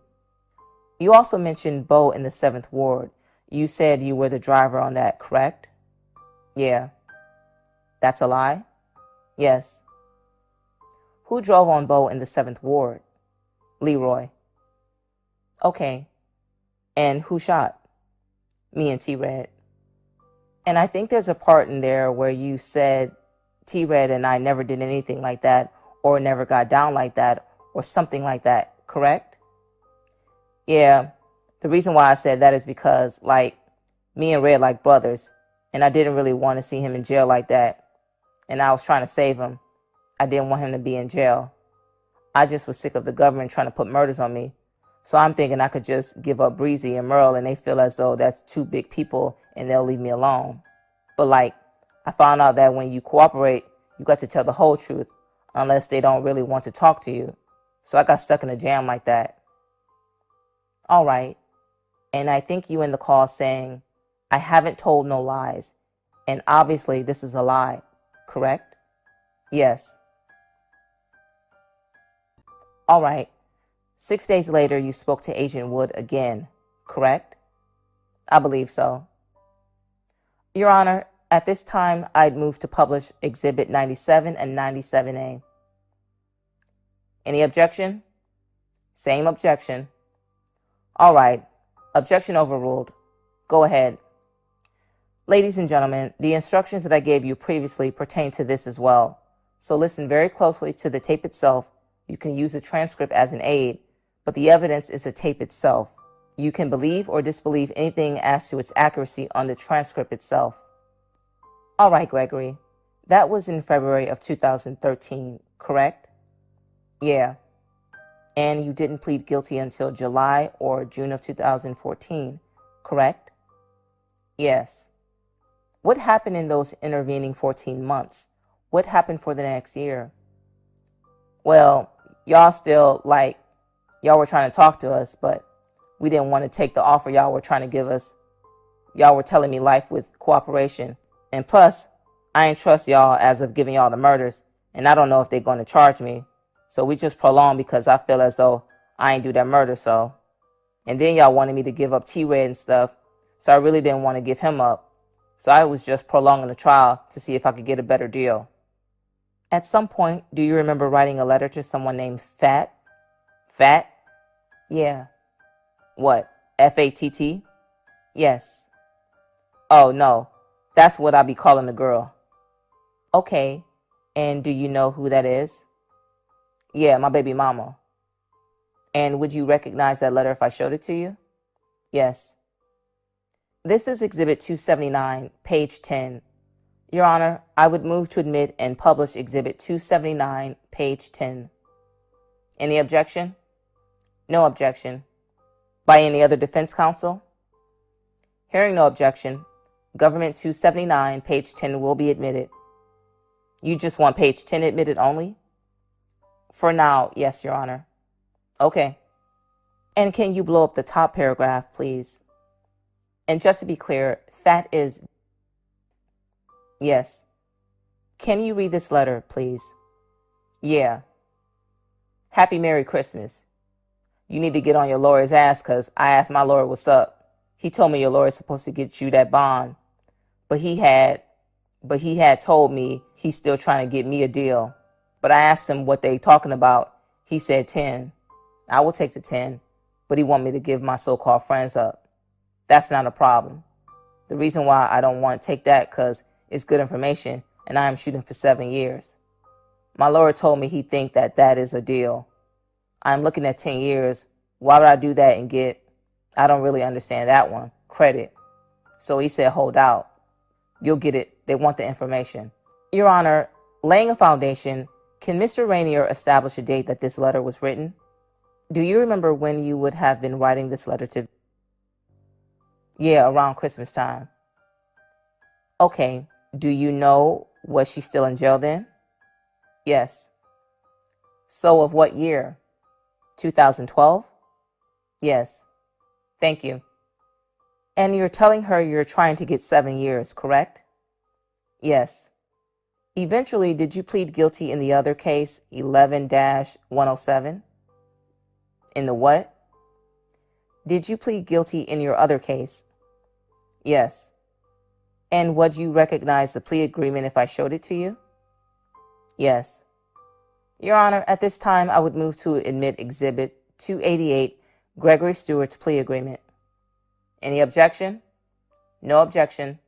You also mentioned Bo in the 7th Ward. You said you were the driver on that, correct? Yeah. That's a lie? Yes. Who drove on Bo in the 7th Ward? Leroy. Okay. And who shot? Me and T-Red. And I think there's a part in there where you said T-Red and I never did anything like that or never got down like that or something like that, correct? Yeah, the reason why I said that is because, like, me and Red like brothers, and I didn't really want to see him in jail like that, and I was trying to save him. I didn't want him to be in jail. I just was sick of the government trying to put murders on me. So I'm thinking I could just give up Breezy and Merle, and they feel as though that's two big people and they'll leave me alone. But like, I found out that when you cooperate, you got to tell the whole truth, unless they don't really want to talk to you. So I got stuck in a jam like that. All right. And I think you in the call saying, I haven't told no lies. And obviously this is a lie, correct? Yes. All right. 6 days later, you spoke to Agent Wood again, correct? I believe so. Your Honor, at this time, I'd move to publish Exhibit 97 and 97A. Any objection? Same objection. All right. Objection overruled. Go ahead. Ladies and gentlemen, the instructions that I gave you previously pertain to this as well. So listen very closely to the tape itself. You can use the transcript as an aid, but the evidence is the tape itself. You can believe or disbelieve anything as to its accuracy on the transcript itself. All right, Gregory. That was in February of 2013, correct? Yeah. And you didn't plead guilty until July or June of 2014, correct? Yes. What happened in those intervening 14 months? What happened for the next year? Well, y'all were trying to talk to us, but we didn't want to take the offer y'all were trying to give us. Y'all were telling me life with cooperation. And plus, I ain't trust y'all as of giving y'all the murders, and I don't know if they're going to charge me. So we just prolonged because I feel as though I ain't do that murder, so. And then y'all wanted me to give up T-Red and stuff, so I really didn't want to give him up. So I was just prolonging the trial to see if I could get a better deal. At some point, do you remember writing a letter to someone named Fat? Fat? Yeah. What? F-A-T-T? Yes. Oh, no. That's what I be calling the girl. Okay. And do you know who that is? Yeah, my baby mama. And would you recognize that letter if I showed it to you? Yes. This is Exhibit 279, page 10. Your Honor, I would move to admit and publish Exhibit 279, page 10. Any objection? No objection. By any other defense counsel? Hearing no objection, Government 279, page 10 will be admitted. You just want page 10 admitted only? For now, yes, Your Honor. Okay. And can you blow up the top paragraph, please? And just to be clear, Fat is... Yes. Can you read this letter, please? Yeah. Happy Merry Christmas. You need to get on your lawyer's ass because I asked my lawyer what's up. He told me your lawyer's supposed to get you that bond. But he had told me he's still trying to get me a deal. But I asked him what they talking about. He said 10. I will take the 10, but he want me to give my so-called friends up. That's not a problem. The reason why I don't want to take that because it's good information and I am shooting for 7 years. My lawyer told me he think that that is a deal. I'm looking at 10 years. Why would I do that and get, I don't really understand that one, credit. So he said, hold out. You'll get it. They want the information. Your Honor, laying a foundation, can Mr. Rainier establish a date that this letter was written? Do you remember when you would have been writing this letter to? Yeah, around Christmas time. Okay. Do you know, was she still in jail then? Yes. So of what year? 2012? Yes. Thank you. And you're telling her you're trying to get 7 years, correct? Yes. Eventually, did you plead guilty in the other case, 11-107? In the what? Did you plead guilty in your other case? Yes. And would you recognize the plea agreement if I showed it to you? Yes. Your Honor, at this time, I would move to admit Exhibit 288, Gregory Stewart's plea agreement. Any objection? No objection.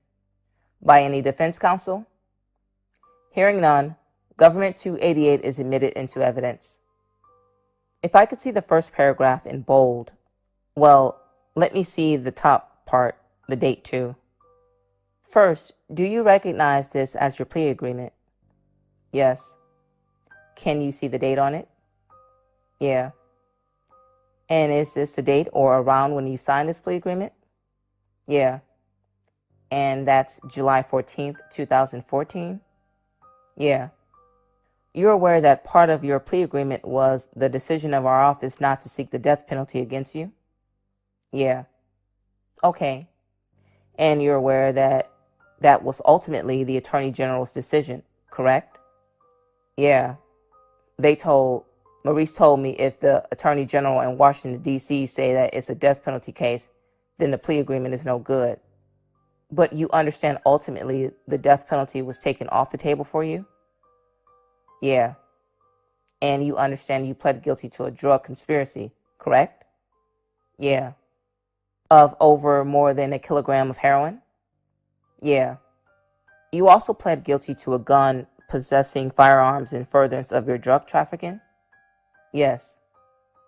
By any defense counsel? Hearing none, Government 288 is admitted into evidence. If I could see the first paragraph in bold, well, let me see the top part, the date too. First, do you recognize this as your plea agreement? Yes. Can you see the date on it? Yeah. And is this the date or around when you signed this plea agreement? Yeah. And that's July 14th, 2014? Yeah. You're aware that part of your plea agreement was the decision of our office not to seek the death penalty against you? Yeah. Okay. And you're aware that that was ultimately the Attorney General's decision, correct? Yeah. Maurice told me if the Attorney General in Washington, D.C. say that it's a death penalty case, then the plea agreement is no good. But you understand ultimately the death penalty was taken off the table for you? Yeah. And you understand you pled guilty to a drug conspiracy, correct? Yeah. Of over more than a kilogram of heroin? Yeah. You also pled guilty to a gun, possessing firearms in furtherance of your drug trafficking? Yes.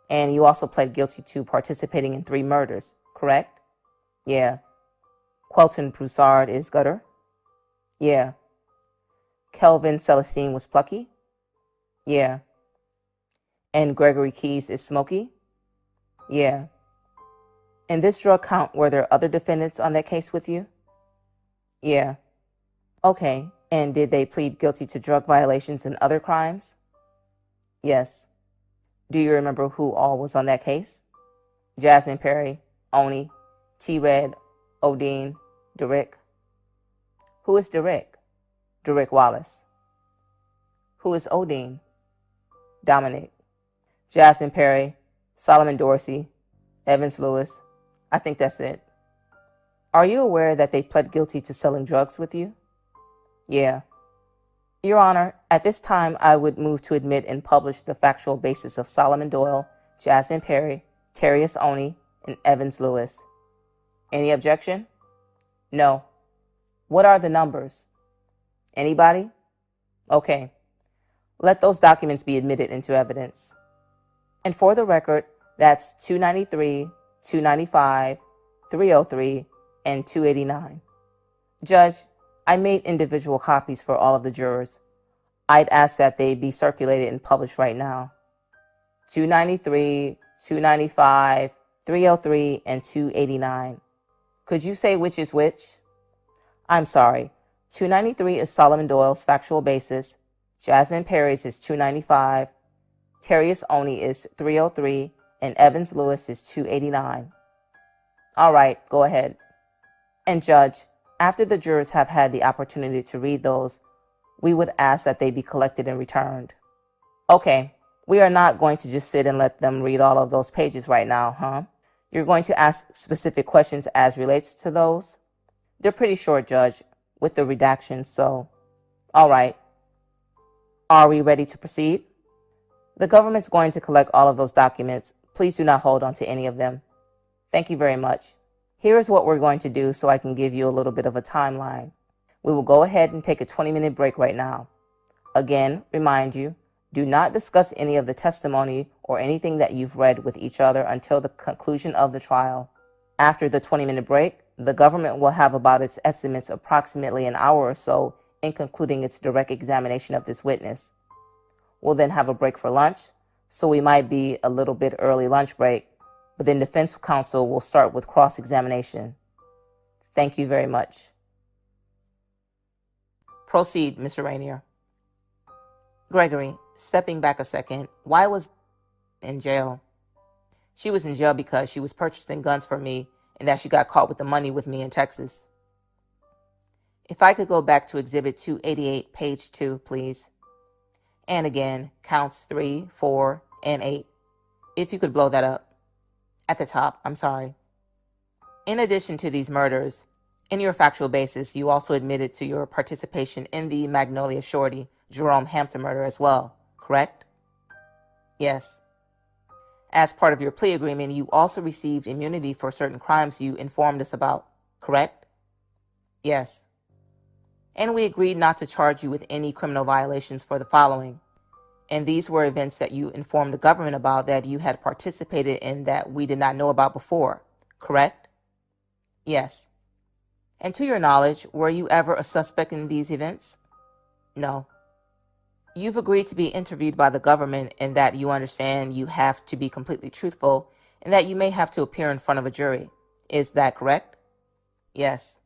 And you also pled guilty to participating in 3 murders, correct? Yeah. Quelton Broussard is gutter? Yeah. Kelvin Celestine was plucky? Yeah. And Gregory Keys is smoky? Yeah. In this drug count, were there other defendants on that case with you? Yeah. Okay. And did they plead guilty to drug violations and other crimes? Yes. Do you remember who all was on that case? Jasmine Perry, Oni, T-Red, Odine, Derrick. Who is Derrick? Derrick Wallace. Who is Odine? Dominic. Jasmine Perry, Solomon Dorsey, Evans Lewis. I think that's it. Are you aware that they pled guilty to selling drugs with you? Yeah. Your Honor, at this time, I would move to admit and publish the factual basis of Solomon Doyle, Jasmine Perry, Terrius Oni, and Evans Lewis. Any objection? No. What are the numbers? Anybody? Okay. Let those documents be admitted into evidence. And for the record, that's 293, 295, 303, and 289. Judge, I made individual copies for all of the jurors. I'd ask that they be circulated and published right now. 293, 295, 303, and 289. Could you say which is which? I'm sorry. 293 is Solomon Doyle's factual basis. Jasmine Perry's is 295. Terrius Oni is 303. And Evans Lewis is 289. All right, go ahead. And Judge, after the jurors have had the opportunity to read those, we would ask that they be collected and returned. Okay, we are not going to just sit and let them read all of those pages right now, huh? You're going to ask specific questions as relates to those? They're pretty short, Judge, with the redactions, so. All right. Are we ready to proceed? The government's going to collect all of those documents. Please do not hold on to any of them. Thank you very much. Here's what we're going to do so I can give you a little bit of a timeline. We will go ahead and take a 20-minute break right now. Again, remind you, do not discuss any of the testimony or anything that you've read with each other until the conclusion of the trial. After the 20-minute break, the government will have about its estimates approximately an hour or so in concluding its direct examination of this witness. We'll then have a break for lunch, so we might be a little bit early lunch break, but then defense counsel will start with cross-examination. Thank you very much. Proceed, Mr. Rainier. Gregory, stepping back a second, why was in jail? She was in jail because she was purchasing guns for me and that she got caught with the money with me in Texas. If I could go back to Exhibit 288, page 2, please. And again, counts 3, 4, and 8. If you could blow that up. At the top, I'm sorry. In addition to these murders, in your factual basis, you also admitted to your participation in the Magnolia Shorty, Jerome Hampton murder as well, correct? Yes. As part of your plea agreement, you also received immunity for certain crimes you informed us about, correct? Yes. And we agreed not to charge you with any criminal violations for the following: And these were events that you informed the government about that you had participated in that we did not know about before, correct? Yes. And to your knowledge, were you ever a suspect in these events? No. You've agreed to be interviewed by the government and that you understand you have to be completely truthful and that you may have to appear in front of a jury. Is that correct? Yes.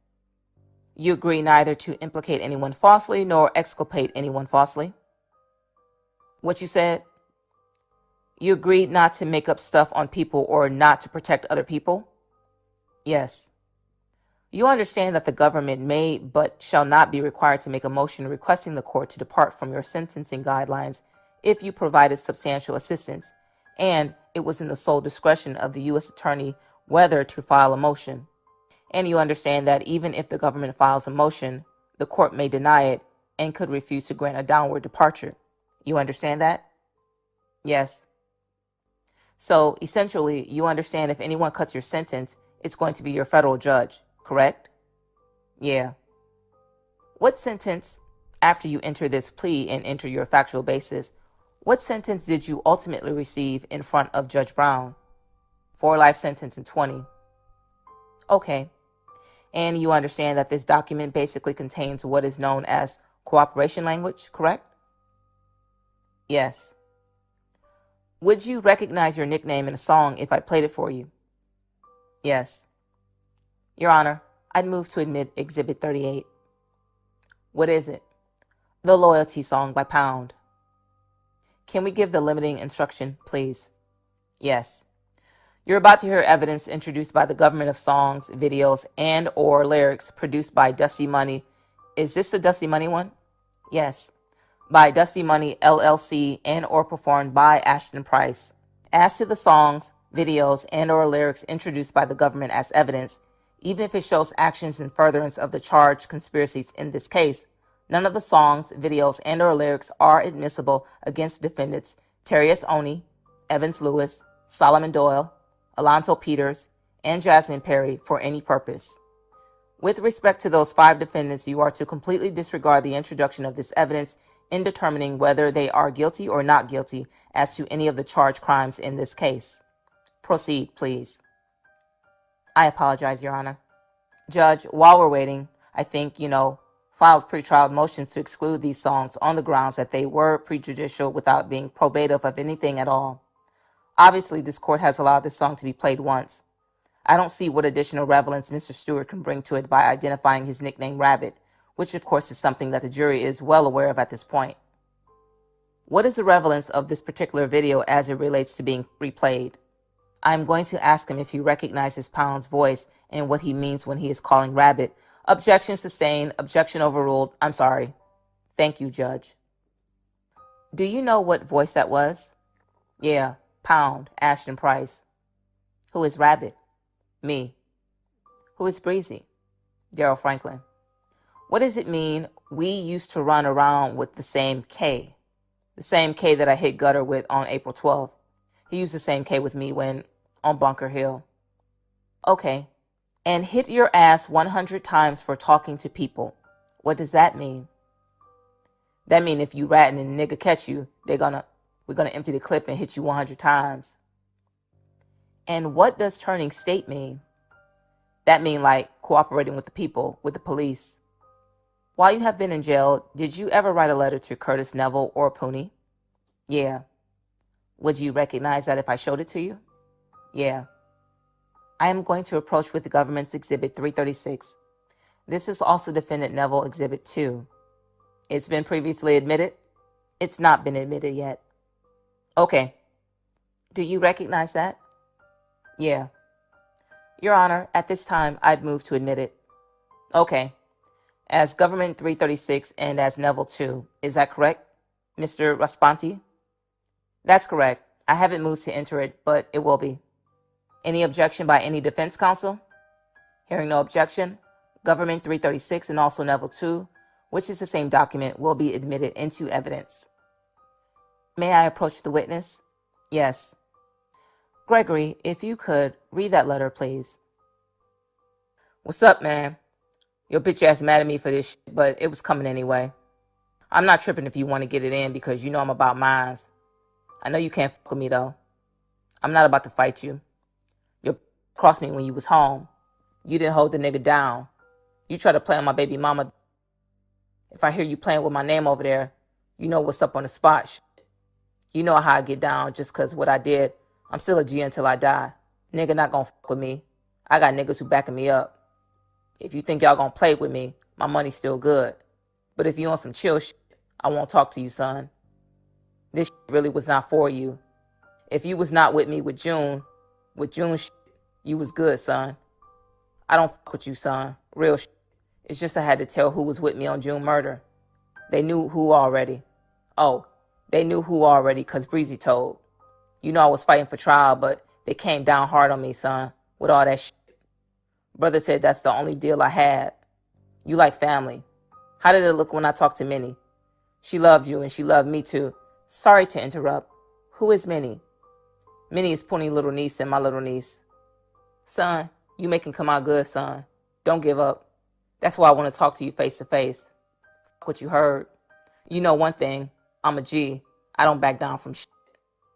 You agree neither to implicate anyone falsely nor exculpate anyone falsely? What you said? You agreed not to make up stuff on people or not to protect other people? Yes. You understand that the government may but shall not be required to make a motion requesting the court to depart from your sentencing guidelines if you provided substantial assistance, and it was in the sole discretion of the U.S. Attorney whether to file a motion. And you understand that even if the government files a motion, the court may deny it and could refuse to grant a downward departure. You understand that? Yes. So essentially, you understand if anyone cuts your sentence, it's going to be your federal judge, correct? Yeah. What sentence, after you enter this plea and enter your factual basis, what sentence did you ultimately receive in front of Judge Brown? 4 life sentence and 20. Okay. And you understand that this document basically contains what is known as cooperation language, correct? Yes. Would you recognize your nickname in a song if I played it for you? Yes. Your Honor, I'd move to admit Exhibit 38. What is it? The Loyalty Song by Pound. Can we give the limiting instruction, please? Yes. You're about to hear evidence introduced by the government of songs, videos, and or lyrics produced by Dusty Money. Is this the Dusty Money one? Yes. By Dusty Money, LLC, and or performed by Ashton Price. As to the songs, videos, and or lyrics introduced by the government as evidence, even if it shows actions in furtherance of the charged conspiracies in this case, none of the songs, videos, and or lyrics are admissible against defendants Terrius Oni, Evans Lewis, Solomon Doyle, Alonzo Peters, and Jasmine Perry for any purpose. With respect to those 5 defendants, you are to completely disregard the introduction of this evidence in determining whether they are guilty or not guilty as to any of the charged crimes in this case. Proceed, please. I apologize, Your Honor. Judge, while we're waiting, I think, filed pretrial motions to exclude these songs on the grounds that they were prejudicial without being probative of anything at all. Obviously, this court has allowed this song to be played once. I don't see what additional relevance Mr. Stewart can bring to it by identifying his nickname Rabbit, which of course is something that the jury is well aware of at this point. What is the relevance of this particular video as it relates to being replayed? I'm going to ask him if he recognizes Pound's voice and what he means when he is calling Rabbit. Objection sustained. Objection overruled. I'm sorry. Thank you, Judge. Do you know what voice that was? Yeah, Pound, Ashton Price. Who is Rabbit? Me. Who is Breezy? Daryl Franklin. What does it mean we used to run around with the same K? The same K that I hit Gutter with on April 12th. He used the same K with me when on Bunker Hill. Okay. And hit your ass 100 times for talking to people. What does that mean? That mean if you ratting and nigga catch you, we're gonna empty the clip and hit you 100 times. And what does turning state mean? That mean like cooperating with the people, with the police. While you have been in jail, did you ever write a letter to Curtis Neville or Pooney? Yeah. Would you recognize that if I showed it to you? Yeah. I am going to approach with the government's Exhibit 336. This is also Defendant Neville Exhibit 2. It's been previously admitted? It's not been admitted yet. Okay. Do you recognize that? Yeah. Your Honor, at this time, I'd move to admit it. Okay. As Government 336 and as Neville 2. Is that correct, Mr. Raspanti? That's correct. I haven't moved to enter it, but it will be. Any objection by any defense counsel? Hearing no objection, Government 336 and also Neville 2, which is the same document, will be admitted into evidence. May I approach the witness? Yes. Gregory, if you could, read that letter, please. What's up, man? Your bitch ass mad at me for this shit, but it was coming anyway. I'm not tripping if you want to get it in because you know I'm about mines. I know you can't fuck with me though. I'm not about to fight you. You crossed me when you was home. You didn't hold the nigga down. You try to play on my baby mama. If I hear you playing with my name over there, you know what's up on the spot. You know how I get down just cause what I did. I'm still a G until I die. Nigga not gonna fuck with me. I got niggas who backing me up. If you think y'all gonna play with me, my money's still good. But if you on some chill shit, I won't talk to you, son. This shit really was not for you. If you was not with me with June shit, you was good, son. I don't fuck with you, son. Real shit. It's just I had to tell who was with me on June murder. They knew who already. Oh, they knew who already cause Breezy told. You know I was fighting for trial, but they came down hard on me, son, with all that shit. Brother said that's the only deal I had. You like family. How did it look when I talked to Minnie? She loved you and she loved me too. Sorry to interrupt. Who is Minnie? Minnie is Pony's little niece and my little niece. Son, you make him come out good, son. Don't give up. That's why I want to talk to you face to face. Fuck what you heard. You know one thing. I'm a G. I don't back down from shit.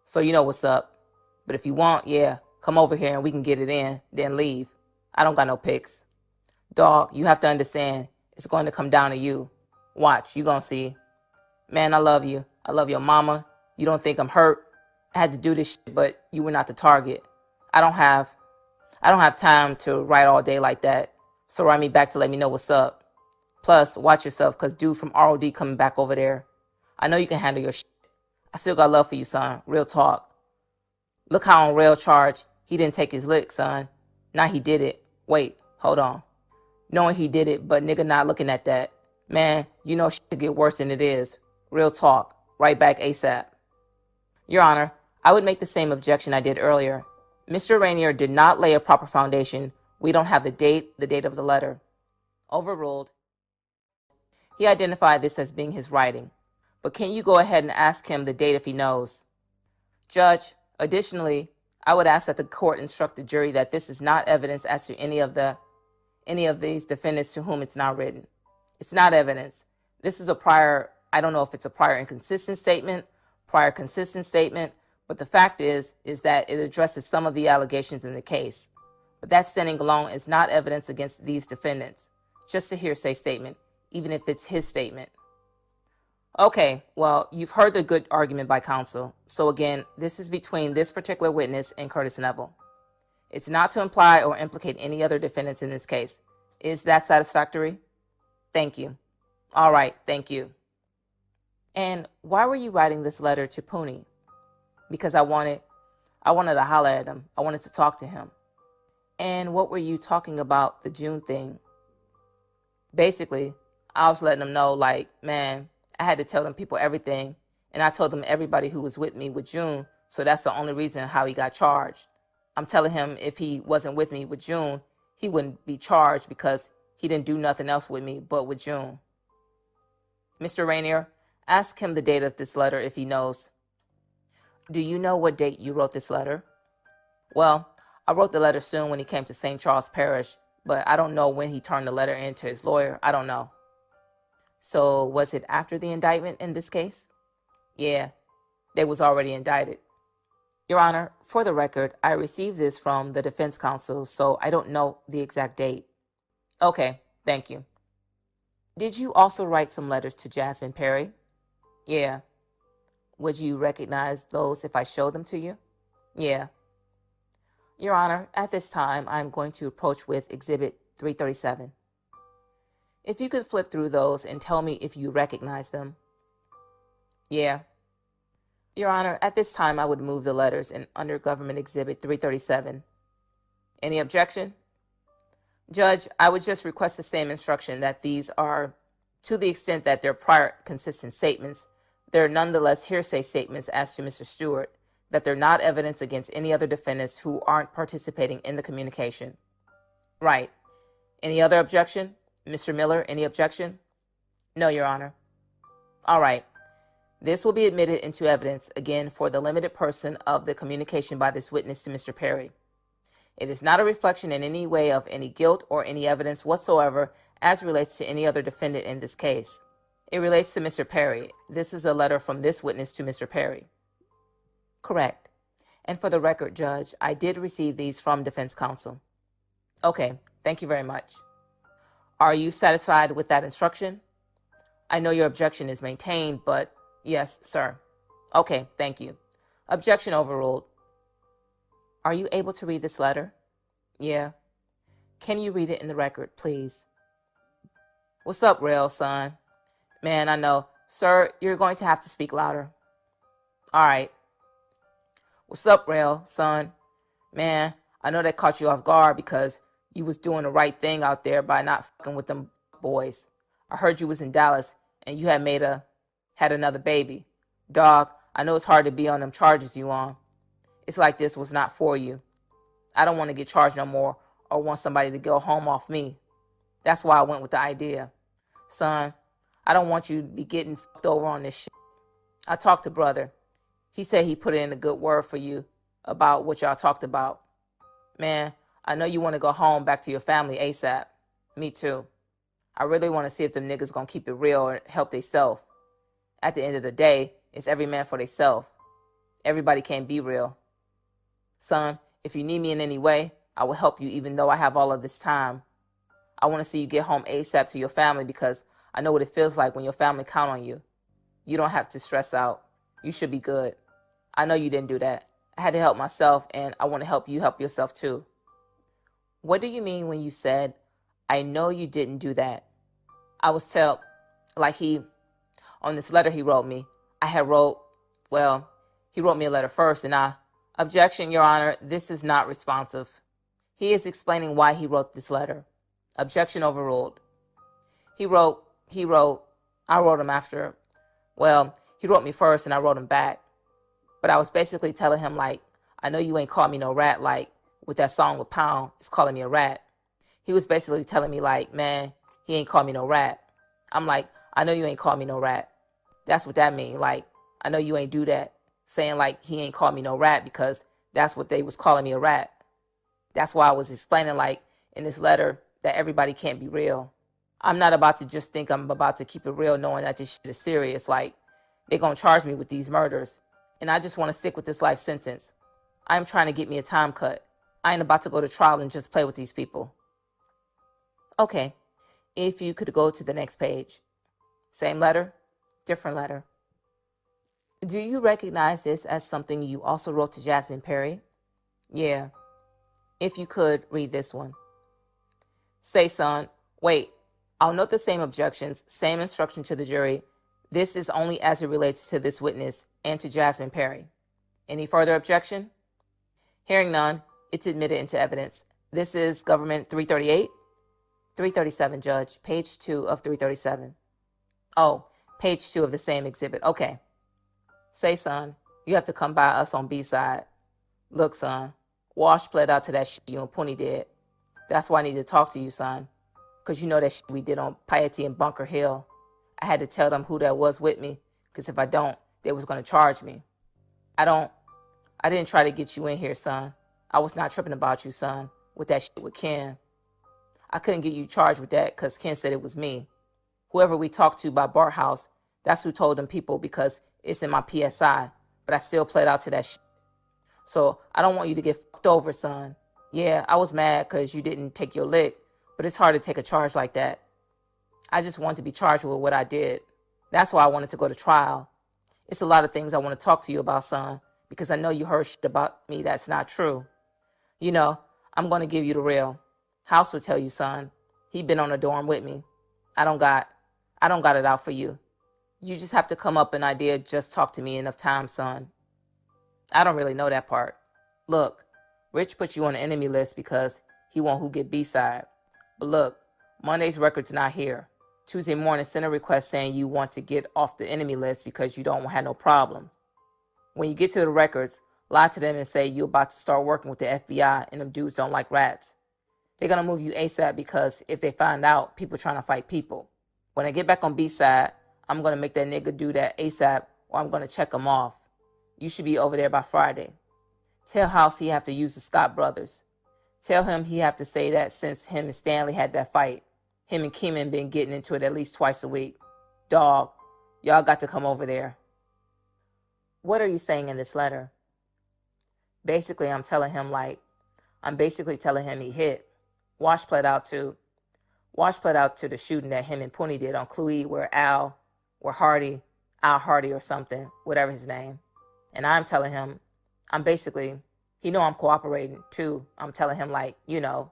So you know what's up. But if you want, yeah, come over here and we can get it in, then leave. I don't got no pics. Dog, you have to understand, it's going to come down to you. Watch, you gonna see. Man, I love you. I love your mama. You don't think I'm hurt? I had to do this shit, but you were not the target. I don't have time to write all day like that. So write me back to let me know what's up. Plus, watch yourself, cause dude from ROD coming back over there. I know you can handle your shit. I still got love for you, son. Real talk. Look how on rail charge, he didn't take his lick, son. Now he did it. Wait, hold on. Knowing he did it, but nigga not looking at that. Man, you know shit could get worse than it is. Real talk. Right back ASAP. Your Honor, I would make the same objection I did earlier. Mr. Rainier did not lay a proper foundation. We don't have the date of the letter. Overruled. He identified this as being his writing. But can you go ahead and ask him the date if he knows? Judge, additionally, I would ask that the court instruct the jury that this is not evidence as to any of these defendants to whom it's now written. It's not evidence. This is a prior, I don't know if it's a prior inconsistent statement, prior consistent statement, but the fact is that it addresses some of the allegations in the case. But that standing alone is not evidence against these defendants. Just a hearsay statement, even if it's his statement. Okay, well, you've heard the good argument by counsel. So again, this is between this particular witness and Curtis Neville. It's not to imply or implicate any other defendants in this case. Is that satisfactory? Thank you. All right, thank you. And why were you writing this letter to Pony? Because I wanted to holler at him. I wanted to talk to him. And what were you talking about the June thing? Basically, I was letting him know, like, man, I had to tell them people everything. And I told them everybody who was with me with June. So that's the only reason how he got charged. I'm telling him if he wasn't with me with June, he wouldn't be charged because he didn't do nothing else with me but with June. Mr. Rainier, ask him the date of this letter if he knows. Do you know what date you wrote this letter? Well, I wrote the letter soon when he came to St. Charles Parish, but I don't know when he turned the letter in to his lawyer. I don't know. So was it after the indictment in this case? Yeah, they was already indicted. Your Honor, for the record, I received this from the defense counsel, so I don't know the exact date. Okay, thank you. Did you also write some letters to Jasmine Perry? Yeah. Would you recognize those if I show them to you? Yeah. Your Honor, at this time, I'm going to approach with Exhibit 337. If you could flip through those and tell me if you recognize them. Yeah. Your Honor, at this time, I would move the letters in under Government Exhibit 337. Any objection? Judge, I would just request the same instruction that these are, to the extent that they're prior consistent statements, they're nonetheless hearsay statements as to Mr. Stewart, that they're not evidence against any other defendants who aren't participating in the communication. Right. Any other objection? Mr. Miller, any objection? No, Your Honor. All right. This will be admitted into evidence, again, for the limited person of the communication by this witness to Mr. Perry. It is not a reflection in any way of any guilt or any evidence whatsoever as relates to any other defendant in this case. It relates to Mr. Perry. This is a letter from this witness to Mr. Perry. Correct. And for the record, Judge, I did receive these from defense counsel. Okay, thank you very much. Are you satisfied with that instruction? I know your objection is maintained, but yes, sir. Okay, thank you. Objection overruled. Are you able to read this letter? Yeah. Can you read it in the record, please? What's up, Rail, son? Man, I know. Sir, you're going to have to speak louder. All right. What's up, Rail, son? Man, I know that caught you off guard because you was doing the right thing out there by not fucking with them boys. I heard you was in Dallas and you had another baby. Dog, I know it's hard to be on them charges you on. It's like this was not for you. I don't want to get charged no more or want somebody to go home off me. That's why I went with the idea. Son, I don't want you to be getting fucked over on this shit. I talked to brother. He said he put in a good word for you about what y'all talked about. Man, I know you want to go home back to your family ASAP. Me too. I really want to see if them niggas gonna keep it real or help theyself. At the end of the day, it's every man for theyself. Everybody can't be real. Son, if you need me in any way, I will help you even though I have all of this time. I want to see you get home ASAP to your family because I know what it feels like when your family count on you. You don't have to stress out. You should be good. I know you didn't do that. I had to help myself and I want to help you help yourself too. What do you mean when you said, I know you didn't do that? I was on this letter he wrote me, he wrote me a letter first and objection, Your Honor, this is not responsive. He is explaining why he wrote this letter. Objection overruled. I wrote him after, he wrote me first and I wrote him back. But I was basically telling him I know you ain't called me no rat with that song with Pound, it's calling me a rat. He was basically telling me man, he ain't called me no rat. I'm I know you ain't called me no rat. That's what that mean. I know you ain't do that. Saying he ain't called me no rat because that's what they was calling me a rat. That's why I was explaining in this letter that everybody can't be real. I'm not about to just think I'm about to keep it real knowing that this shit is serious. They're going to charge me with these murders. And I just want to stick with this life sentence. I'm trying to get me a time cut. I ain't about to go to trial and just play with these people. Okay. If you could go to the next page. Same letter, different letter. Do you recognize this as something you also wrote to Jasmine Perry? Yeah. If you could read this one. Say, son, wait, I'll note the same objections, same instruction to the jury. This is only as it relates to this witness and to Jasmine Perry. Any further objection? Hearing none, it's admitted into evidence. This is Government 338? 337, Judge. Page 2 of 337. Oh, page 2 of the same exhibit. Okay. Say, son, you have to come by us on B-side. Look, son, Wash pled out to that shit you and Poonie did. That's why I need to talk to you, son. Because you know that shit we did on Piety and Bunker Hill. I had to tell them who that was with me, because if I don't, they was going to charge me. I didn't try to get you in here, son. I was not tripping about you, son, with that shit with Ken. I couldn't get you charged with that because Ken said it was me. Whoever we talked to by Bart House, that's who told them people because it's in my PSI, but I still pled out to that shit. So I don't want you to get fucked over, son. Yeah, I was mad because you didn't take your lick, but it's hard to take a charge like that. I just want to be charged with what I did. That's why I wanted to go to trial. It's a lot of things I want to talk to you about, son, because I know you heard shit about me that's not true. You know, I'm going to give you the real. House will tell you, son. He been on a dorm with me. I don't got it out for you. You just have to come up an idea, just talk to me enough time, son. I don't really know that part. Look, Rich put you on the enemy list because he want who get B-side. But look, Monday's record's not here. Tuesday morning, send a request saying you want to get off the enemy list because you don't have no problem. When you get to the records, lie to them and say you're about to start working with the FBI and them dudes don't like rats. They're going to move you ASAP because if they find out, people trying to fight people. When I get back on B-side, I'm going to make that nigga do that ASAP or I'm going to check him off. You should be over there by Friday. Tell House he have to use the Scott brothers. Tell him he have to say that since him and Stanley had that fight, him and Keeman been getting into it at least twice a week. Dog, y'all got to come over there. What are you saying in this letter? Basically, I'm basically telling him he hit. Wash pled out to the shooting that him and Poonie did on Cluey where Al Hardy or something, whatever his name. And I'm telling him, he know I'm cooperating too. I'm telling him the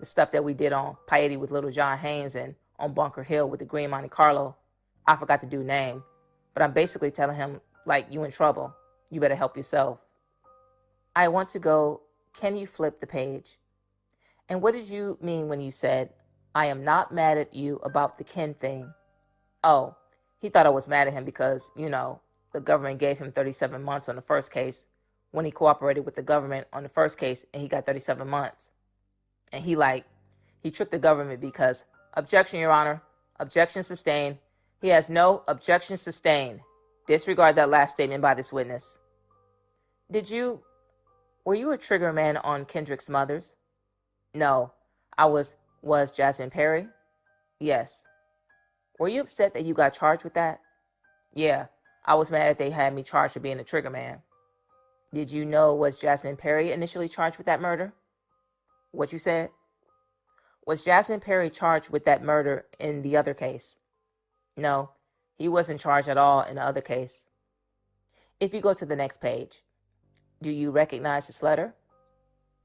stuff that we did on Piety with Little John Haynes and on Bunker Hill with the Green Monte Carlo. I forgot the dude's name. But I'm basically telling him, you in trouble. You better help yourself. I want to go, can you flip the page? And what did you mean when you said, I am not mad at you about the Ken thing? Oh, he thought I was mad at him because, the government gave him 37 months on the first case when he cooperated with the government on the first case and he got 37 months. And he tricked the government because, objection, Your Honor, objection sustained. He has no objection sustained. Disregard that last statement by this witness. Were you a trigger man on Kendrick's mothers? No, I was Jasmine Perry? Yes. Were you upset that you got charged with that? Yeah, I was mad that they had me charged for being a trigger man. Did you know was Jasmine Perry initially charged with that murder? What you said? Was Jasmine Perry charged with that murder in the other case? No, he wasn't charged at all in the other case. If you go to the next page, do you recognize this letter?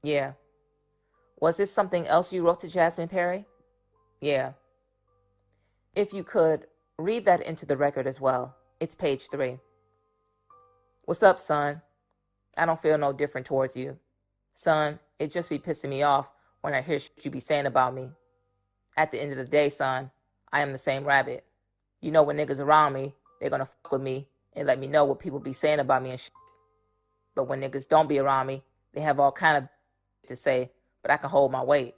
Yeah. Was this something else you wrote to Jasmine Perry? Yeah. If you could, read that into the record as well. It's page 3. What's up, son? I don't feel no different towards you. Son, it just be pissing me off when I hear shit you be saying about me. At the end of the day, son, I am the same rabbit. You know when niggas around me, they're gonna fuck with me and let me know what people be saying about me and shit. But when niggas don't be around me, they have all kind of to say, but I can hold my weight.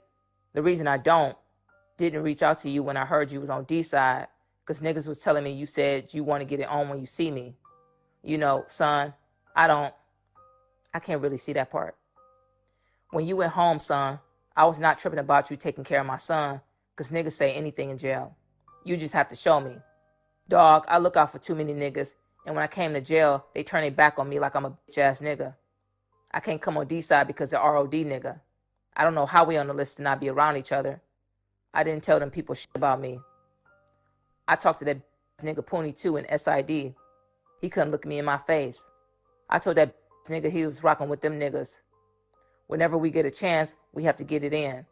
The reason I didn't reach out to you when I heard you was on D-side, because niggas was telling me you said you want to get it on when you see me. Son, I can't really see that part. When you went home, son, I was not tripping about you taking care of my son, because niggas say anything in jail. You just have to show me. Dog, I look out for too many niggas, and when I came to jail, they turn their back on me like I'm a bitch-ass nigga. I can't come on D-side because they're ROD nigga. I don't know how we on the list to not be around each other. I didn't tell them people shit about me. I talked to that nigga Poonie too in SID. He couldn't look me in my face. I told that nigga he was rocking with them niggas. Whenever we get a chance, we have to get it in.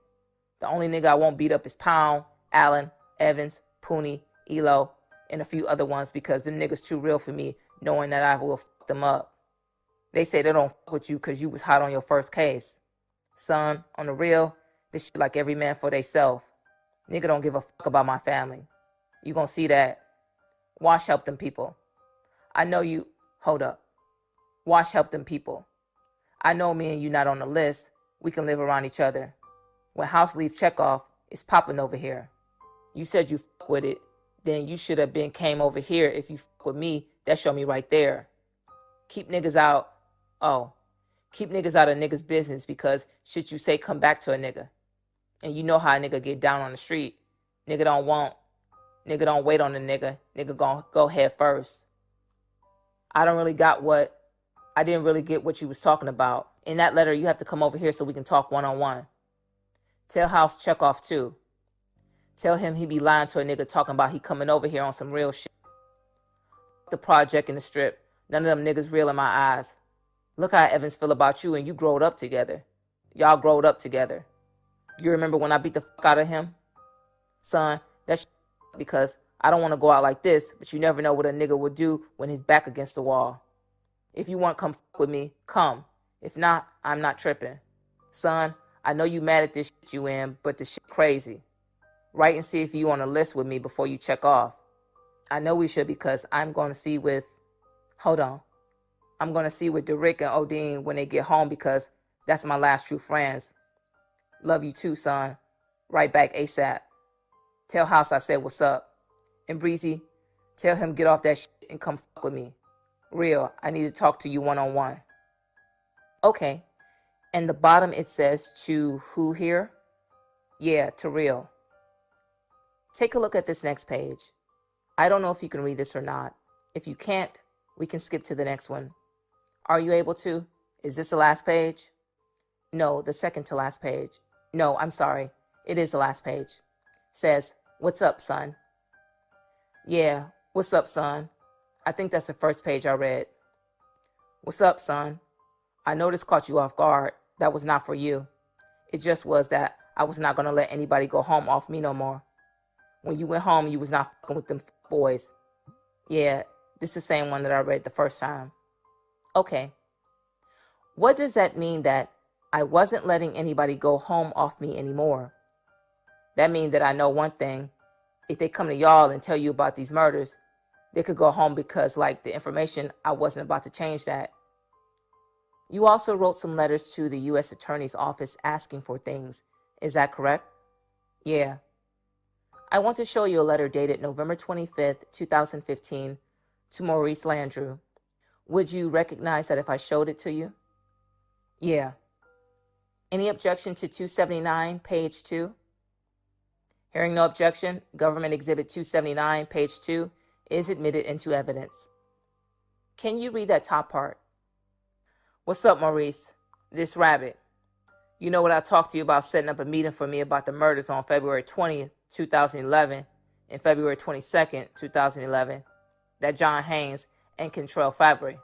The only nigga I won't beat up is Pound, Allen, Evans, Poonie, Elo, and a few other ones because them niggas too real for me, knowing that I will fuck them up. They say they don't fuck with you because you was hot on your first case. Son, on the real, this shit like every man for theyself. Nigga don't give a fuck about my family. You gonna see that. Wash help them people. I know you... Hold up. Wash help them people. I know me and you not on the list. We can live around each other. When house leave check off, it's popping over here. You said you fuck with it. Then you should have been came over here. If you fuck with me, that show me right there. Keep niggas out. Oh. Keep niggas out of niggas' business because shit you say come back to a nigga. And you know how a nigga get down on the street. Nigga don't wait on the nigga. Nigga gon' go head first. I didn't really get what you was talking about. In that letter, you have to come over here so we can talk one-on-one. Tell House check off too. Tell him he be lying to a nigga talking about he coming over here on some real shit. The project and the strip. None of them niggas real in my eyes. Look how Evans feel about you and you growed up together. Y'all growed up together. You remember when I beat the fuck out of him? Son, that's because I don't want to go out like this, but you never know what a nigga will do when his back against the wall. If you want to come fuck with me, come. If not, I'm not tripping. Son, I know you mad at this shit you in, but the shit crazy. Write and see if you on a list with me before you check off. I know we should because I'm going to see with... Hold on. I'm going to see with Derek and Odine when they get home because that's my last true friends. Love you too, son. Right back ASAP. Tell House I said what's up. And Breezy, tell him get off that shit and come fuck with me. Real, I need to talk to you one-on-one. Okay. And the bottom it says to who here? Yeah, to Real. Take a look at this next page. I don't know if you can read this or not. If you can't, we can skip to the next one. Are you able to? Is this the last page? No, the second to last page. No, I'm sorry. It is the last page. Says, "What's up, son?" Yeah, what's up, son? I think that's the first page I read. What's up, son? I know this caught you off guard. That was not for you. It just was that I was not going to let anybody go home off me no more. When you went home, you was not fucking with them boys. Yeah, this is the same one that I read the first time. Okay. What does that mean that I wasn't letting anybody go home off me anymore? That means that I know one thing. If they come to y'all and tell you about these murders, they could go home because, like, the information, I wasn't about to change that. You also wrote some letters to the U.S. Attorney's Office asking for things. Is that correct? Yeah. I want to show you a letter dated November 25th, 2015 to Maurice Landrew. Would you recognize that if I showed it to you? Yeah. Any objection to 279, page 2? Hearing no objection, Government Exhibit 279, page 2 is admitted into evidence. Can you read that top part? What's up, Maurice? This Rabbit. You know what I talked to you about setting up a meeting for me about the murders on February 20th, 2011 and February 22nd, 2011, that John Haynes and Kentrell Favre.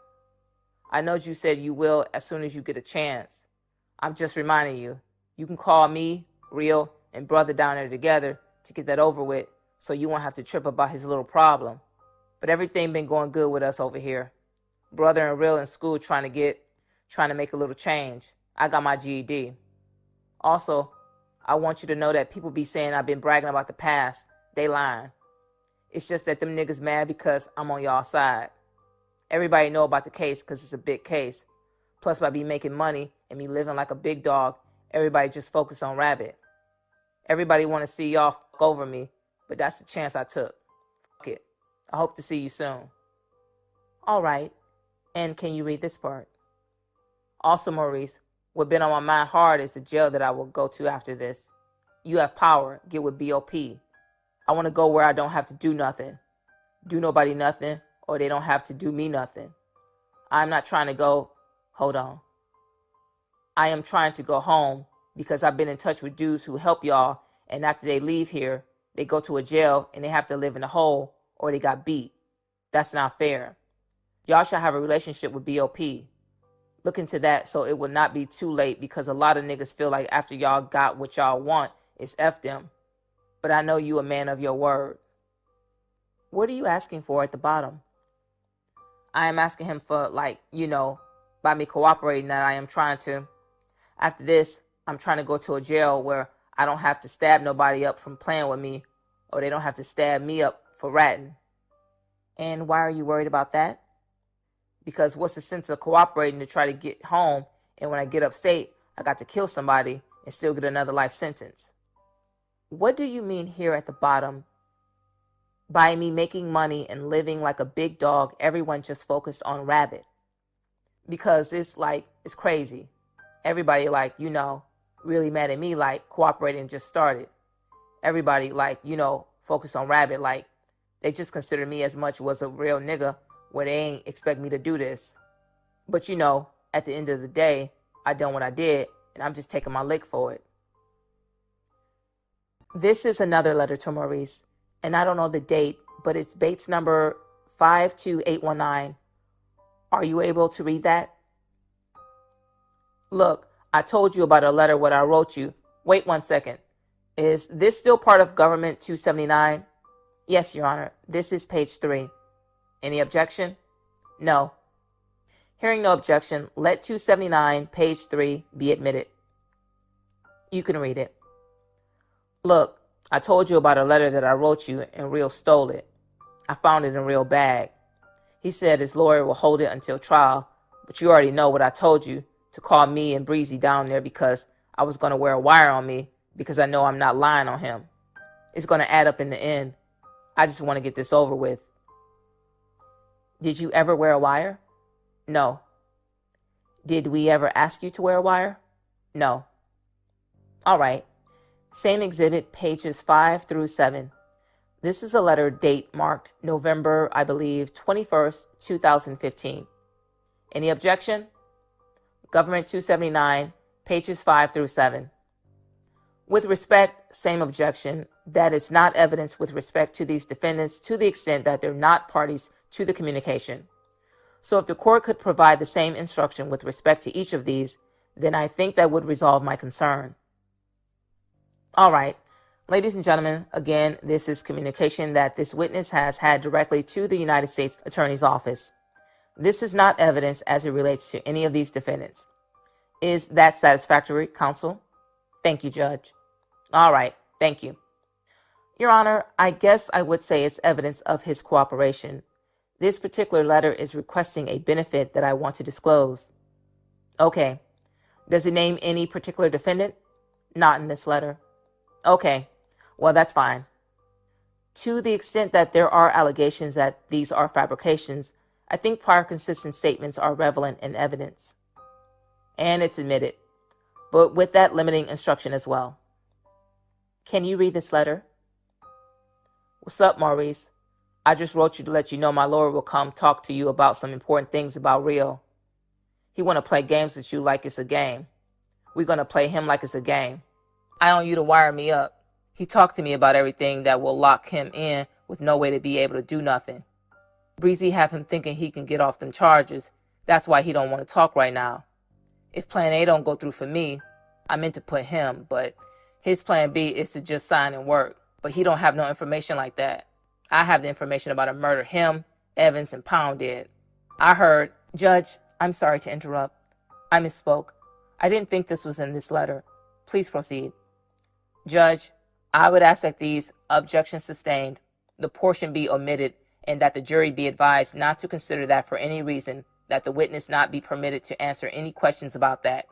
I know you said you will as soon as you get a chance. I'm just reminding you, you can call me, Real, and Brother down there together to get that over with so you won't have to trip about his little problem. But everything been going good with us over here. Brother and Real in school trying to make a little change. I got my GED. Also, I want you to know that people be saying I've been bragging about the past. They lying. It's just that them niggas mad because I'm on y'all side. Everybody know about the case because it's a big case. Plus, by me making money and me living like a big dog, everybody just focus on Rabbit. Everybody want to see y'all fuck over me, but that's the chance I took. Fuck it. I hope to see you soon. All right. And can you read this part? Also, Maurice, what been on my mind hard is the jail that I will go to after this. You have power. Get with BOP. I want to go where I don't have to do nothing. Do nobody nothing, or they don't have to do me nothing. I'm not trying to go. Hold on. I am trying to go home because I've been in touch with dudes who help y'all, and after they leave here, they go to a jail and they have to live in a hole or they got beat. That's not fair. Y'all should have a relationship with BOP. Look into that so it will not be too late because a lot of niggas feel like after y'all got what y'all want, it's F them. But I know you a man of your word. What are you asking for at the bottom? I am asking him for, by me cooperating that I am trying to. After this, I'm trying to go to a jail where I don't have to stab nobody up from playing with me, or they don't have to stab me up for ratting. And why are you worried about that? Because what's the sense of cooperating to try to get home, and when I get upstate, I got to kill somebody and still get another life sentence? What do you mean here at the bottom? By me making money and living like a big dog, everyone just focused on Rabbit. Because it's crazy. Everybody really mad at me cooperating just started. Everybody focused on Rabbit they just consider me as much was a real nigga where they ain't expect me to do this. But at the end of the day, I done what I did and I'm just taking my lick for it. This is another letter to Maurice, and I don't know the date, but it's Bates number 52819. Are you able to read that? Look, I told you about a letter what I wrote you. Wait 1 second. Is this still part of Government 279? Yes, Your Honor. This is page 3. Any objection? No. Hearing no objection, let 279, page 3, be admitted. You can read it. Look, I told you about a letter that I wrote you and Real stole it. I found it in Real bag. He said his lawyer will hold it until trial, but you already know what I told you, to call me and Breezy down there because I was going to wear a wire on me because I know I'm not lying on him. It's going to add up in the end. I just want to get this over with. Did you ever wear a wire? No. Did we ever ask you to wear a wire? No. All right. Same exhibit, pages 5 through 7. This is a letter date marked November, I believe, 21st, 2015. Any objection? Government 279, pages 5 through 7. With respect, same objection, that it's not evidence with respect to these defendants to the extent that they're not parties to the communication. So if the court could provide the same instruction with respect to each of these, then I think that would resolve my concern. All right. Ladies and gentlemen, again, this is communication that this witness has had directly to the United States Attorney's Office. This is not evidence as it relates to any of these defendants. Is that satisfactory, counsel? Thank you, Judge. All right. Thank you. Your Honor, I guess I would say it's evidence of his cooperation. This particular letter is requesting a benefit that I want to disclose. Okay. Does it name any particular defendant? Not in this letter. Okay. Well, that's fine. To the extent that there are allegations that these are fabrications, I think prior consistent statements are relevant in evidence. And it's admitted, but with that limiting instruction as well. Can you read this letter? What's up, Maurice? I just wrote you to let you know my lawyer will come talk to you about some important things about Rio. He want to play games with you like it's a game. We're going to play him like it's a game. I want you to wire me up. He talked to me about everything that will lock him in with no way to be able to do nothing. Breezy have him thinking he can get off them charges. That's why he don't want to talk right now. If plan A don't go through for me, I meant to put him, but his plan B is to just sign and work. But he don't have no information like that. I have the information about a murder him, Evans, and Pound did. I heard, Judge, I'm sorry to interrupt. I misspoke. I didn't think this was in this letter. Please proceed. Judge, I would ask that these objections sustained, the portion be omitted, and that the jury be advised not to consider that for any reason, that the witness not be permitted to answer any questions about that.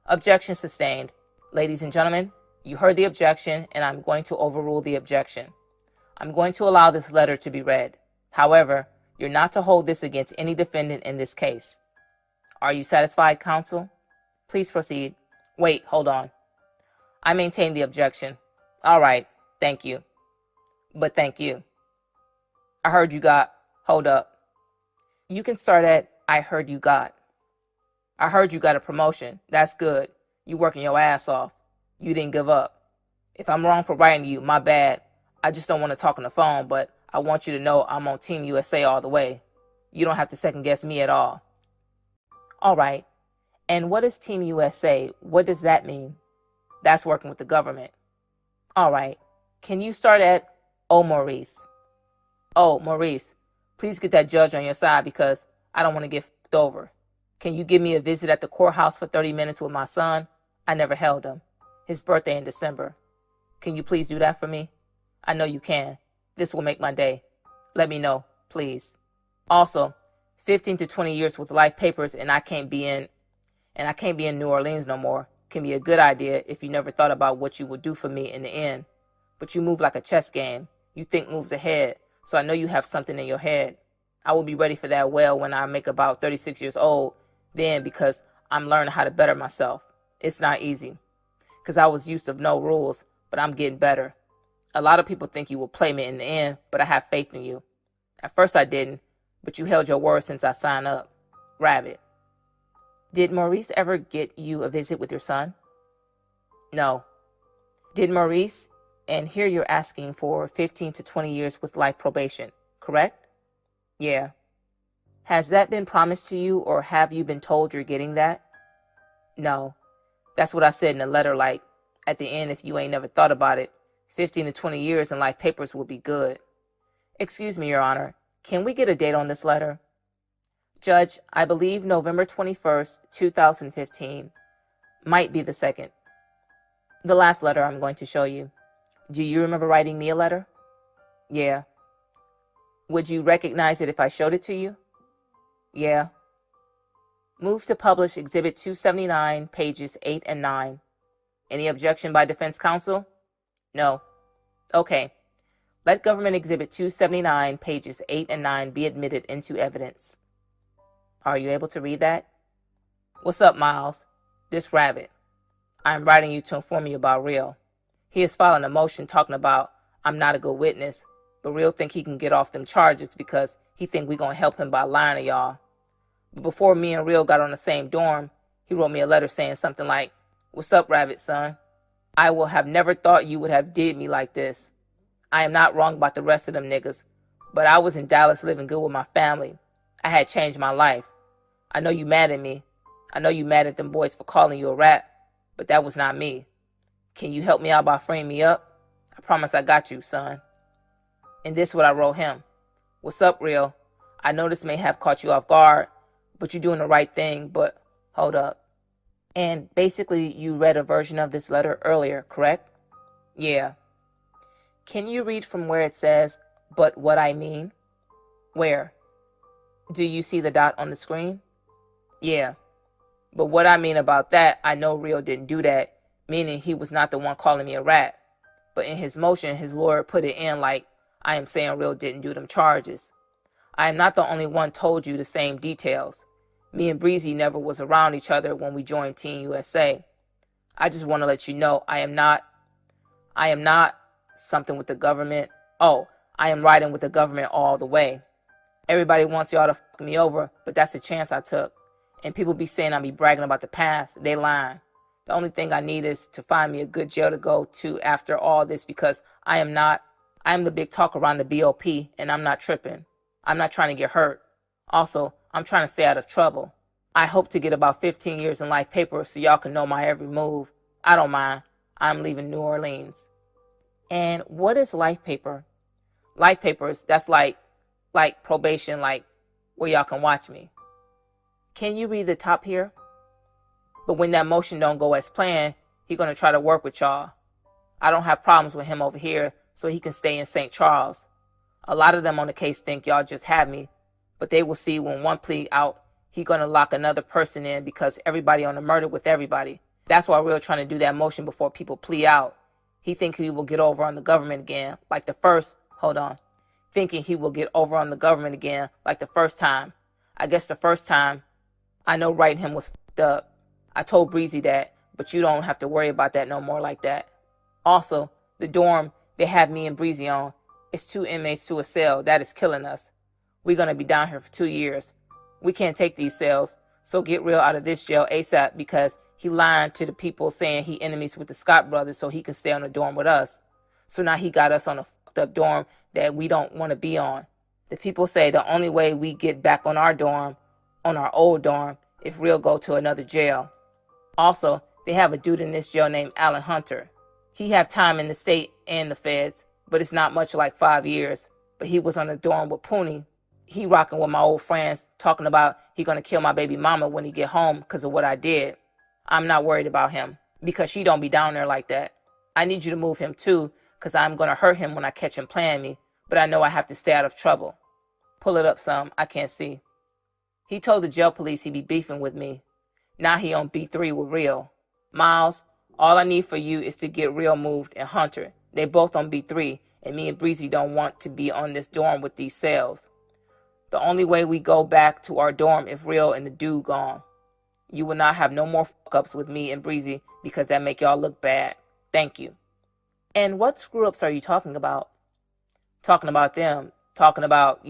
Objection sustained. Ladies and gentlemen, you heard the objection, and I'm going to overrule the objection. I'm going to allow this letter to be read. However, you're not to hold this against any defendant in this case. Are you satisfied, counsel? Please proceed. Wait, hold on. I maintain the objection. All right, thank you. But thank you. I heard you got. Hold up. You can start at, I heard you got. I heard you got a promotion. That's good. You working your ass off. You didn't give up. If I'm wrong for writing to you, my bad. I just don't want to talk on the phone, but I want you to know I'm on Team USA all the way. You don't have to second guess me at all. All right. And what is Team USA? What does that mean? That's working with the government. All right. Can you start at, oh, Maurice? Oh, Maurice, please get that judge on your side because I don't want to get f***ed over. Can you give me a visit at the courthouse for 30 minutes with my son? I never held him. His birthday in December. Can you please do that for me? I know you can. This will make my day. Let me know, please. Also, 15 to 20 years with life papers and I can't be in New Orleans no more can be a good idea if you never thought about what you would do for me in the end. But you move like a chess game. You think moves ahead, so I know you have something in your head. I will be ready for that well when I make about 36 years old then because I'm learning how to better myself. It's not easy because I was used to no rules, but I'm getting better. A lot of people think you will play me in the end, but I have faith in you. At first I didn't, but you held your word since I signed up. Rabbit. Did Maurice ever get you a visit with your son? No. Did Maurice, and here you're asking for 15 to 20 years with life probation, correct? Yeah. Has that been promised to you or have you been told you're getting that? No. That's what I said in the letter, like, at the end if you ain't never thought about it, 15 to 20 years in life papers would be good. Excuse me, Your Honor. Can we get a date on this letter? Judge, I believe November 21st, 2015. Might be the 2nd. The last letter I'm going to show you. Do you remember writing me a letter? Yeah. Would you recognize it if I showed it to you? Yeah. Move to publish Exhibit 279, pages 8 and 9. Any objection by defense counsel? No. Okay. Let Government Exhibit 279, pages 8 and 9 be admitted into evidence. Are you able to read that? What's up, Miles? This Rabbit. I am writing you to inform you about Real. He is filing a motion talking about I'm not a good witness, but Real think he can get off them charges because he think we gonna help him by lying to y'all. But before me and Real got on the same dorm, he wrote me a letter saying something like, "What's up, Rabbit, son? I will have never thought you would have did me like this. I am not wrong about the rest of them niggas, but I was in Dallas living good with my family. I had changed my life. I know you mad at me. I know you mad at them boys for calling you a rat, but that was not me. Can you help me out by freeing me up? I promise I got you, son." And this is what I wrote him. "What's up, Real? I know this may have caught you off guard, but you're doing the right thing, but hold up." And basically, you read a version of this letter earlier, correct? Yeah. Can you read from where it says, "but what I mean"? Where? Do you see the dot on the screen? Yeah. But what I mean about that, I know Real didn't do that, meaning he was not the one calling me a rat. But in his motion, his lawyer put it in like, I am saying Real didn't do them charges. I am not the only one told you the same details. Me and Breezy never was around each other when we joined Team USA. I just want to let you know I am not something with the government. Oh, I am riding with the government all the way. Everybody wants y'all to fuck me over, but that's a chance I took. And people be saying I be bragging about the past. They lying. The only thing I need is to find me a good jail to go to after all this, because I am the big talk around the BOP, and I'm not tripping. I'm not trying to get hurt. Also, I'm trying to stay out of trouble. I hope to get about 15 years in life paper so y'all can know my every move. I don't mind. I'm leaving New Orleans. And what is life paper? Life papers, that's like probation, like where y'all can watch me. Can you read the top here? But when that motion don't go as planned, he gonna try to work with y'all. I don't have problems with him over here, so he can stay in St. Charles. A lot of them on the case think y'all just have me, but they will see when one plea out, he gonna lock another person in because everybody on the murder with everybody. That's why we're trying to do that motion before people plea out. He think he will get over on the government again, like the first, thinking he will get over on the government again, like the first time. I guess the first time, I know writing him was fucked up. I told Breezy that, but you don't have to worry about that no more like that. Also, the dorm they have me and Breezy on, it's 2 inmates to a cell. That is killing us. We're going to be down here for 2 years. We can't take these cells, so get Real out of this jail ASAP because he lied to the people saying he enemies with the Scott brothers so he can stay on the dorm with us. So now he got us on a fucked up dorm that we don't want to be on. The people say the only way we get back on our dorm, on our old dorm, if Real go to another jail. Also, they have a dude in this jail named Alan Hunter. He have time in the state and the feds, but it's not much like 5 years. But he was on the dorm with Pooney. He rocking with my old friends, talking about he gonna kill my baby mama when he get home because of what I did. I'm not worried about him because she don't be down there like that. I need you to move him too because I'm gonna hurt him when I catch him playing me, but I know I have to stay out of trouble. Pull it up some, I can't see. He told the jail police he be beefing with me. Now he on B3 with Real. Miles, all I need for you is to get Real moved and Hunter. They both on B3, and me and Breezy don't want to be on this dorm with these cells. The only way we go back to our dorm if Real and the dude gone. You will not have no more fuck-ups with me and Breezy because that make y'all look bad. Thank you. And what screw-ups are you talking about? Talking about them. Talking about,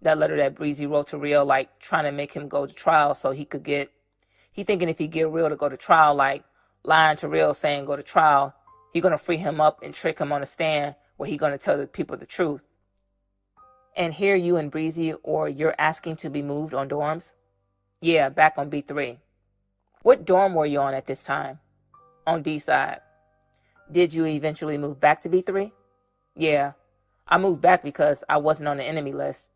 that letter that Breezy wrote to Real, like trying to make him go to trial so he could get... He thinking if he get Real to go to trial, like lying to Real saying go to trial, he gonna free him up and trick him on the stand where he gonna tell the people the truth. And here you and Breezy, or you're asking to be moved on dorms? Yeah, back on B3. What dorm were you on at this time? On D side. Did you eventually move back to B3? Yeah, I moved back because I wasn't on the enemy list.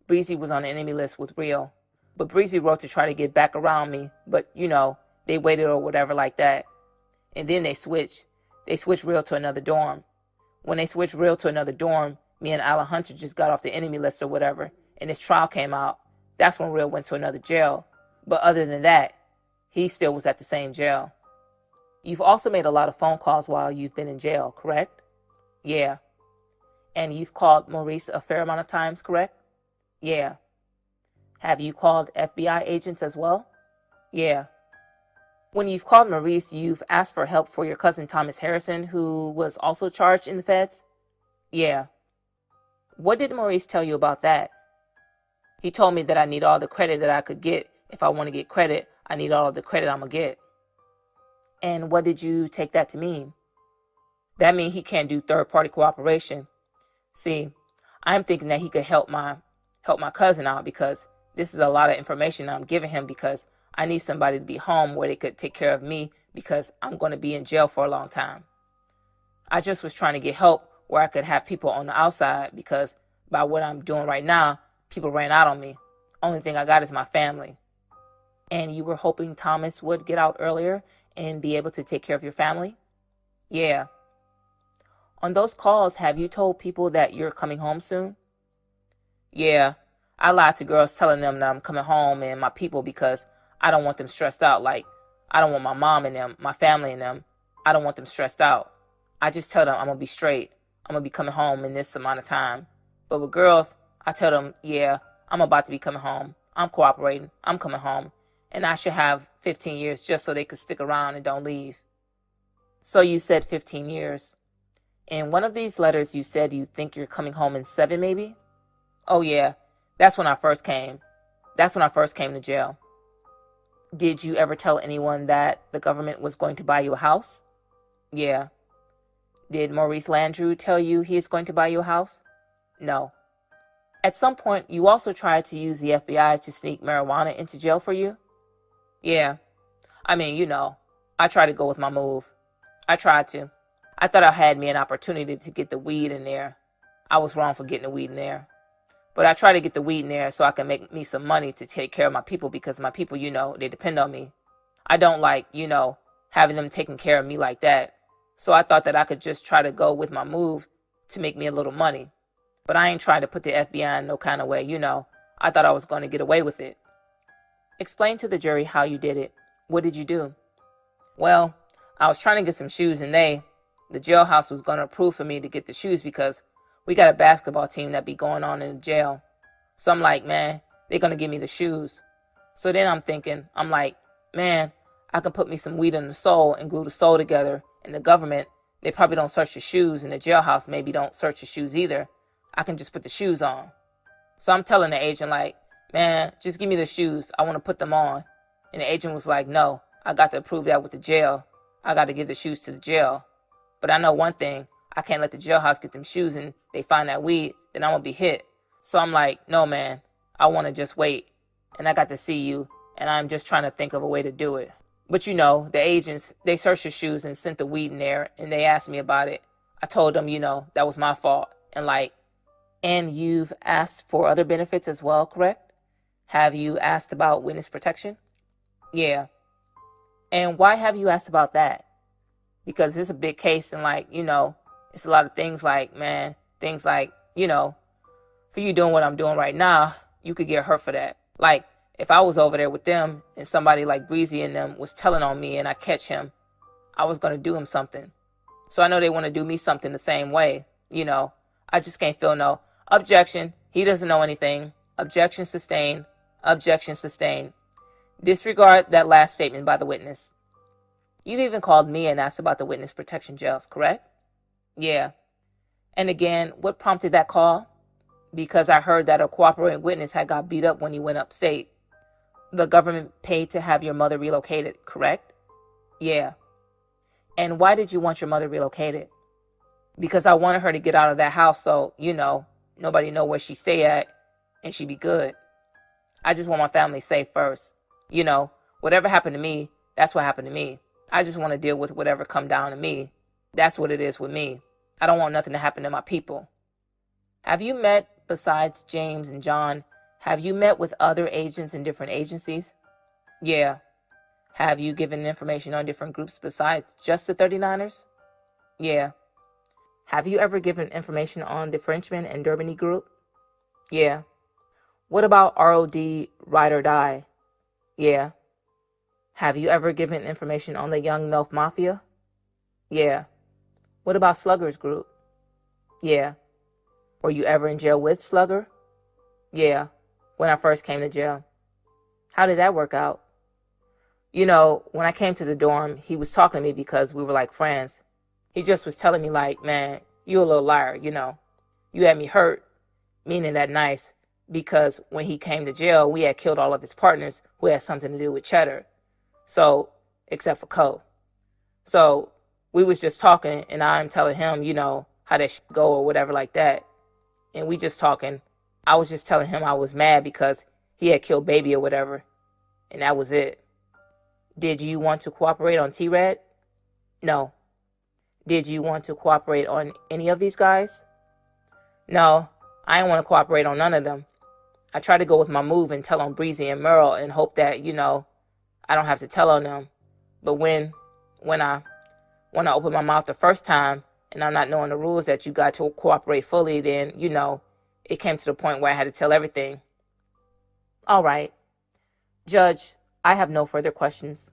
Breezy was on the enemy list with Real. But Breezy wrote to try to get back around me, but, they waited or whatever like that. And then they switched. They switched Real to another dorm. When they switched Real to another dorm, me and Alan Hunter just got off the enemy list or whatever, and his trial came out. That's when Real went to another jail. But other than that, he still was at the same jail. You've also made a lot of phone calls while you've been in jail, correct? Yeah. And you've called Maurice a fair amount of times, correct? Yeah. Have you called FBI agents as well? Yeah. When you've called Maurice, you've asked for help for your cousin Thomas Harrison, who was also charged in the feds? Yeah. What did Maurice tell you about that? He told me that I need all the credit that I could get. If I want to get credit, I need all of the credit I'm going to get. And what did you take that to mean? That means he can't do third-party cooperation. See, I'm thinking that he could help my cousin out, because this is a lot of information I'm giving him, because I need somebody to be home where they could take care of me, because I'm going to be in jail for a long time. I just was trying to get help where I could have people on the outside, because by what I'm doing right now, people ran out on me. Only thing I got is my family. And you were hoping Thomas would get out earlier and be able to take care of your family? Yeah. On those calls, have you told people that you're coming home soon? Yeah. I lied to girls telling them that I'm coming home and my people, because I don't want them stressed out. Like, I don't want my mom and them, my family and them, I don't want them stressed out. I just tell them I'm going to be straight. I'm going to be coming home in this amount of time. But with girls, I tell them, yeah, I'm about to be coming home. I'm cooperating. I'm coming home. And I should have 15 years just so they could stick around and don't leave. So you said 15 years. In one of these letters, you said you think you're coming home in 7, maybe? Oh, yeah. That's when I first came. That's when I first came to jail. Did you ever tell anyone that the government was going to buy you a house? Yeah. Did Maurice Landrew tell you he is going to buy you a house? No. At some point, you also tried to use the FBI to sneak marijuana into jail for you? Yeah. I mean, I tried to go with my move. I tried to. I thought I had me an opportunity to get the weed in there. I was wrong for getting the weed in there. But I tried to get the weed in there so I can make me some money to take care of my people, because my people, they depend on me. I don't like, having them taking care of me like that. So I thought that I could just try to go with my move to make me a little money. But I ain't trying to put the FBI in no kind of way, I thought I was going to get away with it. Explain to the jury how you did it. What did you do? Well, I was trying to get some shoes, and the jailhouse was going to approve for me to get the shoes, because we got a basketball team that be going on in the jail. So I'm like, man, they're going to give me the shoes. So then I'm like, man, I can put me some weed in the sole and glue the sole together. And the government, they probably don't search the shoes, and the jailhouse maybe don't search the shoes either. I can just put the shoes on. So I'm telling the agent, like, man, just give me the shoes. I want to put them on. And the agent was like, no, I got to approve that with the jail. I got to give the shoes to the jail. But I know one thing, I can't let the jailhouse get them shoes and they find that weed, then I'm going to be hit. So I'm like, no, man, I want to just wait. And I got to see you, and I'm just trying to think of a way to do it. But the agents, they searched the shoes and sent the weed in there, and they asked me about it. I told them, that was my fault. And you've asked for other benefits as well, correct? Have you asked about witness protection? Yeah. And why have you asked about that? Because it's a big case, and it's a lot of things like, for you doing what I'm doing right now, you could get hurt for that. Like, if I was over there with them and somebody like Breezy and them was telling on me and I catch him, I was going to do him something. So I know they want to do me something the same way. I just can't feel no objection. He doesn't know anything. Objection sustained. Objection sustained. Disregard that last statement by the witness. You've even called me and asked about the witness protection jails, correct? Yeah. And again, what prompted that call? Because I heard that a cooperating witness had got beat up when he went upstate. The government paid to have your mother relocated, correct? Yeah. And why did you want your mother relocated? Because I wanted her to get out of that house so, nobody know where she stay at and she be good. I just want my family safe first. Whatever happened to me, that's what happened to me. I just want to deal with whatever come down to me. That's what it is with me. I don't want nothing to happen to my people. Have you met, besides James and John, have you met with other agents in different agencies? Yeah. Have you given information on different groups besides just the 39ers? Yeah. Have you ever given information on the Frenchman and Durbany group? Yeah. What about ROD Ride or Die? Yeah. Have you ever given information on the Young Milf Mafia? Yeah. What about Slugger's group? Yeah. Were you ever in jail with Slugger? Yeah. When I first came to jail. How did that work out? When I came to the dorm, he was talking to me because we were like friends. He just was telling me like, man, You a little liar, You had me hurt, meaning that nice, because when he came to jail, we had killed all of his partners who had something to do with Cheddar. So, except for Cole. So, we was just talking, and I'm telling him, how that shit go or whatever like that. And we just talking. I was just telling him I was mad because he had killed Baby or whatever. And that was it. Did you want to cooperate on T-Red? No. Did you want to cooperate on any of these guys? No, I didn't want to cooperate on none of them. I tried to go with my move and tell on Breezy and Merle and hope that, I don't have to tell on them. But when I opened my mouth the first time and I'm not knowing the rules that you got to cooperate fully, then, it came to the point where I had to tell everything. All right. Judge, I have no further questions.